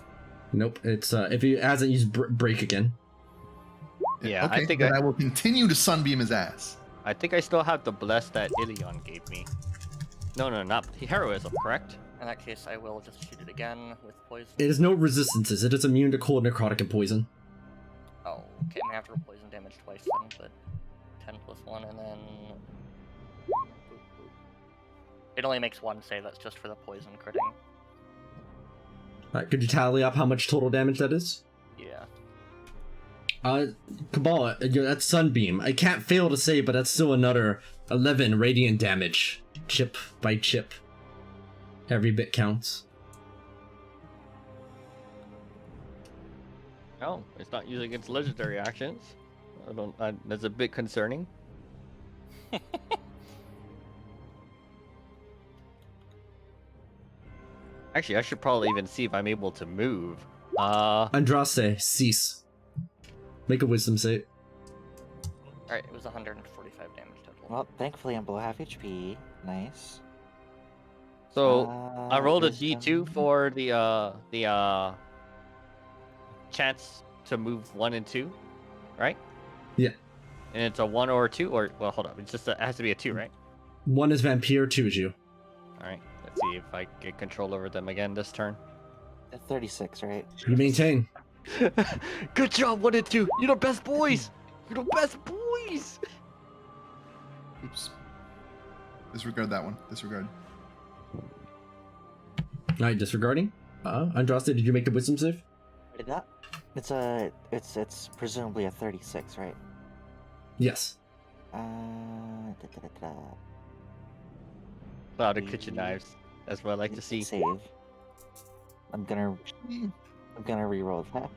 Nope. It's if he hasn't used break again. Yeah, okay, I think I will continue to Sunbeam his ass. I think I still have the bless that Ilion gave me. No, not heroism, correct? In that case, I will just shoot it again with poison. It has no resistances. It is immune to cold, necrotic, and poison. Oh, okay. I'm gonna have to roll poison damage twice then, but 10 plus 1, and then it only makes one save. That's just for the poison critting. Alright, could you tally up how much total damage that is? Yeah. Kabbalah, that's Sunbeam. I can't fail to say, but that's still another 11 radiant damage. Chip by chip. Every bit counts. Oh, it's not using its legendary actions. That's a bit concerning. Actually, I should probably even see if I'm able to move. Andraste, cease. Make a wisdom save. Alright, it was 145 damage total. Well, thankfully I'm below half HP. Nice. So I rolled a wisdom. D2 for the chance to move 1 and 2, right? Yeah. And it's a 1 or a 2, or well, hold up, it's just it has to be a 2, right? 1 is Vampire, 2 is you. All right, let's see if I get control over them again this turn. 36, right? You maintain. Good job, 1 and 2. You're the best boys. You're the best boys. Oops. Disregard that one. Disregard. Alright, disregarding. Andraste, did you make the wisdom save? I did that. It's presumably a 36, right? Yes. Cloud of kitchen knives. That's what I like to see. Save. I'm gonna reroll that.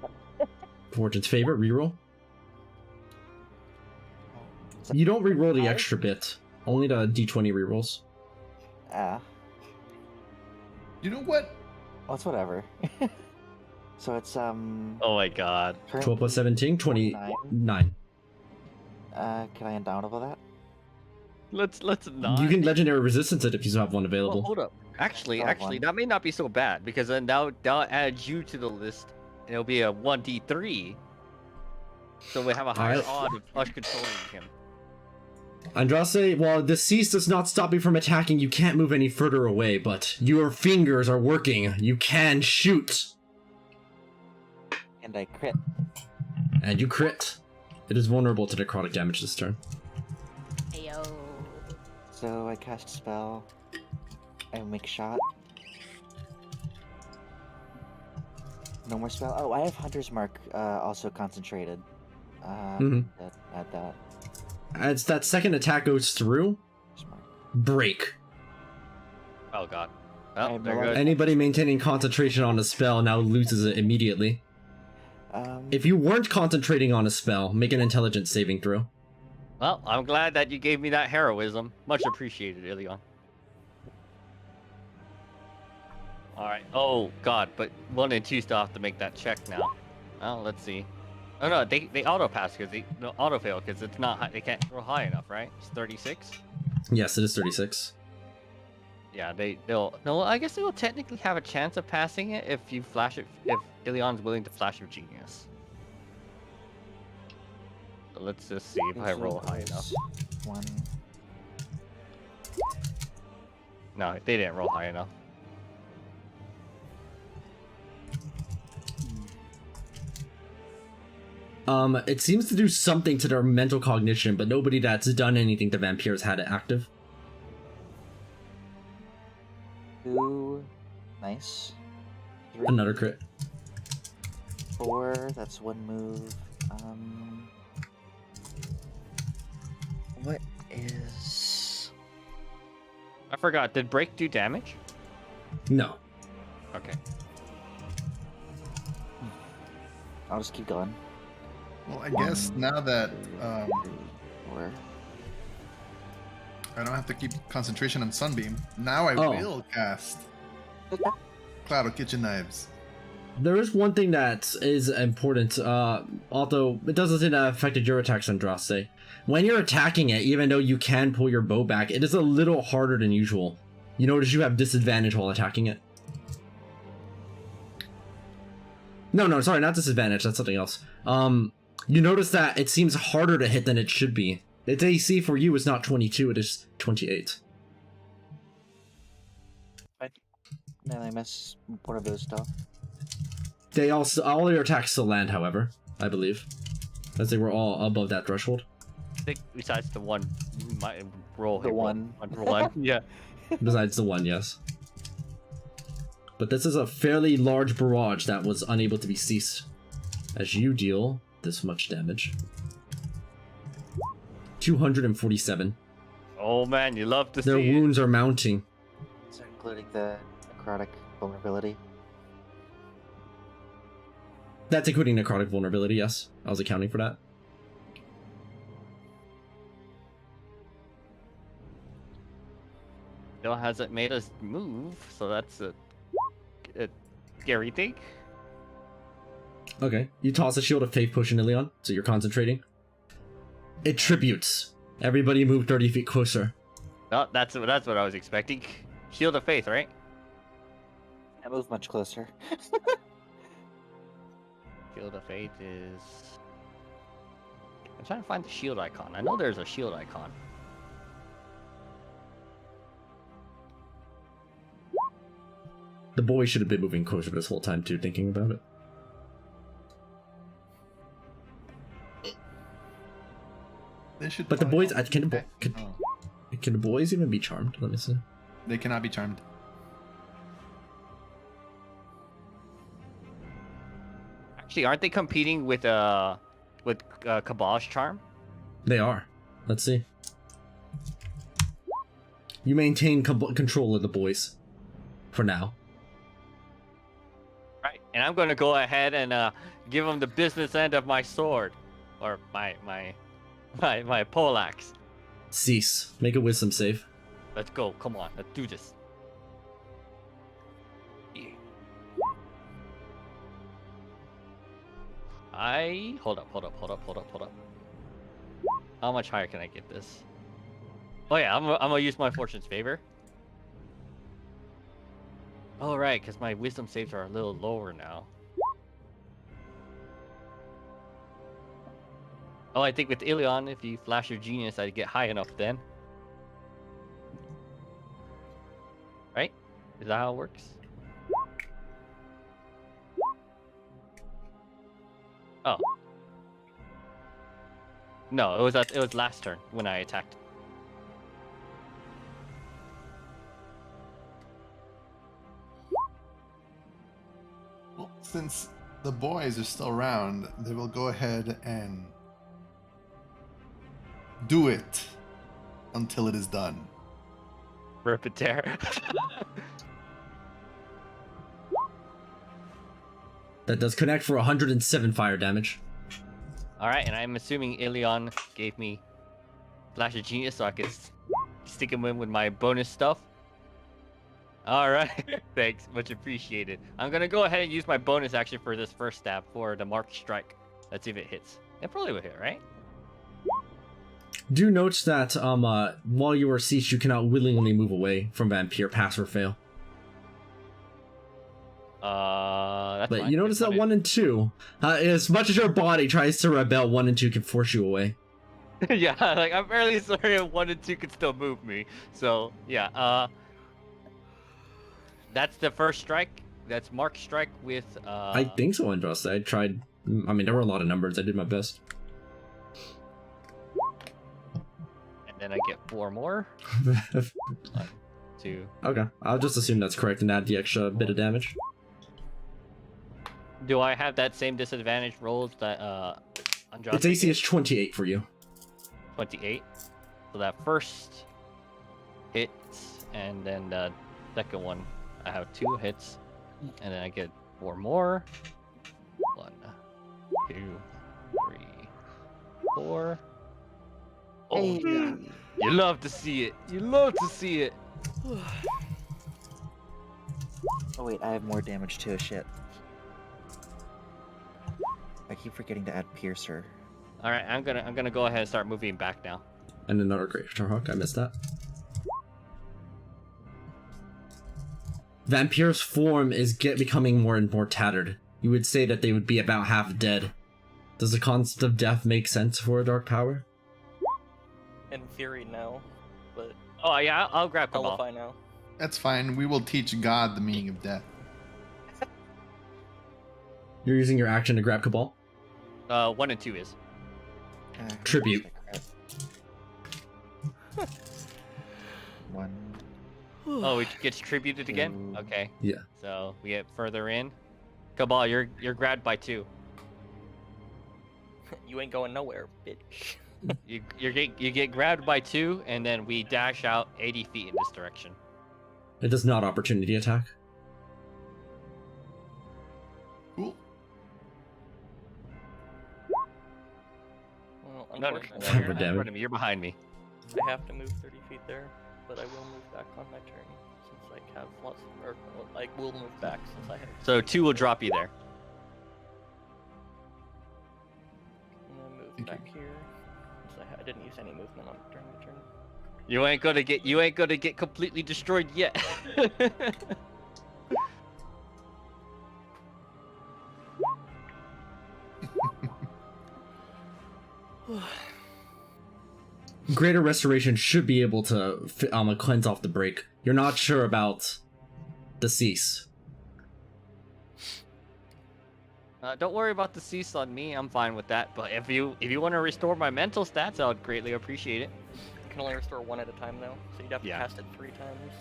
Fortune's favor, reroll. You don't reroll the extra bit. Only the d20 rerolls. You know what? Well, it's whatever. So it's Oh my god. 12 plus 17, 29. Can I undownable that? Let's not. You can legendary resistance it if you still have one Well, available. hold up. Actually, Got one. that may not be so bad because then that'll add you to the list, and it'll be a 1d3. So we have a higher odd of us controlling him. Andraste, while the cease does not stop you from attacking, you can't move any further away, but your fingers are working. You can shoot. And I crit. And you crit. It is vulnerable to necrotic damage this turn. Ayo. So I cast spell. I make shot. No more spell. Oh, I have Hunter's Mark also concentrated. Add that. As that second attack goes through, break. Oh god. Oh, there goes. Anybody maintaining concentration on a spell now loses it immediately. If you weren't concentrating on a spell, make an intelligence saving throw. Well, I'm glad that you gave me that heroism. Much appreciated, Ilion. Alright. Oh, God, but 1 and 2 still have to make that check now. Well, let's see. Oh, no, they auto-pass because they auto-fail because it's not high, they can't roll high enough, right? It's 36? Yes, it is 36. Yeah, they'll... No, I guess they will technically have a chance of passing it if you flash it, if Ilion's willing to flash of genius. So let's just see if I roll high enough. 1. No, they didn't roll high enough. It seems to do something to their mental cognition, but nobody that's done anything to vampires had it active. 2. Nice. 3. Another crit. 4. That's 1 move. What is... I forgot, did break do damage? No. Okay. I'll just keep going. Well, I guess now that 4. I don't have to keep concentration on Sunbeam, now I will cast Cloud of Kitchen Knives. There is one thing that is important, although it doesn't seem to have affected your attacks, Andraste. When you're attacking it, even though you can pull your bow back, it is a little harder than usual. You notice you have disadvantage while attacking it. No, sorry, not disadvantage, that's something else. You notice that it seems harder to hit than it should be. Its AC for you is not 22, it is 28. Then I miss one of those stuff. They all your attacks still land, however, I believe. As they were all above that threshold. I think besides the one, my roll. The one. One, yeah. Besides the one, yes. but this is a fairly large barrage that was unable to be ceased. As you deal this much damage. 247. Oh man, you love to Their see wounds are mounting. Is that including the necrotic vulnerability? That's including necrotic vulnerability, yes. I was accounting for that. Still hasn't made us move, so that's a scary thing. Okay, you toss a Shield of Faith potion, Ilion, so you're concentrating. It tributes. Everybody move 30 feet closer. No, that's what I was expecting. Shield of Faith, right? I move much closer. Shield of Faith is... I'm trying to find the shield icon. I know there's a shield icon. The boy should have been moving closer this whole time too, thinking about it. They should. But the boys, can the boys even be charmed? Let me see. They cannot be charmed. Actually, aren't they competing with Cabal's charm? They are. Let's see. You maintain control of the boys, for now. Right, and I'm going to go ahead and give them the business end of my sword, or my poleaxe. Cease. Make a wisdom save. Let's go. Come on, let's do this. Hold up. How much higher can I get this? Oh yeah, I'm gonna use my fortune's favor. All right, because my wisdom saves are a little lower now. Oh, I think with Ilion, if you flash your genius, I'd get high enough then. Right? Is that how it works? Oh. No, it was last turn when I attacked. Well, since the boys are still around, they will go ahead and do it until it is done. Rip and tear. That does connect for 107 fire damage. Alright, and I'm assuming Ilion gave me Flash of Genius so I could stick him in with my bonus stuff. Alright, thanks, much appreciated. I'm gonna go ahead and use my bonus action for this first stab for the Marked Strike. Let's see if it hits. It probably will hit, right? Do note that while you are ceased, you cannot willingly move away from Vampire, pass or fail. That's but fine. you notice that 1 and 2, as much as your body tries to rebel, 1 and 2 can force you away. Yeah, like I'm fairly sorry 1 and 2 can still move me. So yeah, that's the first strike. That's Marked Strike with I think so, Andros. I tried. I mean, there were a lot of numbers. I did my best. And then I get 4 more. 1, 2. Okay, I'll just assume that's correct and add the extra bit of damage. Do I have that same disadvantage rolls that Andros? Its AC is 28 for you. 28. So that first hits, and then the second one, I have 2 hits, and then I get 4 more. 1, 2, 3, 4. Oh, yeah. You love to see it. You love to see it. Oh wait, I have more damage too. Shit. I keep forgetting to add Piercer. All right, I'm gonna go ahead and start moving back now. And another Great Starhawk. I missed that. Vampire's form is becoming more and more tattered. You would say that they would be about half dead. Does the concept of death make sense for a dark power? In theory, no. But oh yeah, I'll grab Cabal. Qualify now. That's fine. We will teach God the meaning of death. You're using your action to grab Cabal? 1 and 2 is. Tribute. 1, Oh, it gets tributed again? Okay. Yeah. So we get further in. Cabal, you're grabbed by 2. You ain't going nowhere, bitch. You get grabbed by 2, and then we dash out 80 feet in this direction. It does not opportunity attack. Cool. Well, No, unfortunately, Fine, you're we're not in down. front of me. You're behind me. I have to move 30 feet there, but I will move back on my turn since I have lots. Or I will move back since I have. So 2 will drop you there. I'm gonna move back here since I didn't use any movement on during my turn. You ain't gonna get completely destroyed yet. Greater Restoration should be able to cleanse off the break. You're not sure about the cease. Don't worry about the cease on me. I'm fine with that. But if you want to restore my mental stats, I would greatly appreciate it. You can only restore 1 at a time though, so you'd have to cast it 3 times.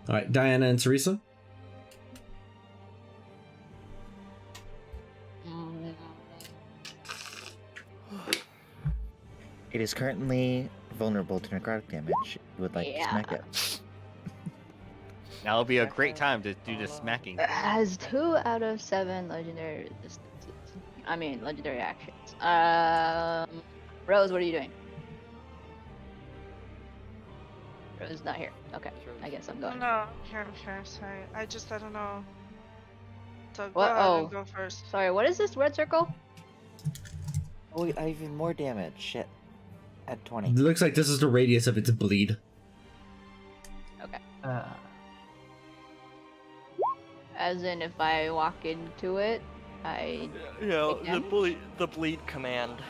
All right, Diana and Teresa. It is currently vulnerable to necrotic damage. If you would like to smack it. Now will be a great time to do the smacking. It has 2 out of 7 legendary resistances. I mean, legendary actions. Rose, what are you doing? Rose is not here. Okay, I guess I'm going. No, I'm here, sorry. I don't know. So go What? ahead Oh, and go first. sorry, what is this red circle? Oh, wait, I have even more damage. Shit. At 20. It looks like this is the radius of its bleed. Okay. Uh, As in, if I walk into it, I Yeah, take damage? the bleed command.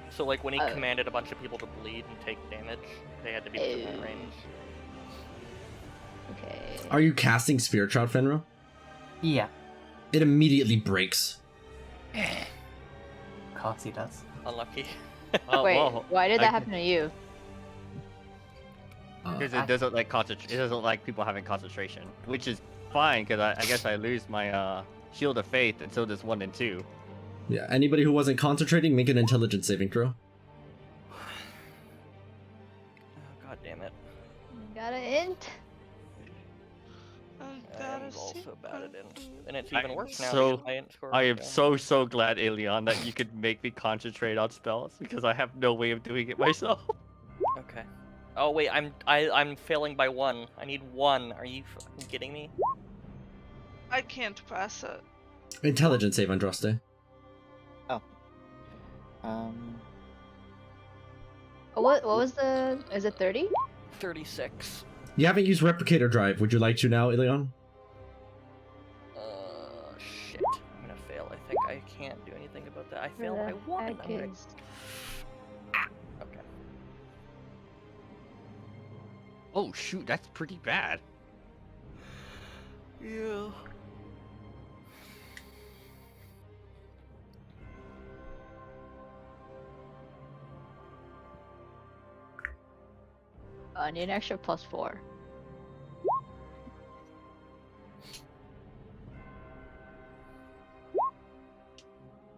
So like when he Oh. commanded a bunch of people to bleed and take damage, they had to be within that range. Okay. Are you casting Spirit Shroud, Fenrir? yeah, It immediately breaks. of course he does. Unlucky. Wait, well, why did that happen to you? Because it doesn't like it doesn't like people having concentration, which is fine because I guess I lose my Shield of Faith, and so does 1 and 2. Yeah, anybody who wasn't concentrating, make an intelligence saving throw. Oh, God damn it. Got an int? I'm also bad at int. And it's even worse now So because my int score I is am down. so glad, Aelion, that you could make me concentrate on spells because I have no way of doing it myself. Okay. Oh wait, I'm failing by 1. I need 1. Are you fucking kidding me? I can't pass it. Intelligence save, Andraste. What was the... Is it 30? 36. You haven't used Replicator Drive. Would you like to now, Ilion? Shit. I'm gonna fail. I think I can't do anything about that. I failed by 1. I'm gonna... Okay. Oh shoot, that's pretty bad. Yeah. I need an extra +4.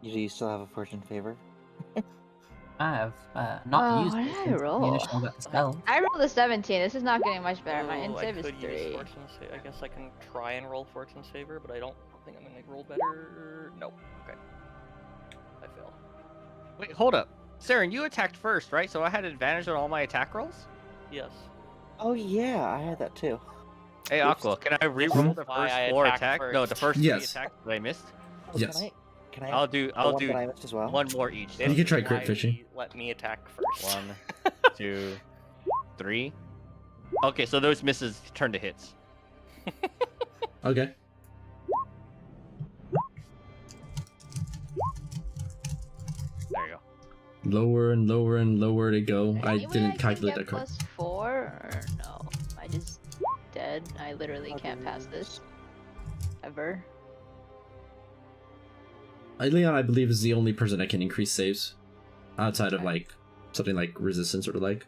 Do you still have a fortune favor? I have not used what it did I since roll? the initial got the spell. I rolled a 17. This is not getting much better. My Oh, int I save is could use 3. Fortune's Sa- I guess I can try and roll Fortune's Favor, but I don't think I'm gonna roll better. No. Okay. I failed. Wait, hold up. Saren, you attacked first, right? So I had advantage on all my attack rolls? Yes. Oh yeah, I had that too. Hey, Oops. Aqua, can I re-roll the Why first I 4 attacked attack? No, the first. first 3 Yes. attacks that I missed. Oh, Yes. Can I I'll do one that I missed as well? 1 more each. You can try crit Why fishing. Let me attack first. 1, 2, 3. Okay, so those misses turn to hits. Okay. There you go. Lower and lower and lower they go. I Any way didn't can calculate get that correct. +4 or no? I just dead. I literally can't pass this. Ever. Leon, I believe, is the only person that can increase saves outside of like something like resistance or the like.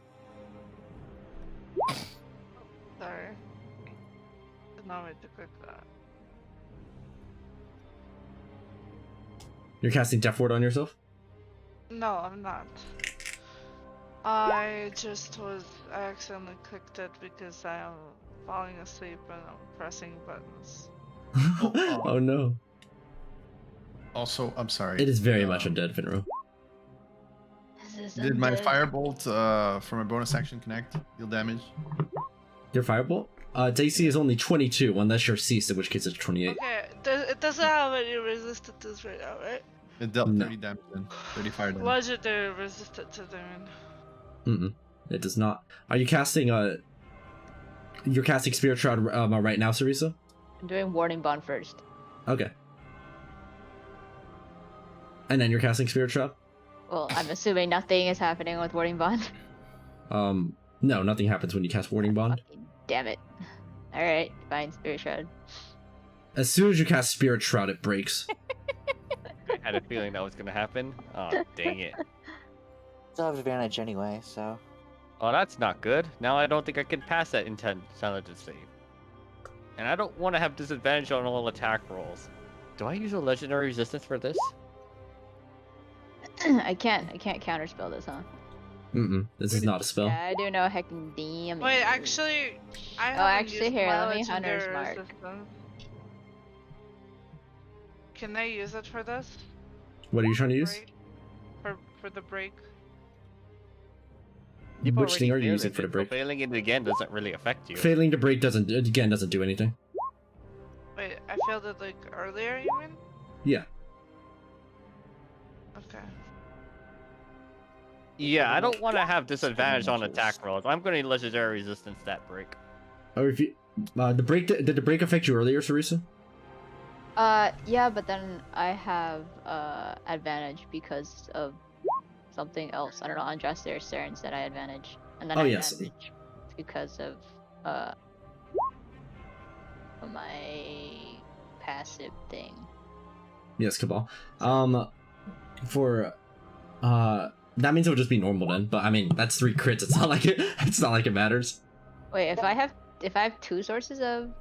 no way to click that. You're casting Death Ward on yourself? No, I'm not. I accidentally clicked it because I am falling asleep and I'm pressing buttons. Oh no. Also, I'm sorry. It is very much a dead Finro. Did my firebolt for my bonus action connect? Deal damage? Your firebolt? Its AC is only 22 unless you're ceased, in which case it's 28. Okay, it doesn't have any resistance right now, right? It dealt 30 damage then. 30 fire damage. Legendary resistant to them. It does not. Are you casting you're casting Spirit Shroud right now, Sarisa? I'm doing Warning Bond first. Okay. And then you're casting Spirit Shroud? Well, I'm assuming nothing is happening with Warning Bond. No, nothing happens when you cast Warning Bond. Fucking damn it. Alright, fine, Spirit Shroud. As soon as you cast Spirit Shroud, it breaks. I had a feeling that was gonna happen. Oh, dang it. Still have advantage anyway, so. Oh, that's not good. Now I don't think I can pass that intelligence save. And I don't want to have disadvantage on all attack rolls. Do I use a legendary resistance for this? I can't counterspell this, huh? This is not a spell. Yeah, I do know heckin' damn. Wait, actually, I haven't used here, my let me Hunter's legendary Mark. resistance. Can I use it for this? What are you trying to use? For the break? You've Which thing are already you using failed for the it, so break? failing it again doesn't really affect you. Failing to break doesn't do anything. Wait, I failed it like earlier, you mean? Yeah. Okay. Yeah, I don't want to have disadvantage on attack rolls. I'm going to legendary resistance that break. Or if you did the break affect you earlier, Sarisa? Yeah, but then I have advantage because of something else. I don't know, on Justice or Saren's that I advantage. And then I advantage because of my passive thing. Yes, Cabal. That means it would just be normal then. But I mean, that's 3 crits. It's not like it matters. Wait, if I have 2 sources of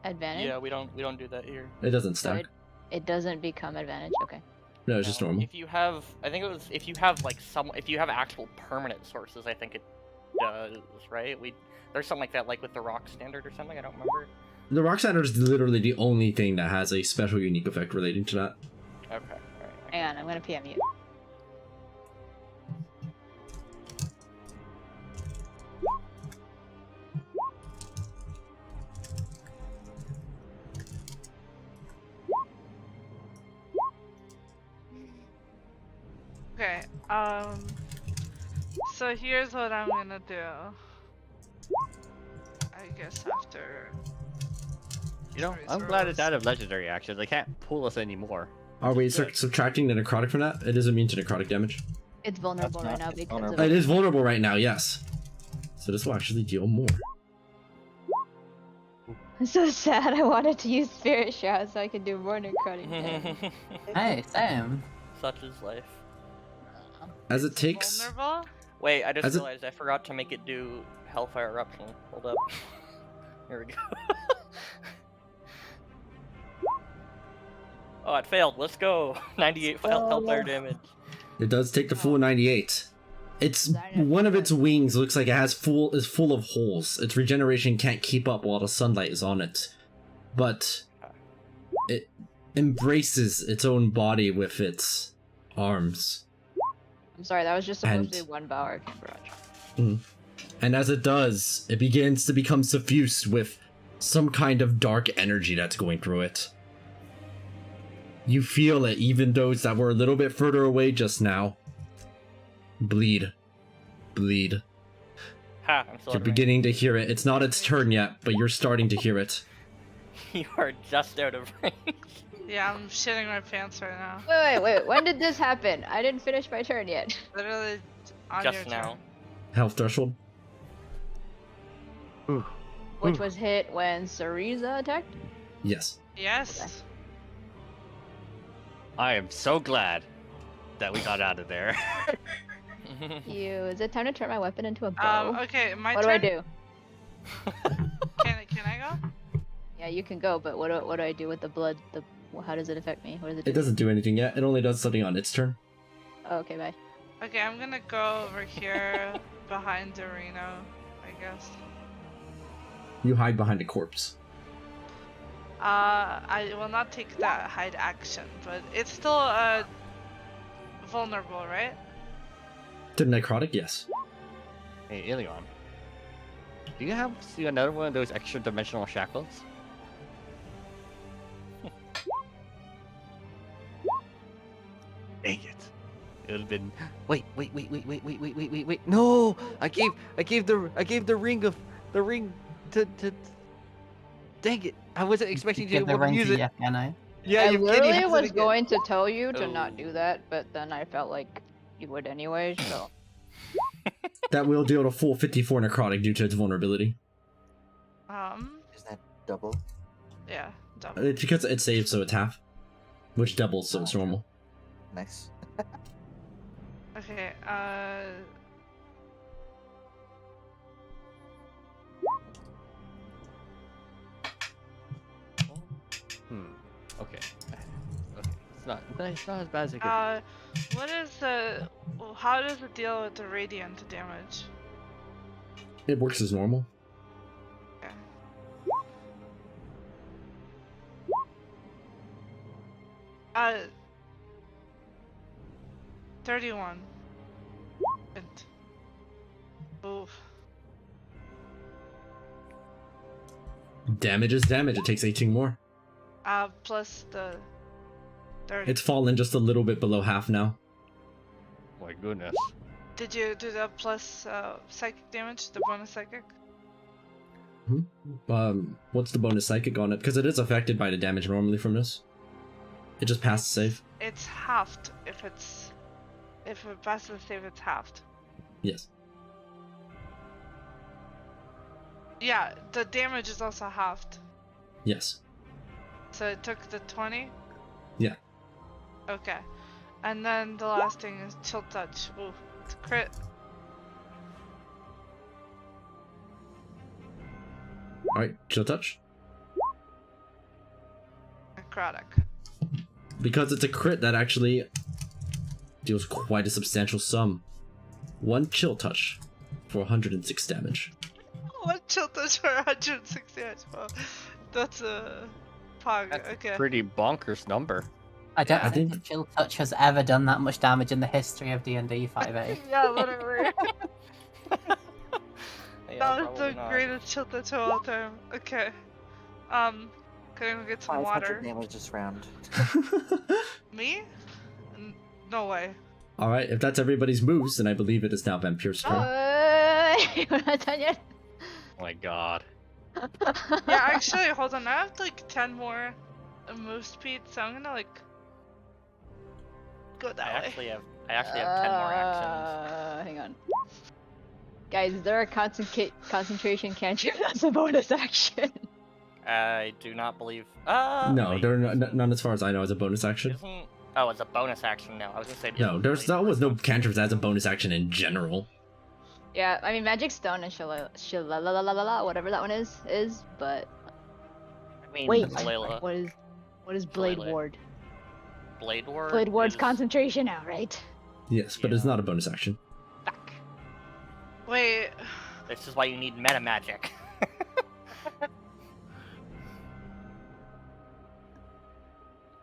advantage. Yeah, we don't do that here. It doesn't So stack. it doesn't become advantage. Okay. No, it's just normal. If you have, if you have actual permanent sources, I think it does, right? There's something like that, like with the rock standard or something. I don't remember. The rock standard is literally the only thing that has a special unique effect relating to that. Okay. All right. Hang on, I'm gonna PM you. Okay, so here's what I'm gonna do. I guess after... You know, I'm glad it's out of legendary actions. They can't pull us anymore. Are we subtracting the necrotic from that? It is immune to necrotic damage. It's vulnerable right now because of... It is vulnerable right now, yes. So this will actually deal more. I'm so sad. I wanted to use Spirit Shroud so I could do more necrotic damage. Hey, Sam. Such is life. As it takes... Vulnerable? Wait, I just realized I forgot to make it do Hellfire Eruption. Hold up. Here we go. Oh, it failed. Let's go. 98 Hellfire damage. It does take the full 98. It's one of its wings looks like it is full of holes. Its regeneration can't keep up while the sunlight is on it. But it embraces its own body with its arms. I'm sorry, that was just supposed to be 1 Bower Barrage. And as it does, it begins to become suffused with some kind of dark energy that's going through it. You feel it, even those that were a little bit further away just now. Bleed. Bleed. Ha, I'm still You're beginning to hear it. It's not its turn yet, but you're starting to hear it. You are just out of range. Yeah, I'm shitting my pants right now. Wait. When did this happen? I didn't finish my turn yet. Literally on Just your now. turn. Health threshold. Which was hit when Cereza attacked? Yes. Yes. Okay. I am so glad that we got out of there. Is it time to turn my weapon into a bow? Okay, my what turn. do I do? Can I go? Yeah, you can go, but what do I do with the blood? How does it affect me? What does it do? It doesn't do anything yet. It only does something on its turn. Oh, okay, bye. Okay, I'm gonna go over here behind Dorino, I guess. You hide behind a corpse. I will not take that hide action, but it's still vulnerable, right? To necrotic, yes. Hey, Ilion. Do you have another one of those extra dimensional shackles? Dang it. It would have been. Wait. No! I gave the ring to. Dang it! I wasn't expecting you to Give the be able to ring use to it. Yevgeny. Yeah, I you literally was going to tell you to not do that, but then I felt like you would anyway, so. That will deal a full 54 necrotic due to its vulnerability. Is that double? Yeah, double. It's because it's saved, so it's half. Which doubles, so it's normal. Nice. Okay, Okay. It's not as bad as it could be. what is the... How does it deal with the radiant damage? It works as normal. Okay. 31. Oof. Damage is damage. It takes 18 more. Plus the 30. It's fallen just a little bit below half now. My goodness. Did you do the plus psychic damage? The bonus psychic? What's the bonus psychic on it? Because it is affected by the damage normally from this. It just passed the save. It's halved if it passes the save, it's halved. Yes. Yeah, the damage is also halved. Yes. So it took the 20? Yeah. Okay. And then the last thing is chill touch. Ooh, it's a crit. Alright, chill touch. Necrotic. Because it's a crit, that actually deals quite a substantial sum. 1 chill touch for 106 damage. One chill touch for 160 damage. Well, that's a pog. That's okay. a pretty bonkers number. I don't think the chill touch has ever done that much damage in the history of D&D 5e. Yeah, whatever. Yeah, That was the probably not. greatest chill touch of all time. Okay. Can I go get some 500 water? damage this round. Me? No way. Alright, if that's everybody's moves, then I believe it is now Vampire's turn. We're not done yet. Oh my god. Yeah, actually, hold on. I have like 10 more move speed, so I'm gonna like go that I way. actually have 10 more actions. Hang on. Guys, is there a concentration cantrip that's a bonus action? I do not believe. No, wait. there are none as far as I know as a bonus action. Isn't... Oh, it's a bonus action now. I was gonna say. No, there's always no cantrips as a bonus action in general. Yeah, I mean Magic Stone and whatever that one is, but I mean, wait, Layla. what is Blade Layla. Ward? Blade Ward. Blade Ward's is... concentration now, right? Yes, but it's not a bonus action. Wait. This is why you need meta magic.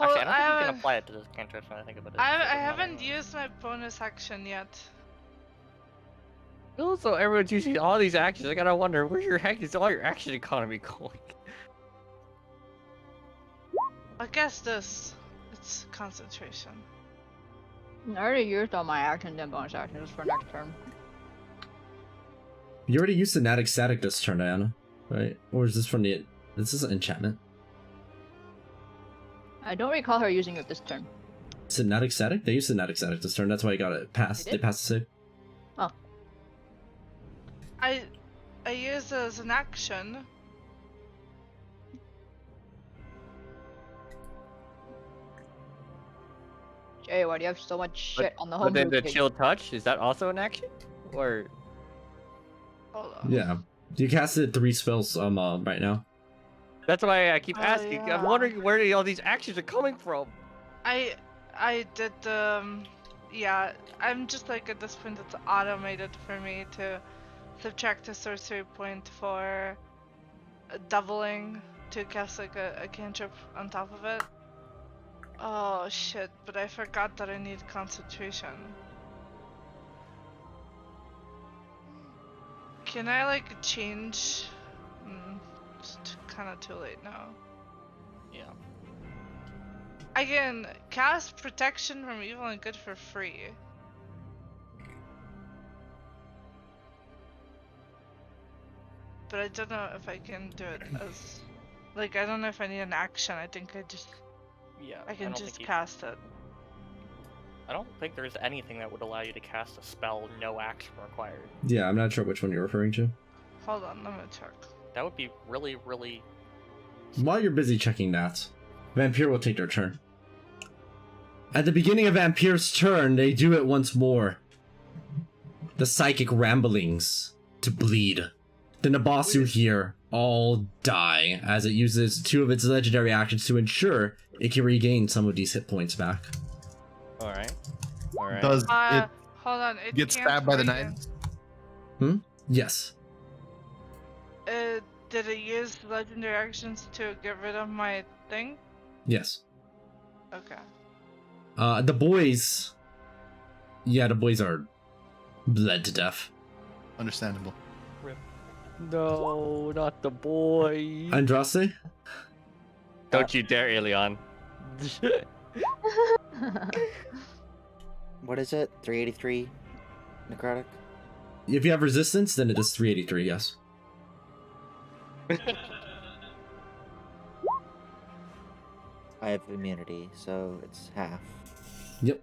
Actually, I don't think you can apply it to this cantrip when I think about it. I haven't used my bonus action yet. Also, everyone's using all these actions. I gotta wonder, where your heck is all your action economy going? I guess this. It's concentration. I already used all my actions and bonus actions for next turn. You already used Fanatic Static this turn, Diana, right? Or is this from the... This is an enchantment. I don't recall her using it this turn. Fanatic Static? They used Fanatic Static this turn, that's why I got it passed. They passed the save. Oh. I use it as an action. Jay, why do you have so much shit on the home But then the page? chill touch, is that also an action? Or... Hold on. Yeah. You casted 3 spells right now. That's why I keep asking. I'm yeah. wondering where all these actions are coming from. I did yeah, I'm just like at this point it's automated for me to subtract a sorcery point for doubling to cast like a cantrip on top of it. Oh shit, but I forgot that I need concentration. Can I like change? It's kind of too late now. Yeah. I can cast protection from evil and good for free. But I don't know if I can do it as... Like, I don't know if I need an action. I think I can just cast it. I don't think there's anything that would allow you to cast a spell no action required. Yeah, I'm not sure which one you're referring to. Hold on, let me check. That would be really, really... While you're busy checking that, Vampire will take their turn. At the beginning of Vampire's turn, they do it once more. The psychic ramblings to bleed. The Nabasu here all die as it uses 2 of its legendary actions to ensure it can regain some of these hit points back. Alright. Does it hold on, it get can't stabbed by the regain- knives? Yes. Did it use legendary actions to get rid of my thing? Yes. Okay. The boys... Yeah, the boys are bled to death. Understandable. No, not the boy. Andraste? Don't you dare, Ilion. What is it? 383 necrotic? If you have resistance, then it is 383, yes. I have immunity, so it's half. Yep.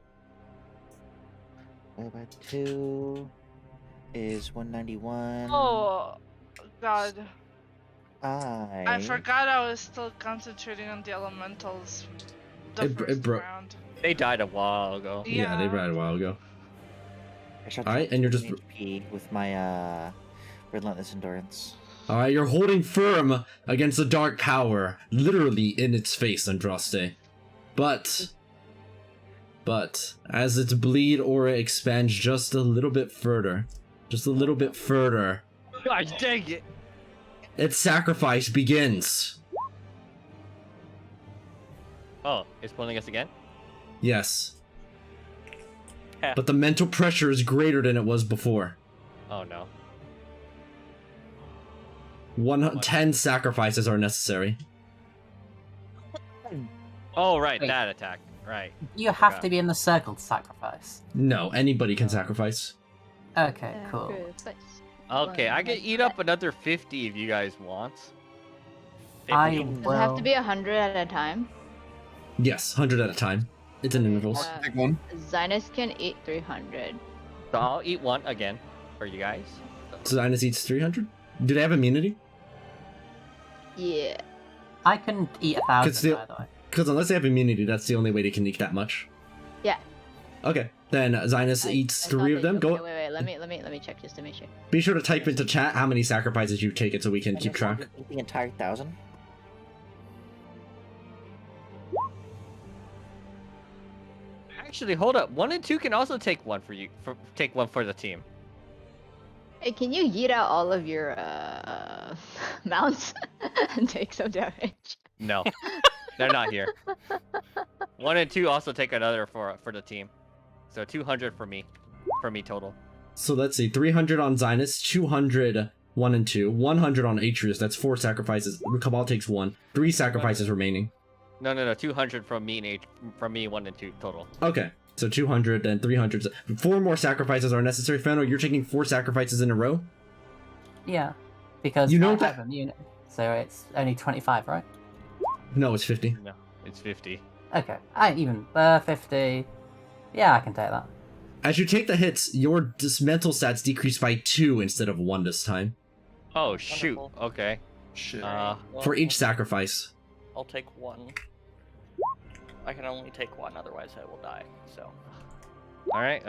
Divided by 2 is 191. Oh, God. I I forgot I was still concentrating on the elementals the first round. They died a while ago. Yeah, they died a while ago. I shot Alright, and you're just... HP with my relentless endurance. Alright, you're holding firm against the dark power, literally in its face, Andraste. But, as its bleed aura expands just a little bit further, Gosh dang it! its sacrifice begins. Oh, it's pulling us again? Yes. But the mental pressure is greater than it was before. Oh no. 10 sacrifices are necessary. Oh, right, Wait. that attack. Right. You have to be in the circle to sacrifice. No, anybody can sacrifice. Okay, cool. Okay, I can eat up another 50 if you guys want. I Does it have to be 100 at a time? Yes, 100 at a time. It's in intervals. Take one. Zinus can eat 300. So I'll eat one again for you guys. So Zinus eats 300? Do they have immunity? Yeah. I can eat 1,000, by the way. Because unless they have immunity, that's the only way they can eat that much. Yeah. Okay, then Zinus eats 3 of them. Okay, Go. wait, let me check just to make sure. Be sure to type into chat how many sacrifices you've taken so we can keep track. The entire 1,000? Actually, hold up. 1 and 2 can also take one for you. Take one for the team. Hey, can you yeet out all of your mounts and take some damage? No, they're not here. 1 and 2 also take another for the team. So 200 for me total. So let's see, 300 on Zinus, 200 1 and 2, 100 on Atreus. That's 4 sacrifices. Cabal takes 1. 3 sacrifices remaining. No. 200 from me and from me 1 and 2 total. Okay, so 200 and 300. 4 more sacrifices are necessary. Fano, you're taking 4 sacrifices in a row? Yeah, because You know I that- have immunity, so it's only 25, right? No, it's 50. No, it's 50. Okay, 50. Yeah, I can take that. As you take the hits, your mental stats decrease by 2 instead of 1 this time. Oh shoot. Wonderful. Okay. Shit. For each sacrifice. I'll take 1. I can only take 1, otherwise I will die. So. All right.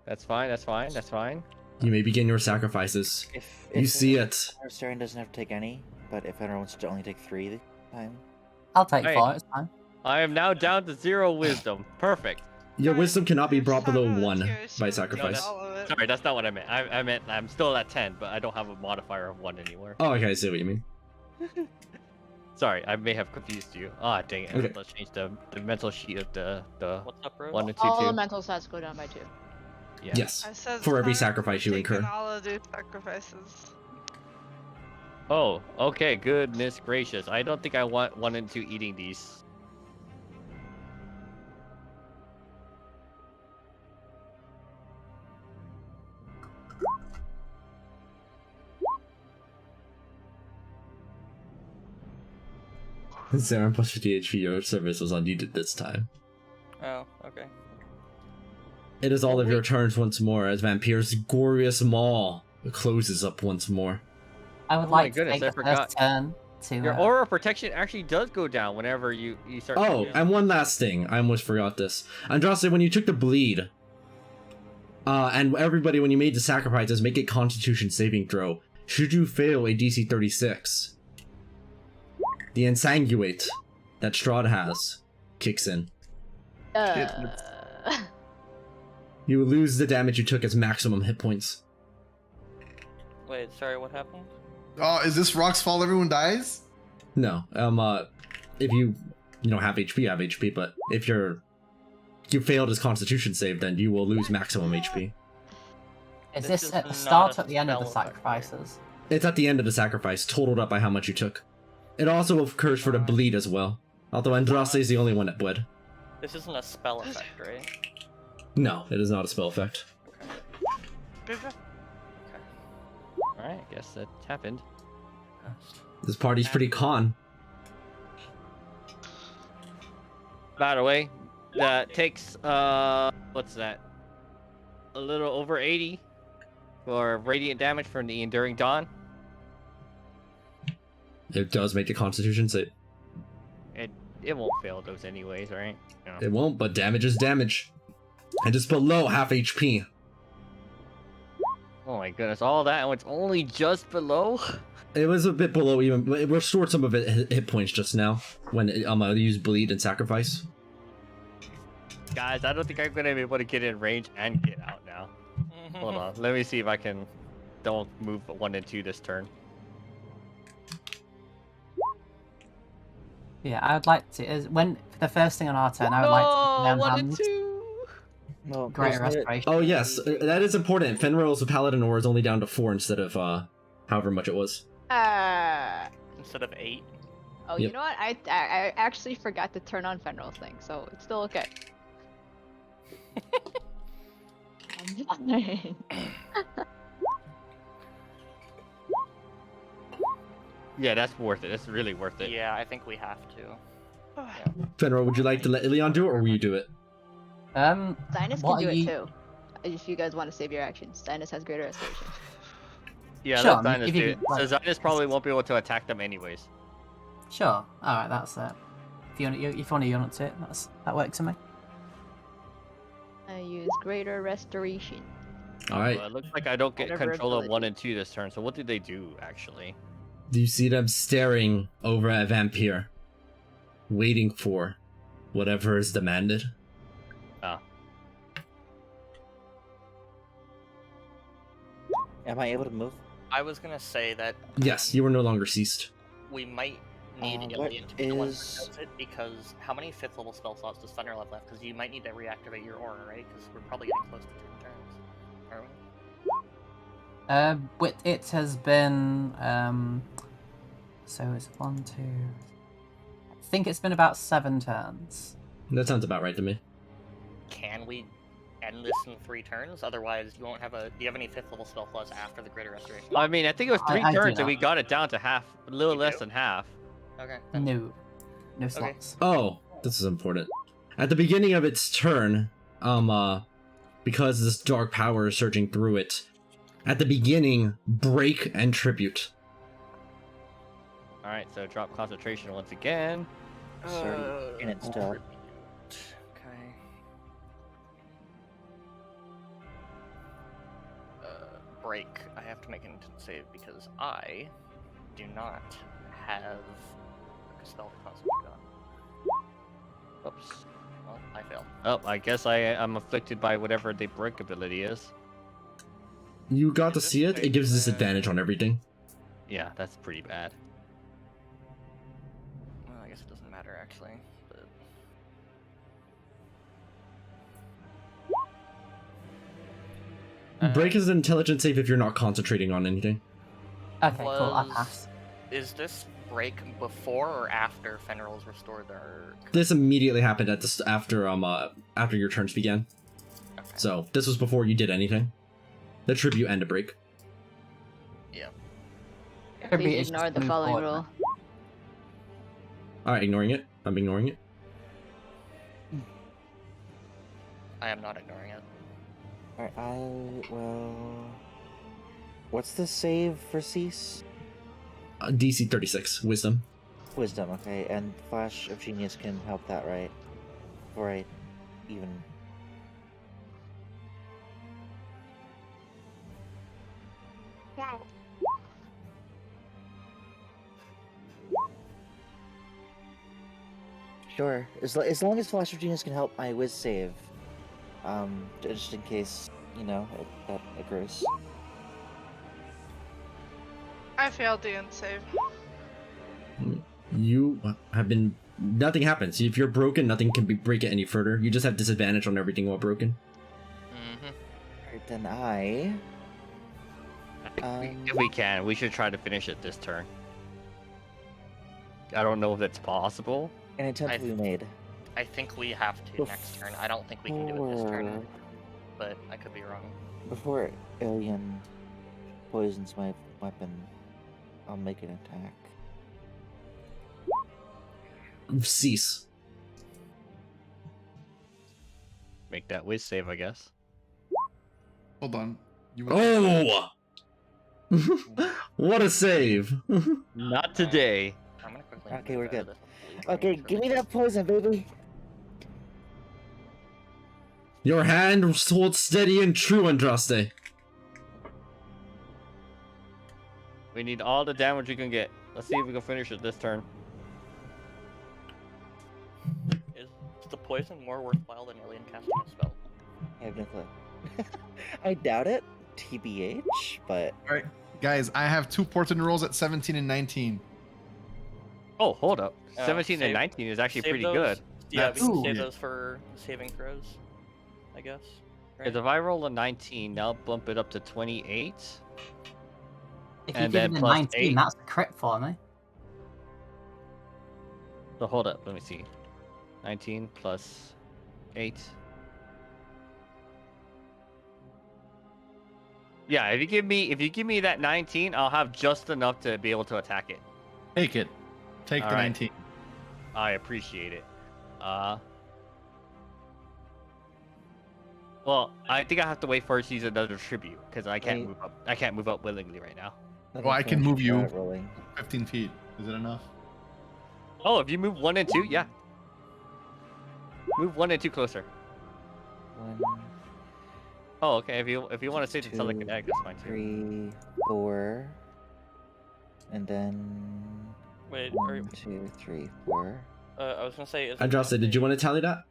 That's fine. You may begin your sacrifices. If You see it. Our Saren doesn't have to take any. but if everyone wants to only take 3 this time. I'll take Hey. 4, it's fine. I am now down to 0 wisdom. Perfect. Your wisdom cannot be There's brought below some of 1 here, by should sacrifice. take all of it. Sorry, that's not what I meant. I meant I'm still at 10, but I don't have a modifier of 1 anymore. Oh, okay, I see what you mean. Sorry, I may have confused you. Ah, dang it. Okay. Let's change the mental sheet of the What's up, Rose? 1 and 2, All 2. the mental stats go down by 2. Yeah. Yes. I said For every sorry sacrifice you taking incur. all of these sacrifices. Oh, okay. Goodness gracious. I don't think I want 1 and 2 eating these. Zaren plus 50 HP, your service was unneeded this time. Oh, okay. It is all of your turns once more as Vampir's glorious maw closes up once more. I would Oh my like goodness, to I take the forgot. first turn to... Your aura protection actually does go down whenever you start. Oh, and one last thing. I almost forgot this. Andraste, when you took the bleed, and everybody, when you made the sacrifices, make a constitution saving throw. Should you fail a DC 36, the ensanguate that Strahd has kicks in. You lose the damage you took as maximum hit points. Wait, sorry, what happened? Oh, is this Rock's fault? Everyone dies? No, if you don't have HP, you have HP, but if you failed his constitution save, then you will lose maximum HP. Is This this is at the not start a or at the end of the spell effect, right? sacrifices? It's at the end of the sacrifice, totaled up by how much you took. It also occurs for the bleed as well, although Andraste is the only one that bled. This isn't a spell effect, right? No, it is not a spell effect. Alright, guess that happened. This party's pretty con. By the way, that takes, what's that? A little over 80 for radiant damage from the Enduring Dawn. It does make a constitution save. It won't fail those anyways, right? No. It won't, but damage is damage. And it's below half HP. Oh my goodness, all that and it's only just below? It was a bit below even, but it restored some of it hit points just now when I used bleed and sacrifice. Guys, I don't think I'm gonna be able to get in range and get out now. Hold on, let me see if I can don't move 1 and 2 this turn. Yeah, I would like to. When the first thing on our turn, I would like to No, put 1 down and hands. 2. Well, Greater isn't it- restoration. Oh yes, that is important. Fenrir's Paladin Ore is only down to 4 instead of however much it was. Instead of 8. Oh, Yep. you know what? I actually forgot to turn on Fenrir's thing, so it's still okay. I'm fine. Yeah, that's worth it. That's really worth it. Yeah, I think we have to. Fenrir, would you like to let Ilion do it, or will you do it? Stynus What can do are it you- too. If you guys want to save your actions, Stynus has greater restoration. Yeah, Sure, let I mean, Zinus if do you it. could, So Zinus probably won't be able to attack them anyways. Sure. Alright, that's it. If you want to unit it, that works for me. I use greater restoration. Alright. Well, it looks like I don't get Whatever control of ability. 1 and 2 this turn, so what did they do, actually? Do you see them staring over at Vampire, waiting for whatever is demanded? Am I able to move? I was gonna say that Yes, you are no longer ceased. we might need what Ilian to be the one that is- does it, because how many 5th level spell slots does Thunder have left? Because you might need to reactivate your aura, right? Because we're probably getting close to 10 turns. Are we? It has been so it's 1, 2. I think it's been about 7 turns. That sounds about right to me. Can we end this in 3 turns? Otherwise, you won't have a. Do you have any 5th level spell slots after the Greater Restoration? I mean, I think it was 3 I do turns and we not. got it down to half, a little You less do? than half. Okay. No slots. Oh, this is important. At the beginning of its turn, because this dark power is surging through it, at the beginning, break and tribute. Alright, so drop concentration once again. Sorry, and it's still. Okay. Break. I have to make an intent save because I do not have a spell concentrate on. Oops. Well, I failed. Oh, I guess I'm afflicted by whatever the break ability is. You got to see it. It gives disadvantage on everything. Yeah, that's pretty bad. Well, I guess it doesn't matter actually. But... Break is an intelligence save if you're not concentrating on anything. Okay, cool. I'll pass. Is this break before or after Fenrir's restored their... This immediately happened at this after your turns began. Okay. So this was before you did anything. The tribute and a break. Yeah. Please ignore the following rule. Alright, ignoring it. I'm ignoring it. I am not ignoring it. Alright, I will... What's the save for Cease? DC 36, Wisdom. Wisdom, okay, and Flash of Genius can help that, right? Before I even... Wow. Sure, as long as Flash of Genius can help my Wiz save. Just in case, you know, that occurs. I failed the end save. You have been... Nothing happens. If you're broken, nothing can break it any further. You just have disadvantage on everything while broken. Alright, then I... If we can, we should try to finish it this turn. I don't know if that's possible. An attempt we made. I think we have to next turn. I don't think we can do it this turn. But I could be wrong. Before Alien poisons my weapon, I'll make an attack. Cease. Make that whiz save, I guess. Hold on. Oh! What a save! Not today. Okay, we're good. Okay, give me that poison, baby. Your hand holds steady and true, Andraste. We need all the damage we can get. Let's see if we can finish it this turn. Is the poison more worthwhile than Alien casting a spell? I have no clue. I doubt it, TBH, but... Alright, guys, I have 2 portent rolls at 17 and 19. Oh, hold up. 17 and 19 is actually pretty good. Yeah, we can save those for saving throws, I guess. Because if I roll a 19, that'll bump it up to 28. If and you then give it a plus 19, 8. that's a crit for me. So hold up, let me see. 19 plus 8. Yeah, if you give me that 19, I'll have just enough to be able to attack it. Take it. Take All the right. 19. I appreciate it. Well, I think I have to wait for it to use another tribute because I can't move up. I can't move up willingly right now. Well, I can move you 15 feet. Is it enough? Oh, if you move 1 and 2, yeah. Move 1 and 2 closer. 1, Oh, okay. If you want to say the telekinetic, that's fine too. 3, 4, and then... Wait, 1, 2, 3, 4. I was gonna say... Andraste, did you want to tally that?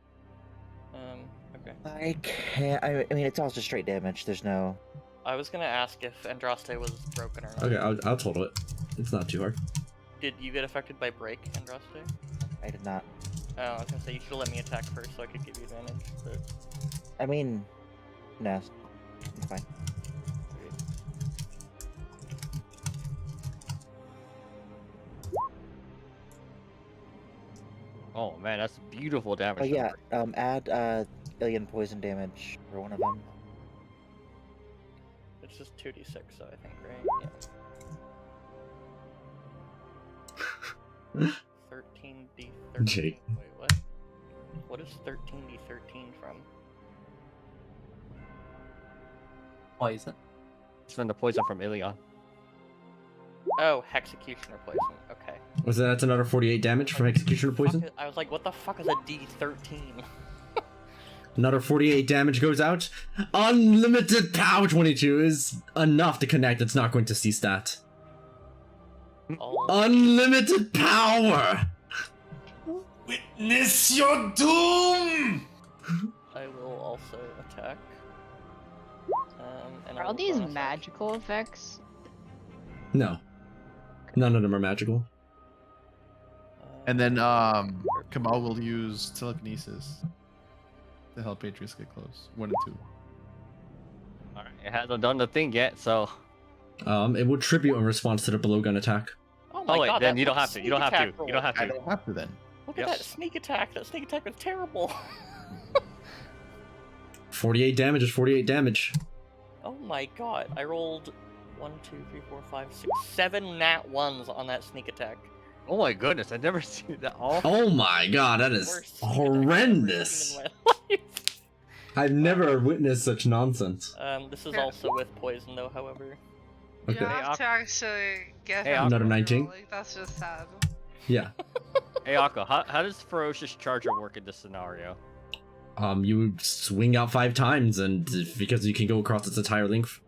Okay. I can't... I mean, it's all just straight damage. There's no... I was gonna ask if Andraste was broken or not. Okay, I'll total it. It's not too hard. Did you get affected by break, Andraste? I did not. Oh, I was gonna say you should have let me attack first so I could give you advantage, but... I mean... No. It's fine. Oh man, that's beautiful damage. Oh yeah, add alien poison damage for one of them. It's just 2d6, so I think, right? Yeah. 13d13. Jake. Wait, what? What is 13d13 from? Poison. It's from the poison from Ilion. Oh, Hexecutioner poison. Okay. Was that's another 48 damage from executioner poison? I was like, what the fuck is a d13? Another 48 damage goes out. Unlimited power 22 is enough to connect. It's not going to cease that. Unlimited power! Witness your doom! I will also attack. And I Are all will these bonus magical effects? No. None of them are magical. And then Kamal will use telekinesis to help Atreus get close. 1 and 2. Alright, it hasn't done the thing yet, so. It will tribute in response to the below gun attack. Oh my wait, god, then that you don't was have to. You sneak don't have to. attack You don't have I to. don't have to then. Look at that sneak attack. That sneak attack was terrible. 48 damage is 48 damage. Oh my god, I rolled 1, 2, 3, 4, 5, 6, 7 nat 1s on that sneak attack. Oh my goodness, I've never seen that all. Oh my god, that is Worst sneak attack I've ever horrendous. seen in my life. I've never witnessed such nonsense. This is also with poison though, however. Okay. You have to actually get Hey, him Another to 19? roll, like, that's just sad. Yeah. Hey Akko, how does Ferocious Charger work in this scenario? You swing out 5 times, and because you can go across its entire length.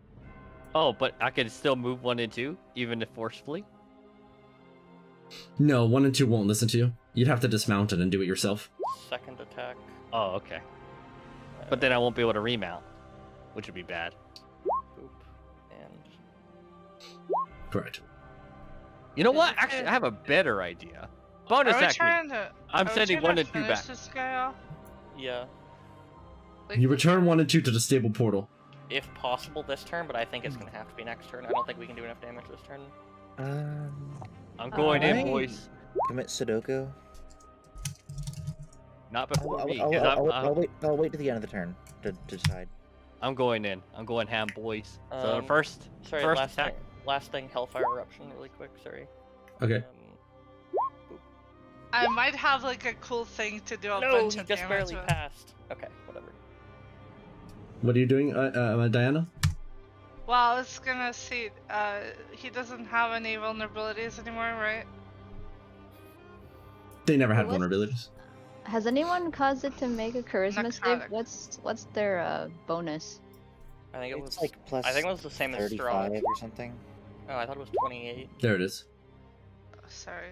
Oh, but I can still move 1 and 2, even if forcefully? No, 1 and 2 won't listen to you. You'd have to dismount it and do it yourself. Second attack. Oh, okay. But then I won't be able to remount, which would be bad. Boop. And Correct. You know what? Actually, I have a better idea. Bonus Are we action. trying to? I'm are we sending trying 1 to and 2 finish back. This guy off? yeah, Like, You return 1 and 2 to the stable portal. if possible this turn, but I think it's gonna have to be next turn. I don't think we can do enough damage this turn. I'm going in, Alright. boys. Commit Sudoku. Not before I'll, me, I'll, 'cause I'll, I'm, I'll wait. I'll wait to the end of the turn to decide. I'm going in. I'm going ham, boys. So Um, first Sorry, attack. last thing, Hellfire Eruption, really quick. Sorry. Okay. I might have like a cool thing to do a No, bunch he of just damage barely with. passed. Okay, whatever. What are you doing, Diana? Well, I was gonna see. He doesn't have any vulnerabilities anymore, right? They never had What? vulnerabilities. Has anyone caused it to make a charisma save? Necrotic. What's their bonus? I think it was It's like plus I think it was the same as 35 Strahd. or something. Oh, I thought it was 28. There it is. Oh, sorry.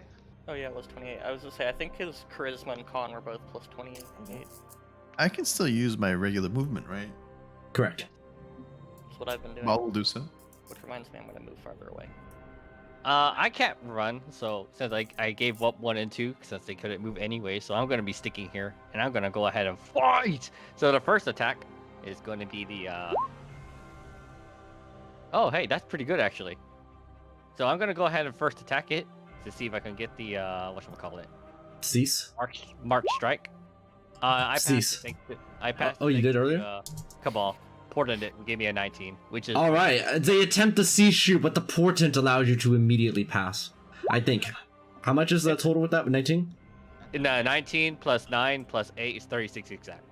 Oh yeah, it was 28. I was gonna say I think his charisma and con were both plus 28. I can still use my regular movement, right? Correct. That's what I've been doing. Well, we'll do so. Which reminds me, I'm gonna move farther away. I can't run, so since I gave up 1 and 2 since they couldn't move anyway, so I'm gonna be sticking here, and I'm gonna go ahead and fight. So the first attack is going to be the. Oh, hey, that's pretty good actually. So I'm gonna go ahead and first attack it to see if I can get the whatchamacallit. Cease. March strike. I passed. Cease. I passed. Oh, you did thanks to, earlier? Cabal. Ported it. Gave me a 19, which is. All right. They attempt the cease shoot, but the portent allows you to immediately pass. I think. How much is the total with that? 19? 19 plus 9 plus 8 is 36 exact.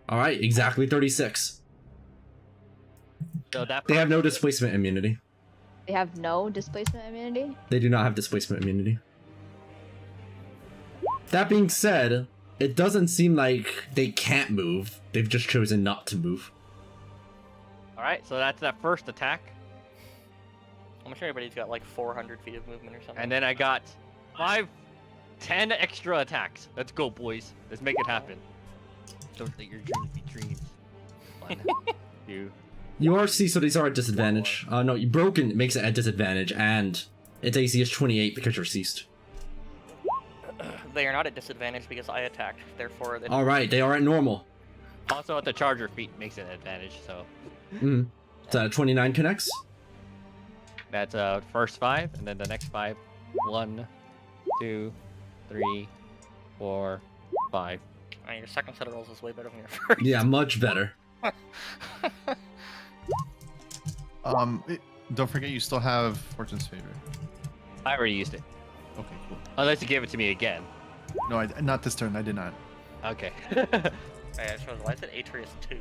All right. Exactly 36. So that. They have no displacement immunity. They have no displacement immunity? They do not have displacement immunity. That being said, it doesn't seem like they can't move. They've just chosen not to move. All right. So that's that first attack, I'm sure everybody's got like 400 feet of movement or something. and then I got 10 extra attacks. Let's go, boys. Let's make it happen. Don't let your dreams be dreams. 1, 2. You are ceased, so these are at disadvantage. No, you broken makes it at disadvantage, and its AC is 28 because you're ceased. They are not at disadvantage because I attacked. Therefore, All right, they are at normal. Also, at the charger feat makes it an advantage. So So 29 connects. that's first 5, and then the next 5. 1, 2, 3, 4, 5. Your second set of rolls is way better than your first. Yeah, much better. Don't forget you still have Fortune's Favor. I already used it. Okay, cool. Unless you gave it to me again. No, not this turn. I did not. Okay. Hey, I chose. Why is it Atreus 2?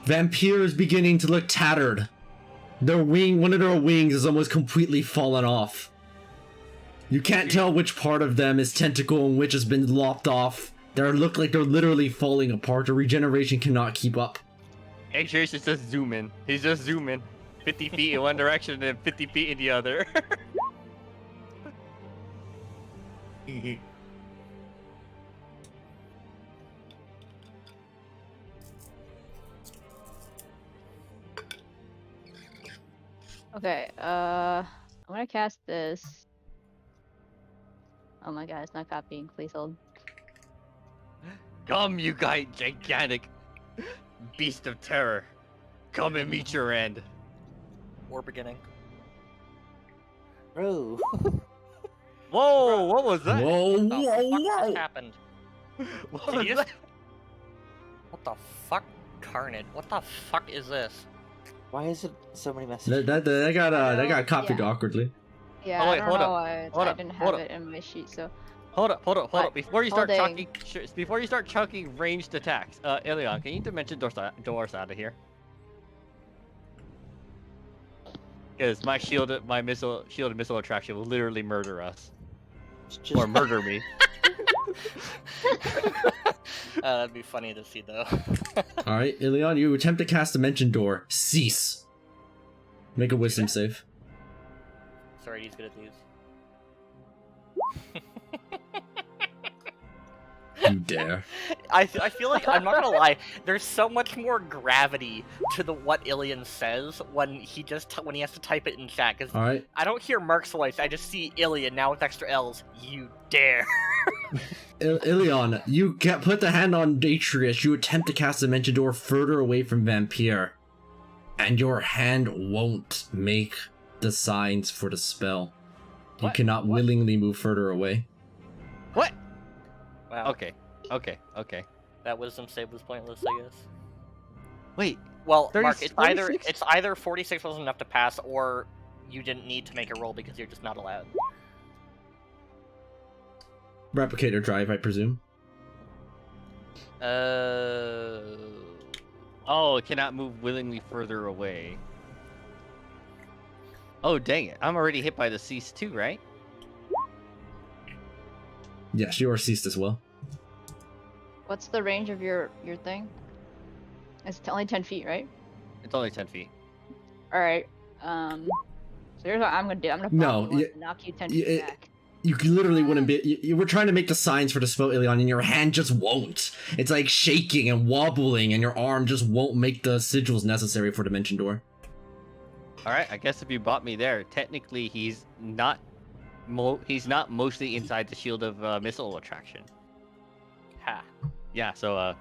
Vampire is beginning to look tattered. One of their wings is almost completely fallen off. You can't tell which part of them is tentacle and which has been lopped off. They look like they're literally falling apart. The regeneration cannot keep up. Atreus is just zooming. He's just zooming. 50 feet in one direction and then 50 feet in the other. Okay, I'm gonna cast this. Oh my god, it's not copying. Please hold. Come, you gigantic beast of terror. Come and meet your end. War beginning. Bro. Whoa, what was that? Whoa, What the whoa, fuck whoa! just happened? What Did was you that? just... What the fuck? Carnage. What the fuck is this? Why is it so many messages? That got copied Yeah. awkwardly. Yeah, Oh, wait, I don't hold know up. why Hold I up, didn't hold have up. it in my sheet. So Hold up. What? Before you start Holding. chucking ranged attacks, Ilion, can you dimension doors out of here? Because my shielded missile attraction will literally murder us. Or murder me. That'd be funny to see, though. Alright, Ilion, you attempt to cast Dimension Door. Cease. Make a wisdom save. Sorry, he's good at these. You dare. I feel like, I'm not gonna lie, there's so much more gravity to what Ilion says when he has to type it in chat, because Alright. I don't hear Mark's voice, I just see Ilion now with extra L's. You dare. Ilion, you put the hand on Detrius. You attempt to cast Dimension Door further away from Vampire. And your hand won't make the signs for the spell. You cannot willingly move further away. What? Wow. Okay. That wisdom save was pointless, I guess. Wait. Well, 30, Mark, 46? it's either 46 wasn't enough to pass, or you didn't need to make a roll because you're just not allowed. Replicator drive, I presume. Oh, it cannot move willingly further away. Oh, dang it. I'm already hit by the cease too, right? Yes, you are ceased as well. What's the range of your thing? It's only 10 feet, right? It's only 10 feet. All right. So here's what I'm gonna do. I'm gonna pop you and knock you 10 feet back. You literally wouldn't be. You were trying to make the signs for the spell, Ilion, and your hand just won't. It's like shaking and wobbling, and your arm just won't make the sigils necessary for Dimension Door. Alright, I guess if you bought me there, technically he's not mostly inside the shield of missile attraction. Ha. Yeah, so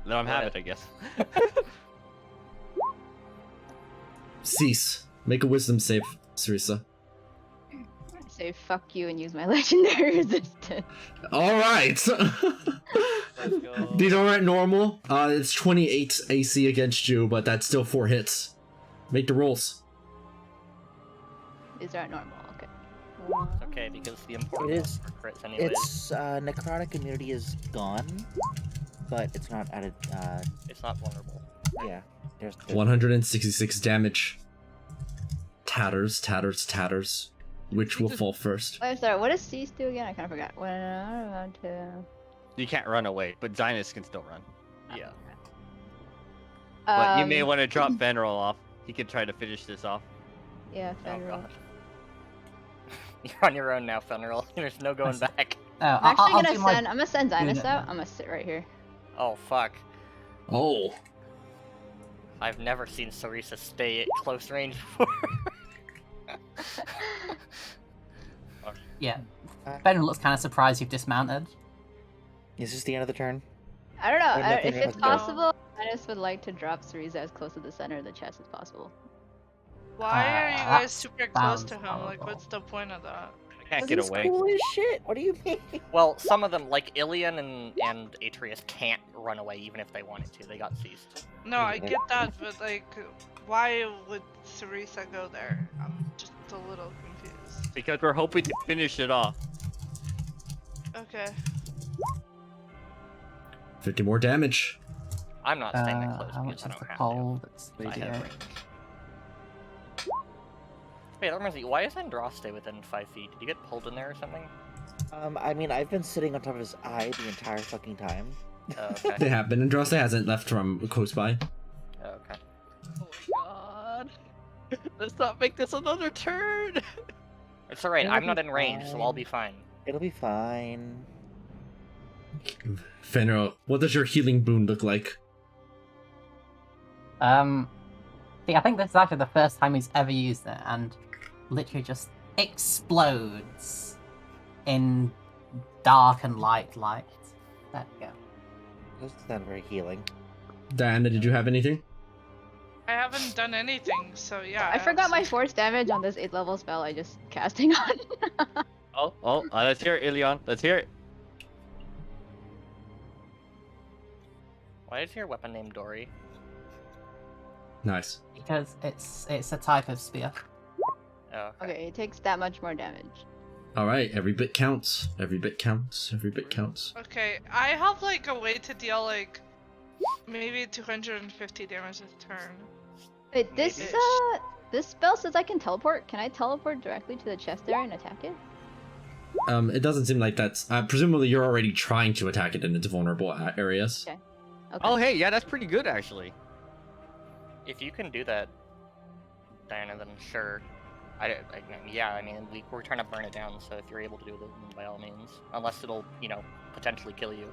let him have it, I guess. Cease. Make a wisdom save, Sarisa. Say fuck you and use my legendary resistance. Alright! These aren't normal. It's 28 AC against you, but that's still 4 hits. Make the rolls. These aren't normal. Okay. It's okay, because the important It is. ones are crits anyways. It's necrotic immunity is gone, but it's not added. It's not vulnerable. Yeah. There's 166 damage. Tatters. Which will fall first? Wait, sorry. What does cease do again? I kind of forgot. When I want to. You can't run away, but Zynus can still run. Yeah. But you may want to drop Fenril off. He could try to finish this off. Yeah, Oh Fenril. god. You're on your own now, Fenril. There's no going back. I'm actually I'm gonna send Zynus out. I'm gonna sit right here. Oh fuck. Oh. I've never seen Sarisa stay at close range before. Yeah. Ben looks kind of surprised you've dismounted. Is this the end of the turn? I don't know. Or nothing If it's else goes? possible, Zynus would like to drop Sarisa as close to the center of the chest as possible. Why are you that guys super close sounds to him? Like, what's the point of that? I can't get away. Cool as shit. What do you mean? Well, some of them, like Ilion and Atreus, can't run away even if they wanted to. They got seized. No, I get that, but like, why would Sarisa go there? I'm just a little confused. Because we're hoping to finish it off. Okay. 50 more damage. I'm not staying that close How much because I is don't the have pole? That's to. I have 38. range. Wait, that reminds me, why does Andraste within 5 feet? Did you get pulled in there or something? I mean, I've been sitting on top of his eye the entire fucking time. Oh, okay. They have been. Andraste hasn't left from close by. Oh, okay. Oh my god. Let's not make this another turn. It's alright, It'll I'm not be in range, so I'll be fine. It'll be fine. Fenrir, what does your healing boon look like? See, I think this is actually the first time he's ever used it, and literally just explodes in dark and light. There we go. That's not very healing. Diana, did you have anything? I haven't done anything, so yeah. I forgot my force damage on this 8th level spell I just casting on. Let's hear it, Ilion. Let's hear it. Why is your weapon named Dory? Nice. Because it's a type of spear. Oh, Okay, it takes that much more damage. Alright, every bit counts. Every bit counts. Every bit counts. Okay, I have like a way to deal like maybe 250 damage a turn. Wait, this spell says I can teleport. Can I teleport directly to the chest there and attack it? It doesn't seem like that's... presumably you're already trying to attack it in its vulnerable areas. Okay. Oh, hey, yeah, that's pretty good, actually. If you can do that, Diana, then sure. Yeah, I mean, we're trying to burn it down, so if you're able to do it, then by all means. Unless it'll, potentially kill you.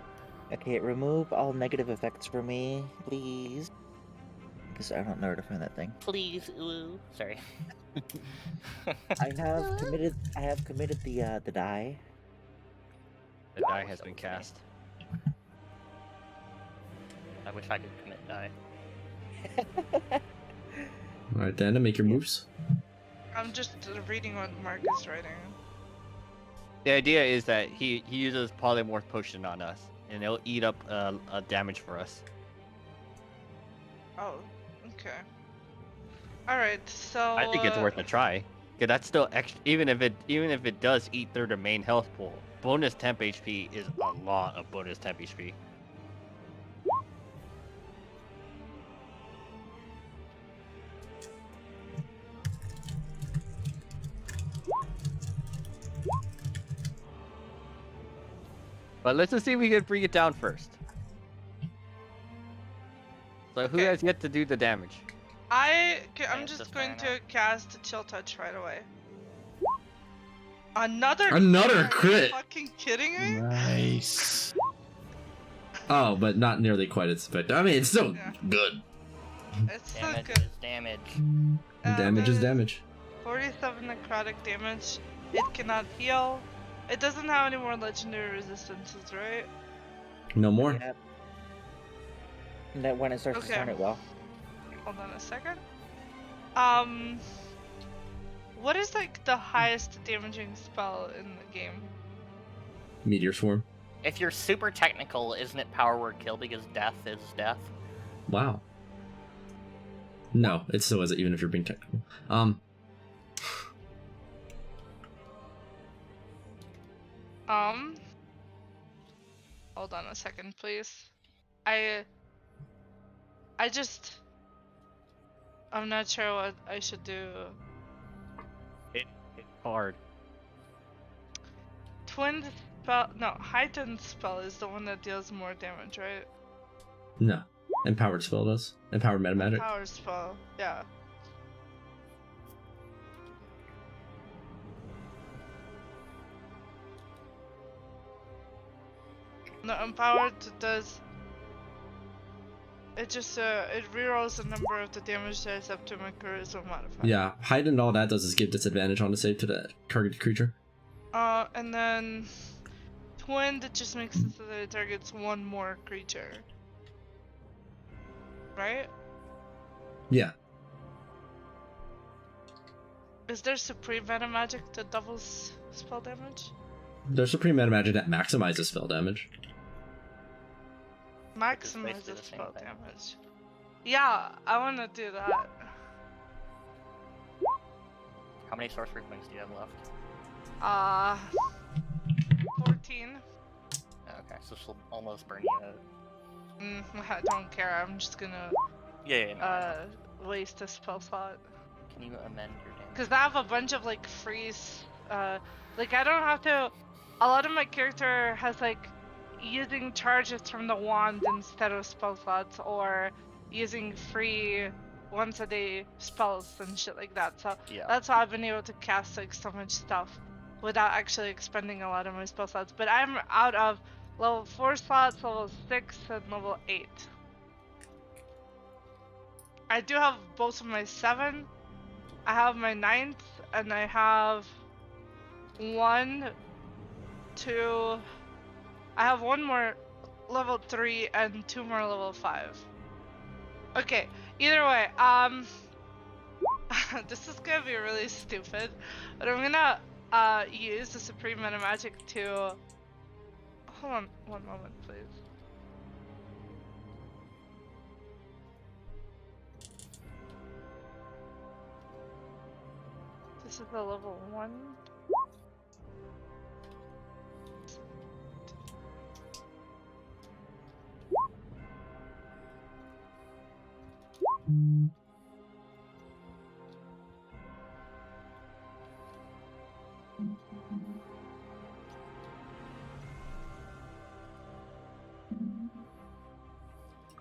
Okay, remove all negative effects for me, please. Because I don't know where to find that thing. Please, ooh. Sorry. I have committed the die. The die has been cast. I wish I could commit die. Alright, Diana, make your moves. I'm just reading what Mark is writing. The idea is that he uses polymorph potion on us, and it'll eat up a damage for us. Oh, okay. Alright, so... I think it's worth a try. Cause that's still extra. Even if it does eat through the main health pool, bonus temp HP is a lot of bonus temp HP. But let's just see if we can bring it down first. So who has yet to do the damage? I'm just going to cast Chill Touch right away. Another crit! Are you fucking kidding me? Nice. Oh, but not nearly quite as effective. I mean, it's still good. It's so Damage good. is damage. Damage is damage. 47 necrotic damage. It cannot heal. It doesn't have any more legendary resistances, right? No more. Yep. That when it starts to turn it well. Hold on a second. What is like the highest damaging spell in the game? Meteor Swarm. If you're super technical, isn't it power word kill because death is death? Wow. No, it still isn't, even if you're being technical. Hold on a second, please. I'm not sure what I should do. It's hard. Twin spell, no, heightened spell is the one that deals more damage, right? No. Empowered spell does. Empowered meta magic. Power spell, yeah. No, empowered does. It just it rerolls the number of the damage dice up to my charisma modifier. Yeah, heightened all that does is give disadvantage on the save to the targeted creature. And then twin that just makes it so that it targets one more creature. Right? Yeah. Is there supreme meta magic that doubles spell damage? There's supreme meta magic that maximizes spell damage. Maximizes spell damage. Yeah, I want to do that. How many sorcery points do you have left? 14. Okay, so she'll almost burn you out. I don't care. I'm just gonna waste a spell slot. Can you amend your damage? Because I have a bunch of like freeze. Like I don't have to. A lot of my character has like using charges from the wand instead of spell slots, or using free once a day spells and shit like that. So that's how I've been able to cast like so much stuff. without actually expending a lot of my spell slots. But I'm out of level 4 slots, level 6, and level 8. I do have both of my 7. I have my 9th, and I have 1, 2. I have 1 more level 3 and 2 more level 5. Okay, either way, this is gonna be really stupid, but I'm gonna use the Supreme Meta Magic to... Hold on one moment, please. This is the level 1.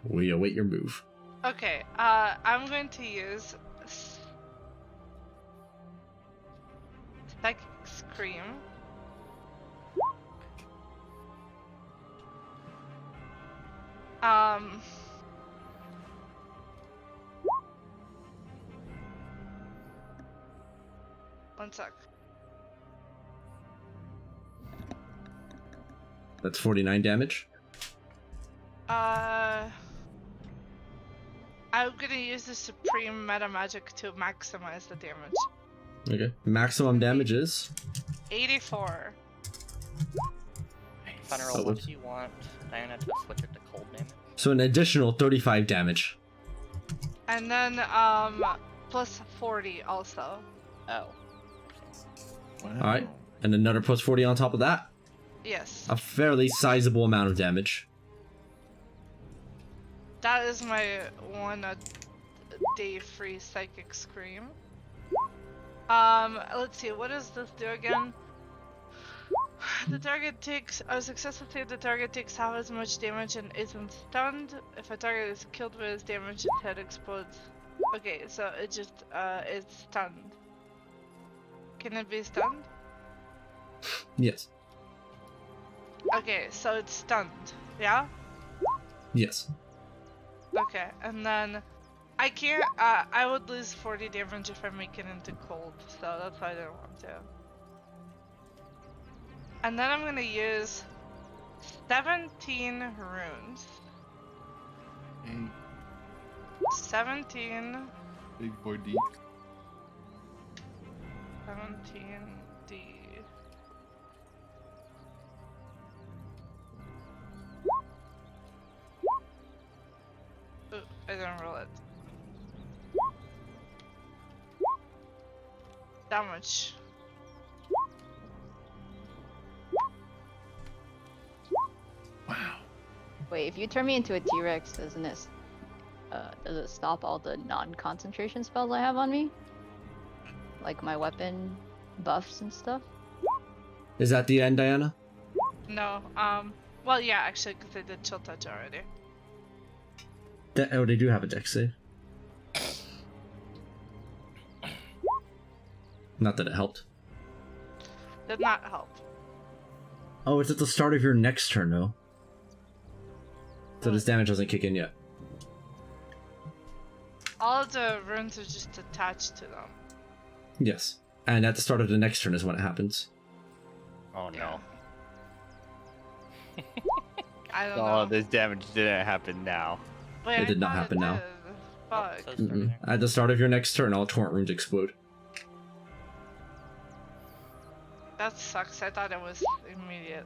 We await your move. Okay, I'm going to use Psychic Scream. One sec. That's 49 damage. I'm gonna use the Supreme Meta Magic to maximize the damage. Okay. Maximum damage is 84. Funeral, what do you want Diana to switch it to cold damage? so an additional 35 damage. And then, plus 40 also. Oh. Wow. All right, and another plus 40 on top of that. Yes. A fairly sizable amount of damage. That is my 1 a day free Psychic Scream. Let's see, what does this do again? The target takes a successful save. The target takes half as much damage and isn't stunned. If a target is killed with its damage, its head explodes. Okay, so it just it's stunned. Can it be stunned? Yes. Okay, so it's stunned. Yeah. Yes. Okay, and then I can't. I would lose 40 damage if I make it into cold, so that's why I didn't want to. And then I'm gonna use 17 runes. Hey, 17. big boy D. 17D. Ooh, I didn't roll it. That much. Wow. Wait, if you turn me into a T-Rex, does it stop all the non-concentration spells I have on me? Like my weapon buffs and stuff? Is that the end, Diana? No, well, yeah, actually, because I did chill touch already. Oh, they do have a dex save. Not that it helped. Did not help. Oh, it's at the start of your next turn, though. So this damage doesn't kick in yet. All of the runes are just attached to them. Yes. And at the start of the next turn is when it happens. Oh no. I don't Oh, know. this damage didn't happen now. Wait, It did not thought happen now. did. Fuck. So starting there. At the start of your next turn, all torrent runes explode. That sucks. I thought it was immediate.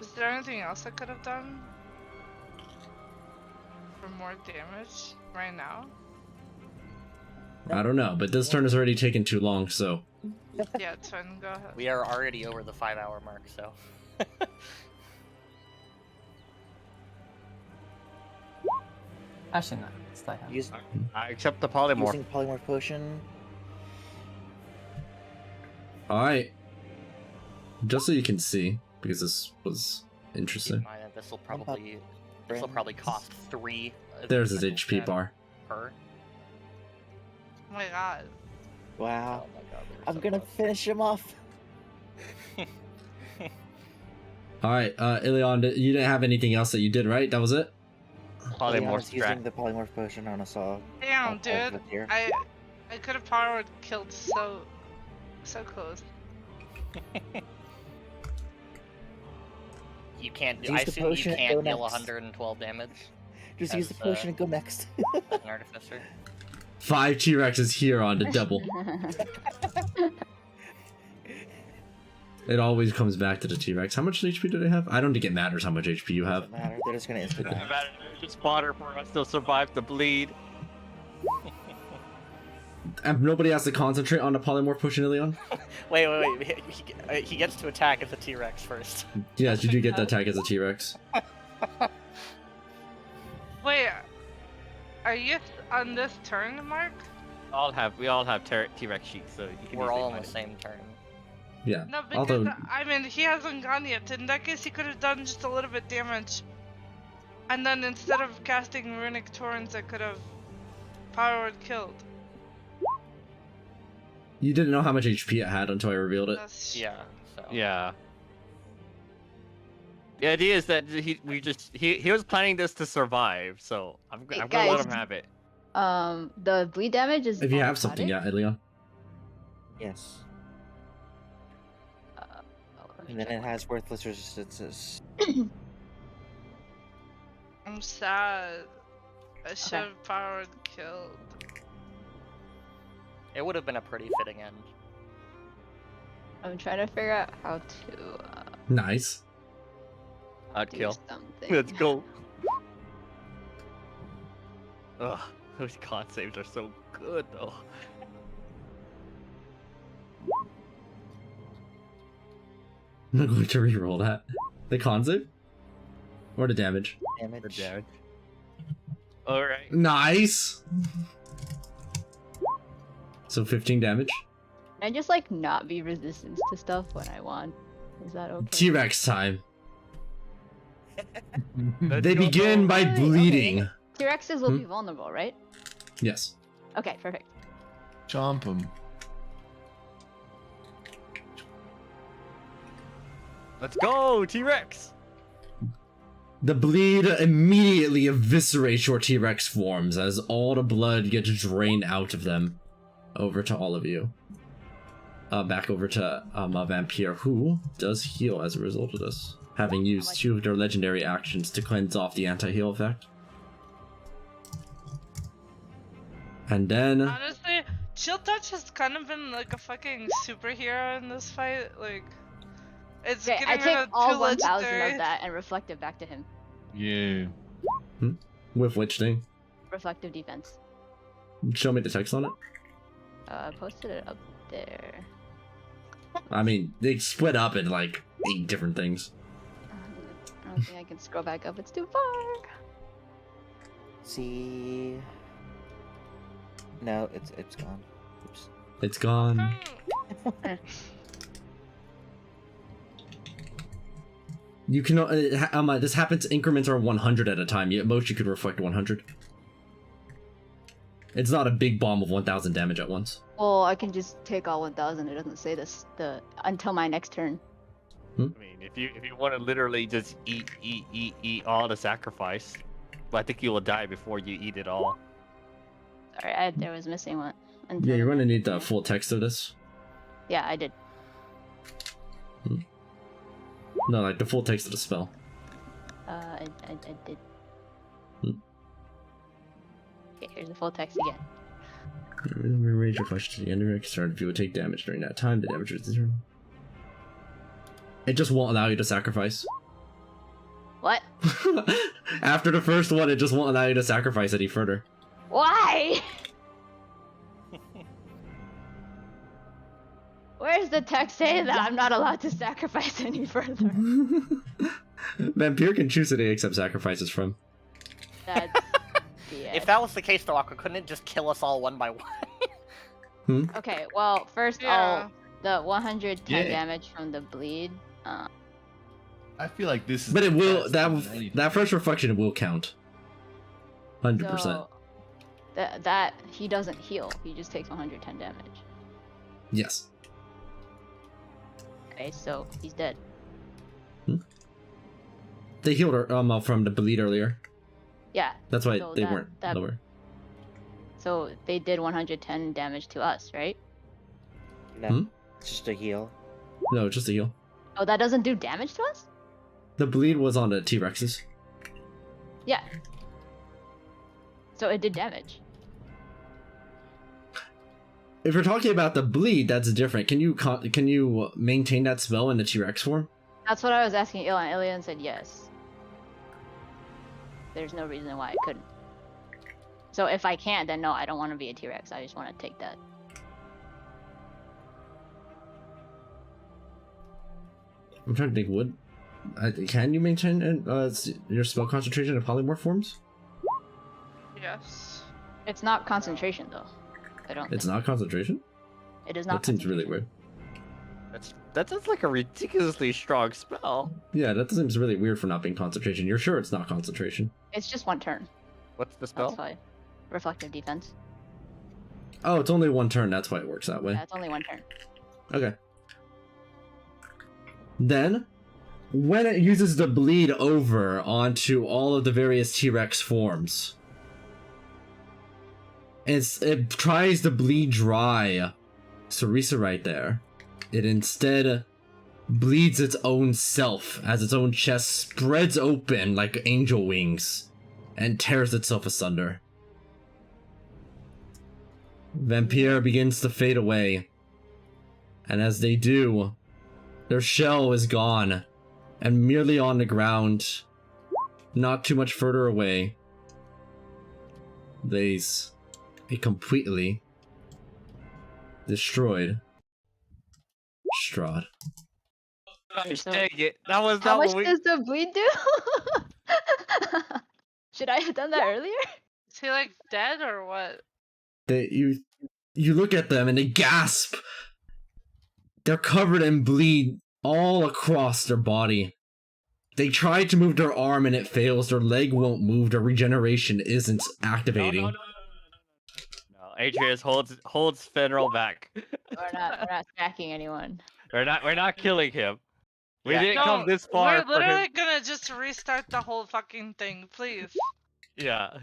Is there anything else I could have done? For more damage right now? I don't know, but this turn has already taken too long, so... Yeah, it's fine. Go ahead. We are already over the 5-hour mark, so. Actually, no. Stay home. Use, I accept the polymorph. using polymorph potion. Alright. Just so you can see, because this was Keep in interesting. mind that this will probably cost 3. There's his HP bar. Per. Oh my god. Wow. Oh my god, we were I'm so gonna close. finish him off. All right, Ilion, you didn't have anything else that you did, right? That was it. Leon Polymorph is using Strahd. the polymorph potion on us all. Damn, All five of dude. us here. I could have powered killed so close. You can't do. Use I the assume you potion and can't go deal next. 112 damage Just use the as, potion and go next. as an artificer. 5 T-Rexes here on the double. It always comes back to the T-Rex. How much HP do they have? I don't think it matters how much HP you have. Doesn't matter. They're just gonna instant die. It's fodder for us to survive the bleed. And nobody has to concentrate on the polymorph potion, Ilion? Wait. He gets to attack as a T-Rex first. Yes, you do get the attack as a T-Rex. Wait, are you on this turn, Mark? We all have T-Rex sheets, so you can We're easily all on find the it. same turn. Yeah. No, because Although, I mean he hasn't gone yet. In that case, he could have done just a little bit damage, and then instead of casting runic torrents, I could have powered killed. you didn't know how much HP it had until I revealed it. Yeah. So. Yeah. The idea is that he was planning this to survive, so I'm Hey, gonna let guys. him have it. The bleed damage is. If you have automatic? something, yeah, Ilion. Yes. Let me And then check it has worthless resistances. I'm sad. I should have powered killed. It would have been a pretty fitting end. I'm trying to figure out how to Nice. I'd do kill. something. Let's go. Ugh, those con saves are so good though. I'm going to reroll that. The con save? Or the damage? Damage. Alright. Nice! So 15 damage. Can I just like not be resistant to stuff when I want? Is that okay? T-Rex time. Let's They go. begin by Okay, bleeding. T-Rexes will be vulnerable, right? Yes. Okay, perfect. Chomp him. Let's go, T-Rex! The bleed immediately eviscerates your T-Rex forms as all the blood gets drained out of them. Over to all of you. Back over to Vampire, who does heal as a result of this, having used 2 of their legendary actions to cleanse off the anti-heal effect. And then... Honestly, Chill Touch has kind of been like a fucking superhero in this fight. Like, it's Okay, getting I rid take of all 2 1,000 legendary. of that and reflect it back to him. Yeah. With which thing? Reflective defense. Show me the text on it. I posted it up there. I mean, they split up in like 8 different things. I don't think I can scroll back up. It's too far. See. No, it's gone. Oops. It's gone. You can this happens increments are 100 at a time. At most you could reflect 100. It's not a big bomb of 1,000 damage at once. Well, I can just take all 1,000. It doesn't say this until my next turn. I mean, if you want to literally just eat all the sacrifice, but I think you will die before you eat it all. Sorry, there was missing one. Yeah, you're going to need the full text of this. Yeah, I did. No, like the full text of the spell. I did. Hmm. Okay, here's the full text again. Rearrange your flesh to the end of your turn. If you would take damage during that time, the damage is zero. It just won't allow you to sacrifice. What? After the first one, it just won't allow you to sacrifice any further. Why? Where's the text saying that I'm not allowed to sacrifice any further? Vampire can choose who they accept sacrifices from. That's BS. If that was the case, though, Aqua, couldn't it just kill us all one by one? Okay, well, first Yeah. the 110 Yeah. damage from the bleed. I feel like this is. But it the will best that than anything. that first reflection will count. 100%. So that he doesn't heal. He just takes 110 damage. Yes. Okay, so he's dead. They healed her from the bleed earlier. Yeah. That's why so they weren't lower. So they did 110 damage to us, right? No, it's just a heal. No, just a heal. Oh, that doesn't do damage to us? The bleed was on the T-Rexes. Yeah. So it did damage. If you're talking about the bleed, that's different. Can you maintain that spell in the T-Rex form? That's what I was asking Ilian. Ilian said yes. There's no reason why I couldn't. So if I can't, then no, I don't want to be a T-Rex. I just want to take that. I'm trying to think. Can you maintain your spell concentration in polymorph forms? Yes. It's not concentration though. I don't. It's not concentration. It is not. That seems really weird. That sounds like a ridiculously strong spell. Yeah, that seems really weird for not being concentration. You're sure it's not concentration? It's just one turn. What's the spell? That's fine. Reflective defense. Oh, it's only one turn. That's why it works that way. Yeah, it's only one turn. Okay. Then, when it uses the bleed over onto all of the various T-Rex forms, it tries to bleed dry Sarisa right there. It instead bleeds its own self as its own chest spreads open like angel wings and tears itself asunder. Vampire begins to fade away, and as they do, their shell is gone, and merely on the ground, not too much further away, lays a completely destroyed Strahd. So, Dang it! That was how not much what we. does the bleed do? Should I have done that earlier? Is he like dead or what? You look at them and they gasp. They're covered in bleed all across their body. They try to move their arm and it fails. Their leg won't move. Their regeneration isn't activating. No, Atreus holds Fenrir back. We're not stacking anyone. We're not killing him. We Yeah. didn't come this far. We're for literally him. gonna just restart the whole fucking thing, please. Yeah.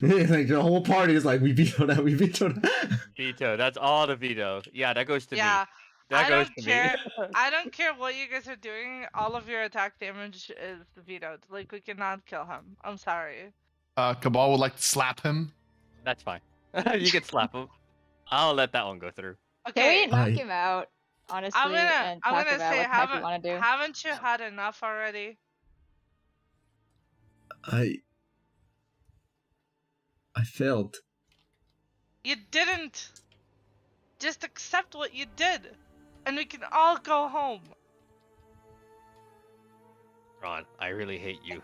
Like the whole party is like, we vetoed that, we vetoed that. Veto. That's all the veto. Yeah, that goes to Yeah. me. That I goes don't to care. me. I don't care what you guys are doing. All of your attack damage is vetoed. Like, we cannot kill him. I'm sorry. Cabal would like to slap him. That's fine. You can slap him. I'll let that one go through. Can we knock I- him out? Honestly, I'm and talk gonna about say, what the heck we want to do. haven't you had enough already? I failed. You didn't. Just accept what you did, and we can all go home. Ron, I really hate you.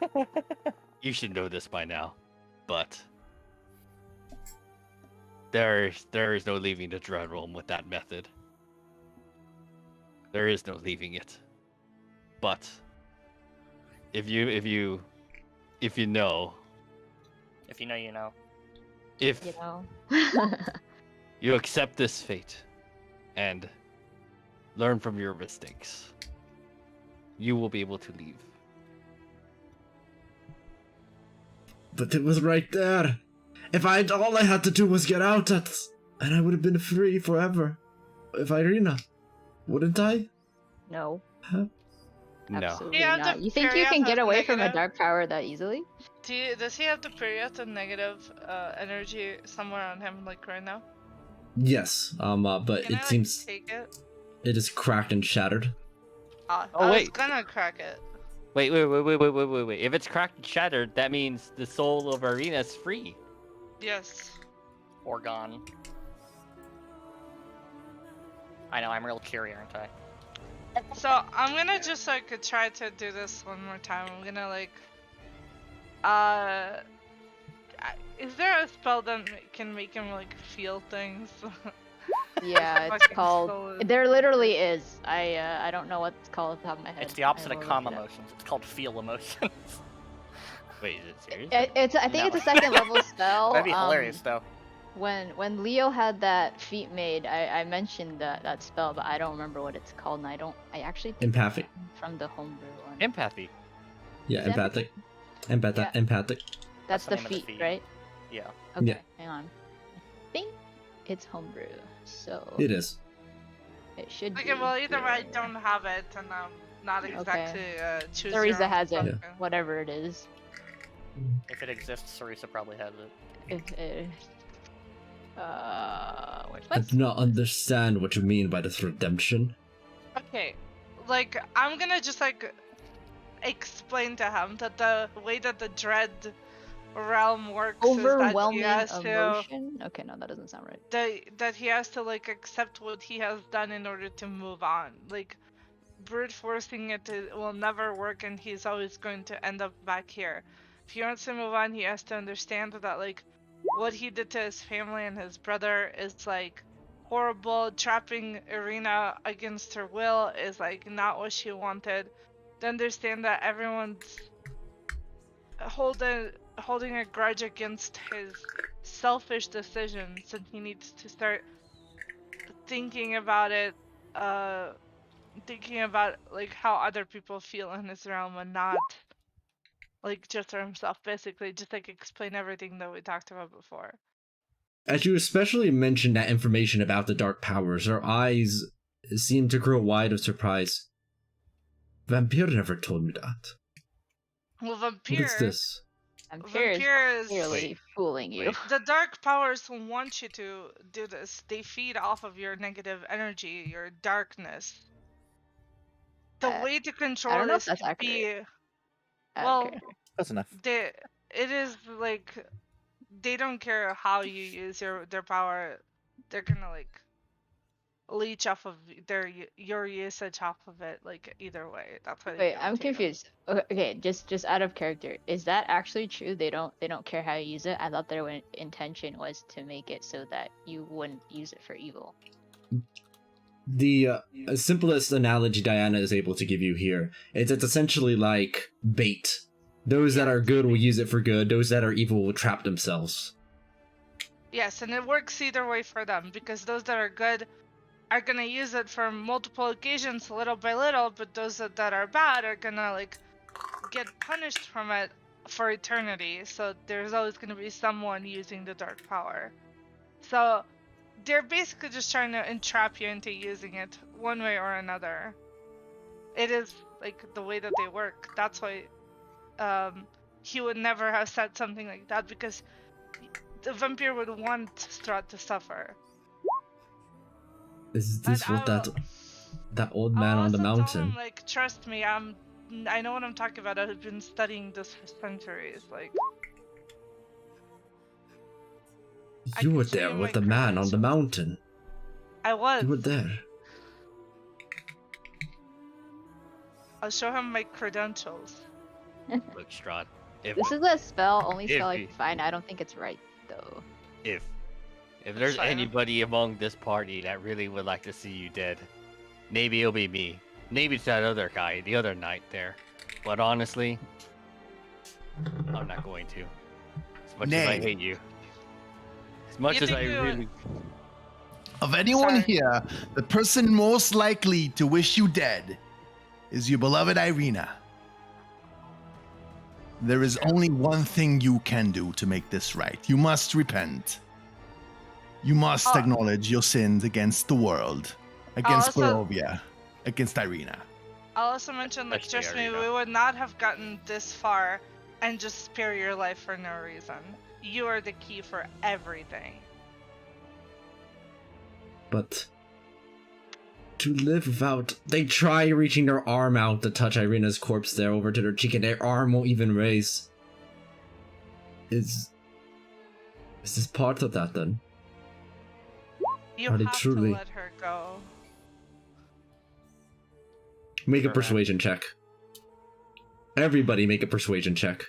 You should know this by now, but there is no leaving the Dread Realm with that method. There is no leaving it. But if you know, If you know, you know. if You know. you accept this fate and learn from your mistakes, you will be able to leave. But it was right there. If all I had to do was get out, and I would have been free forever. If Irina, wouldn't I? No. Huh? No. Absolutely Yeah, not. the You think you period can of get away from a negative- dark power that easily? Does he have the period of negative energy somewhere on him, like right now? Yes. But Can it I, like, seems take it? it is cracked and shattered. I was wait. gonna crack it. Wait. If it's cracked and shattered, that means the soul of Arena is free. Yes. Or gone. I know, I'm real cheery, aren't I? So I'm gonna just like try to do this one more time. I'm gonna like, is there a spell that can make him like feel things? Yeah, it's Fucking called. solid. There literally is. I don't know what it's called off the top of my head. It's the opposite I of will calm look it up. emotions. It's called feel emotions. Wait, is it serious? It's. I think No. it's a second level spell. That'd be hilarious, though. when Leo had that feat made, I mentioned that spell, but I don't remember what it's called, and I actually think Empathic. from the homebrew one. Empathy. Yeah, Is it empathic. Yeah. Empathic. That's the name of the feat, feat. right? Yeah. Okay, Yeah. hang on. I think it's homebrew, so It is. it should be. Okay, well, either way, I here. don't have it, and I'm not exactly choose your Teresa own has it, fucking- whatever it is. If it exists, Sarisa probably has it. If it, where's I my do not understand what you mean by this redemption. Okay, like, I'm gonna just, like, explain to him that the way that the Dread realm works is that he overwhelming has to... emotion? Okay, no, that doesn't sound right. That he has to, like, accept what he has done in order to move on. Like, brute forcing it will never work, and he's always going to end up back here. If he wants to move on, he has to understand that, like, what he did to his family and his brother is, like, horrible. Trapping Irina against her will is, like, not what she wanted. To understand that everyone's holding a grudge against his selfish decisions, and he needs to start thinking about it, thinking about, like, how other people feel in his realm, and not, like, just for himself. Basically, just, like, explain everything that we talked about before. As you especially mentioned that information about the dark powers, our eyes seemed to grow wide of surprise. Vampire never told me that. Well, What Vampire... is this? Vampire is clearly fooling you. The dark powers want you to do this. They feed off of your negative energy, your darkness. The way to I control don't know if this that's could be... accurate. Well, Okay. Close enough. it is, like, they don't care how you use their power. They're gonna, like, leech off of your usage off of it, like, either way. That's why they Wait, give it I'm to you. confused. Okay, just out of character, is that actually true? They don't care how you use it. I thought their intention was to make it so that you wouldn't use it for evil. The simplest analogy Diana is able to give you here is it's essentially like bait. Those that are good will use it for good. Those that are evil will trap themselves. Yes, and it works either way for them, because those that are good are gonna use it for multiple occasions, little by little, but those that are bad are gonna, like, get punished from it for eternity. So there's always gonna be someone using the dark power. So they're basically just trying to entrap you into using it one way or another. It is, like, the way that they work. That's why he would never have said something like that, because the vampire would want Strahd to suffer. Is this And what that old man on the I'll also tell mountain? him, like, trust me, I know what I'm talking about. I've been studying this for centuries. Like, You were there with the man on the mountain. I was. You were there. I'll show him my credentials. Look, Strahd. If This is a spell, only spell I If- can find. I don't think it's right though. if there's fine. anybody among this party that really would like to see you dead, maybe it'll be me. Maybe it's that other guy, the other knight there. But honestly, I'm not going to. As much as I Nay. hate you. As much You as think I you- really... Of anyone Sorry. here, the person most likely to wish you dead is your beloved Irina. There is only one thing you can do to make this right. You must repent. You must acknowledge your sins against the world, against also- Barovia, against Irina. I'll also mention, like, Especially trust me, Arena. we would not have gotten this far and just spare your life for no reason. You are the key for everything. But to live without... They try reaching their arm out to touch Irina's corpse there over to their cheek, and their arm won't even raise. Is this part of that, then? You Are they have truly- to let her go. Make a Sure. persuasion check. Everybody make a persuasion check.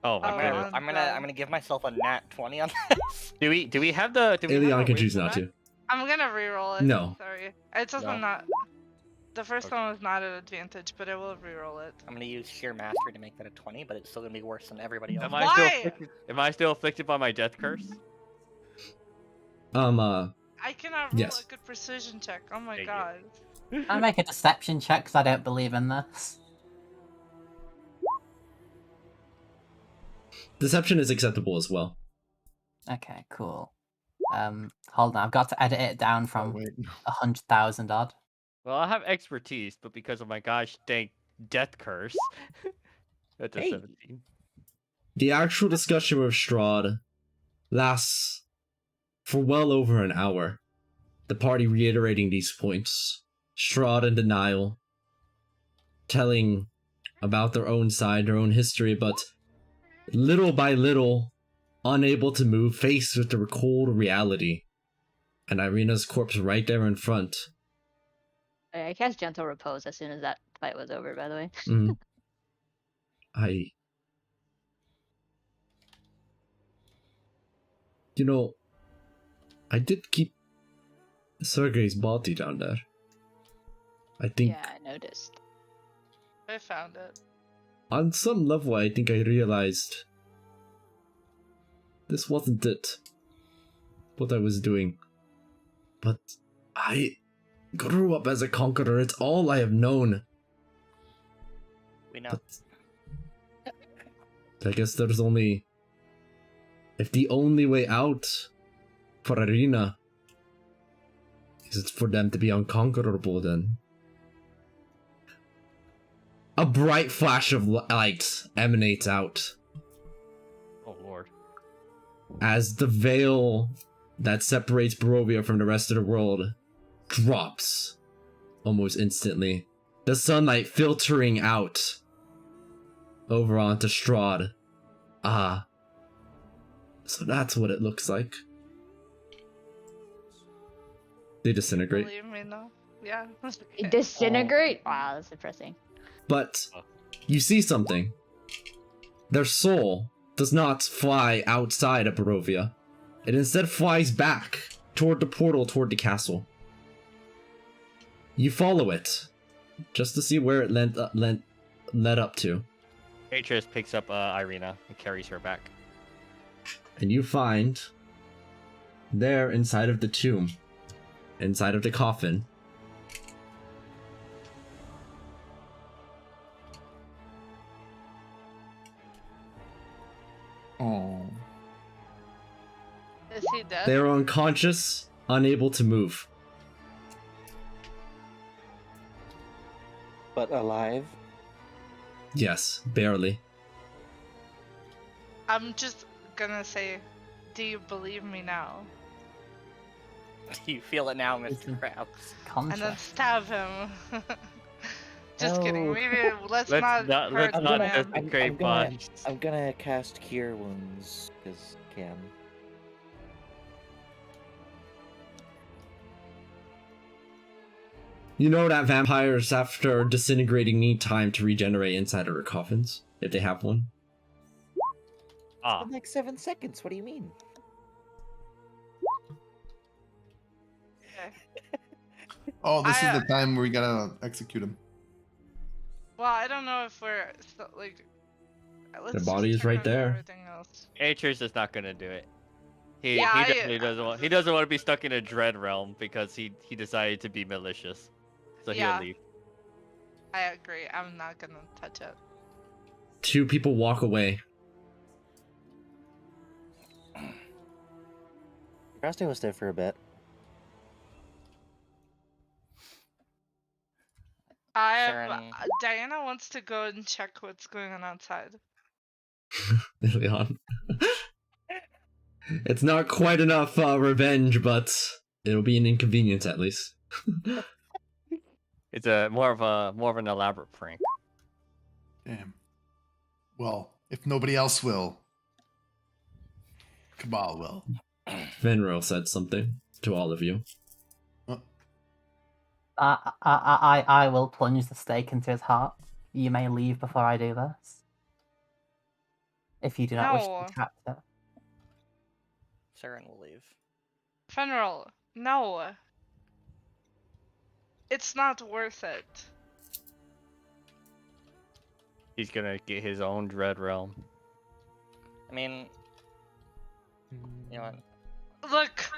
Oh my Oh, god. I'm gonna give myself a nat 20 on this. Do we have the... Do we have Elion a can way choose for not that? to. I'm gonna reroll it. No. Sorry. It doesn't No. not. The first Okay. one was not an advantage, but I will reroll it. I'm gonna use sheer mastery to make that a 20, but it's still gonna be worse than everybody else. Am I still Why? afflicted, am I still afflicted by my death curse? I cannot roll Yes. a good precision check. Oh my Thank you. god. I make a deception check because I don't believe in this. Deception is acceptable as well. Okay, cool. Hold on, I've got to edit it down from 100,000 odd. Well, I have expertise, but because of my gosh dang death curse, that's a 17. The actual discussion with Strahd lasts for well over an hour. The party reiterating these points. Strahd in denial, telling about their own side, their own history, but little by little, unable to move, faced with the cold reality. And Irina's corpse right there in front. I cast Gentle Repose as soon as that fight was over, by the way. You know, I did keep Sergei's body down there. I think Yeah, I noticed. I found it. on some level, I think I realized this wasn't it. What I was doing. But I grew up as a conqueror. It's all I have known. We know. But I guess there's only... If the only way out for Irina is for them to be unconquerable, then... A bright flash of light emanates out. Oh lord. As the veil that separates Barovia from the rest of the world drops almost instantly. The sunlight filtering out over onto Strahd. So that's what it looks like. They disintegrate. Believe me, no. Yeah. Disintegrate? Wow, that's depressing. But you see something. Their soul does not fly outside of Barovia. It instead flies back toward the portal toward the castle. You follow it, just to see where it led up to. Atreus picks up Irina and carries her back. And you find there inside of the tomb, inside of the coffin, Is he dead? they are unconscious, unable to move. But alive? Yes, barely. I'm just gonna say, do you believe me now? Do you feel it now, Mr. Krabs? And then stab him. Just No. kidding. Maybe let's not hurt the man. I'm gonna cast Cure Wounds, because I can. You know that vampires, after disintegrating, need time to regenerate inside of their coffins, if they have one. Ah. In like 7 seconds, what do you mean? Oh, this is the time where we gotta execute him. Well, I don't know if we're like. Let's The body just is turn right on there. everything else. Atreus is not gonna do it. He Yeah, definitely doesn't want. He doesn't want to be stuck in a dread realm because he decided to be malicious, so Yeah. he'll leave. I agree. I'm not gonna touch it. Two people walk away. I'll stay with Steph for a bit. Diana wants to go and check what's going on outside. Leon. It's not quite enough revenge, but it'll be an inconvenience at least. It's a more of an elaborate prank. Damn. Well, if nobody else will, Cabal will. Venro said something to all of you. I will plunge the stake into his heart. You may leave before I do this. If you do not wish to be trapped there. Saren will leave. Fenril, no. It's not worth it. He's gonna get his own dread realm. I mean, you know what? Look,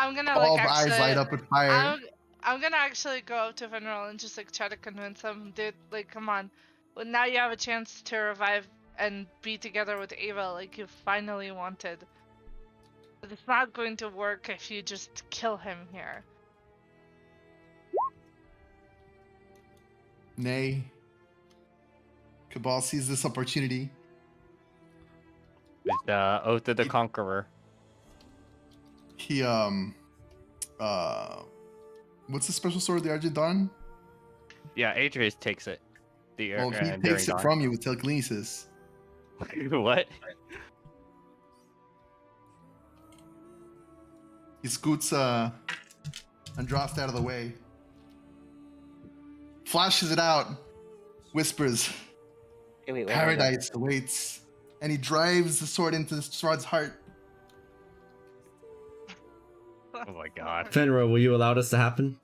I'm gonna All like the eyes light actually. up with fire. I'm gonna actually go up to Finral and just like try to convince him, dude. Like, come on. Well, now you have a chance to revive and be together with Ava, like you finally wanted. But it's not going to work if you just kill him here. Nay. Cabal sees this opportunity. It's the Oath of the Conqueror. He what's the special sword of the Argent Dawn? Yeah, Atreus takes it. Well, he takes it from you with telekinesis. What? He scoots Andraste out of the way. Flashes it out. Whispers. Wait, Paradise awaits. And he drives the sword into Strahd's heart. Oh my god. Fenrir, will you allow this to happen?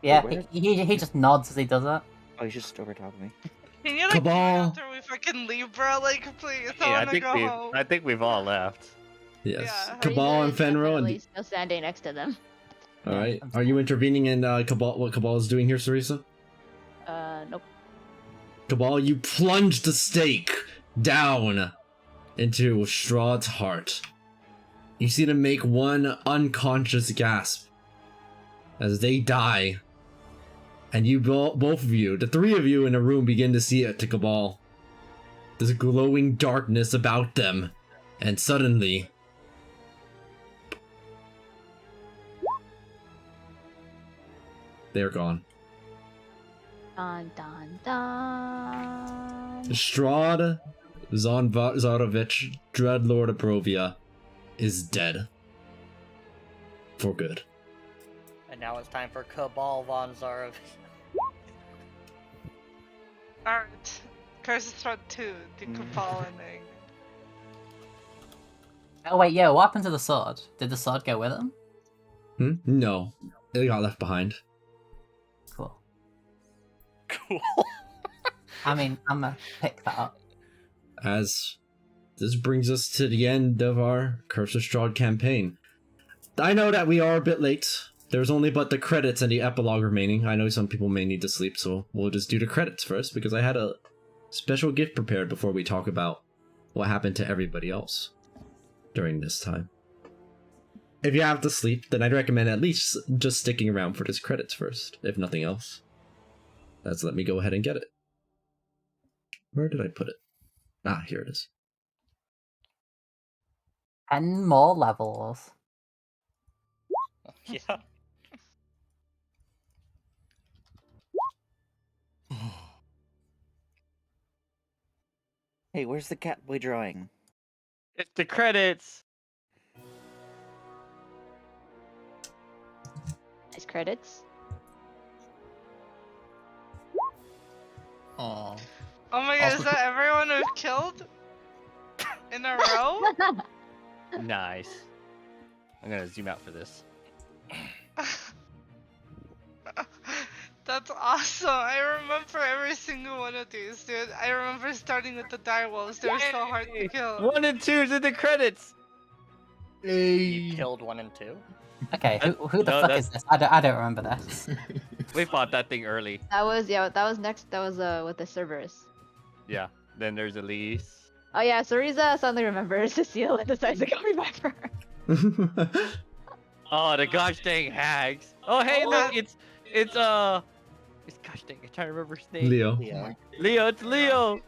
Yeah, Where? he just nods as he does that. Oh, he's just over top of me. Can you like Cabal. after we fucking leave, bro? Like, please, I Yeah, wanna go home. I think we've all left. Yes. Yeah. Cabal and Frieza is Fenrir. definitely still standing next to them. All right. Are you intervening in Cabal? What Cabal is doing here, Sarisa? Nope. Cabal, you plunge the stake down into Strahd's heart. You see them make one unconscious gasp as they die. And you both of you, the three of you in a room, begin to see it to Cabal. There's glowing darkness about them. And suddenly, they're gone. Dun dun dun. Strahd Zarovich, Dreadlord of Barovia, is dead. For good. And now it's time for Cabal von Zarov. Alright. Curse of Strahd 2, the Cabal ending. Oh wait, yeah. What happened to the sword? Did the sword go with him? No. It got left behind. Cool. Cool. I mean, I'm gonna pick that up. As this brings us to the end of our Curse of Strahd campaign. I know that we are a bit late. There's only but the credits and the epilogue remaining. I know some people may need to sleep, so we'll just do the credits first, because I had a special gift prepared before we talk about what happened to everybody else during this time. If you have to sleep, then I'd recommend at least just sticking around for this credits first, if nothing else. Let's let me go ahead and get it. Where did I put it? Ah, here it is. 10 more levels. Yeah. Hey, where's the Catboy drawing? It's the credits. Nice credits. Aww. Oh my god, is that everyone we've killed? In a row? Nice. I'm gonna zoom out for this. That's awesome. I remember every single one of these, dude. I remember starting with the direwolves. They were so hard to kill. 1 and 2 is in the credits. You killed 1 and 2. Okay, who the fuck is this? I don't remember this. We fought that thing early. That was that was next. That was with the Cerberus. Yeah. Then there's Elise. Oh yeah, Sarisa suddenly remembers Cecile and decides to go revive her. Oh, the gosh dang hags. Oh hey, look, it's gosh dang, I'm trying to remember his name. Leo. Leo, it's Leo.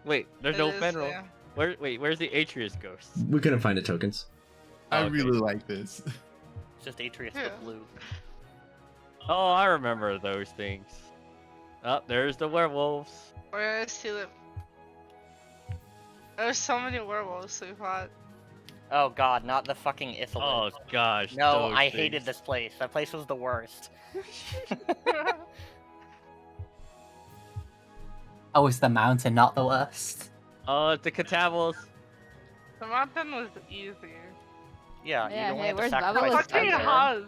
Wait, there's It no is, Fenrir. yeah. Where's the Atreus ghost? We couldn't find the tokens. I Okay. really like this. It's just Atreus Yeah. with blue. Oh, I remember those things. Oh, there's the werewolves. Where is Tulip? There's so many werewolves we fought. Oh god, not the fucking Ithalan. Oh gosh. No, those I things. hated this place. That place was the worst. Oh, it's the mountain, not the worst. Oh, it's the Catavals. The mountain was easy. Yeah, Yeah, you don't hey, have to where's sacrifice Bubba? Fucking Saga. house.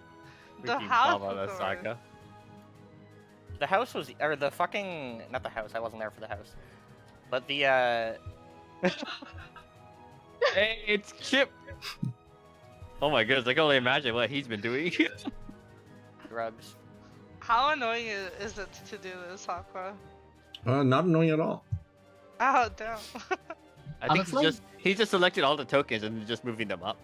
The Freaking house Baba was the Saga. worst. The house was, or the fucking, not the house, I wasn't there for the house. But the, Hey, it's Chip. Oh my goodness, I can only imagine what he's been doing. Drugs. How annoying is it to do this, Aqua? Not annoying at all. Oh, damn. I think he just selected all the tokens and just moving them up.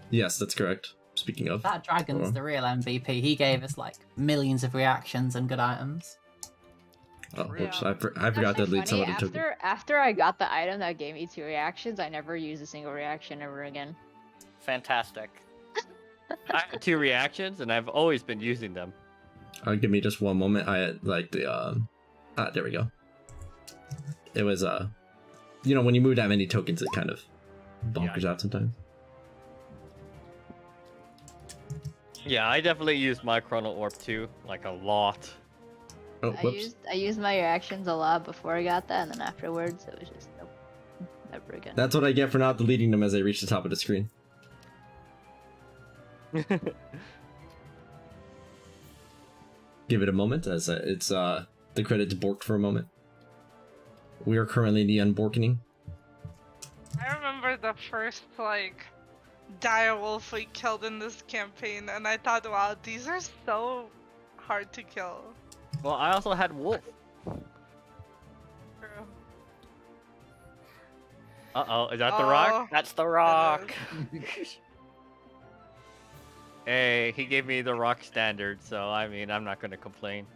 Yes, that's correct. Speaking of. That dragon's the real MVP. He gave us like millions of reactions and good items. Oh, whoops! I forgot to delete some of the tokens. After I got the item that gave me 2 reactions, I never used a single reaction ever again. Fantastic. I had 2 reactions and I've always been using them. Give me just one moment. I had like the there we go. It was you know, when you move that many tokens, it kind of bonkers out sometimes. Yeah, I definitely used my Chrono Orb too, like a lot. Oh, whoops. I used my reactions a lot before I got that, and then afterwards it was just nope, never again. That's what I get for not deleting them as I reach the top of the screen. Give it a moment as it's the credits borked for a moment. We are currently in the unborkening. I remember the first, like, direwolf we killed in this campaign, and I thought, wow, these are so hard to kill. Well, I also had wolf. True. Uh-oh, is that the rock? That's the rock. Hey, he gave me the rock standard, so I mean, I'm not gonna complain.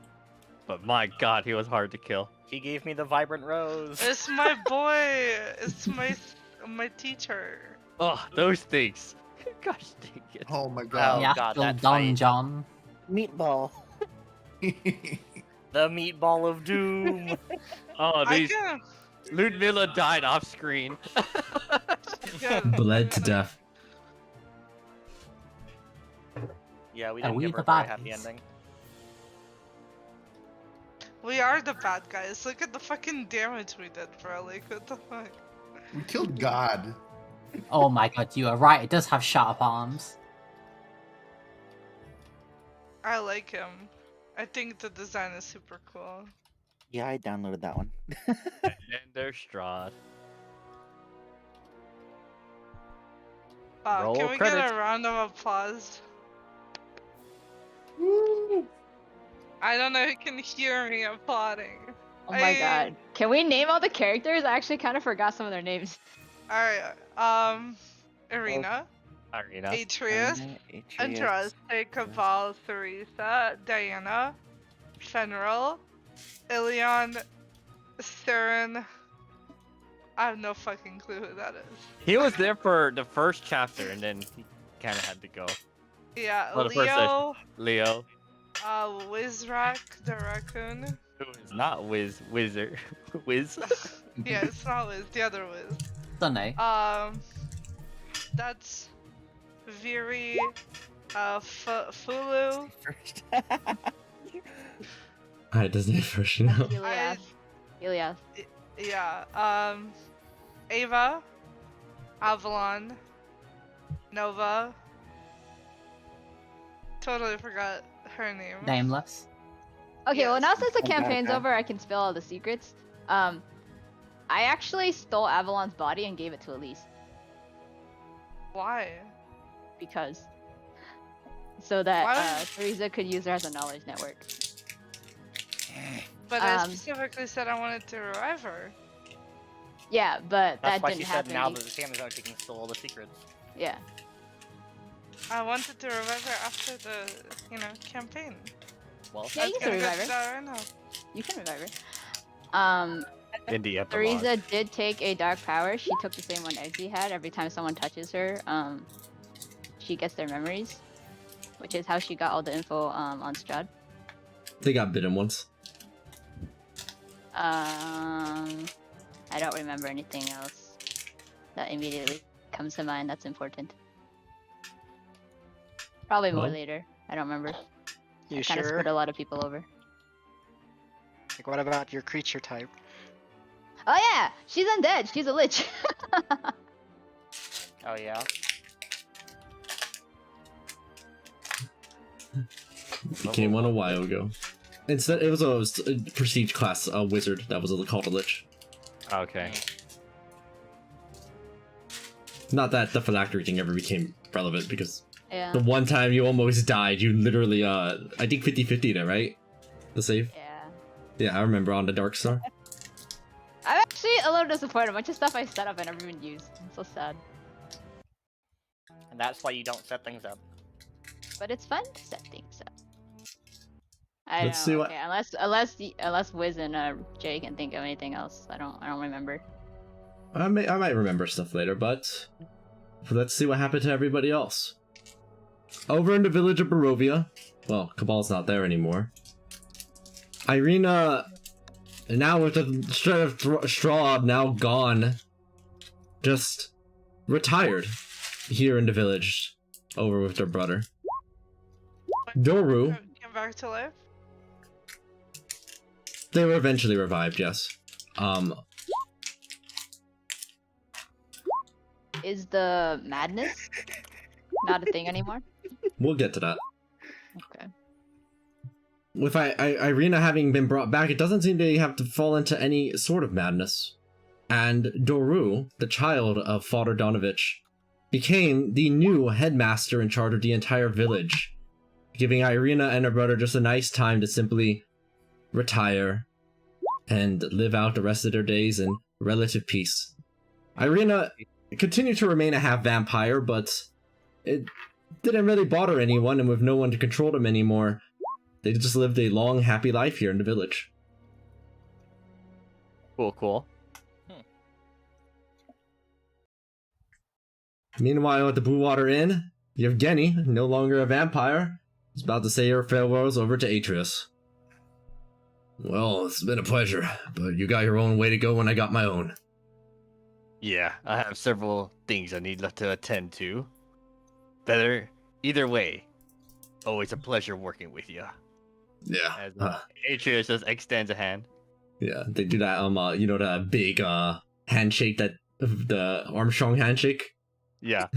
But my god, he was hard to kill. He gave me the vibrant rose. It's my boy. It's my teacher. Oh, those things. Gosh dang it. Oh my god. Yeah, god, Don that fight. John. Meatball. The meatball of doom. Oh, these... I Ludmilla died off screen. Bled to death. Yeah, we Are didn't we give her the a very bad happy guys? ending. We are the bad guys. Look at the fucking damage we did, bro. Like, what the fuck? We killed God. Oh my god, you are right. It does have sharp arms. I like him. I think the design is super cool. Yeah, I downloaded that one. And there's Strahd. Roll Can we credits. get a round of applause? I don't know if you can hear me applauding. Oh my god. Can we name all the characters? I actually kind of forgot some of their names. Alright, Irina, Atreus, Andraste, Cabal, Theresa, Diana, Fenrir, Ilion, Stern. I have no fucking clue who that is. He was there for the first chapter, and then he kind of had to go. Yeah, Well, the first Leo, session. Leo. Wizrak, the raccoon. Who is not Wizard. Wiz. Yeah, it's not Wiz, the other Wiz. Sunny. That's Viri, Fulu. Alright, doesn't it first, you know? Helios. Yeah, Ava, Avalon, Nova. Totally forgot her name. Nameless. Okay, well now since the Okay, campaign's okay. over, I can spill all the secrets. I actually stole Avalon's body and gave it to Elise. Why? Because. So that Why? Theresa could use her as a knowledge network. But I specifically said I wanted to revive her. Yeah, but That's that why didn't she said happen. now that the Sam is out, she can steal all the secrets. Yeah. I wanted to revive her after the, campaign. Well, Yeah, you can Let's revive do her. that right now. You can revive her. In the epilogue. Theresa did take a dark power. She took the same one Eggsy had. Every time someone touches her, she gets their memories, which is how she got all the info on Strahd. They got bitten once. I don't remember anything else that immediately comes to mind that's important. Probably more Well. later. I don't remember. You I kind of sure? screwed a lot of people over. Like, what about your creature type? Oh yeah, she's undead. She's a lich. oh yeah. Became one a while ago. Instead, it was a prestige class wizard that was called a lich. Okay. Not that the phylactery thing ever became relevant because Yeah. The one time you almost died, you literally, I think 50-50'd it, right? The save? Yeah. Yeah, I remember on the Dark Star. I'm actually a little disappointed. A bunch of stuff I set up I never even used. I'm so sad. And that's why you don't set things up. But it's fun to set things up. I Let's don't see know. what- Okay, unless Wiz and Jay can think of anything else. I don't remember. I might remember stuff later, but let's see what happened to everybody else. Over in the village of Barovia, well, Cabal's not there anymore. Irina, now with the Strahd now gone, just retired here in the village, over with their brother. Doru, Came back to life. they were eventually revived, yes. Is the madness not a thing anymore? We'll get to that. Okay. With Irina having been brought back, it doesn't seem to have to fall into any sort of madness. And Doru, the child of Father Donovich, became the new headmaster in charge of the entire village, giving Irina and her brother just a nice time to simply retire and live out the rest of their days in relative peace. Irina continued to remain a half-vampire, but it didn't really bother anyone, and with no one to control them anymore, they just lived a long, happy life here in the village. Cool. Meanwhile, at the Blue Water Inn, Yevgeny, no longer a vampire, is about to say her farewells over to Atreus. Well, it's been a pleasure, but you got your own way to go and I got my own. Yeah, I have several things I need to attend to. Either way, always a pleasure working with you. Yeah. As Atreus just extends a hand. Yeah, they do that, that big, handshake, that, the Armstrong handshake. Yeah.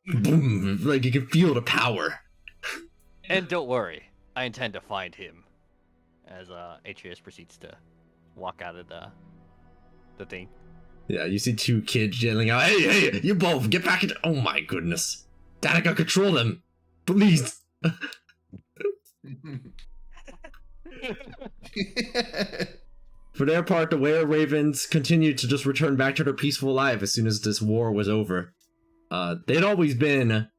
Boom! Like, you can feel the power. And don't worry, I intend to find him. As Atreus proceeds to walk out of the thing. Yeah, you see two kids yelling out, hey, you both, get back into— oh my goodness. Danica, control them! Please! For their part, the Were Ravens continued to just return back to their peaceful life as soon as this war was over. They'd always been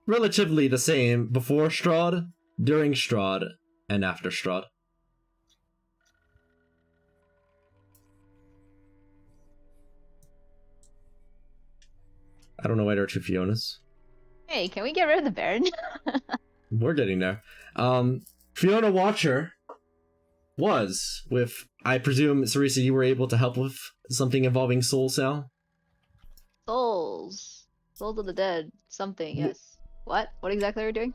relatively the same before Strahd, during Strahd, and after Strahd. I don't know why there are two Fionas. Hey, can we get rid of the Baron? We're getting there. Fiona Watcher was with, I presume, Sarisa, you were able to help with something involving Soul Cell? Souls of the dead. Something, yes. What? What exactly are we doing?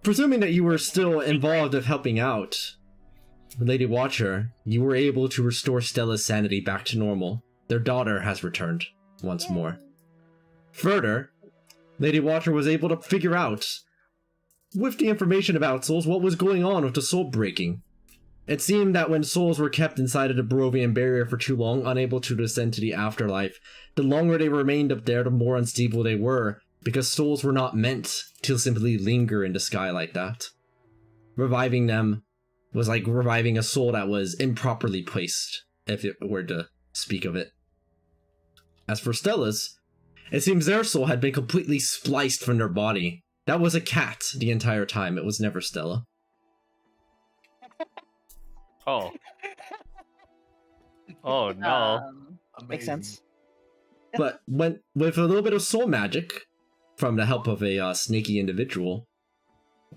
Presuming that you were still involved with helping out Lady Watcher, you were able to restore Stella's sanity back to normal. Their daughter has returned once more. Further, Lady Watcher was able to figure out, with the information about souls, what was going on with the soul breaking. It seemed that when souls were kept inside of the Barovian barrier for too long, unable to descend to the afterlife, the longer they remained up there, the more unstable they were, because souls were not meant to simply linger in the sky like that. Reviving them was like reviving a soul that was improperly placed, if it were to speak of it. As for Stella's, it seems their soul had been completely spliced from their body. That was a cat the entire time, it was never Stella. Oh. Oh no. Makes sense. But with a little bit of soul magic, from the help of a snaky individual,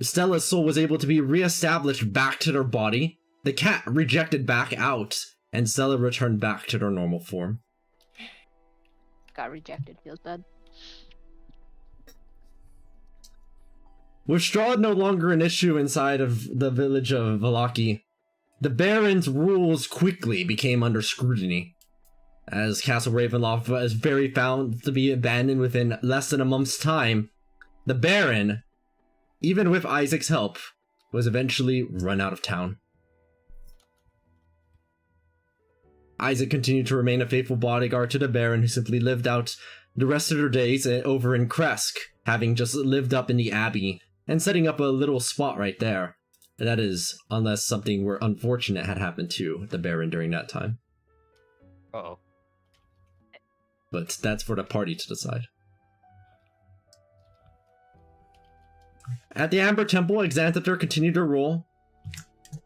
Stella's soul was able to be reestablished back to their body, the cat rejected back out, and Stella returned back to their normal form. Got rejected, feels bad. With Strahd no longer an issue inside of the village of Vallaki, the Baron's rules quickly became under scrutiny, as Castle Ravenloft was very found to be abandoned within less than a month's time. The Baron, even with Isaac's help, was eventually run out of town. Isaac continued to remain a faithful bodyguard to the Baron, who simply lived out the rest of their days over in Kresk, having just lived up in the Abbey and setting up a little spot right there. That is, unless something were unfortunate had happened to the Baron during that time. Uh-oh. But that's for the party to decide. At the Amber Temple, Exantheter continued to rule.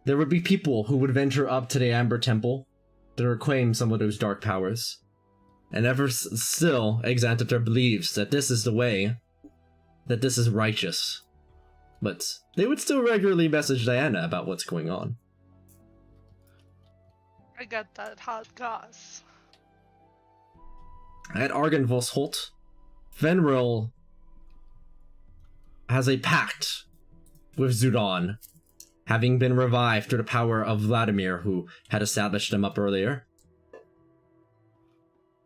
There would be people who would venture up to the Amber Temple to reclaim some of those dark powers. And ever still, Exantheter believes that this is the way, that this is righteous. But they would still regularly message Diana about what's going on. I got that hot goss. At Argynvosholt, Fenrir has a pact with Zudon, having been revived through the power of Vladimir, who had established them up earlier.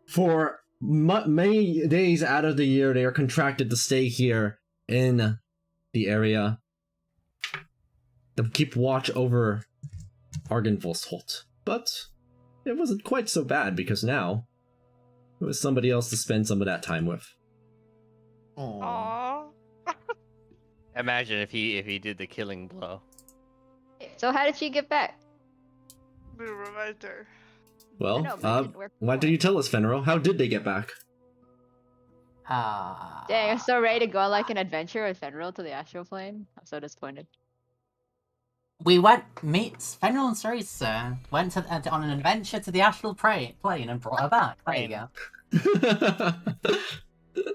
For many days out of the year, they are contracted to stay here in the area to keep watch over Argynvosholt. But it wasn't quite so bad, because now it was somebody else to spend some of that time with. Aww. Imagine if he did the killing blow. So how did she get back? We revived her. Well, know, but it didn't work why did you tell us, Fenrir? How did they get back? Dang, I'm so ready to go on like an adventure with Fenrir to the astral plane. I'm so disappointed. We went, Fenrir and Cerise went on an adventure to the astral plane and brought her back. There you go.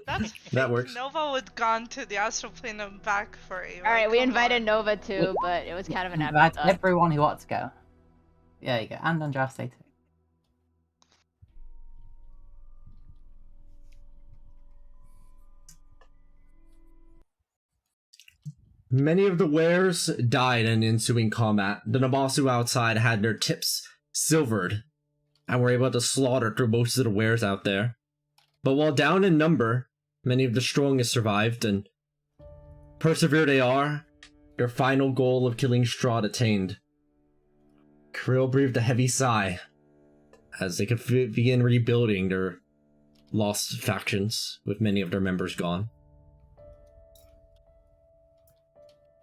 That's that works. Nova would gone to the astral plane and back for a. Alright, we invited Nova too, but it was kind of an Invite afterthought. everyone who wants to go. There you go, and Andraste too. Many of the wares died in ensuing combat. The Nabasu outside had their tips silvered and were able to slaughter through most of the wares out there. But while down in number, many of the strongest survived, and persevere they are, their final goal of killing Strahd attained. Krill breathed a heavy sigh as they could begin rebuilding their lost factions with many of their members gone.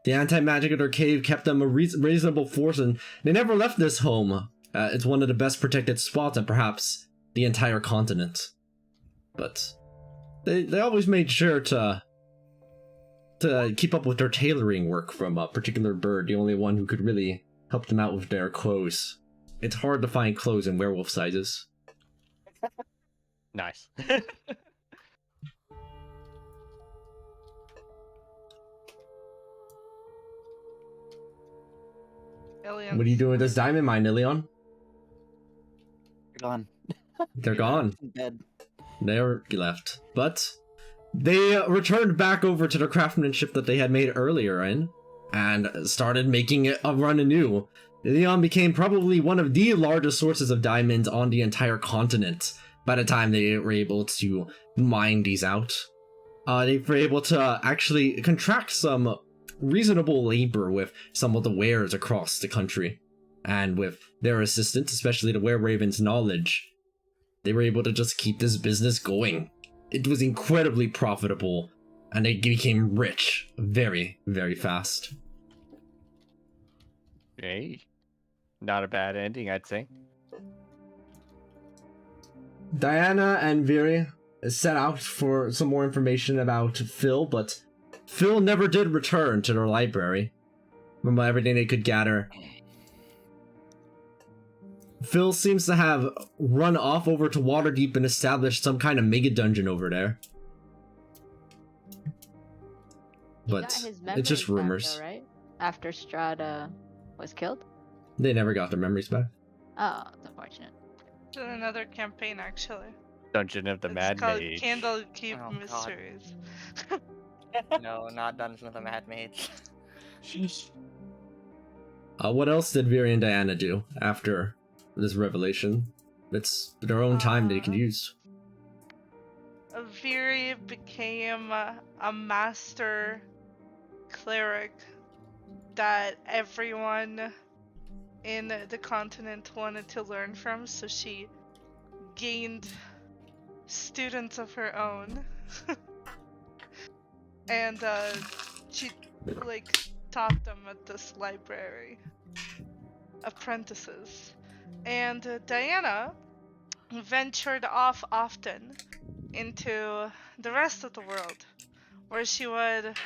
The anti-magic of their cave kept them a reasonable force, and they never left this home. It's one of the best protected spots on perhaps the entire continent. But they always made sure to keep up with their tailoring work from a particular bird, the only one who could really help them out with their clothes. It's hard to find clothes in werewolf sizes. Nice. Ilion. What are you doing with this diamond mine, Ilion? They're gone. They're gone. Dead. They're left. But they returned back over to the craftsmanship that they had made earlier in, and started making it a run anew. Ilion became probably one of the largest sources of diamonds on the entire continent by the time they were able to mine these out. They were able to actually contract some reasonable labor with some of the wares across the country, and with their assistance, especially the Were-Raven's knowledge, they were able to just keep this business going. It was incredibly profitable, and they became rich very, very fast. Hey, not a bad ending, I'd say. Diana and Viri set out for some more information about Phil, but Phil never did return to their library from everything they could gather. Phil seems to have run off over to Waterdeep and established some kind of mega dungeon over there. But it's just rumors. Back, though, right? After Strahd was killed? They never got their memories back. Oh, it's unfortunate. It's in another campaign, actually. Dungeon of the It's Mad called Mage. Candlekeep Oh, God. Mysteries. No, not Dungeon of the Mad Mage. What else did Viri and Diana do after this revelation? It's their own time they can use. Viri became a master cleric that everyone in the continent wanted to learn from, so she gained students of her own. And she like taught them at this library. Apprentices. And Diana ventured off often into the rest of the world, where she would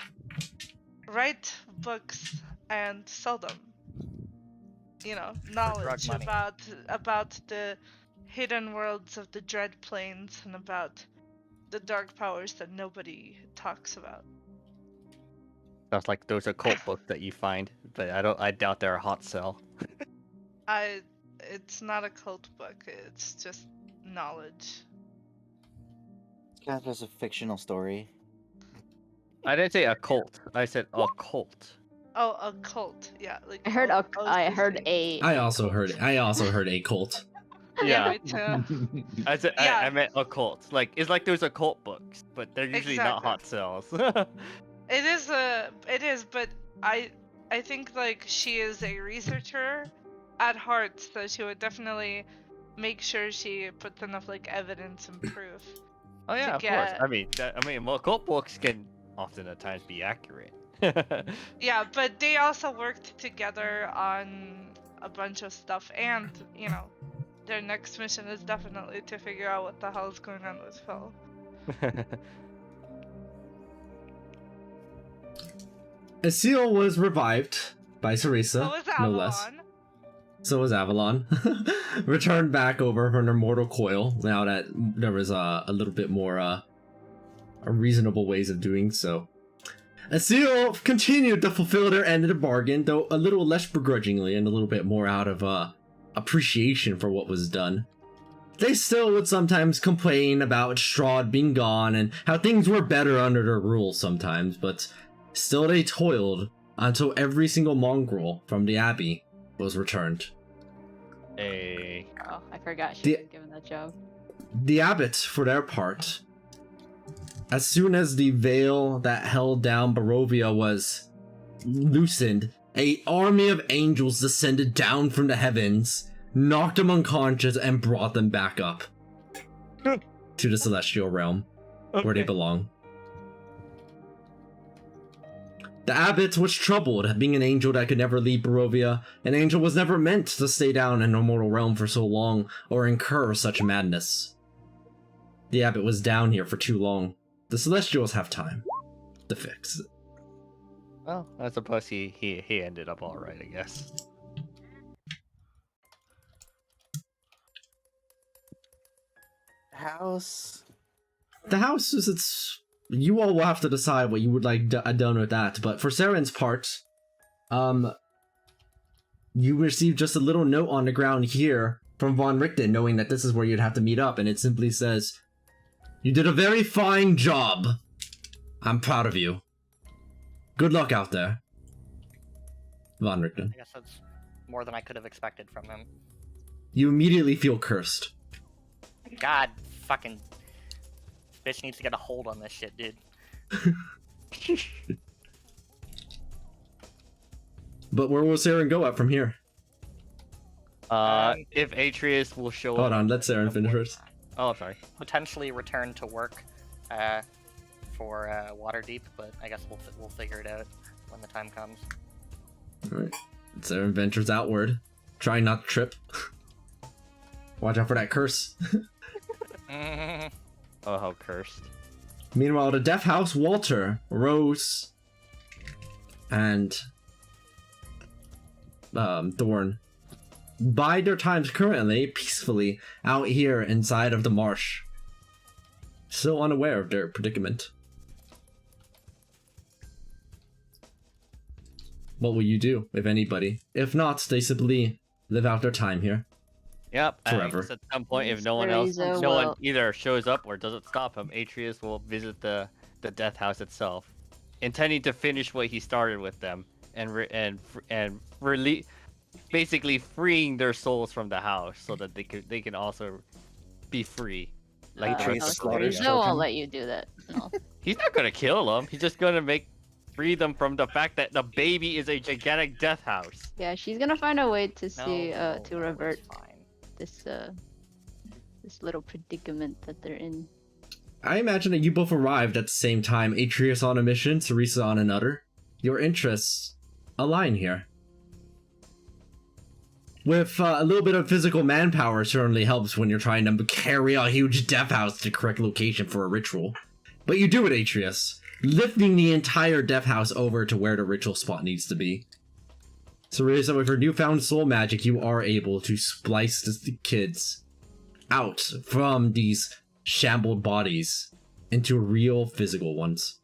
write books and sell them. You know, knowledge money. about the hidden worlds of the Dread Plains and about the dark powers that nobody talks about. That's like those occult books that you find, but I doubt they're a hot sell. It's not a cult book. It's just knowledge. Kind of as a fictional story. I didn't say occult. I said occult. Oh, a cult. Yeah, like I heard I also heard a cult. Yeah, me too. I said Yeah. I meant occult. Like it's like those occult books, but they're usually not hot sells. It is, but I think like she is a researcher at heart, so she would definitely make sure she puts enough like evidence and proof. Oh yeah, to of get... course. Well, occult books can often at times be accurate. Yeah, but they also worked together on a bunch of stuff, and you know, their next mission is definitely to figure out what the hell is going on with Phil. Asil was revived by Sarisa, So was no less. Avalon. So was Avalon. Returned back over from her mortal coil, now that there was a little bit more reasonable ways of doing so. Asil continued to fulfill their end of the bargain, though a little less begrudgingly and a little bit more out of appreciation for what was done. They still would sometimes complain about Strahd being gone and how things were better under their rule sometimes, but still they toiled until every single mongrel from the Abbey was returned. Hey. Oh, I forgot she was given that job. The abbots, for their part, as soon as the veil that held down Barovia was loosened, an army of angels descended down from the heavens, knocked them unconscious, and brought them back up to the celestial realm, where they belong. The abbot was troubled, being an angel that could never leave Barovia. An angel was never meant to stay down in the mortal realm for so long, or incur such madness. The abbot was down here for too long. The Celestials have time to fix it. Well, I suppose he ended up alright, I guess. House. The house is its... You all will have to decide what you would like done with that, but for Saren's part, you received just a little note on the ground here from Von Richten, knowing that this is where you'd have to meet up, and it simply says, "You did a very fine job. I'm proud of you. Good luck out there." Von Richten. I guess that's more than I could have expected from him. You immediately feel cursed. God, fucking... Bitch needs to get a hold on this shit, dude. But where will Saren go up from here? If Atreus will show up... Hold on, let Saren finish first. Oh, sorry. Potentially return to work for Waterdeep, but I guess we'll figure it out when the time comes. Alright. Saren ventures outward, trying not to trip. Watch out for that curse. Oh, how cursed. Meanwhile, the Death House, Walter, Rose, and Thorn bide their times currently peacefully out here inside of the marsh, still unaware of their predicament. What will you do, if anybody? If not, they simply live out their time here. Yep. Forever. I guess at some point, if no one either shows up or doesn't stop him, Atreus will visit the Death House itself, intending to finish what he started with them and basically freeing their souls from the house so that they can also be free. Like Atreus won't let you do that. No. He's not gonna kill them. He's just gonna free them from the fact that the baby is a gigantic death house. Yeah, she's gonna find a way to see to revert this little predicament that they're in. I imagine that you both arrived at the same time, Atreus on a mission, Teresa on another. Your interests align here. With a little bit of physical manpower certainly helps when you're trying to carry a huge death house to the correct location for a ritual. But you do it, Atreus, lifting the entire death house over to where the ritual spot needs to be. Teresa, with your newfound soul magic, you are able to splice the kids out from these shambled bodies into real physical ones.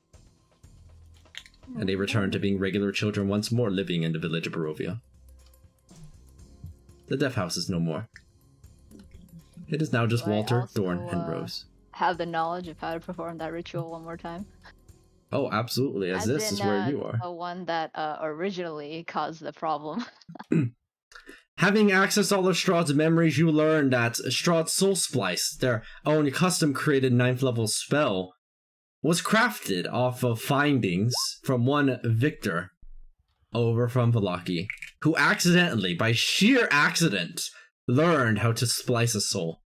And they return to being regular children once more, living in the village of Barovia. The death house is no more. It is now just Walter, Dorn, and Rose. Have the knowledge of how to perform that ritual one more time. Oh, absolutely, as this is where you are. The one that originally caused the problem. Having access to all of Strahd's memories, you learn that Strahd's Soul Splice, their own custom-created 9th level spell, was crafted off of findings from one Victor over from Vallaki, who accidentally, by sheer accident, learned how to splice a soul.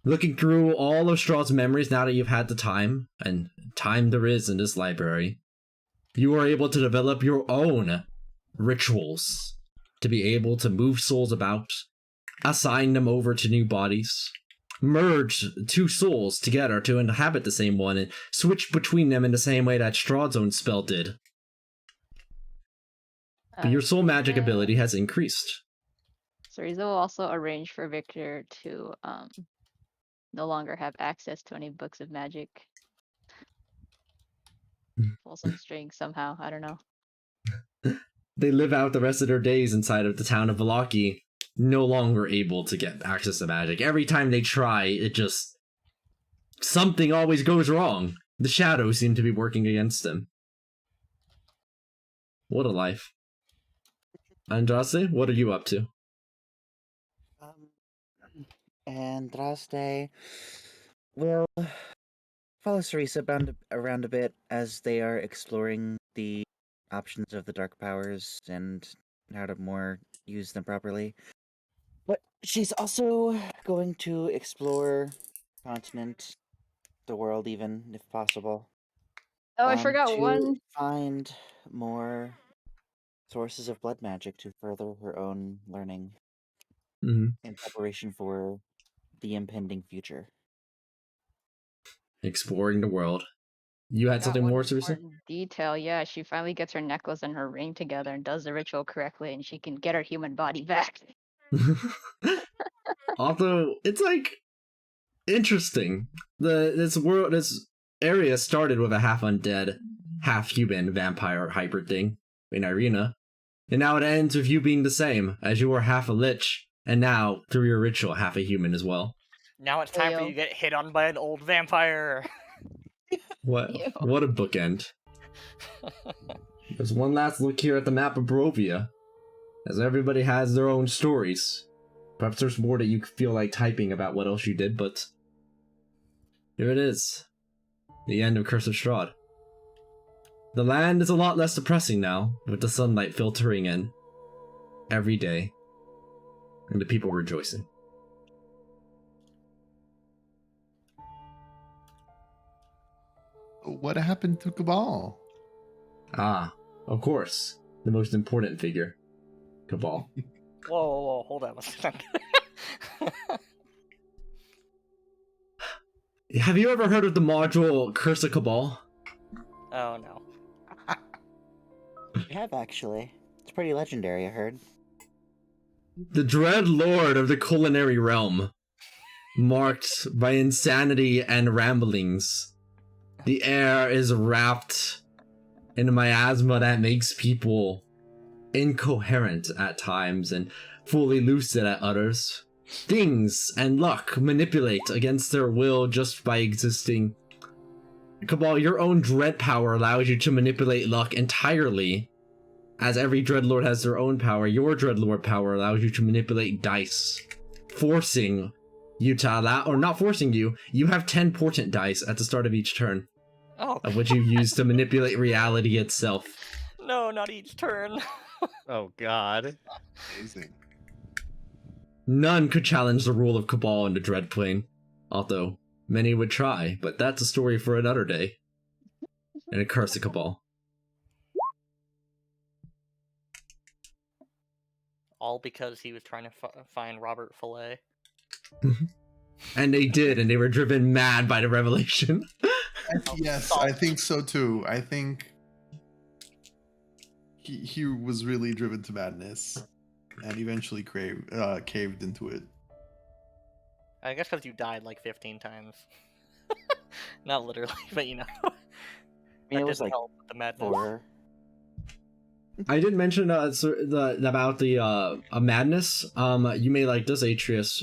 Looking through all of Strahd's memories now that you've had the time, and time there is in this library, you are able to develop your own rituals to be able to move souls about, assign them over to new bodies, merge two souls together to inhabit the same one, and switch between them in the same way that Strahd's own spell did. But your soul magic ability has increased. Cereza will also arrange for Victor to no longer have access to any books of magic. Pull some strings somehow, I don't know. They live out the rest of their days inside of the town of Vallaki, no longer able to get access to magic. Every time they try, it just... something always goes wrong. The shadows seem to be working against them. What a life. Andraste, what are you up to? Andraste will follow Cerisa around a bit as they are exploring the options of the dark powers and how to more use them properly. But she's also going to explore the continent, the world even, if possible. Oh, I forgot to one. find more sources of blood magic to further her own learning in preparation for the impending future. Exploring the world. You had something more, Teresa? Detail, yeah. She finally gets her necklace and her ring together and does the ritual correctly, and she can get her human body back. Although, it's like... interesting. This area started with a half-undead, half-human vampire hybrid thing in Irina. And now it ends with you being the same, as you were half a lich, and now, through your ritual, half a human as well. Now it's time for you to get hit on by an old vampire. What a bookend. There's one last look here at the map of Barovia, as everybody has their own stories. Perhaps there's more that you feel like typing about what else you did, but here it is. The end of Curse of Strahd. The land is a lot less depressing now, with the sunlight filtering in every day, and the people rejoicing. What happened to Cabal? Ah, of course, the most important figure, Cabal. Whoa, hold on a second. Have you ever heard of the module Curse of Cabal? Oh no. I have, actually. It's pretty legendary, I heard. The dread lord of the culinary realm, marked by insanity and ramblings. The air is wrapped in a miasma that makes people incoherent at times and fully lucid at others. Things and luck manipulate against their will just by existing. Cabal, your own dread power allows you to manipulate luck entirely. As every dreadlord has their own power, your dreadlord power allows you to manipulate dice, forcing you to allow, or not forcing you, you have 10 portent dice at the start of each turn. Oh. Of which you use to manipulate reality itself. No, not each turn. Oh god. Amazing. None could challenge the rule of Cabal in the Dread Plane, although Many would try, but that's a story for another day. And a curse a cabal. All because he was trying to find Robert Fillet. And they did, and they were driven mad by the revelation. Yes, I think so too. I think he was really driven to madness, and eventually caved into it. I guess because you died like 15 times. Not literally, but you know. I mean, it was didn't like help with the madness. 4. I did mention about the madness. You may like this, Atreus.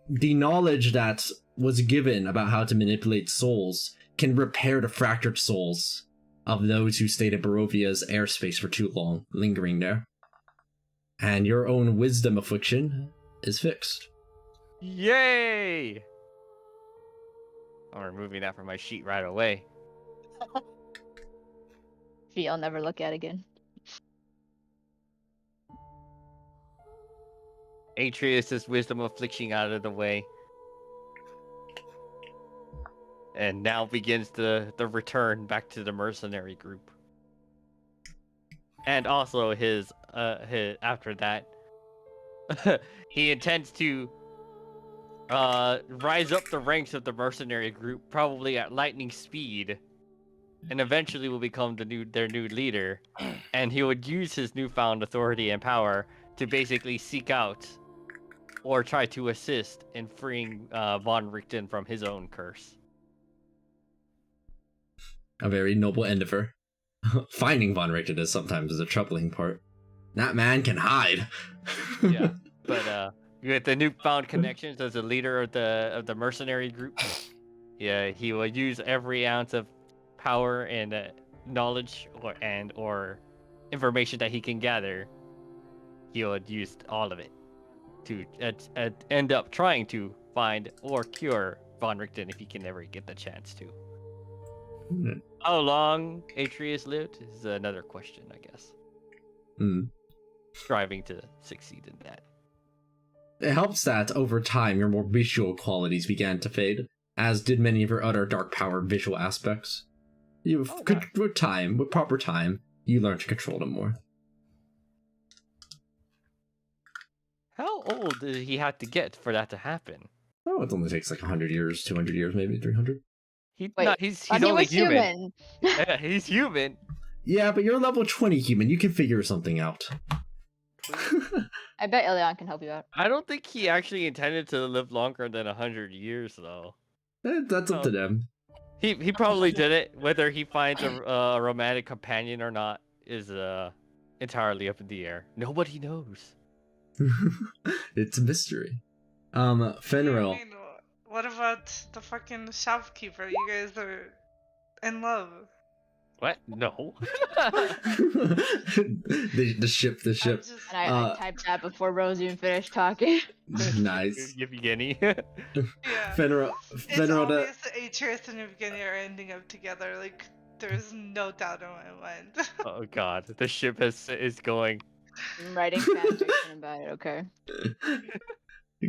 The knowledge that was given about how to manipulate souls can repair the fractured souls of those who stayed in Barovia's airspace for too long, lingering there. And your own wisdom affliction is fixed. Yay! I'm removing that from my sheet right away. Fee, I'll never look at again. Atreus' wisdom affliction out of the way. And now begins the return back to the mercenary group. And also his after that, he intends to rise up the ranks of the mercenary group, probably at lightning speed, and eventually will become their new leader. And he would use his newfound authority and power to basically seek out or try to assist in freeing von Richten from his own curse. A very noble endeavor. Finding von Richten is sometimes the troubling part. That man can hide. Yeah, but with the newfound connections as a leader of the mercenary group, yeah, he will use every ounce of power and knowledge or information that he can gather. He would use all of it to end up trying to find or cure von Richten if he can ever get the chance to. How long Atreus lived is another question, I guess. Striving to succeed in that. It helps that over time your more visual qualities began to fade, as did many of your other dark power visual aspects. With proper time, you learn to control them more. How old did he have to get for that to happen? Oh, it only takes like 100 years, 200 years, maybe 300. He's he only was human. Yeah, he's human. Yeah, but you're level 20 human. You can figure something out. I bet Ilion can help you out. I don't think he actually intended to live longer than 100 years, though. That's up to them. He probably did it. Whether he finds a romantic companion or not is entirely up in the air. Nobody knows. It's a mystery. Fenrir. I mean, what about the fucking shopkeeper? You guys are in love. What? No. the ship. And I typed that before Rose even finished talking. Nice. Yevgeny. Yeah. Fenrir. It's obvious that Atreus and Yevgeny are ending up together. Like, there's no doubt in my mind. Oh god, the ship is going. I'm writing fanfiction about it, okay?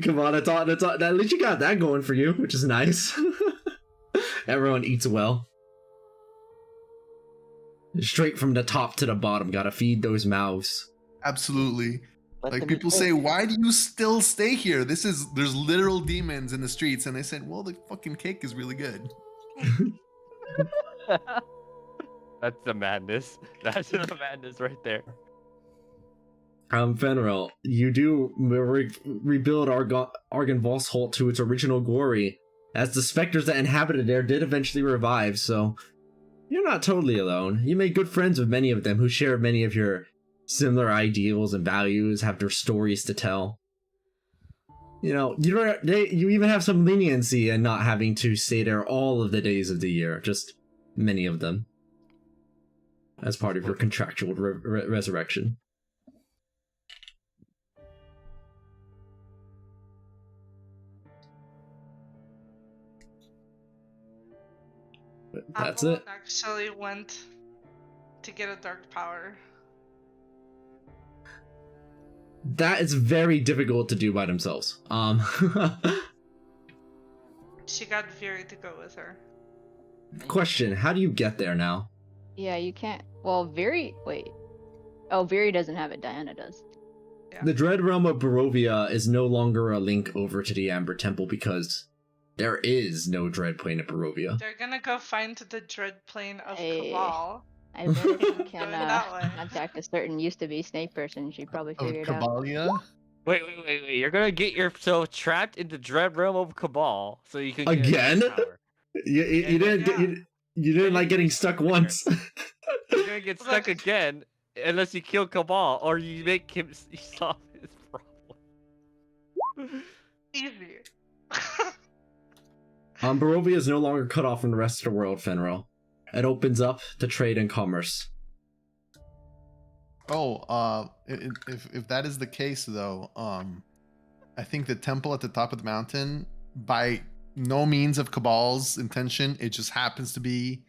Come on, it's all, at least you got that going for you, which is nice. Everyone eats well. Straight from the top to the bottom, gotta feed those mouths. Absolutely. Like, people say, why do you still stay here? There's literal demons in the streets. And they said, well, the fucking cake is really good. That's the madness. That's the madness right there. Fenrir, you do rebuild Argynvost to its original glory, as the specters that inhabited there did eventually revive, so you're not totally alone. You made good friends with many of them who share many of your similar ideals and values, have their stories to tell. You know, you even have some leniency in not having to stay there all of the days of the year, just many of them, as part of your contractual resurrection. That's Apple it. actually went to get a dark power. That is very difficult to do by themselves. She got Fury to go with her. Question: how do you get there now? Yeah, you can't. Well, wait. Oh, Viri doesn't have it. Diana does. Yeah. The Dread Realm of Barovia is no longer a link over to the Amber Temple because there is no Dread Plane of Barovia. They're gonna go find the Dread Plane of Cabal. I bet if you Do can it that way. contact a certain used to be snake person, she'd probably Of figure it out. Cabalia? Wait. You're gonna get yourself trapped in the Dread Realm of Cabal so you can get Again? power. You didn't like getting stuck once. You're gonna get stuck again unless you kill Cabal or you make him solve his problem. Easy. Barovia is no longer cut off from the rest of the world, Fenrir. It opens up to trade and commerce. Oh, if that is the case, though, I think the temple at the top of the mountain, by no means of Cabal's intention, it just happens to be,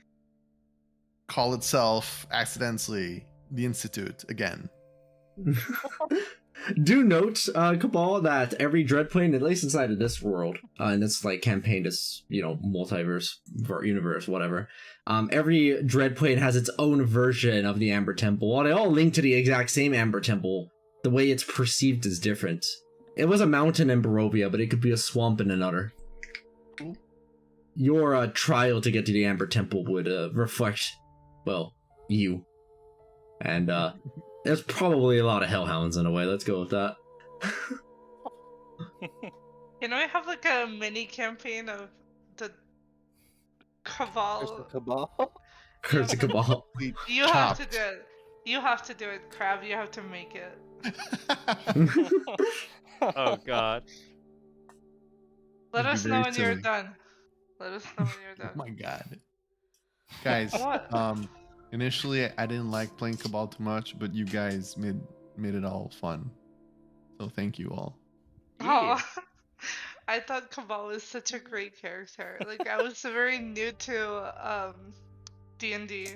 call itself accidentally the Institute again. Do note, Cabal, that every Dread Plane, at least inside of this world, in this like campaign, this multiverse, universe, whatever, every Dread Plane has its own version of the Amber Temple. While they all link to the exact same Amber Temple, the way it's perceived is different. It was a mountain in Barovia, but it could be a swamp in another. Your trial to get to the Amber Temple would reflect, well, you. And there's probably a lot of hellhounds in a way. Let's go with that. Can we have like a mini campaign of the Cabal? Curse of Cabal. You have to do it. You have to do it, Crab. You have to make it. Oh god. Let That'd us be know very when you're silly. done. Let us know when you're Oh done. my god. Guys, What? initially I didn't like playing Cabal too much, but you guys made it all fun. So thank you all. Oh, I thought Cabal was such a great character. Like I was very new to D&D.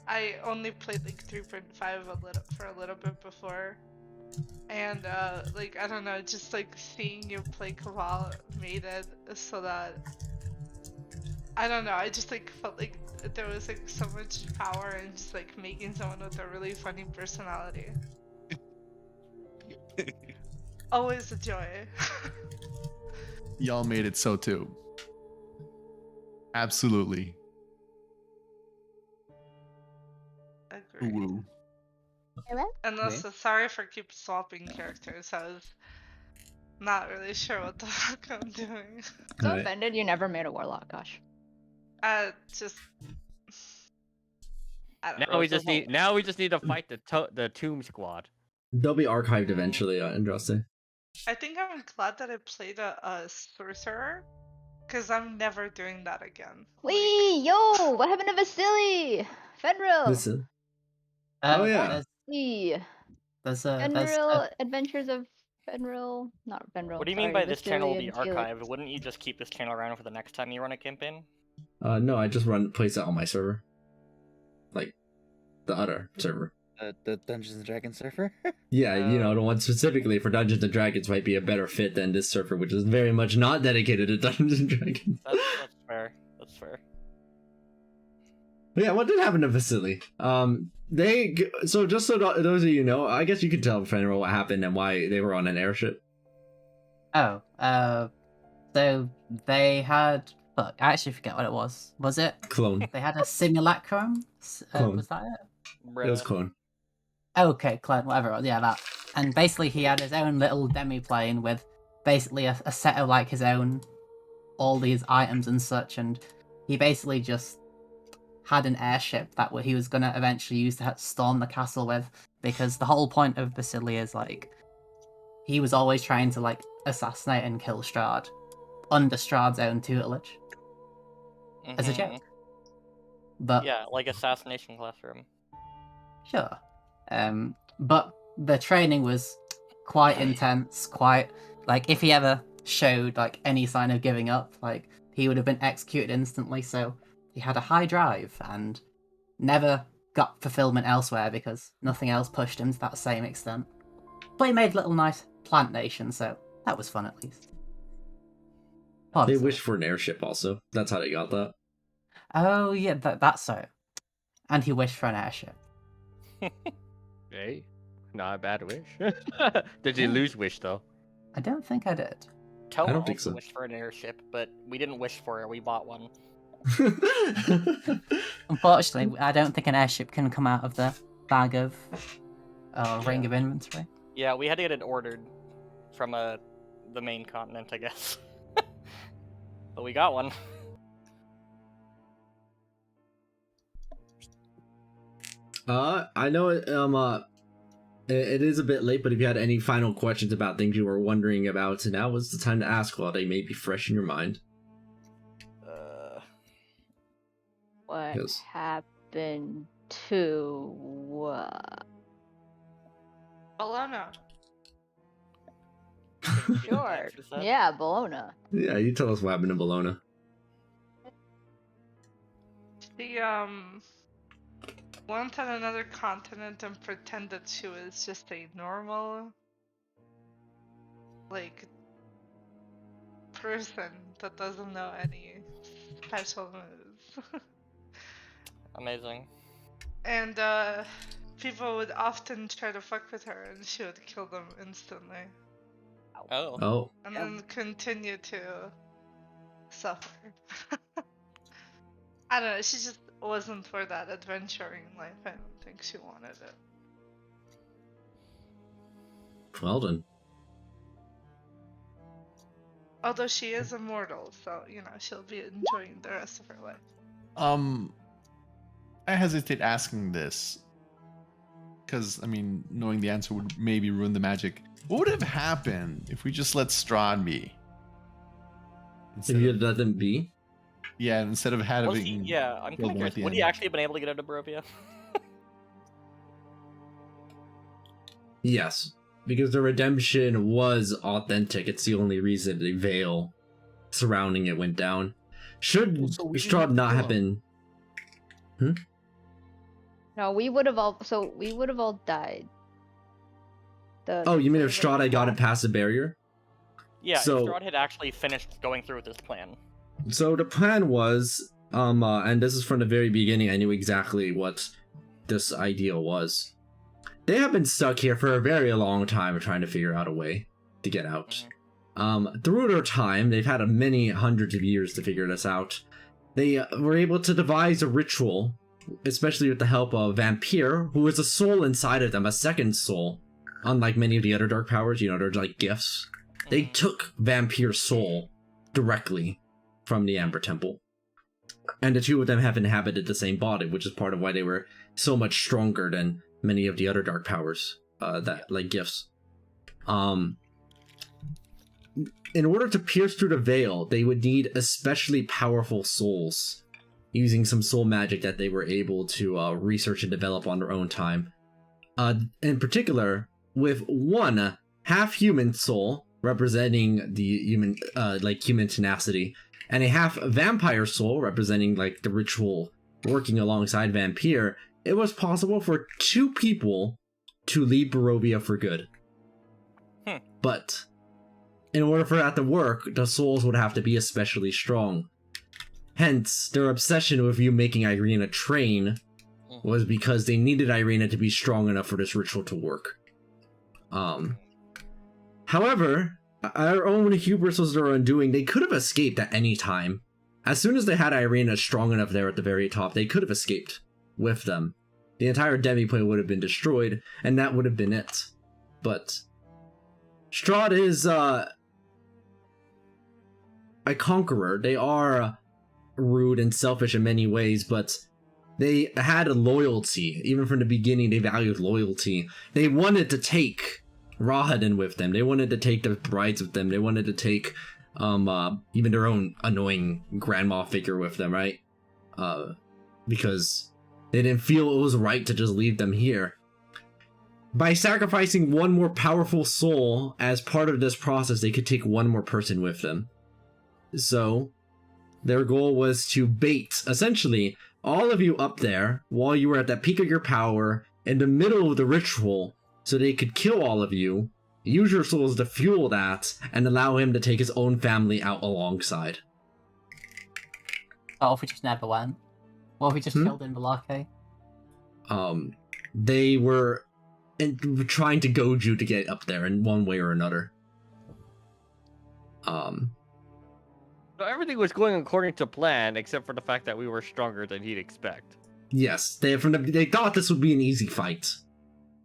I only played like 3.5 for a little bit before. And like I don't know, just like seeing you play Cabal made it so that I don't know, I just like felt like there was like so much power in just like making someone with a really funny personality. Always a joy. Y'all made it so too. Absolutely. Agreed. Woo. And also, sorry for keep swapping characters. I was not really sure what the fuck I'm doing. So Right. offended you never made a warlock, gosh. Just I don't know. Now we just need to fight the Tomb Squad. They'll be archived eventually, Andraste. I think I'm glad that I played a sorcerer, because I'm never doing that again. Wee, yo, what happened to Vasily? Fenrir. Listen. Oh yeah. There's, Wee. there's Fenrir Adventures of Fenrir, not Fenrir. What do you mean by this channel will be archived? Wouldn't you just keep this channel around for the next time you run a campaign? No, I just place it on my server. Like, the other server. The Dungeons and Dragons server? Yeah, the one specifically for Dungeons and Dragons might be a better fit than this server, which is very much not dedicated to Dungeons and Dragons. That's fair. That's fair. But yeah, what did happen to Vasily? So just so those of you know, I guess you could tell Fenrir what happened and why they were on an airship. so they had. Look, I actually forget what it was. Was it Clone. They had a simulacrum. Clone. Was that it? It was clone. Okay, clone, whatever it was. Yeah, that. And basically, he had his own little demi plane with basically a set of like his own, all these items and such, and he basically just had an airship that he was gonna eventually use to storm the castle with, because the whole point of Vasily is like he was always trying to like assassinate and kill Strahd under Strahd's own tutelage as a joke. But yeah, like assassination classroom. sure. But the training was quite intense, quite like if he ever showed like any sign of giving up, like he would have been executed instantly. So he had a high drive and never got fulfillment elsewhere because nothing else pushed him to that same extent. But he made little nice plant nations, so that was fun at least. They wished for an airship also. That's how they got that. Oh, yeah, that's so. And he wished for an airship. Hey, not a bad wish. Did you lose wish, though? I don't think I did. Toma I don't think also so. wished for an airship, but we didn't wish for it, we bought one. Unfortunately, I don't think an airship can come out of the bag of ring of inventory. Yeah, we had to get it ordered from the main continent, I guess. But we got one. I know it is a bit late, but if you had any final questions about things you were wondering about, now was the time to ask while they may be fresh in your mind. What Yes. happened to Bologna. Sure. Yeah, Bologna. Yeah, you tell us what happened in Bologna. She went on another continent and pretended she was just a normal, like, person that doesn't know any special moves. Amazing. And people would often try to fuck with her, and she would kill them instantly. Oh. And then continue to suffer. I don't know, she just wasn't for that adventuring life. I don't think she wanted it. Well then. Although she is immortal, so, you know, she'll be enjoying the rest of her life. I hesitate asking this. Because, I mean, knowing the answer would maybe ruin the magic. What would have happened if we just let Strahd be? If you had let them be? Yeah, instead of having... I'm kind of curious. Would he actually have been able to get out of Barovia? Yes. Because the redemption was authentic. It's the only reason the veil surrounding it went down. Should Strahd not have been... No, we would have all died. Oh, you mean if Strahd had gotten past the barrier? Yeah, So- if Strahd had actually finished going through with his plan. So the plan was, and this is from the very beginning, I knew exactly what this idea was. They have been stuck here for a very long time trying to figure out a way to get out. Through their time, they've had many hundreds of years to figure this out. They were able to devise a ritual, especially with the help of Vampire, who is a soul inside of them, a second soul. Unlike many of the other dark powers, you know, they're like gifts. They took Vampire's soul directly from the Amber Temple. And the two of them have inhabited the same body, which is part of why they were so much stronger than many of the other dark powers, that like gifts. In order to pierce through the veil, they would need especially powerful souls, using some soul magic that they were able to research and develop on their own time. In particular, with one half-human soul representing the human, human tenacity, and a half-vampire soul representing like the ritual working alongside Vampire, it was possible for two people to leave Barovia for good. But in order for that to work, the souls would have to be especially strong. Hence, their obsession with you making Irina train was because they needed Irina to be strong enough for this ritual to work. However, our own hubris was their undoing. They could have escaped at any time. As soon as they had Irina strong enough there at the very top, they could have escaped with them. The entire demi-plane would have been destroyed, and that would have been it. But Strahd is a conqueror. They are rude and selfish in many ways, but they had a loyalty. Even from the beginning, they valued loyalty. They wanted to take Rahadin with them. They wanted to take the brides with them. They wanted to take even their own annoying grandma figure with them, right? Because they didn't feel it was right to just leave them here. By sacrificing one more powerful soul as part of this process, they could take one more person with them. So, their goal was to bait, essentially, all of you up there while you were at that peak of your power in the middle of the ritual so they could kill all of you use your souls to fuel that and allow him to take his own family out alongside. What if we just never went? What if we just chilled in Velake? They were trying to goad you to get up there in one way or another. So everything was going according to plan, except for the fact that we were stronger than he'd expect. Yes, they thought this would be an easy fight,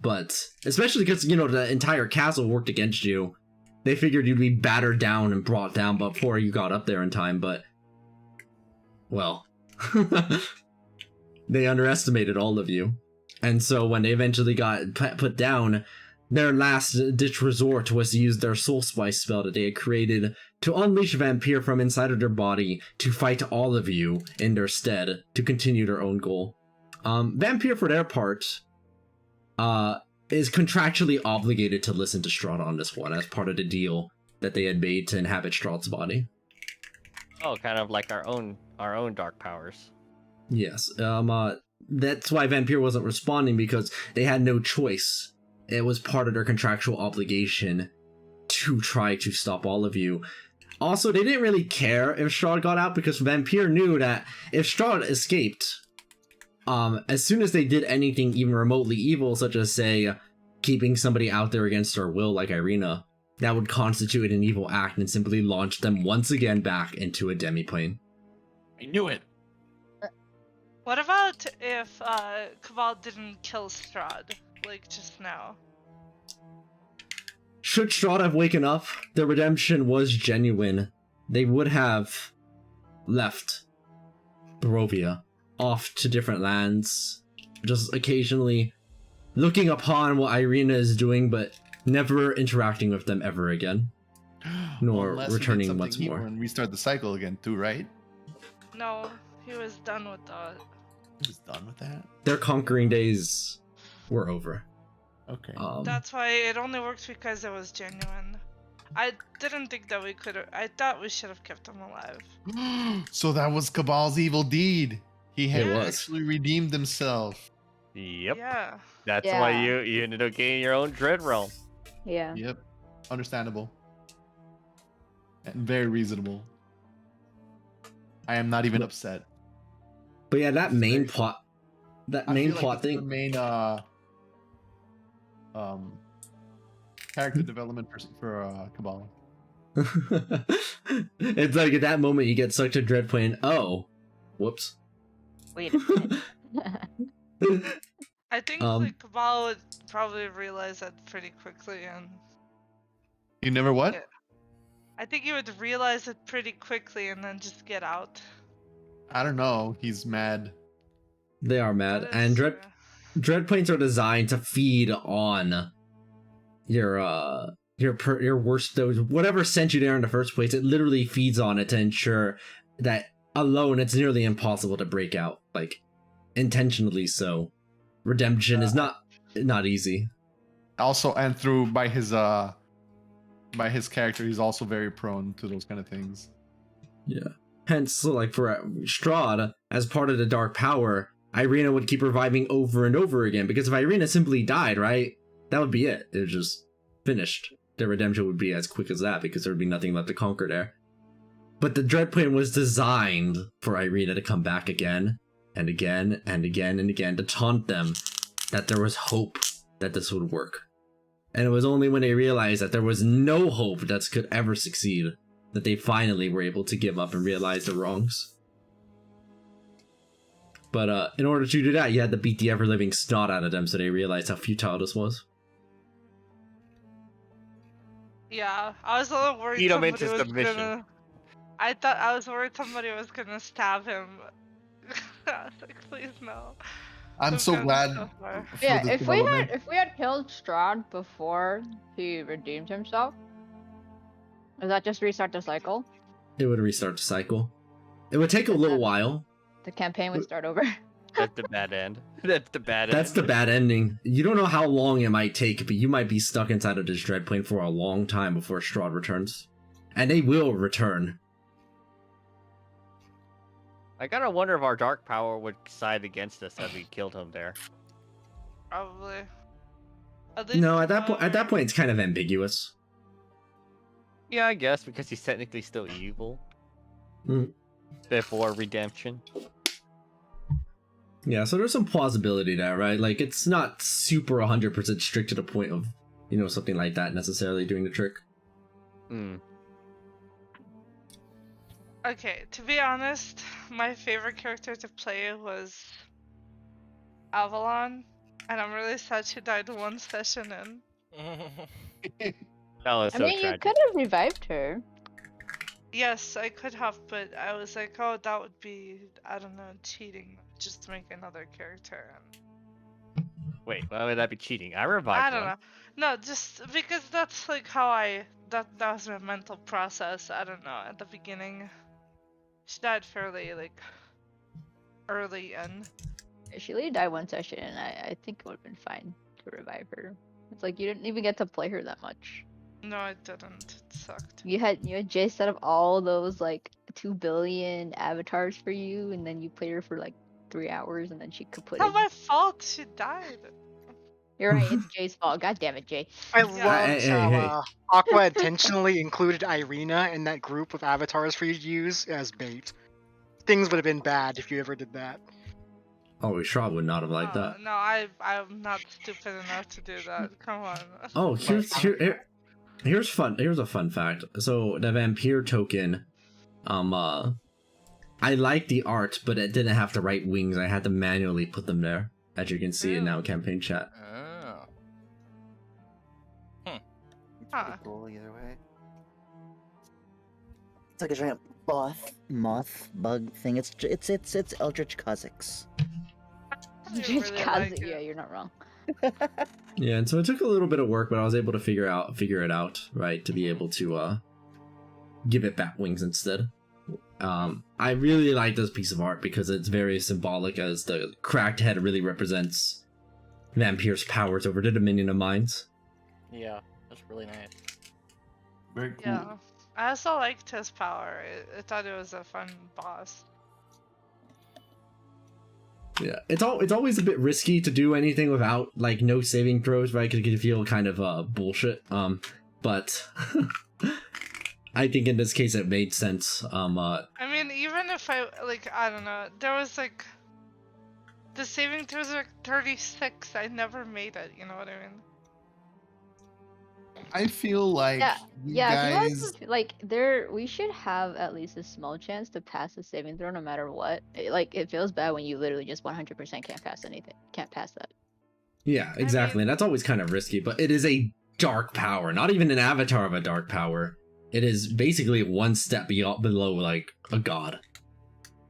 but especially because the entire castle worked against you, they figured you'd be battered down and brought down before you got up there in time. But well, they underestimated all of you, and so when they eventually got put down, their last ditch resort was to use their soul spice spell that they had created to unleash Vampire from inside of their body to fight all of you in their stead to continue their own goal. Vampire, for their part, is contractually obligated to listen to Strahd on this one as part of the deal that they had made to inhabit Strahd's body. Oh, kind of like our own dark powers. Yes. That's why Vampire wasn't responding, because they had no choice. It was part of their contractual obligation to try to stop all of you. Also, they didn't really care if Strahd got out, because Vampire knew that if Strahd escaped, as soon as they did anything even remotely evil, such as, say, keeping somebody out there against their will like Irina, that would constitute an evil act and simply launch them once again back into a demiplane. I knew it! What about if Cabal didn't kill Strahd, like just now? Should Strahd have waken up, the redemption was genuine. They would have left Barovia, off to different lands, just occasionally looking upon what Irina is doing, but never interacting with them ever again, nor Unless we returning get once something more. evil and restart the cycle again too, right? No, he was done with that. He was done with that? Their conquering days were over. Okay. That's why it only works because it was genuine. I didn't think that we could have. I thought we should have kept him alive. So that was Cabal's evil deed. He had It was. actually redeemed himself. Yep. Yeah. That's why you ended up getting your own Dread Realm. Yeah. Yep. Understandable. And very reasonable. I am not even upset. But yeah, that main plot, I feel like it's thing. the main character development for Cabal. It's like at that moment you get sucked to Dreadplane. Oh, whoops. Wait a minute. I think like Cabal would probably realize that pretty quickly, and You never what? Yeah. I think he would realize it pretty quickly and then just get out. I don't know. He's mad. They are mad, That and is Dreadplanes are designed to feed on your worst, those whatever sent you there in the first place. It literally feeds on it to ensure that alone it's nearly impossible to break out, like intentionally so. Redemption is not easy. Also, and by his character, he's also very prone to those kind of things. Yeah. Hence, so like for Strahd, as part of the Dark Power, Irina would keep reviving over and over again, because if Irina simply died, right, that would be it. It was just finished. Their redemption would be as quick as that, because there would be nothing left to conquer there. But the Dreadplane was designed for Irina to come back again, and again, and again, and again, to taunt them that there was hope that this would work. And it was only when they realized that there was no hope that this could ever succeed that they finally were able to give up and realize their wrongs. But in order to do that, you had to beat the ever-living snot out of them so they realized how futile this was. Yeah, I was a little worried Feed him somebody into was submission. gonna... I was worried somebody was gonna stab him. I was like, please no. I'm so glad. Yeah, this if we development. had killed Strahd before he redeemed himself, does that just restart the cycle? It would restart the cycle. It would take a little while. The campaign would start over. That's the bad end. That's the bad end. That's the bad ending. You don't know how long it might take, but you might be stuck inside of this Dreadplane for a long time before Strahd returns. And they will return. I gotta wonder if our dark power would side against us had we killed him there. Probably. No, at that point, it's kind of ambiguous. Yeah, I guess because he's technically still evil. Mm. Before redemption. Yeah, so there's some plausibility there, right? Like, it's not super 100% strict to the point of, something like that necessarily doing the trick. Hmm. Okay, to be honest, my favorite character to play was Avalon, and I'm really sad she died one session in. That was I so mean, you tragic. could have revived her. Yes, I could have, but I was like, oh, that would be, I don't know, cheating. Just to make another character. Wait, why would that be cheating? I revived I don't one. know. No, just because that's like how that was my mental process. I don't know, at the beginning. She died fairly, like, early in. She literally died one session, and I think it would have been fine to revive her. It's like you didn't even get to play her that much. No, I didn't. It sucked. You had Jay set up all those like 2 billion avatars for you, and then you played her for like 3 hours, and then she It's kaputted. not my fault she died. You're right, it's Jay's fault. God damn it, Jay. I loved how Aqua intentionally included Irina in that group of avatars for you to use as bait. Things would have been bad if you ever did that. Oh, Strahd would not have liked that. No, I'm not stupid enough to do that. Come on. Oh, here's a fun fact. So the vampire token, I like the art, but it didn't have the right wings. I had to manually put them there, as you can see in now campaign chat. Oh. It's pretty cool either way. It's like a giant moth bug thing. It's Eldritch Kha'Zix. Eldritch Kha'Zix, yeah, you're not wrong. Yeah, and so it took a little bit of work, but I was able to figure it out, right, to be able to give it bat wings instead. I really like this piece of art because it's very symbolic, as the cracked head really represents Vampire's powers over the Dominion of Minds. Yeah, that's really nice. Very cool. Yeah. I also liked his power. I thought it was a fun boss. Yeah, it's always a bit risky to do anything without like no saving throws, right? Because you feel kind of bullshit. But I think in this case it made sense. I mean, even if I don't know, there was like the saving throws are 36. I never made it. You know what I mean? I feel like you yeah. guys. If you want we should have at least a small chance to pass the saving throw, no matter what. It feels bad when you literally just 100% can't pass anything. Can't pass that. Yeah, exactly. And that's always kind of risky, but it is a dark power, not even an avatar of a dark power. It is basically one step below like a god.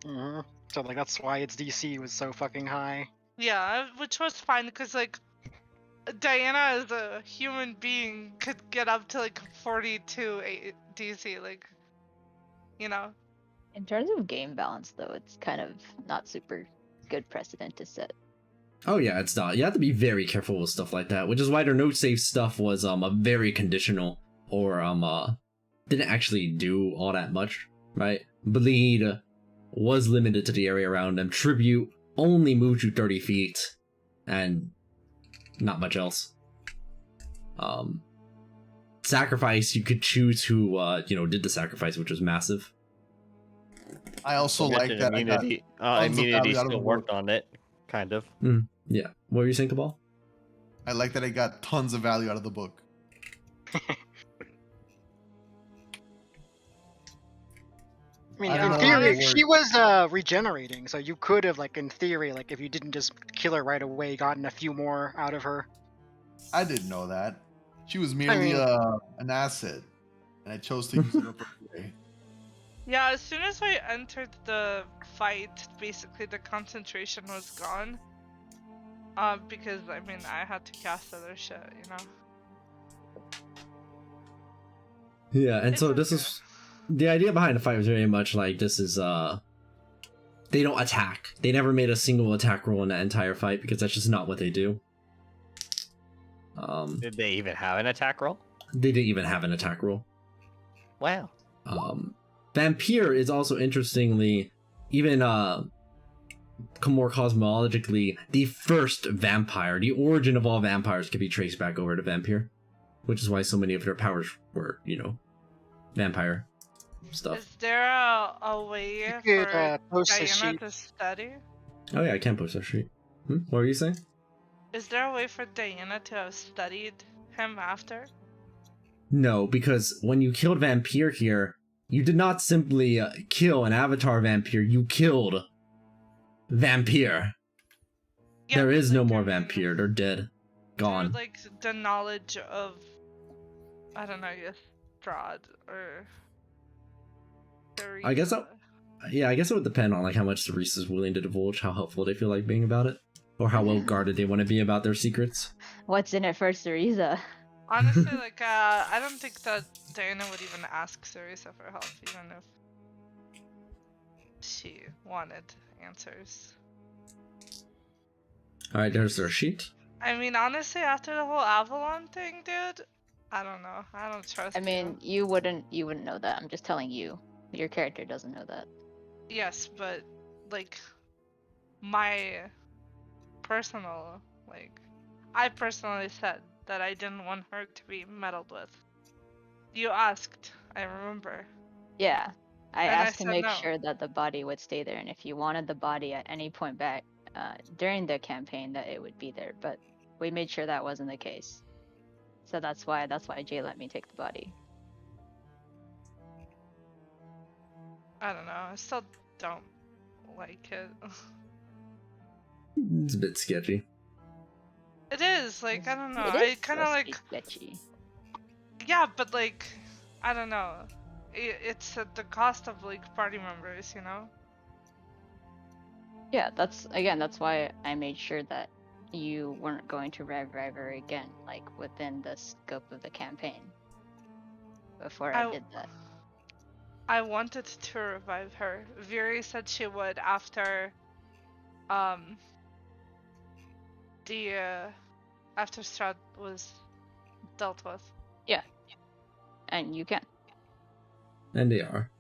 Mm-hmm. So that's why its DC was so fucking high. Yeah, which was fine because like Diana as a human being could get up to like 42 DC, like, you know. In terms of game balance, though, it's kind of not super good precedent to set. Oh yeah, it's not. You have to be very careful with stuff like that, which is why their no save stuff was a very conditional, or didn't actually do all that much, right? Bleed was limited to the area around them. Tribute only moved you 30 feet, and not much else. Sacrifice, you could choose who did the sacrifice, which was massive. I also like that immunity. Immunity still worked on it, kind of. Yeah. What were you saying, Cabal? I like that I got tons of value out of the book. I mean, in theory, she was regenerating, so you could have, in theory, if you didn't just kill her right away, gotten a few more out of her. I didn't know that. She was merely an asset, and I chose to use it appropriately. Yeah, as soon as I entered the fight, basically the concentration was gone. Because, I mean, I had to cast other shit, you know? Yeah, and so this is... The idea behind the fight was very much like, this is, they don't attack. They never made a single attack roll in that entire fight, because that's just not what they do. Did they even have an attack roll? They didn't even have an attack roll. Wow. Vampire is also interestingly, even more cosmologically, the first vampire. The origin of all vampires could be traced back over to vampire, which is why so many of their powers were, vampire stuff. Is there a way You could, for post a Diana sheet. to study? Oh yeah, I can post that sheet. What were you saying? Is there a way for Diana to have studied him after? No, because when you killed Vampire here, you did not simply kill an avatar vampire, you killed Vampire. Yeah, There but, is no like, more I mean, Vampire, they're dead. Gone. through, like, the knowledge of, I don't know, Strahd or I guess Teresa. I guess it would depend on like how much Teresa is willing to divulge, how helpful they feel like being about it, or how well guarded they want to be about their secrets. What's in it for Teresa? Honestly, like, I don't think that Diana would even ask Teresa for help, even if she wanted answers. Alright, there's their sheet. I mean, honestly, after the whole Avalon thing, dude, I don't know. I don't trust I mean, you wouldn't know that. I'm just telling you. Your character doesn't know that. Yes, but, like, my personal, like, I personally said that I didn't want her to be meddled with. You asked, I remember. Yeah. I And asked to said make no. sure that the body would stay there, and if you wanted the body at any point back during the campaign, that it would be there. But we made sure that wasn't the case. So that's why Jay let me take the body. I don't know. I still don't like it. It's a bit sketchy. It is, like, I don't know. It I is kind of supposed to like. be sketchy. Yeah, but, like, I don't know. It's at the cost of, like, party members, you know? Yeah, that's why I made sure that you weren't going to revive her again, like within the scope of the campaign. Before I did that. I wanted to revive her. Viri said she would after after Strahd was dealt with. Yeah. And you can. And they are.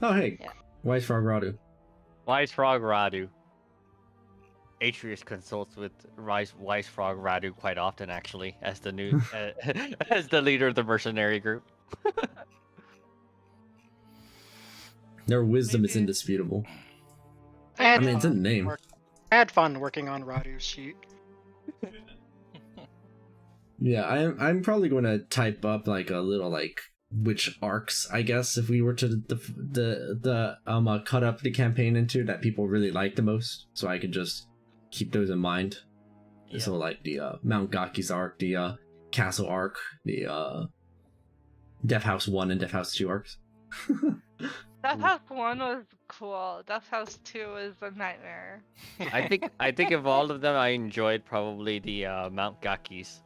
Oh hey, Yeah. Wise Frog Radu. Wise Frog Radu. Atreus consults with Wise Frog Radu quite often, actually, as the new as the leader of the mercenary group. Their wisdom is indisputable. I mean, it's in the name. I had fun working on Radu's sheet. Yeah, I'm probably going to type up like a little like which arcs, I guess, if we were to cut up the campaign into that people really like the most, so I can just keep those in mind. Yeah. So like the Mount Gaki's arc, the Castle arc, the Death House 1 and Death House 2 arcs. Death House 1 was cool. Death House 2 is a nightmare. I think of all of them, I enjoyed probably the Mount Gaki's.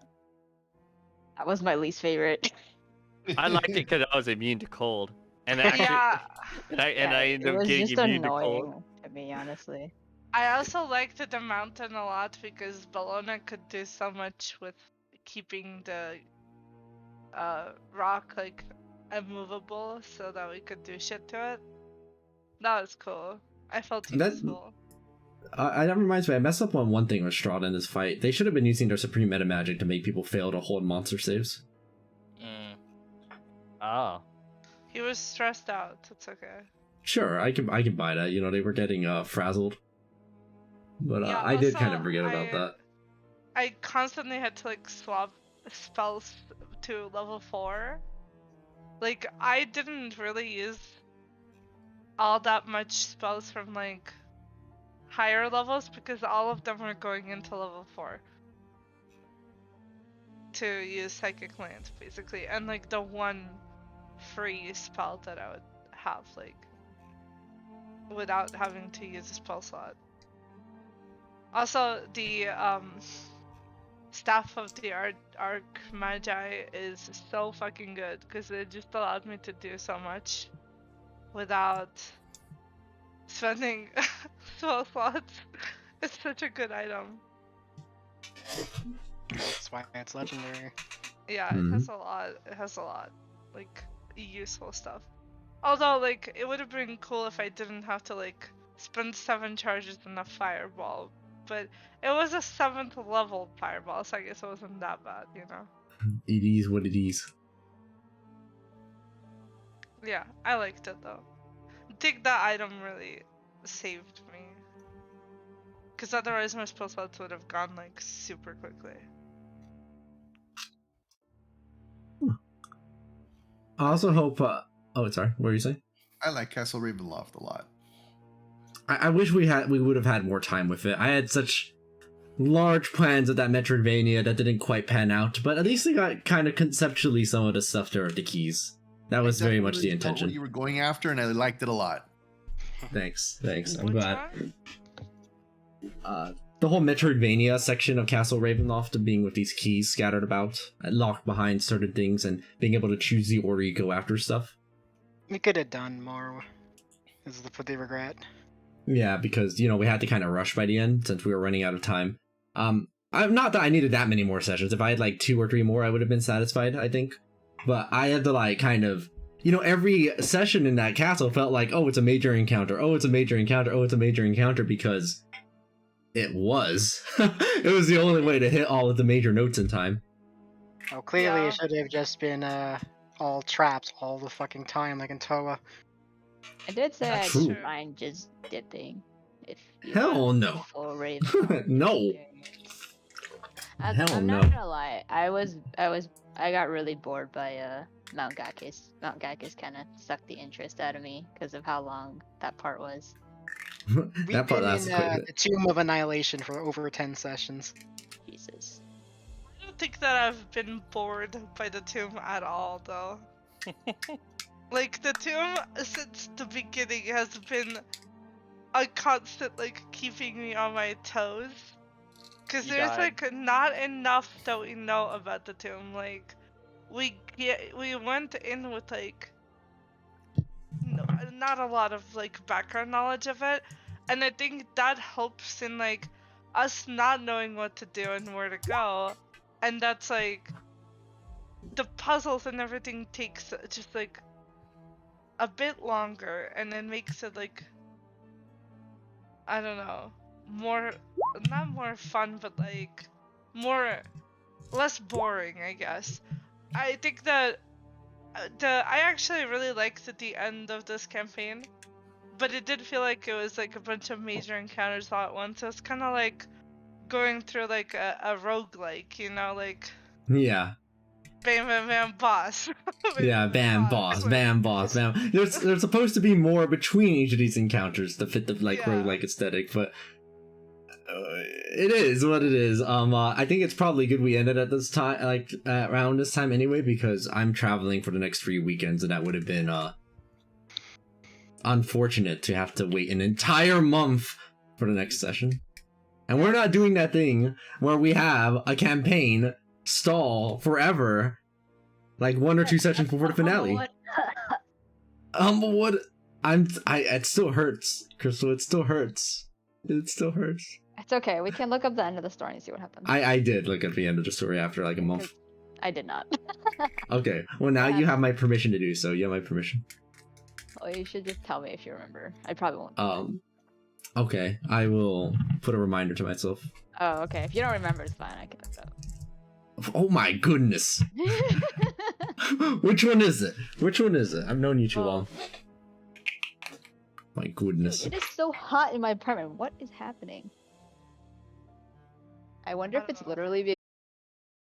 That was my least favorite. I liked it because I was immune to cold, and actually, Yeah. and I ended up was getting just immune to cold. annoying to me, honestly. I also liked the mountain a lot because Bologna could do so much with keeping the rock like immovable so that we could do shit to it. That was cool. I felt useful. That reminds me, I messed up on one thing with Strahd in this fight. They should have been using their supreme meta magic to make people fail to hold monster saves. Oh. He was stressed out. It's okay. Sure, I can buy that. You know, they were getting frazzled. But Yeah, I did also, kind of forget about that. I constantly had to like swap spells to level 4. Like I didn't really use all that much spells from like higher levels because all of them were going into level 4 to use Psychic Land basically, and like the one free spell that I would have like without having to use a spell slot. Also, the Staff of the Archmagi is so fucking good because it just allowed me to do so much without spending spell slots. It's such a good item. That's why it's legendary. Yeah, it has a lot. It has a lot, like, useful stuff. Although, like, it would have been cool if I didn't have to like spend 7 charges on a fireball, but it was a 7th level fireball, so I guess it wasn't that bad, you know? It is what it is. Yeah, I liked it though. I think that item really saved me. Because otherwise my spell slots would have gone like super quickly. I also hope. Oh, sorry. What were you saying? I like Castle Ravenloft a lot. I wish we would have had more time with it. I had such large plans of that Metroidvania that didn't quite pan out, but at least they got kind of conceptually some of the stuff there at the keys. That was very much the intention. What you were going after, and I liked it a lot. Thanks. I'm glad. The whole Metroidvania section of Castle Ravenloft being with these keys scattered about, locked behind certain things, and being able to choose the order you go after stuff. We could have done more. Is what they regret. Yeah, because we had to kind of rush by the end since we were running out of time. I'm not that I needed that many more sessions. If I had like 2 or 3 more, I would have been satisfied, I think. But I had to like kind of, every session in that castle felt like, oh, it's a major encounter. Oh, it's a major encounter. Oh, it's a major encounter, because it was. It was the only way to hit all of the major notes in time. Oh, clearly it should have just been all traps all the fucking time, like in Toa. I did say I'd True. mind just dipping. If you Hell want no. full Raven. No. Hell I'm no. not gonna lie. I got really bored by Mount Gakis. Mount Gakis kind of sucked the interest out of me because of how long that part was. That part We've lasted been quite a in bit. the Tomb of Annihilation for over 10 sessions. Jesus. I don't think that I've been bored by the tomb at all, though. Like, the tomb, since the beginning, has been a constant, like, keeping me on my toes. Because there's, like, not enough that we know about the tomb. Like, we went in with, like, not a lot of, like, background knowledge of it. And I think that helps in, like, us not knowing what to do and where to go. And that's, like, the puzzles and everything takes just, like, a bit longer, and it makes it, like, I don't know, not more fun, but like less boring, I guess. I think that I actually really liked at the end of this campaign, but it did feel like it was like a bunch of major encounters all at once. So it's kind of like going through like a roguelike, like Yeah. bam bam bam boss. Yeah, bam, boss, bam, boss, bam. There's supposed to be more between each of these encounters to fit the roguelike aesthetic, but it is what it is. I think it's probably good we ended at this time, like around this time anyway, because I'm traveling for the next 3 weekends, and that would have been unfortunate to have to wait an entire month for the next session. And we're not doing that thing where we have a campaign stall forever. Like 1 or 2 sessions before the finale. It still hurts, Crystal. It still hurts. It still hurts. It's okay. We can look up the end of the story and see what happens. I did look at the end of the story after like a month. I did not. Okay. Well, now you have my permission to do so. You have my permission. Well, you should just tell me if you remember. I probably won't. Okay. I will put a reminder to myself. Oh, okay. If you don't remember, it's fine. I can look it up. Oh my goodness. Which one is it? Which one is it? I've known you too long. My goodness. Dude, it is so hot in my apartment. What is happening? I wonder if it's literally